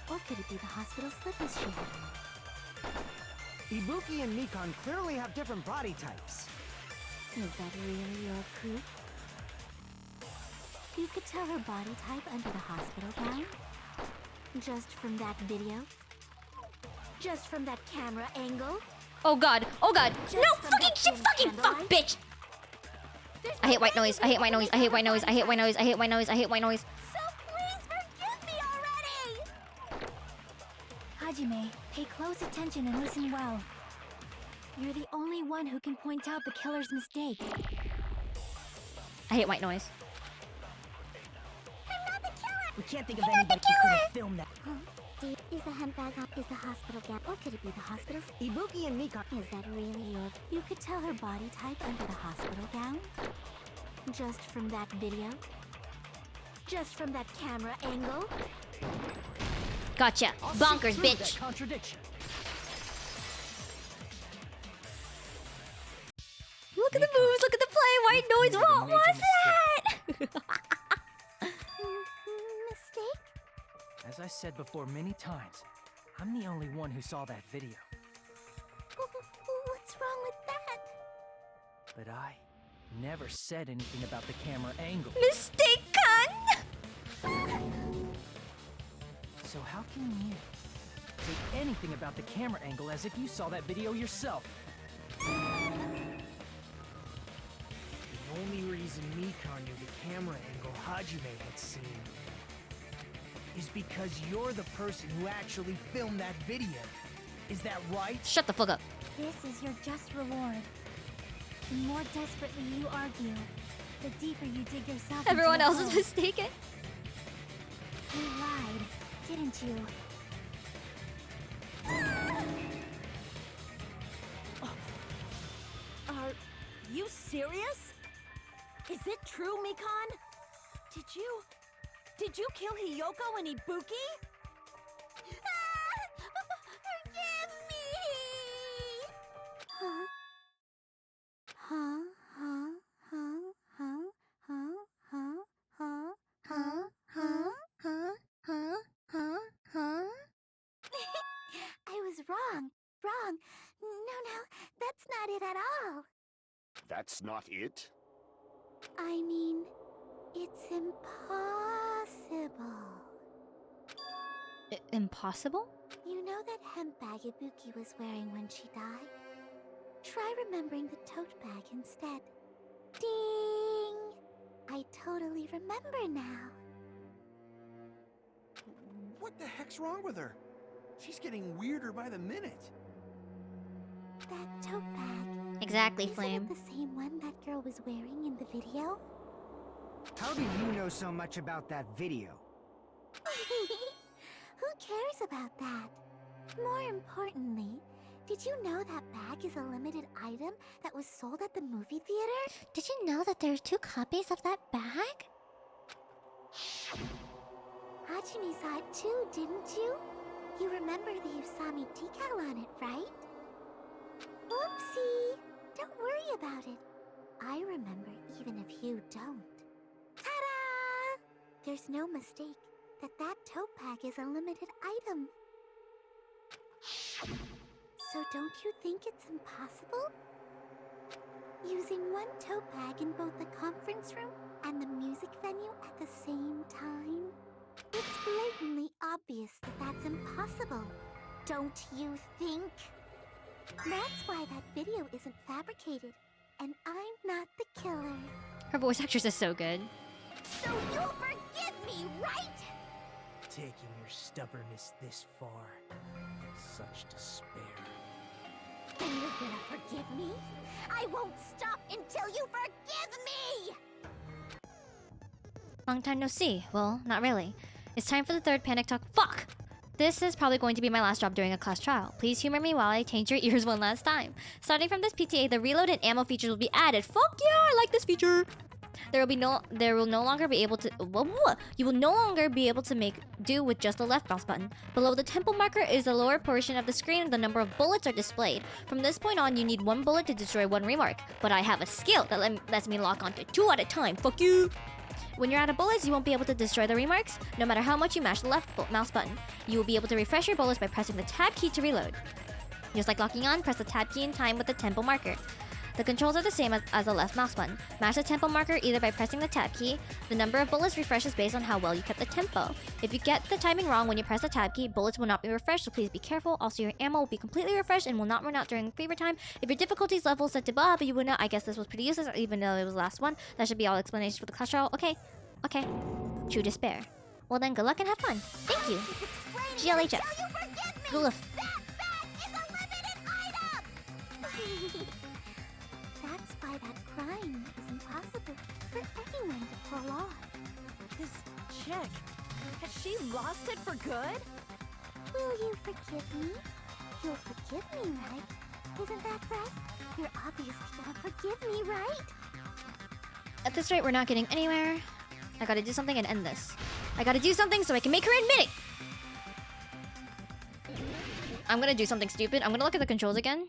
Or could it be the hospital slippers she had on? Ibuki and Mikon clearly have different body types. Is that really your proof? You could tell her body type under the hospital gown? Just from that video? Just from that camera angle? Oh god, oh god! Just No from fucking that shit, dim fucking fuck, candlelight? bitch! I hate white noise, I hate white noise, I hate white noise, I hate white noise, I hate white noise, I hate white noise. So please forgive me already! Hajime, pay close attention and listen well. You're the only one who can point out the killer's mistake. I hate white noise. I'm not the killer! We can't think of anybody who could have filmed that. Huh? Is the hemp bag on? Is the hospital gown? Or could it be the hospital? Ibuki and Mikon. Is that really your... You could tell her body type under the hospital gown? Just from that video? Just from that camera angle? Gotcha. Bonkers, Prove bitch. that contradiction. Look at the moves, look at the play, white noise, what was it? Mistake? As I said before many times, I'm the only one who saw that video. What's wrong with that? But I never said anything about the camera angle. Mistake, cunt! So how can you say anything about the camera angle as if you saw that video yourself? The only reason Mikon knew the camera angle Hajime had seen is because you're the person who actually filmed that video. Is that right? Shut the fuck up. This is your just reward. The more desperately you argue, the deeper you dig yourself into Everyone a else is hole. mistaken. You lied, didn't you? Are you serious? Is it true, Mikon? Did you kill Hiyoko and Ibuki? it at all. That's not it? I mean, it's impossible. Impossible? You know that hemp bag Ibuki was wearing when she died? Try remembering the tote bag instead. Ding! I totally remember now. What the heck's wrong with her? She's getting weirder by the minute. That tote bag. Exactly, Isn't Flame. it the same one that girl was wearing in the video? How do you know so much about that video? Who cares about that? More importantly, did you know that bag is a limited item that was sold at the movie theater? Did you know that there's 2 copies of that bag? Hajime saw it too, didn't you? You remember the Usami decal on it, right? Whoopsie! Don't worry about it. I remember even if you don't. Ta-da! There's no mistake that tote bag is a limited item. So don't you think it's impossible? Using one tote bag in both the conference room and the music venue at the same time? It's blatantly obvious that that's impossible. Don't you think? That's why that video isn't fabricated, and I'm not the killer. Her voice actress is so good. So you'll forgive me, right? Taking your stubbornness this far. Such despair. Then you're gonna forgive me? I won't stop until you forgive me! Long time no see. Well, not really. It's time for the third panic talk. Fuck! This is probably going to be my last job during a class trial. Please humor me while I taint your ears one last time. Starting from this PTA, the reload and ammo features will be added. Fuck yeah, I like this feature. You will no longer be able to make do with just the left mouse button. Below the temple marker is the lower portion of the screen and the number of bullets are displayed. From this point on, you need 1 bullet to destroy 1 remark. But I have a skill that lets me lock onto 2 at a time. Fuck you! When you're out of bullets, you won't be able to destroy the remarks, no matter how much you mash the left mouse button. You will be able to refresh your bullets by pressing the tab key to reload. Just like locking on, press the tab key in time with the tempo marker. The controls are the same as the left mouse button. Mash the tempo marker either by pressing the tab key. The number of bullets refreshes based on how well you kept the tempo. If you get the timing wrong when you press the tab key, bullets will not be refreshed, so please be careful. Also, your ammo will be completely refreshed and will not run out during fever time. If your difficulty level is set to blah, but you would not, I guess this was pretty useless, even though it was the last one. That should be all explanations for the class trial. Okay. True despair. Well then, good luck and have fun. Thank you. GLHF. Goof. That's why that crime is impossible for anyone to pull off. This chick, has she lost it for good? Will you forgive me? You'll forgive me, right? Isn't that right? You're obviously gonna forgive me, right? At this rate, we're not getting anywhere. I gotta do something and end this. I gotta do something so I can make her admit it! I'm gonna do something stupid. I'm gonna look at the controls again.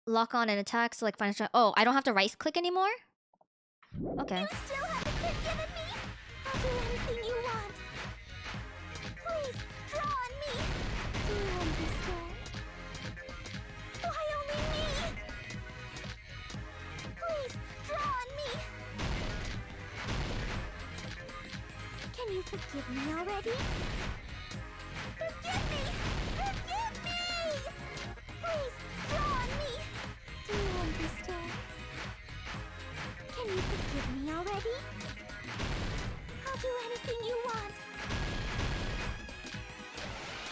Lock on and attack, select final shot. Oh, I don't have to right click anymore? Okay. You still haven't forgiven me? I'll do anything you want. Please, draw on me. Do you understand? Why only me? Please, draw on me. Can you forgive me already? Forgive me! Forgive me! Please, draw on me. Do you understand? Can you forgive me already? I'll do anything you want.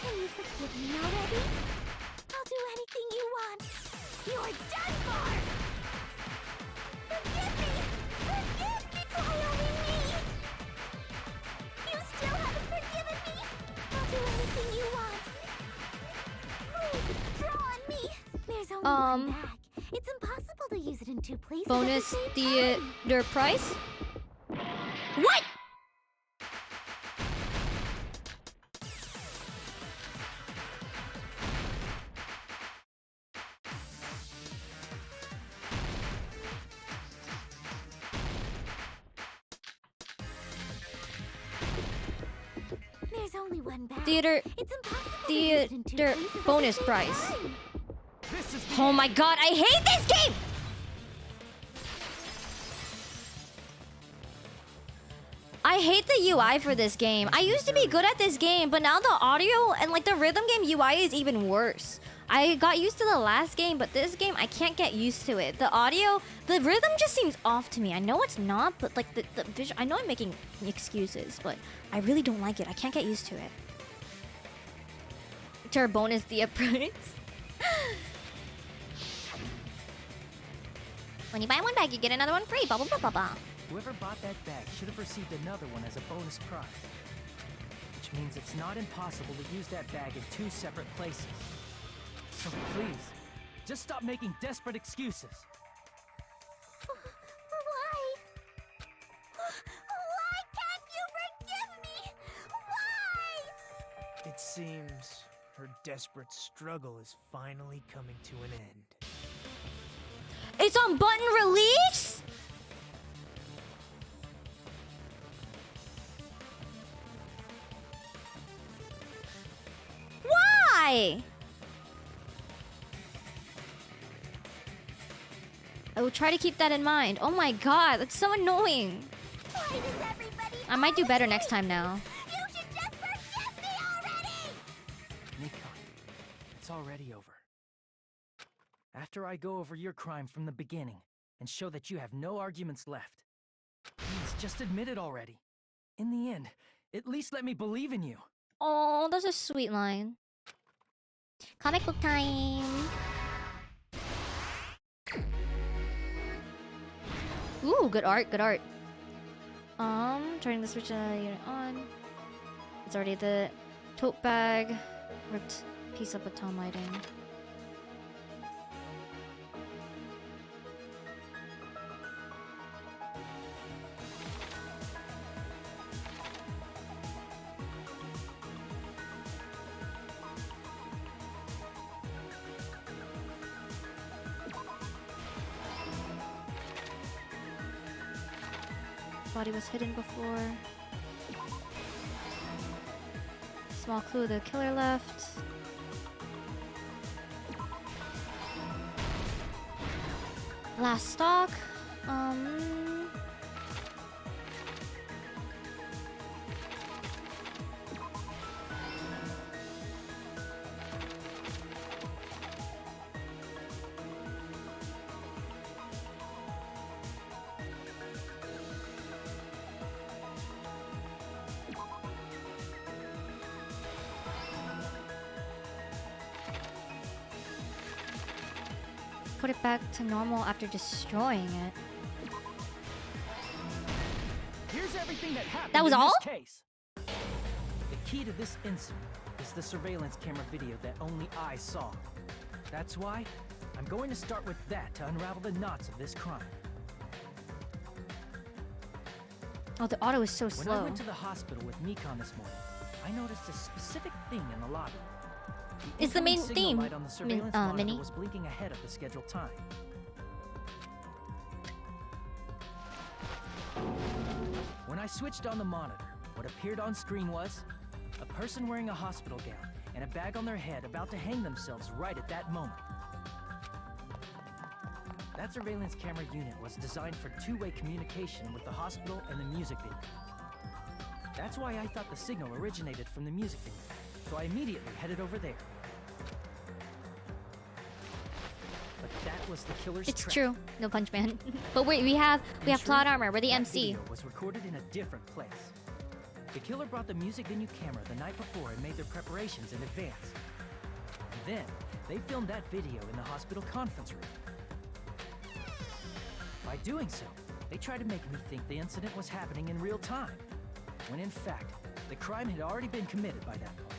Can you forgive me already? I'll do anything you want. You're done for! Forgive me! Forgive me! Why only me? You still haven't forgiven me? I'll do anything you want. Please, draw on me. There's only one bag. It's impossible to use it in 2 places. Bonus at the same time. theater price? What? There's only one bag. Theater. It's impossible their bonus prize. Oh my god, I hate this game! I hate the UI for this game. I used to be good at this game, but now the audio and like the rhythm game UI is even worse. I got used to the last game, but this game, I can't get used to it. The audio, the rhythm just seems off to me. I know it's not, but like the visual, I know I'm making excuses, but I really don't like it. I can't get used to it. To our bonus the price. When you buy one bag, you get another one free. Blah, blah, blah, blah, blah. Whoever bought that bag should have received another one as a bonus prize. Which means it's not impossible to use that bag in 2 separate places. So please, just stop making desperate excuses. Why? Why can't you forgive me? Why? It seems her desperate struggle is finally coming to an end. It's on button release? Why? I will try to keep that in mind. Oh my god, that's so annoying. Why does everybody I might do better next time now. You should just forgive me already! Nikon, it's already over. After I go over your crime from the beginning and show that you have no arguments left, please just admit it already. In the end, at least let me believe in you. Oh, that's a sweet line. Comic book time. Ooh, good art, good art. Turning the switch unit on. It's already the tote bag. Ripped piece of baton lighting. Body was hidden before. Small clue, the killer left. Last stock. Put it back to normal after destroying it. Here's everything that happened That was in all? this case. The key to this incident is the surveillance camera video that only I saw. That's why I'm going to start with that to unravel the knots of this crime. Oh, the auto is so When slow. I went to the hospital with Nikon this morning, I noticed a specific thing in the lobby. It's the main incoming signal theme, light on the surveillance monitor Minnie. was blinking ahead of the scheduled time. When I switched on the monitor, what appeared on screen was a person wearing a hospital gown and a bag on their head about to hang themselves right at that moment. That surveillance camera unit was designed for two-way communication with the hospital and the music video. That's why I thought the signal originated from the music video, so I immediately headed over there. But that was the killer's It's trap. true. No punch man. But wait, we have plot armor. We're the that MC. video was recorded in a different place. The killer brought the music venue camera the night before and made their preparations in advance. Then, they filmed that video in the hospital conference room. By doing so, they tried to make me think the incident was happening in real time, when in fact, the crime had already been committed by that point.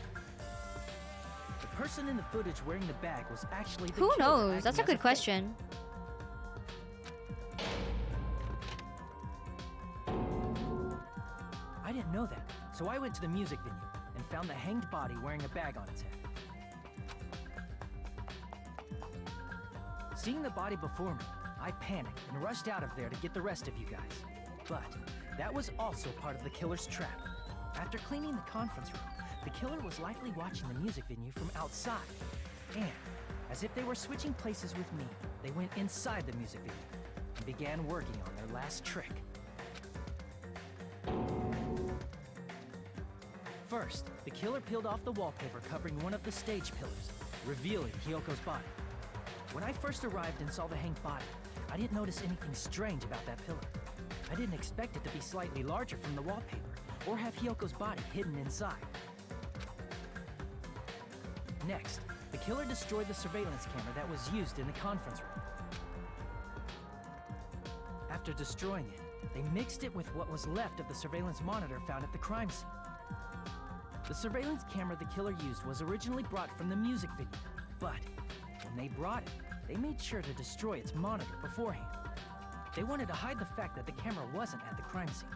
The person in the footage wearing the bag was actually the Who killer knows? That's a acting good as fake. question. I didn't know that, so I went to the music venue and found the hanged body wearing a bag on its head. Seeing the body before me, I panicked and rushed out of there to get the rest of you guys. But that was also part of the killer's trap. After cleaning the conference room, the killer was likely watching the music venue from outside. And, as if they were switching places with me, they went inside the music venue and began working on their last trick. First, the killer peeled off the wallpaper covering one of the stage pillars, revealing Hiyoko's body. When I first arrived and saw the hanged body, I didn't notice anything strange about that pillar. I didn't expect it to be slightly larger from the wallpaper, or have Hiyoko's body hidden inside. Next, the killer destroyed the surveillance camera that was used in the conference room. After destroying it, they mixed it with what was left of the surveillance monitor found at the crime scene. The surveillance camera the killer used was originally brought from the music video, but when they brought it, they made sure to destroy its monitor beforehand. They wanted to hide the fact that the camera wasn't at the crime scene.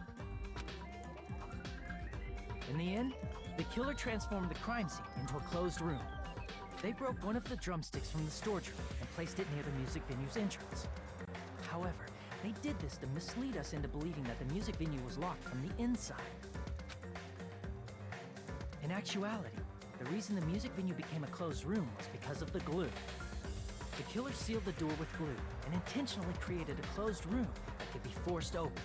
In the end, the killer transformed the crime scene into a closed room. They broke one of the drumsticks from the storage room and placed it near the music venue's entrance. However, they did this to mislead us into believing that the music venue was locked from the inside. In actuality, the reason the music venue became a closed room was because of the glue. The killer sealed the door with glue and intentionally created a closed room that could be forced open.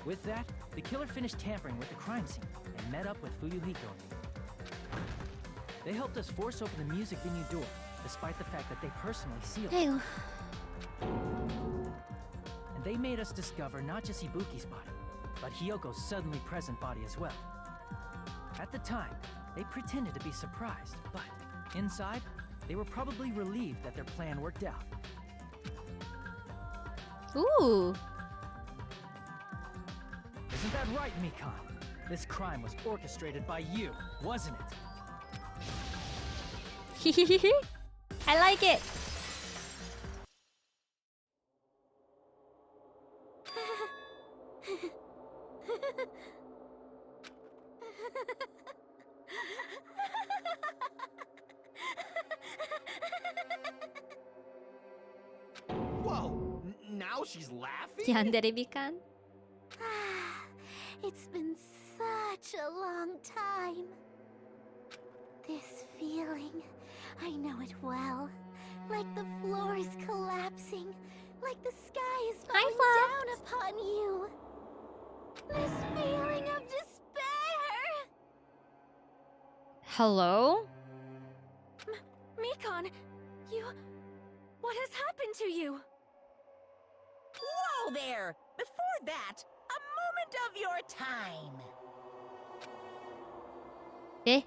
With that, the killer finished tampering with the crime scene and met up with Fuyuhiko and me. They helped us force open the music venue door, despite the fact that they personally sealed it. And they made us discover not just Ibuki's body, but Hiyoko's suddenly present body as well. At the time, they pretended to be surprised, but inside, they were probably relieved that their plan worked out. Ooh. Isn't that right, Mikan? This crime was orchestrated by you, wasn't it? I like it. Whoa! Now she's laughing? Yandere Mikan? It's been such a long time. This feeling, I know it well. Like the floor is collapsing, like the sky is falling down upon you. This feeling of despair. Hello? Mikan, what has happened to you? Whoa there! Before that, a moment of your time. Eh?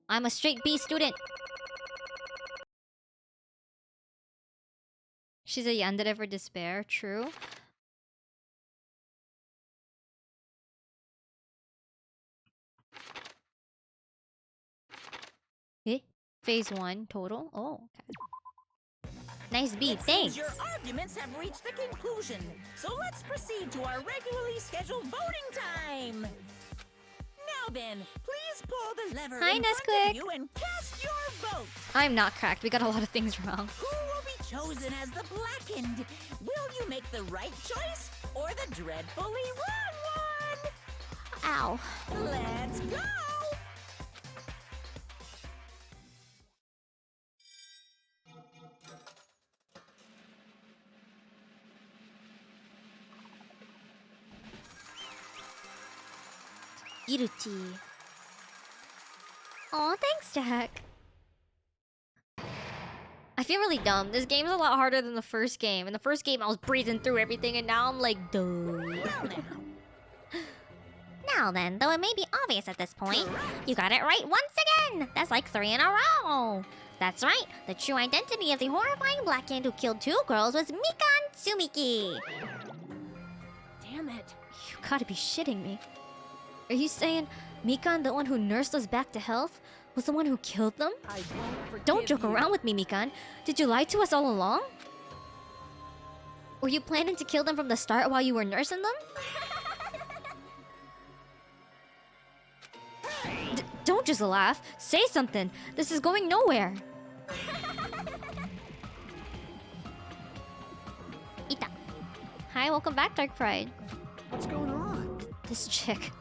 I'm a straight B student. She's a yandere for despair, true. Eh? Phase 1 total? Oh, okay. Nice beat, thanks! Your arguments have reached a conclusion, so let's proceed to our regularly scheduled voting time! Now then, please pull the lever in front of you and cast your vote! I'm not cracked, we got a lot of things wrong. Who will be chosen as the blackened? Will you make the right choice, or the dreadfully wrong one? Ow. Let's go! Iruchi. Aw, thanks, Jack. I feel really dumb. This game's a lot harder than the first game. In the first game, I was breezing through everything, and now I'm like, duh. Now then, though it may be obvious at this point, you got it right once again! That's like 3 in a row! That's right, the true identity of the horrifying blackhand who killed 2 girls was Mikan Tsumiki! Damn it. You gotta be shitting me. Are you saying Mikan, the one who nursed us back to health, was the one who killed them? Don't joke around with me, Mikan. Did you lie to us all along? Were you planning to kill them from the start while you were nursing them? Don't just laugh. Say something. This is going nowhere. Ita. Hi, welcome back, Dark Pride. What's going on? This chick.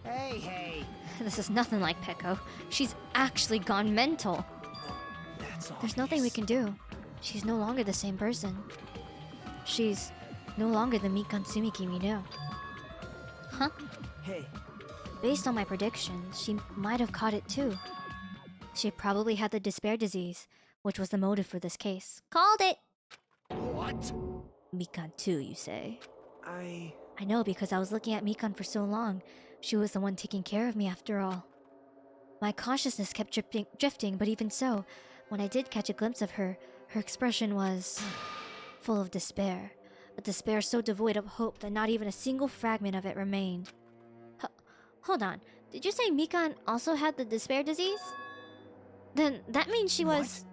Hey. This is nothing like Peko. She's actually gone mental. That's obvious. There's nothing we can do. She's no longer the same person. She's no longer the Mikan Tsumiki we knew. Huh? Hey, Based on my predictions, she might have caught it too. She probably had the despair disease, which was the motive for this case. Called it! What? Mikan too, you say? I know because I was looking at Mikan for so long. She was the one taking care of me after all. My consciousness kept drifting, but even so, when I did catch a glimpse of her, her expression was full of despair. A despair so devoid of hope that not even a single fragment of it remained. Hold on, did you say Mikan also had the despair disease? Then that means she was...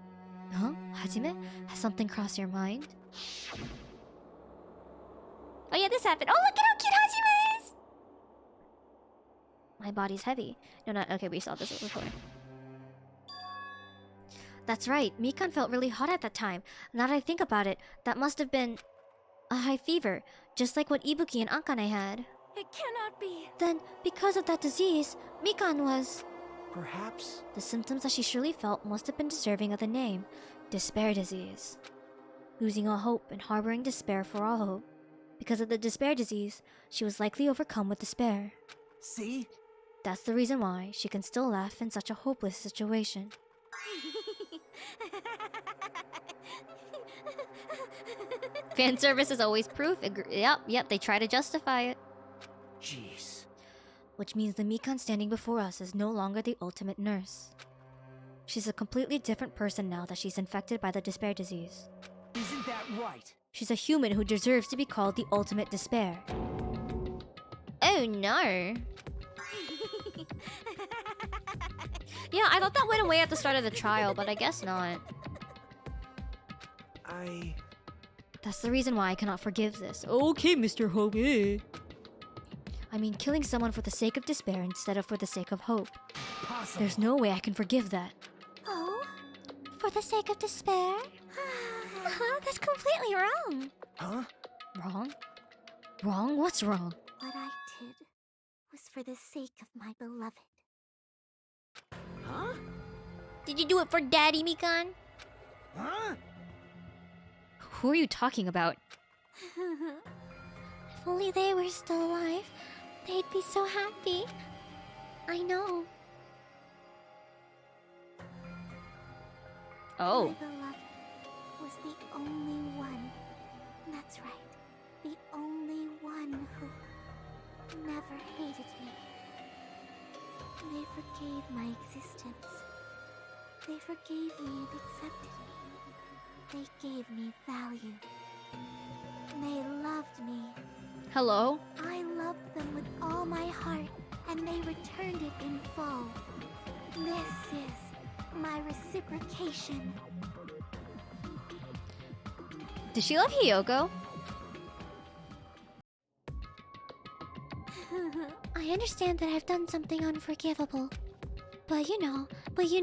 Huh? Hajime? Has something crossed your mind? Oh yeah, this happened. Oh, look at how cute Hajime is! My body's heavy. No, not... Okay, we saw this before. That's right, Mikan felt really hot at that time. Now that I think about it, that must have been... a high fever, just like what Ibuki and Akane had. It cannot be. Then, because of that disease, Mikan was... perhaps. The symptoms that she surely felt must have been deserving of the name, despair disease. Losing all hope and harboring despair for all hope. Because of the despair disease, she was likely overcome with despair. see? That's the reason why she can still laugh in such a hopeless situation. Fan service is always proof. Yep, they try to justify it. Jeez. Which means the Mikan standing before us is no longer the ultimate nurse. She's a completely different person now that she's infected by the despair disease. Isn't that right? She's a human who deserves to be called the ultimate despair. Oh no! Yeah, I thought that went away at the start of the trial, but I guess not. That's the reason why I cannot forgive this. Okay, Mr. Hope. I mean, killing someone for the sake of despair instead of for the sake of hope. Possible. There's no way I can forgive that. Oh? For the sake of despair? That's completely wrong. Huh? Wrong? Wrong? What's wrong? What I did was for the sake of my beloved. Huh? Did you do it for Daddy, Mikan? Huh? Who are you talking about? If only they were still alive, they'd be so happy. I know. Oh. My beloved was the only one. That's right. The only one who never hated me. They forgave my existence. They forgave me and accepted me. They gave me value. They loved me. Hello? I loved them with all my heart, and they returned it in full. This is my reciprocation. Does she love Hiyoko? I understand that I've done something unforgivable. But you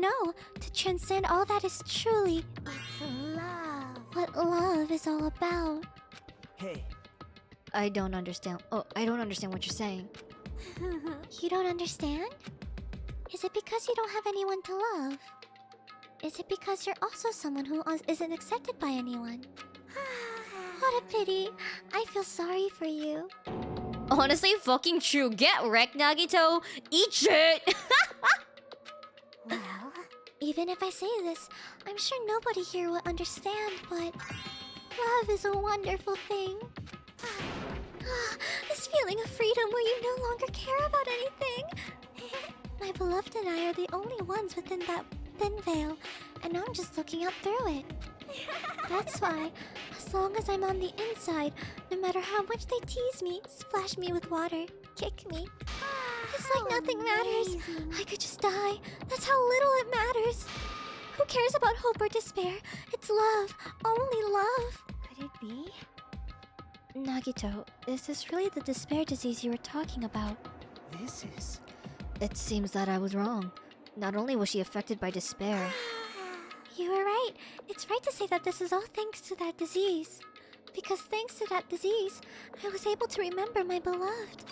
know, to transcend all that is truly... It's love. What love is all about. Hey. I don't understand. Oh, I don't understand what you're saying. You don't understand? Is it because you don't have anyone to love? Is it because you're also someone who isn't accepted by anyone? What a pity. I feel sorry for you. Honestly, fucking true. Get wrecked, Nagito. Eat shit. Well, even if I say this, I'm sure nobody here will understand, but love is a wonderful thing. This feeling of freedom where you no longer care about anything. My beloved and I are the only ones within that thin veil, and I'm just looking out through it. That's why, as long as I'm on the inside, no matter how much they tease me, splash me with water, kick me, it's like nothing matters. I could just die. That's how little it matters. Who cares about hope or despair? It's love. Only love. could it be? Nagito, is this really the despair disease you were talking about? This is... It seems that I was wrong. Not only was she affected by despair... You were right. It's right to say that this is all thanks to that disease. Because thanks to that disease, I was able to remember my beloved.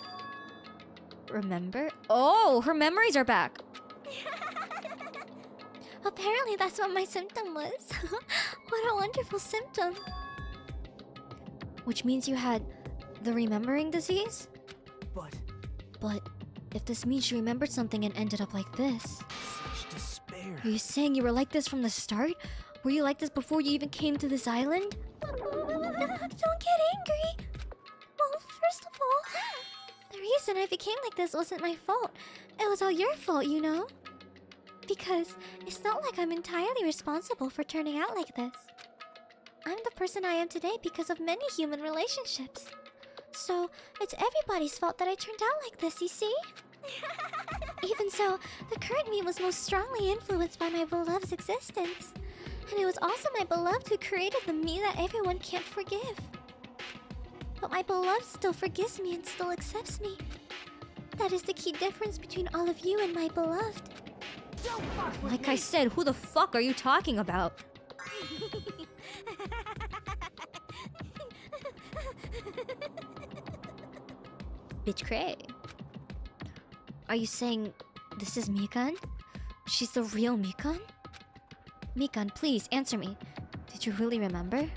Remember? Oh, her memories are back! Apparently that's what my symptom was. What a wonderful symptom. Which means you had the remembering disease? But if this means she remembered something and ended up like this... such despair. Are you saying you were like this from the start? Were you like this before you even came to this island? Don't get angry. Well, first of all, the reason I became like this wasn't my fault. It was all your fault, you know? Because it's not like I'm entirely responsible for turning out like this. I'm the person I am today because of many human relationships. So, it's everybody's fault that I turned out like this, you see? Even so, the current me was most strongly influenced by my beloved's existence. And it was also my beloved who created the me that everyone can't forgive. But my beloved still forgives me and still accepts me. That is the key difference between all of you and my beloved. Don't fuck with Like me. I said, who the fuck are you talking about? Bitch cray. Are you saying this is Mikan? She's the real Mikan? Mikan, please answer me. Did you really remember?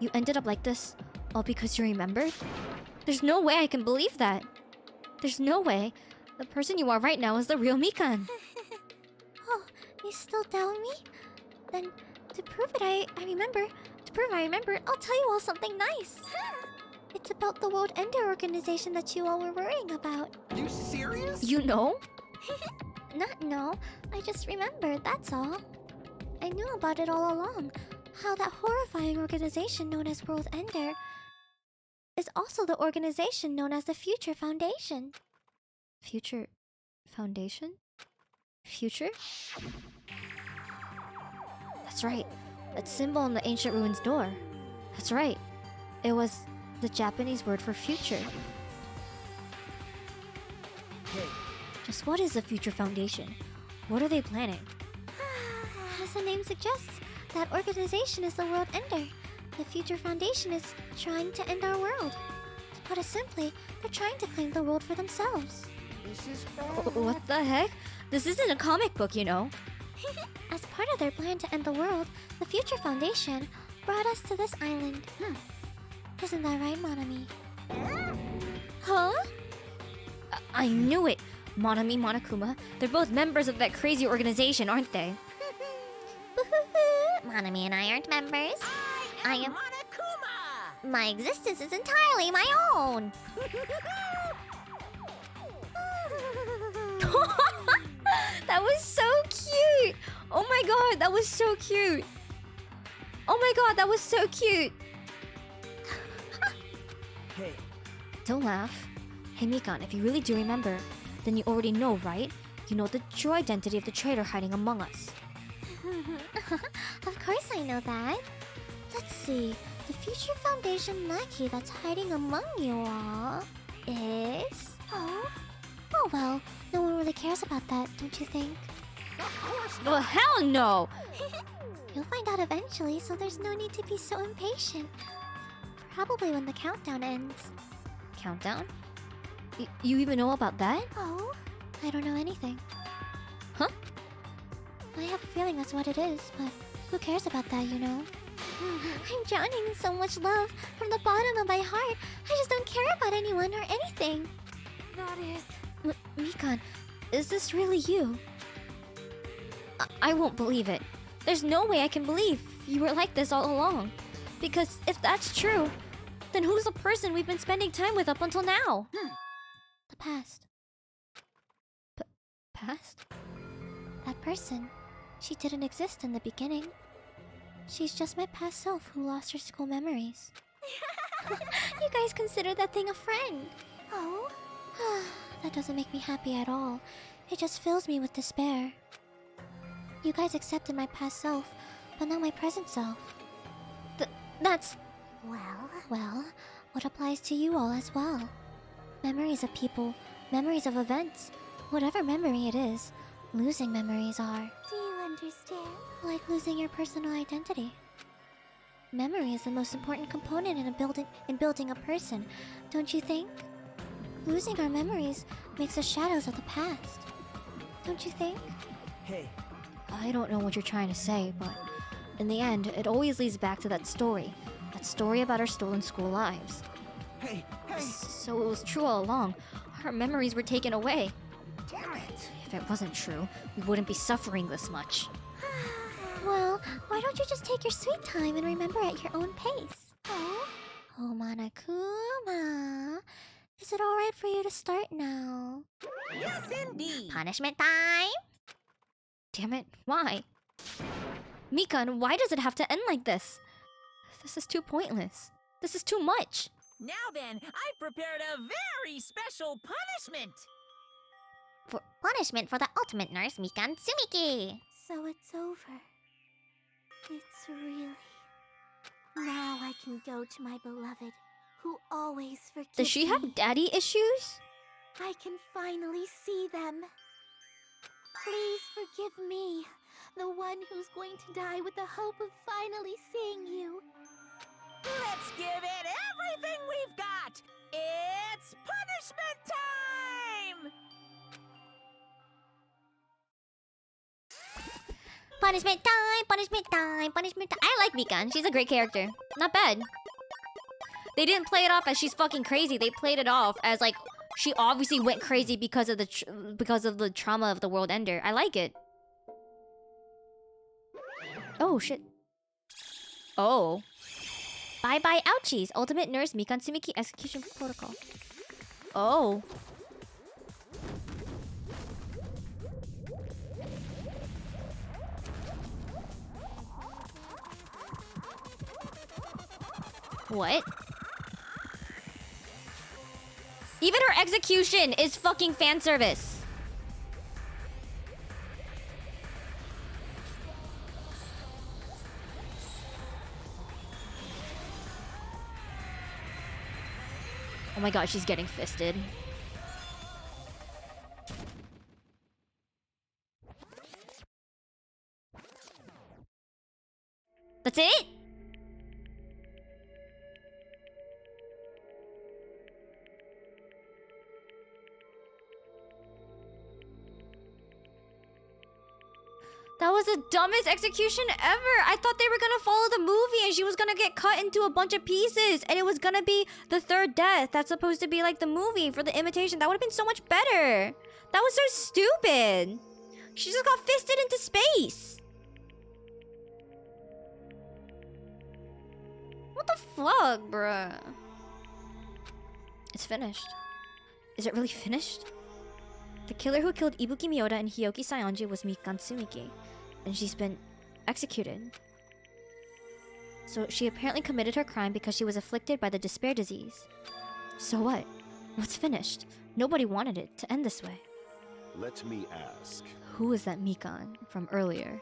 You ended up like this all because you remembered? There's no way I can believe that. There's no way. The person you are right now is the real Mikan. Oh, you still doubt me? Then, to prove it, I remember. To prove I remember, I'll tell you all something nice. It's about the World Ender organization that you all were worrying about. You serious? You know? No, I just remembered, that's all. I knew about it all along. How that horrifying organization known as World Ender is also the organization known as the Future Foundation. Future Foundation? Future? That's right. That symbol on the ancient ruins door. That's right. It was the Japanese word for future. Hey, Just what is the Future Foundation? What are they planning? As the name suggests, that organization is the World Ender. The Future Foundation is trying to end our world. To put it simply, they're trying to claim the world for themselves. this is bad. What the heck? This isn't a comic book, you know. As part of their plan to end the world, the Future Foundation brought us to this island. Isn't that right, Monami? Huh? I knew it! Monami, Monokuma, they're both members of that crazy organization, aren't they? Monami and I aren't members. I I am am- Monokuma! My existence is entirely my own. That was so cute! Oh my god, that was so cute! Oh my god, that was so cute! Hey, Don't laugh. Hey Mikan, if you really do remember, then you already know, right? You know the true identity of the traitor hiding among us. Of course I know that. Let's see. The Future Foundation Naki that's hiding among you all is... Oh well, no one really cares about that, don't you think? Well, hell no! You'll find out eventually, so there's no need to be so impatient. Probably when the countdown ends. Countdown? You even know about that? Oh, I don't know anything. Huh? I have a feeling that's what it is, but who cares about that, you know? I'm drowning in so much love from the bottom of my heart. I just don't care about anyone or anything. That is... Mikan, is this really you? I won't believe it. There's no way I can believe you were like this all along. Because if that's true, then who's the person we've been spending time with up until now? The past. Past? That person. She didn't exist in the beginning. She's just my past self who lost her school memories. You guys consider that thing a friend. Oh? That doesn't make me happy at all. It just fills me with despair. You guys accepted my past self, but not my present self. That's... Well, what applies to you all as well? Memories of people, memories of events, whatever memory it is, losing memories are. Do you understand? Like losing your personal identity. Memory is the most important component in building a person, don't you think? Losing our memories makes us shadows of the past. Don't you think? Hey. I don't know what you're trying to say, but in the end, it always leads back to that story. That story about our stolen school lives. Hey. So it was true all along. Our memories were taken away. Damn it. If it wasn't true, we wouldn't be suffering this much. Well, why don't you just take your sweet time and remember at your own pace? Oh Monokuma, is it alright for you to start now? Yes, indeed. Punishment time? Damn it, why? Mikan, why does it have to end like this? This is too pointless. This is too much. Now then, I prepared a very special punishment. Punishment for the ultimate nurse, Mikan Tsumiki. So it's over. It's really... Now I can go to my beloved, who always forgives Does she have me. daddy issues? I can finally see them. Please forgive me, the one who's going to die with the hope of finally seeing you. Let's give it everything we've got. It's punishment time! Punishment time, punishment time, punishment time. I like Mikan. She's a great character. Not bad. They didn't play it off as she's fucking crazy. They played it off as like she obviously went crazy because of the trauma of the world ender. I like it. Oh shit. Oh. Bye bye ouchies. Ultimate Nurse Mikan Tsumiki Execution Protocol. Oh. What? Even her execution is fucking fan service. Oh my god, she's getting fisted. That's it? That was the dumbest execution ever. I thought they were gonna follow the movie and she was gonna get cut into a bunch of pieces and it was gonna be the third death. That's supposed to be like the movie for the imitation. That would have been so much better. That was so stupid. She just got fisted into space. What the fuck, bruh? It's finished. Is it really finished? The killer who killed Ibuki Miyoda and Hyoki Saionji was Mikan Tsumiki, and she's been executed. So she apparently committed her crime because she was afflicted by the despair disease. So what? What's finished? Nobody wanted it to end this way. Let me ask. Who is that Mikan from earlier?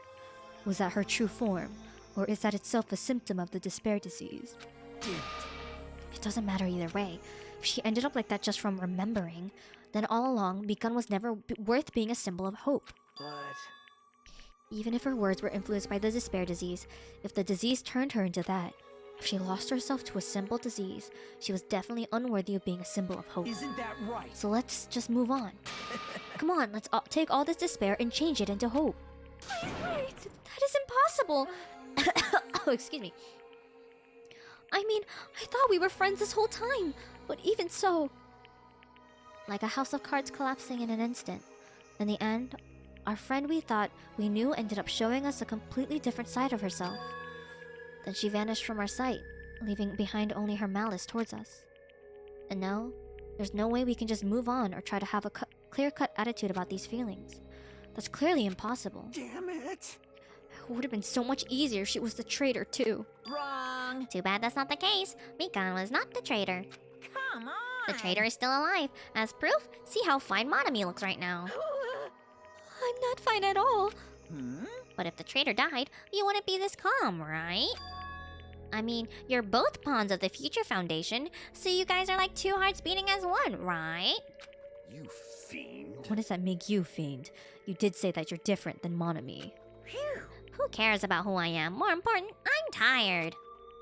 Was that her true form, or is that itself a symptom of the despair disease? It doesn't matter either way. If she ended up like that just from remembering, then all along, Mikan was never worth being a symbol of hope. But... Even if her words were influenced by the despair disease, if the disease turned her into that, if she lost herself to a simple disease, she was definitely unworthy of being a symbol of hope. Isn't that right? So let's just move on. Come on, let's take all this despair and change it into hope. Please wait, that is impossible. Oh, excuse me. I mean, I thought we were friends this whole time, but even so... Like a house of cards collapsing in an instant. In the end, our friend we thought we knew ended up showing us a completely different side of herself. Then she vanished from our sight, leaving behind only her malice towards us. And now, there's no way we can just move on or try to have a clear-cut attitude about these feelings. That's clearly impossible. Damn it! It would have been so much easier if she was the traitor too. Wrong. Too bad that's not the case. Mikan was not the traitor. Come on. The traitor is still alive. As proof, see how fine Monami looks right now. I'm not fine at all. But if the traitor died, you wouldn't be this calm, right? I mean, you're both pawns of the Future Foundation, so you guys are like two hearts beating as one, right? You fiend. What does that make you, fiend? You did say that you're different than Monami. Phew. Who cares about who I am? More important, I'm tired.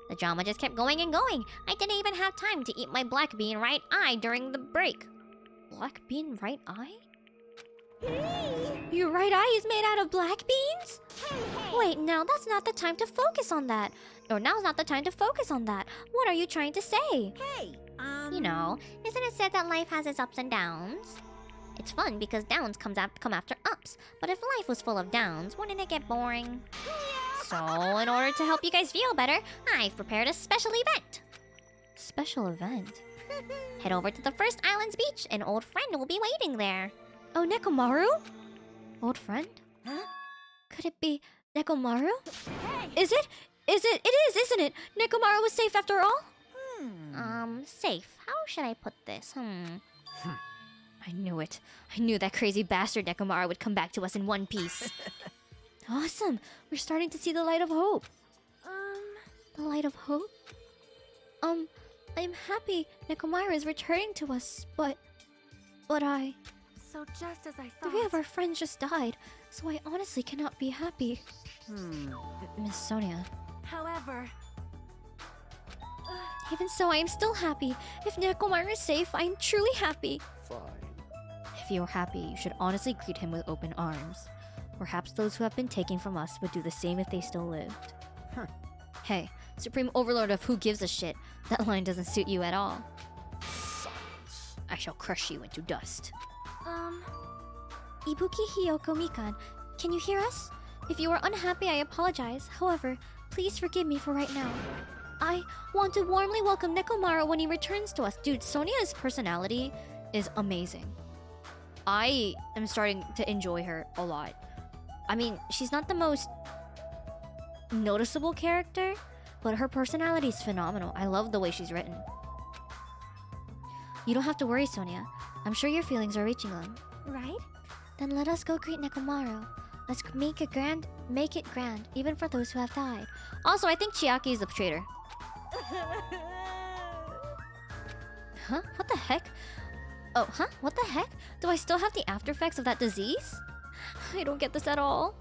The drama just kept going and going. I didn't even have time to eat my black bean right eye during the break. Black bean right eye? Hey! Your right eye is made out of black beans? Hey! Wait, no, that's not the time to focus on that. Or now's not the time to focus on that. What are you trying to say? Hey, You know, isn't it said that life has its ups and downs? It's fun because downs come after ups. But if life was full of downs, wouldn't it get boring? So, in order to help you guys feel better, I've prepared a special event. Special event? Head over to the First Islands beach. An old friend will be waiting there. Oh, Nekomaru? Old friend? Huh? Could it be Nekomaru? Hey! Is it? It is, isn't it? Nekomaru was safe after all? Safe. How should I put this? I knew it. I knew that crazy bastard Nekomaru would come back to us in one piece. Awesome. We're starting to see the light of hope. The light of hope? I'm happy Nekomaru is returning to us, but I... So just as I thought. 3 of our friends just died, so I honestly cannot be happy. Miss Sonia. However, Even so, I am still happy. If Nekomaru is safe, I am truly happy. Fine. If you are happy, you should honestly greet him with open arms. Perhaps those who have been taken from us would do the same if they still lived. Hey, Supreme Overlord of who gives a shit. That line doesn't suit you at all. Silence. I shall crush you into dust. Ibuki Hiyoko Mikan, can you hear us? If you are unhappy, I apologize. However, please forgive me for right now. I want to warmly welcome Nekomaru when he returns to us. Dude, Sonia's personality is amazing. I am starting to enjoy her a lot. I mean, she's not the most noticeable character, but her personality is phenomenal. I love the way she's written. You don't have to worry, Sonia. I'm sure your feelings are reaching them. Right? Then let us go greet Nekomaru. Let's make it grand, even for those who have died. Also, I think Chiaki is the traitor. Huh? What the heck? Oh, huh? What the heck? Do I still have the after effects of that disease? I don't get this at all.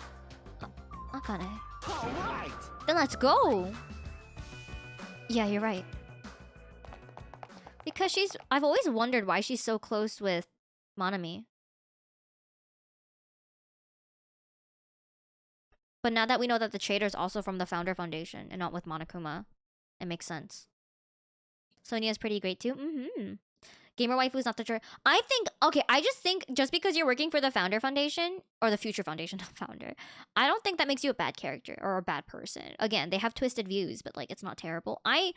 Akane. all right. Then let's go! Yeah, you're right. Because I've always wondered why she's so close with Monami. But now that we know that the traitor is also from the Founder Foundation and not with Monokuma, it makes sense. Sonia's pretty great too. Gamer waifu is not the traitor. I just think just because you're working for the Founder Foundation, or the Future Foundation, not Founder, I don't think that makes you a bad character or a bad person. Again, they have twisted views, but like it's not terrible. I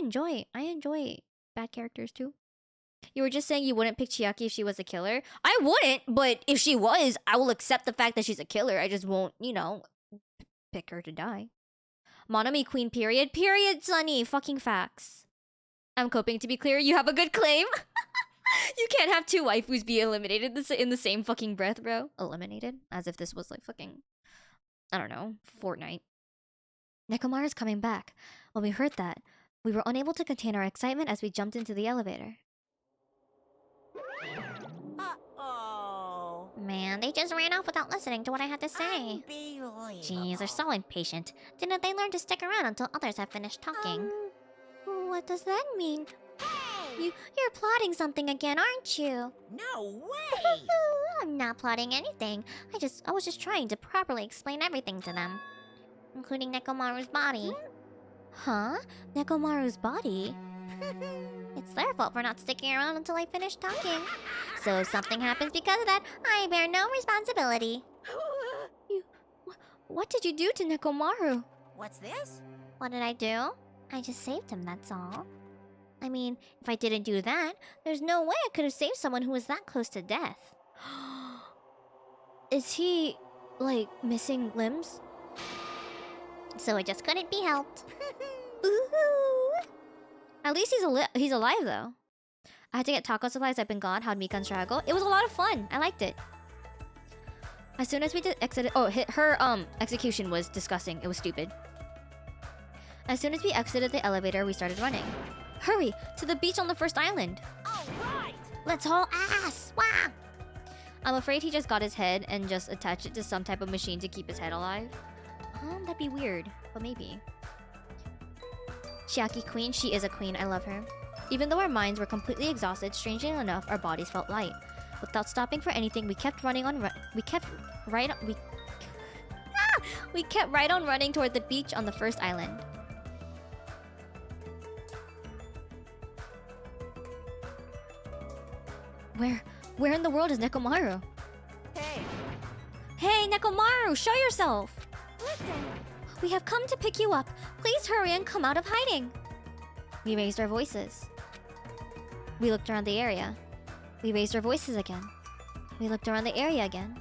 enjoy bad characters too. You were just saying you wouldn't pick Chiaki if she was a killer. I wouldn't, but if she was, I will accept the fact that she's a killer. I just won't, pick her to die. Monami queen, period. Period, Sunny. Fucking facts. I'm coping to be clear. You have a good claim. You can't have 2 waifus be eliminated in the same fucking breath, bro. Eliminated? As if this was like fucking, I don't know, Fortnite. Nekomaru's coming back. When we heard that, we were unable to contain our excitement as we jumped into the elevator. Uh-oh. Man, they just ran off without listening to what I had to say. Jeez, they're so impatient. Didn't they learn to stick around until others have finished talking? What does that mean? You're plotting something again, aren't you? No way! I'm not plotting anything. I was just trying to properly explain everything to them. Including Nekomaru's body. Huh? Nekomaru's body? It's their fault for not sticking around until I finish talking. So if something happens because of that, I bear no responsibility. What did you do to Nekomaru? What's this? What did I do? I just saved him, that's all. I mean, if I didn't do that, there's no way I could have saved someone who was that close to death. Is he, like, missing limbs? So it just couldn't be helped. At least he's alive, though. I had to get taco supplies. I've been gone. How'd Mikan struggle? It was a lot of fun. I liked it. As soon as we exited... Oh, her execution was disgusting. It was stupid. As soon as we exited the elevator, we started running. Hurry! To the beach on the first island! All right! Let's haul ass! Wow! I'm afraid he just got his head and just attached it to some type of machine to keep his head alive. That'd be weird, but maybe. Chiaki Queen, she is a queen, I love her. Even though our minds were completely exhausted, strangely enough, our bodies felt light. Without stopping for anything, we kept running on we kept right on running toward the beach on the first island. Where in the world is Nekomaru? Hey! Hey, Nekomaru, show yourself! Listen! We have come to pick you up. Please hurry and come out of hiding. We raised our voices. We looked around the area. We raised our voices again. We looked around the area again.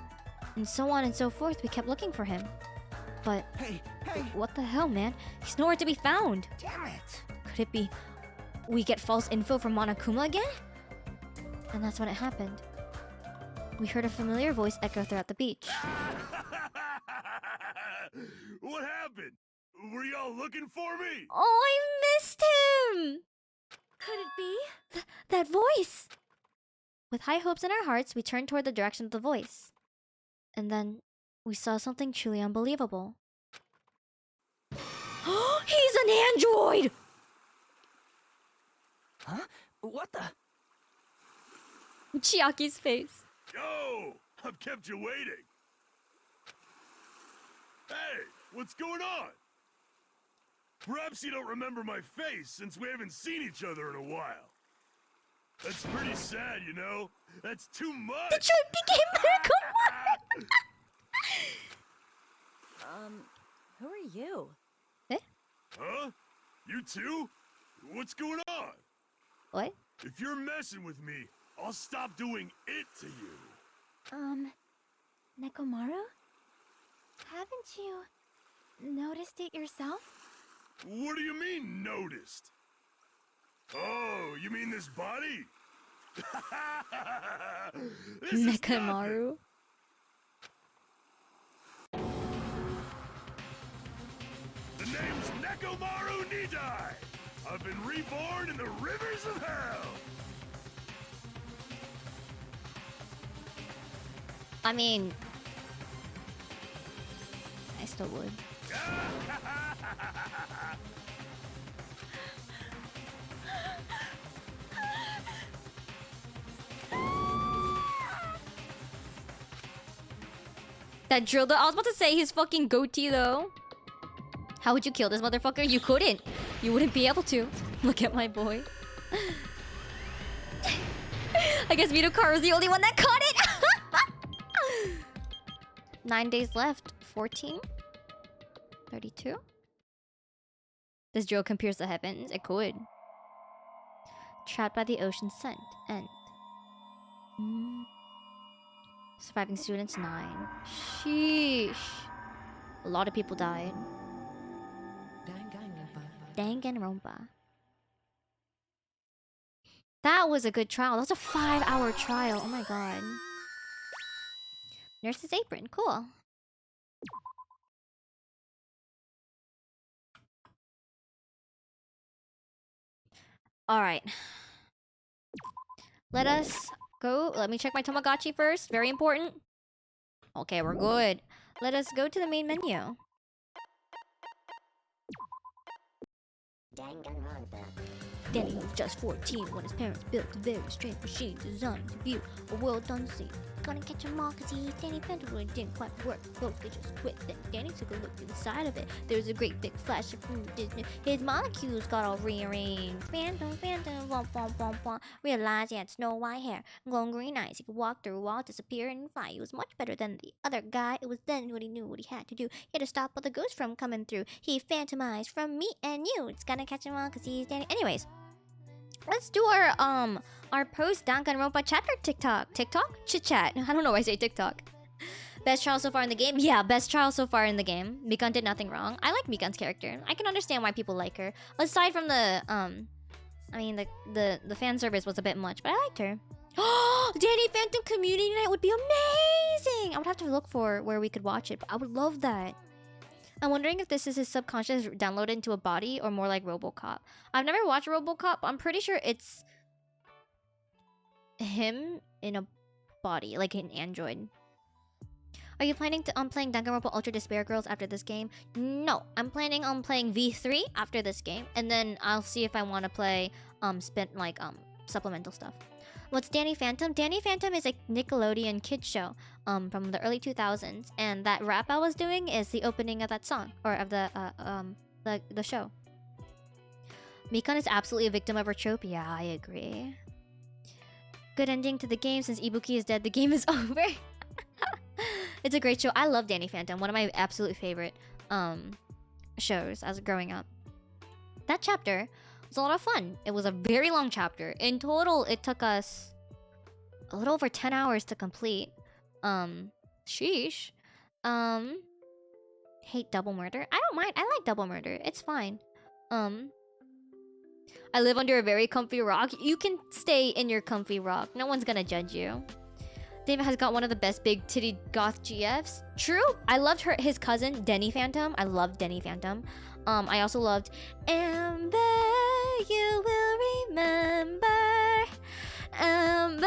And so on and so forth, we kept looking for him. But... Hey! What the hell, man? He's nowhere to be found. Damn it! Could it be... we get false info from Monokuma again? And that's when it happened. We heard a familiar voice echo throughout the beach. What happened? Were y'all looking for me? Oh, I missed him! Could it be? That voice! With high hopes in our hearts, we turned toward the direction of the voice. And then, we saw something truly unbelievable. He's an android! Huh? What the? Chiaki's face. Yo! I've kept you waiting. Hey, what's going on? Perhaps you don't remember my face since we haven't seen each other in a while. That's pretty sad, you know? That's too much! The truth became Nekomaru! Who are you? Eh? Huh? You too? What's going on? What? If you're messing with me, I'll stop doing it to you. Nekomaru? Haven't you noticed it yourself? What do you mean, noticed? Oh, you mean this body? This is nothing. Nekomaru. The name's Nekomaru Nidai. I've been reborn in the rivers of hell. I mean... I still would. That drill though, I was about to say his fucking goatee though. How would you kill this motherfucker? You couldn't. You wouldn't be able to. Look at my boy. I guess Minokaru's the only one that caught it! 9 days left. 14? 32? This drill can pierce the heavens. It could. Trapped by the ocean scent. End. Surviving students 9. Sheesh. A lot of people died. Danganronpa. That was a good trial. That was a 5-hour trial. Oh my god. Nurse's apron. Cool. Alright. Let us go. Let me check my Tamagotchi first. Very important. Okay, we're good. Let us go to the main menu. Danganronpa. Danny was just 14 when his parents built a very strange machine designed to view a world unseen. Gonna catch 'em all cause Danny Phantom really didn't quite work. Both they just quit. Then Danny took a look inside of it. There was a great big flash of blue Disney. His molecules got all rearranged. Phantom, womp, womp, womp, womp. Realized he had snow white hair, glowing green eyes. He could walk through walls, disappear, and fly. He was much better than the other guy. It was then what he knew what he had to do. He had to stop all the ghosts from coming through. He phantomized from me and you. It's gonna catch 'em all cause he's Danny. Anyways. Let's do our post Danganronpa chapter TikTok. TikTok? Chit chat. I don't know why I say TikTok. Best trial so far in the game? Yeah, best trial so far in the game. Mikan did nothing wrong. I like Mikan's character. I can understand why people like her. Aside from the I mean the fan service was a bit much, but I liked her. Oh, Danny Phantom Community Night would be amazing! I would have to look for where we could watch it, but I would love that. I'm wondering if this is his subconscious downloaded into a body or more like RoboCop. I've never watched RoboCop, but I'm pretty sure it's him in a body, like an android. Are you planning on playing Danganronpa Ultra Despair Girls after this game? No, I'm planning on playing V3 after this game, and then I'll see if I want to play supplemental stuff. What's Danny Phantom? Danny Phantom is a Nickelodeon kid show from the early 2000s, and that rap I was doing is the opening of that song, or of the show. Mikan is absolutely a victim of her trope. Yeah, I agree. Good ending to the game. Since Ibuki is dead, the game is over. It's a great show. I love Danny Phantom. One of my absolute favorite shows as growing up. That chapter was a lot of fun. It was a very long chapter. In total, it took us a little over 10 hours to complete. Sheesh. Hate double murder. I don't mind. I like double murder. It's fine. I live under a very comfy rock. You can stay in your comfy rock. No one's gonna judge you. David has got one of the best big titty goth GFs. True. I loved his cousin, Denny Phantom. I loved Denny Phantom. I also loved Amber, you will remember. Amber,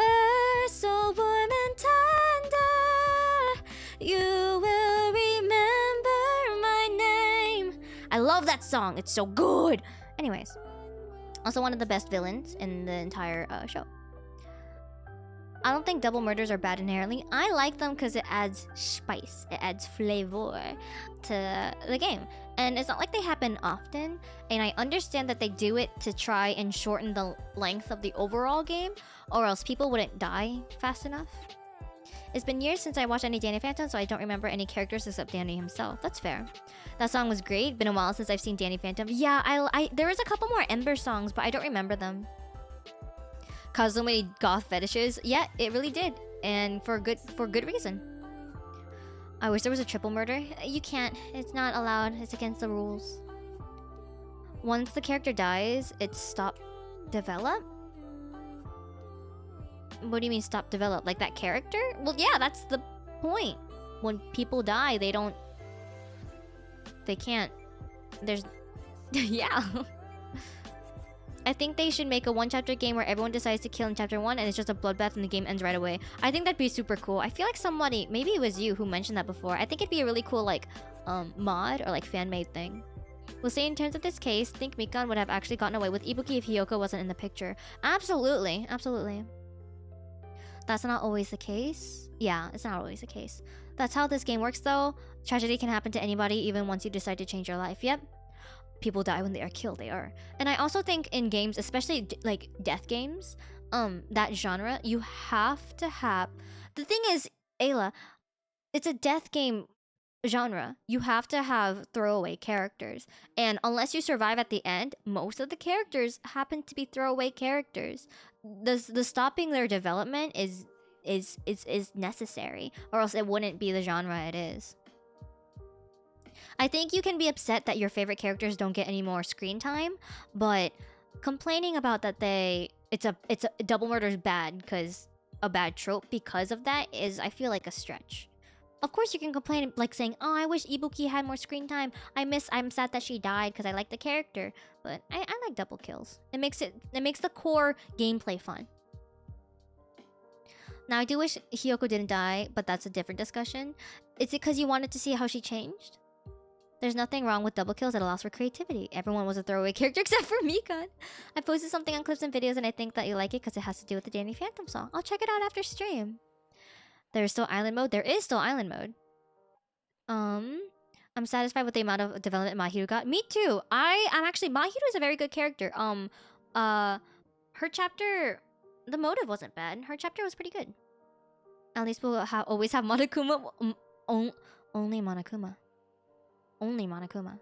so warm and tender. You will remember my name. I love that song. It's so good. Anyways. Also one of the best villains in the entire show. I don't think double murders are bad inherently. I like them because it adds spice. It adds flavor to the game. And it's not like they happen often. And I understand that they do it to try and shorten the length of the overall game, or else people wouldn't die fast enough. It's been years since I watched any Danny Phantom, so I don't remember any characters except Danny himself. That's fair. That song was great. Been a while since I've seen Danny Phantom. Yeah, there was a couple more Ember songs, but I don't remember them. Caused so many goth fetishes. Yeah, it really did, and for good reason. I wish there was a triple murder. You can't. It's not allowed. It's against the rules. Once the character dies, it's stop develop. What do you mean stop develop? Like that character? Well, yeah, that's the point. When people die, they can't. There's, yeah. I think they should make a one-chapter game where everyone decides to kill in chapter 1 and it's just a bloodbath and the game ends right away. I think that'd be super cool. I feel like somebody, maybe it was you who mentioned that before. I think it'd be a really cool like mod or like fan-made thing. We'll say in terms of this case, think Mikan would have actually gotten away with Ibuki if Hiyoko wasn't in the picture. Absolutely, absolutely. That's not always the case. Yeah, it's not always the case. That's how this game works though. Tragedy can happen to anybody even once you decide to change your life. Yep. People die when they are killed, they are. And I also think in games, especially like death games, that genre, you have to have... The thing is, Ayla, it's a death game genre. You have to have throwaway characters. And unless you survive at the end, most of the characters happen to be throwaway characters. The stopping their development is necessary, or else it wouldn't be the genre it is. I think you can be upset that your favorite characters don't get any more screen time, but complaining about that it's a double murder is bad because a bad trope because of that is, I feel like, a stretch. Of course you can complain like saying, oh, I wish Ibuki had more screen time. I'm sad that she died because I like the character, but I like double kills. It makes the core gameplay fun. Now I do wish Hiyoko didn't die, but that's a different discussion. Is it because you wanted to see how she changed? There's nothing wrong with double kills. It allows for creativity. Everyone was a throwaway character except for Mikan. I posted something on Clips and Videos and I think that you like it because it has to do with the Danny Phantom song. I'll check it out after stream. There's still island mode. There is still island mode. I'm satisfied with the amount of development Mahiru got. Me too. I'm actually... Mahiru is a very good character. Her chapter... The motive wasn't bad. Her chapter was pretty good. At least we'll always have Monokuma. Only Monokuma. Only Monokuma.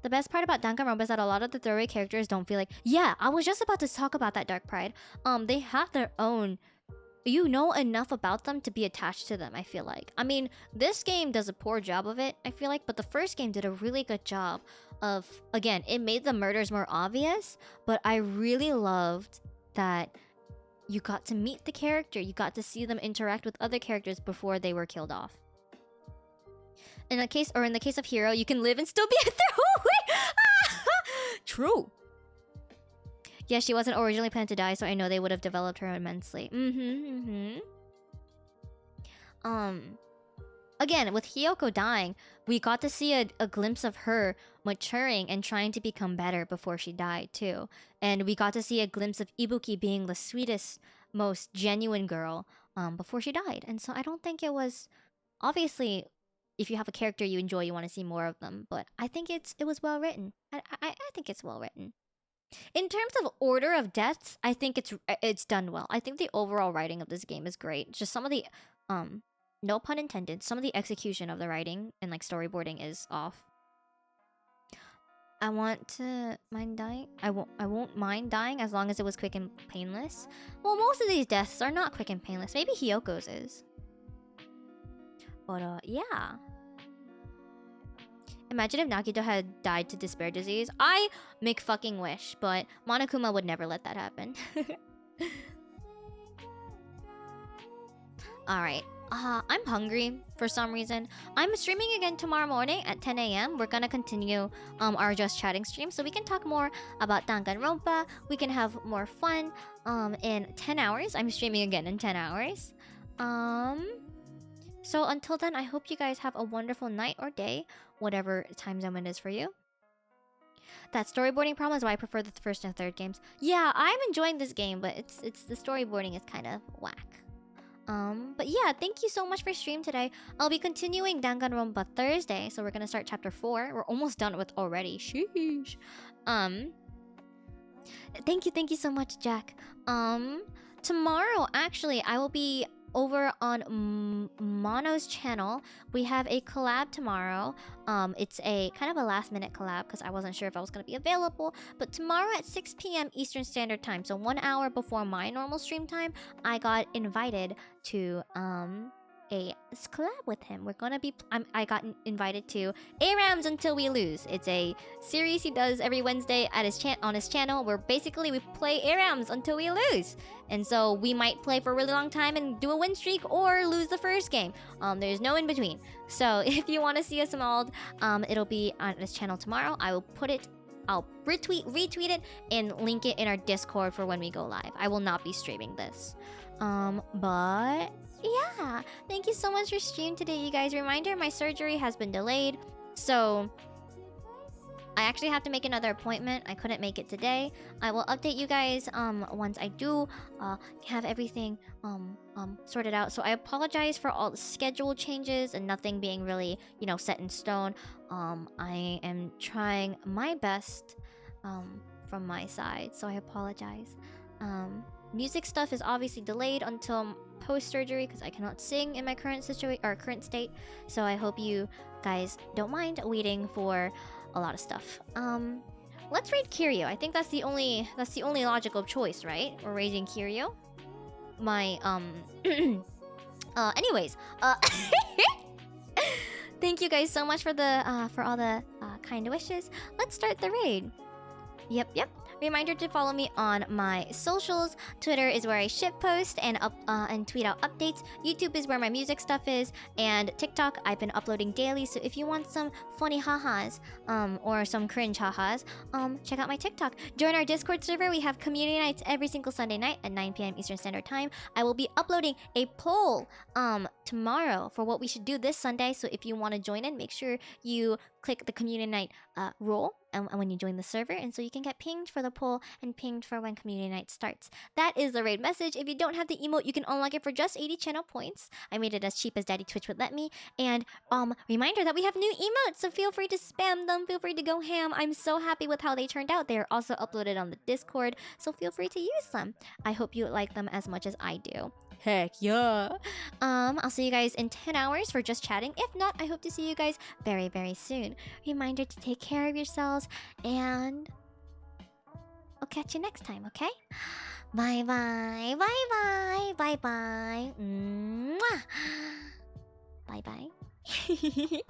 The best part about Danganronpa is that a lot of the throwaway characters don't feel like... Yeah, I was just about to talk about that, Dark Pride. They have their own... You know enough about them to be attached to them, I feel like. I mean, this game does a poor job of it, I feel like. But the first game did a really good job of... Again, it made the murders more obvious. But I really loved that you got to meet the character. You got to see them interact with other characters before they were killed off. In the case of Hero, you can live and still be a throwaway. True. Yeah, she wasn't originally planned to die, so I know they would have developed her immensely. again, with Hiyoko dying, we got to see a glimpse of her maturing and trying to become better before she died too. And we got to see a glimpse of Ibuki being the sweetest, most genuine girl before she died. And so I don't think it was... Obviously, if you have a character you enjoy, you want to see more of them. But I think it was well written. I think it's well written. In terms of order of deaths, I think it's done well. I think the overall writing of this game is great. Just some of the... no pun intended, some of the execution of the writing and like storyboarding is off. I want to mind dying. I won't mind dying as long as it was quick and painless. Well, most of these deaths are not quick and painless. Maybe Hiyoko's is. But yeah. Imagine if Nagito had died to despair disease. I make fucking wish, but Monokuma would never let that happen. Alright. I'm hungry for some reason. I'm streaming again tomorrow morning at 10 a.m. We're gonna continue our Just Chatting stream so we can talk more about Danganronpa. We can have more fun in 10 hours. I'm streaming again in 10 hours. So until then, I hope you guys have a wonderful night or day, whatever time zone it is for you. That storyboarding problem is why I prefer the first and third games. Yeah, I'm enjoying this game, but it's the storyboarding is kind of whack. But yeah, thank you so much for stream today. I'll be continuing Danganronpa Thursday, so we're gonna start chapter 4. We're almost done with already. Sheesh. Thank you so much, Jack. Tomorrow, actually, I will be over on Mono's channel. We have a collab tomorrow. It's a kind of a last minute collab because I wasn't sure if I was going to be available. But tomorrow at 6 p.m. Eastern Standard Time, so 1 hour before my normal stream time, I got invited to a collab with him. We're gonna be... I got invited to ARAMs Until We Lose. It's a series he does every Wednesday at on his channel where basically we play ARAMs until we lose. And so we might play for a really long time and do a win streak or lose the first game. There's no in between. So if you want to see us mauled, it'll be on his channel tomorrow. I will put it... I'll retweet it and link it in our Discord for when we go live. I will not be streaming this. But... yeah, thank you so much for streaming today, you guys. Reminder, my surgery has been delayed, so I actually have to make another appointment. I couldn't make it today. I will update you guys once I do have everything sorted out. So I apologize for all the schedule changes and nothing being really, you know, set in stone. I am trying my best from my side, so I apologize. Music stuff is obviously delayed until post-surgery because I cannot sing in my current current state. So I hope you guys don't mind waiting for a lot of stuff. Let's raid Kiryu. I think that's the only logical choice, right? We're raiding Kiryu. My anyways, thank you guys so much for all the kind wishes. Let's start the raid. Yep. Reminder to follow me on my socials. Twitter is where I shitpost and tweet out updates. YouTube is where my music stuff is, and TikTok I've been uploading daily. So if you want some funny ha-has or some cringe ha-has, check out my TikTok. Join our Discord server. We have community nights every single Sunday night at 9 p.m. Eastern Standard Time. I will be uploading a poll tomorrow for what we should do this Sunday. So if you want to join in, make sure you click the community night role and when you join the server, and so you can get pinged for the poll and pinged for when community night starts. That is the raid message. If you don't have the emote, you can unlock it for just 80 channel points. I made it as cheap as Daddy Twitch would let me. And reminder that we have new emotes, so feel free to spam them. Feel free to go ham. I'm so happy with how they turned out. They are also uploaded on the Discord, so feel free to use them. I hope you like them as much as I do. Heck yeah. I'll see you guys in 10 hours for Just Chatting. If not, I hope to see you guys very, very soon. Reminder to take care of yourselves, and I'll catch you next time, okay? Bye bye. Bye bye. Bye bye. Mwah. Bye bye.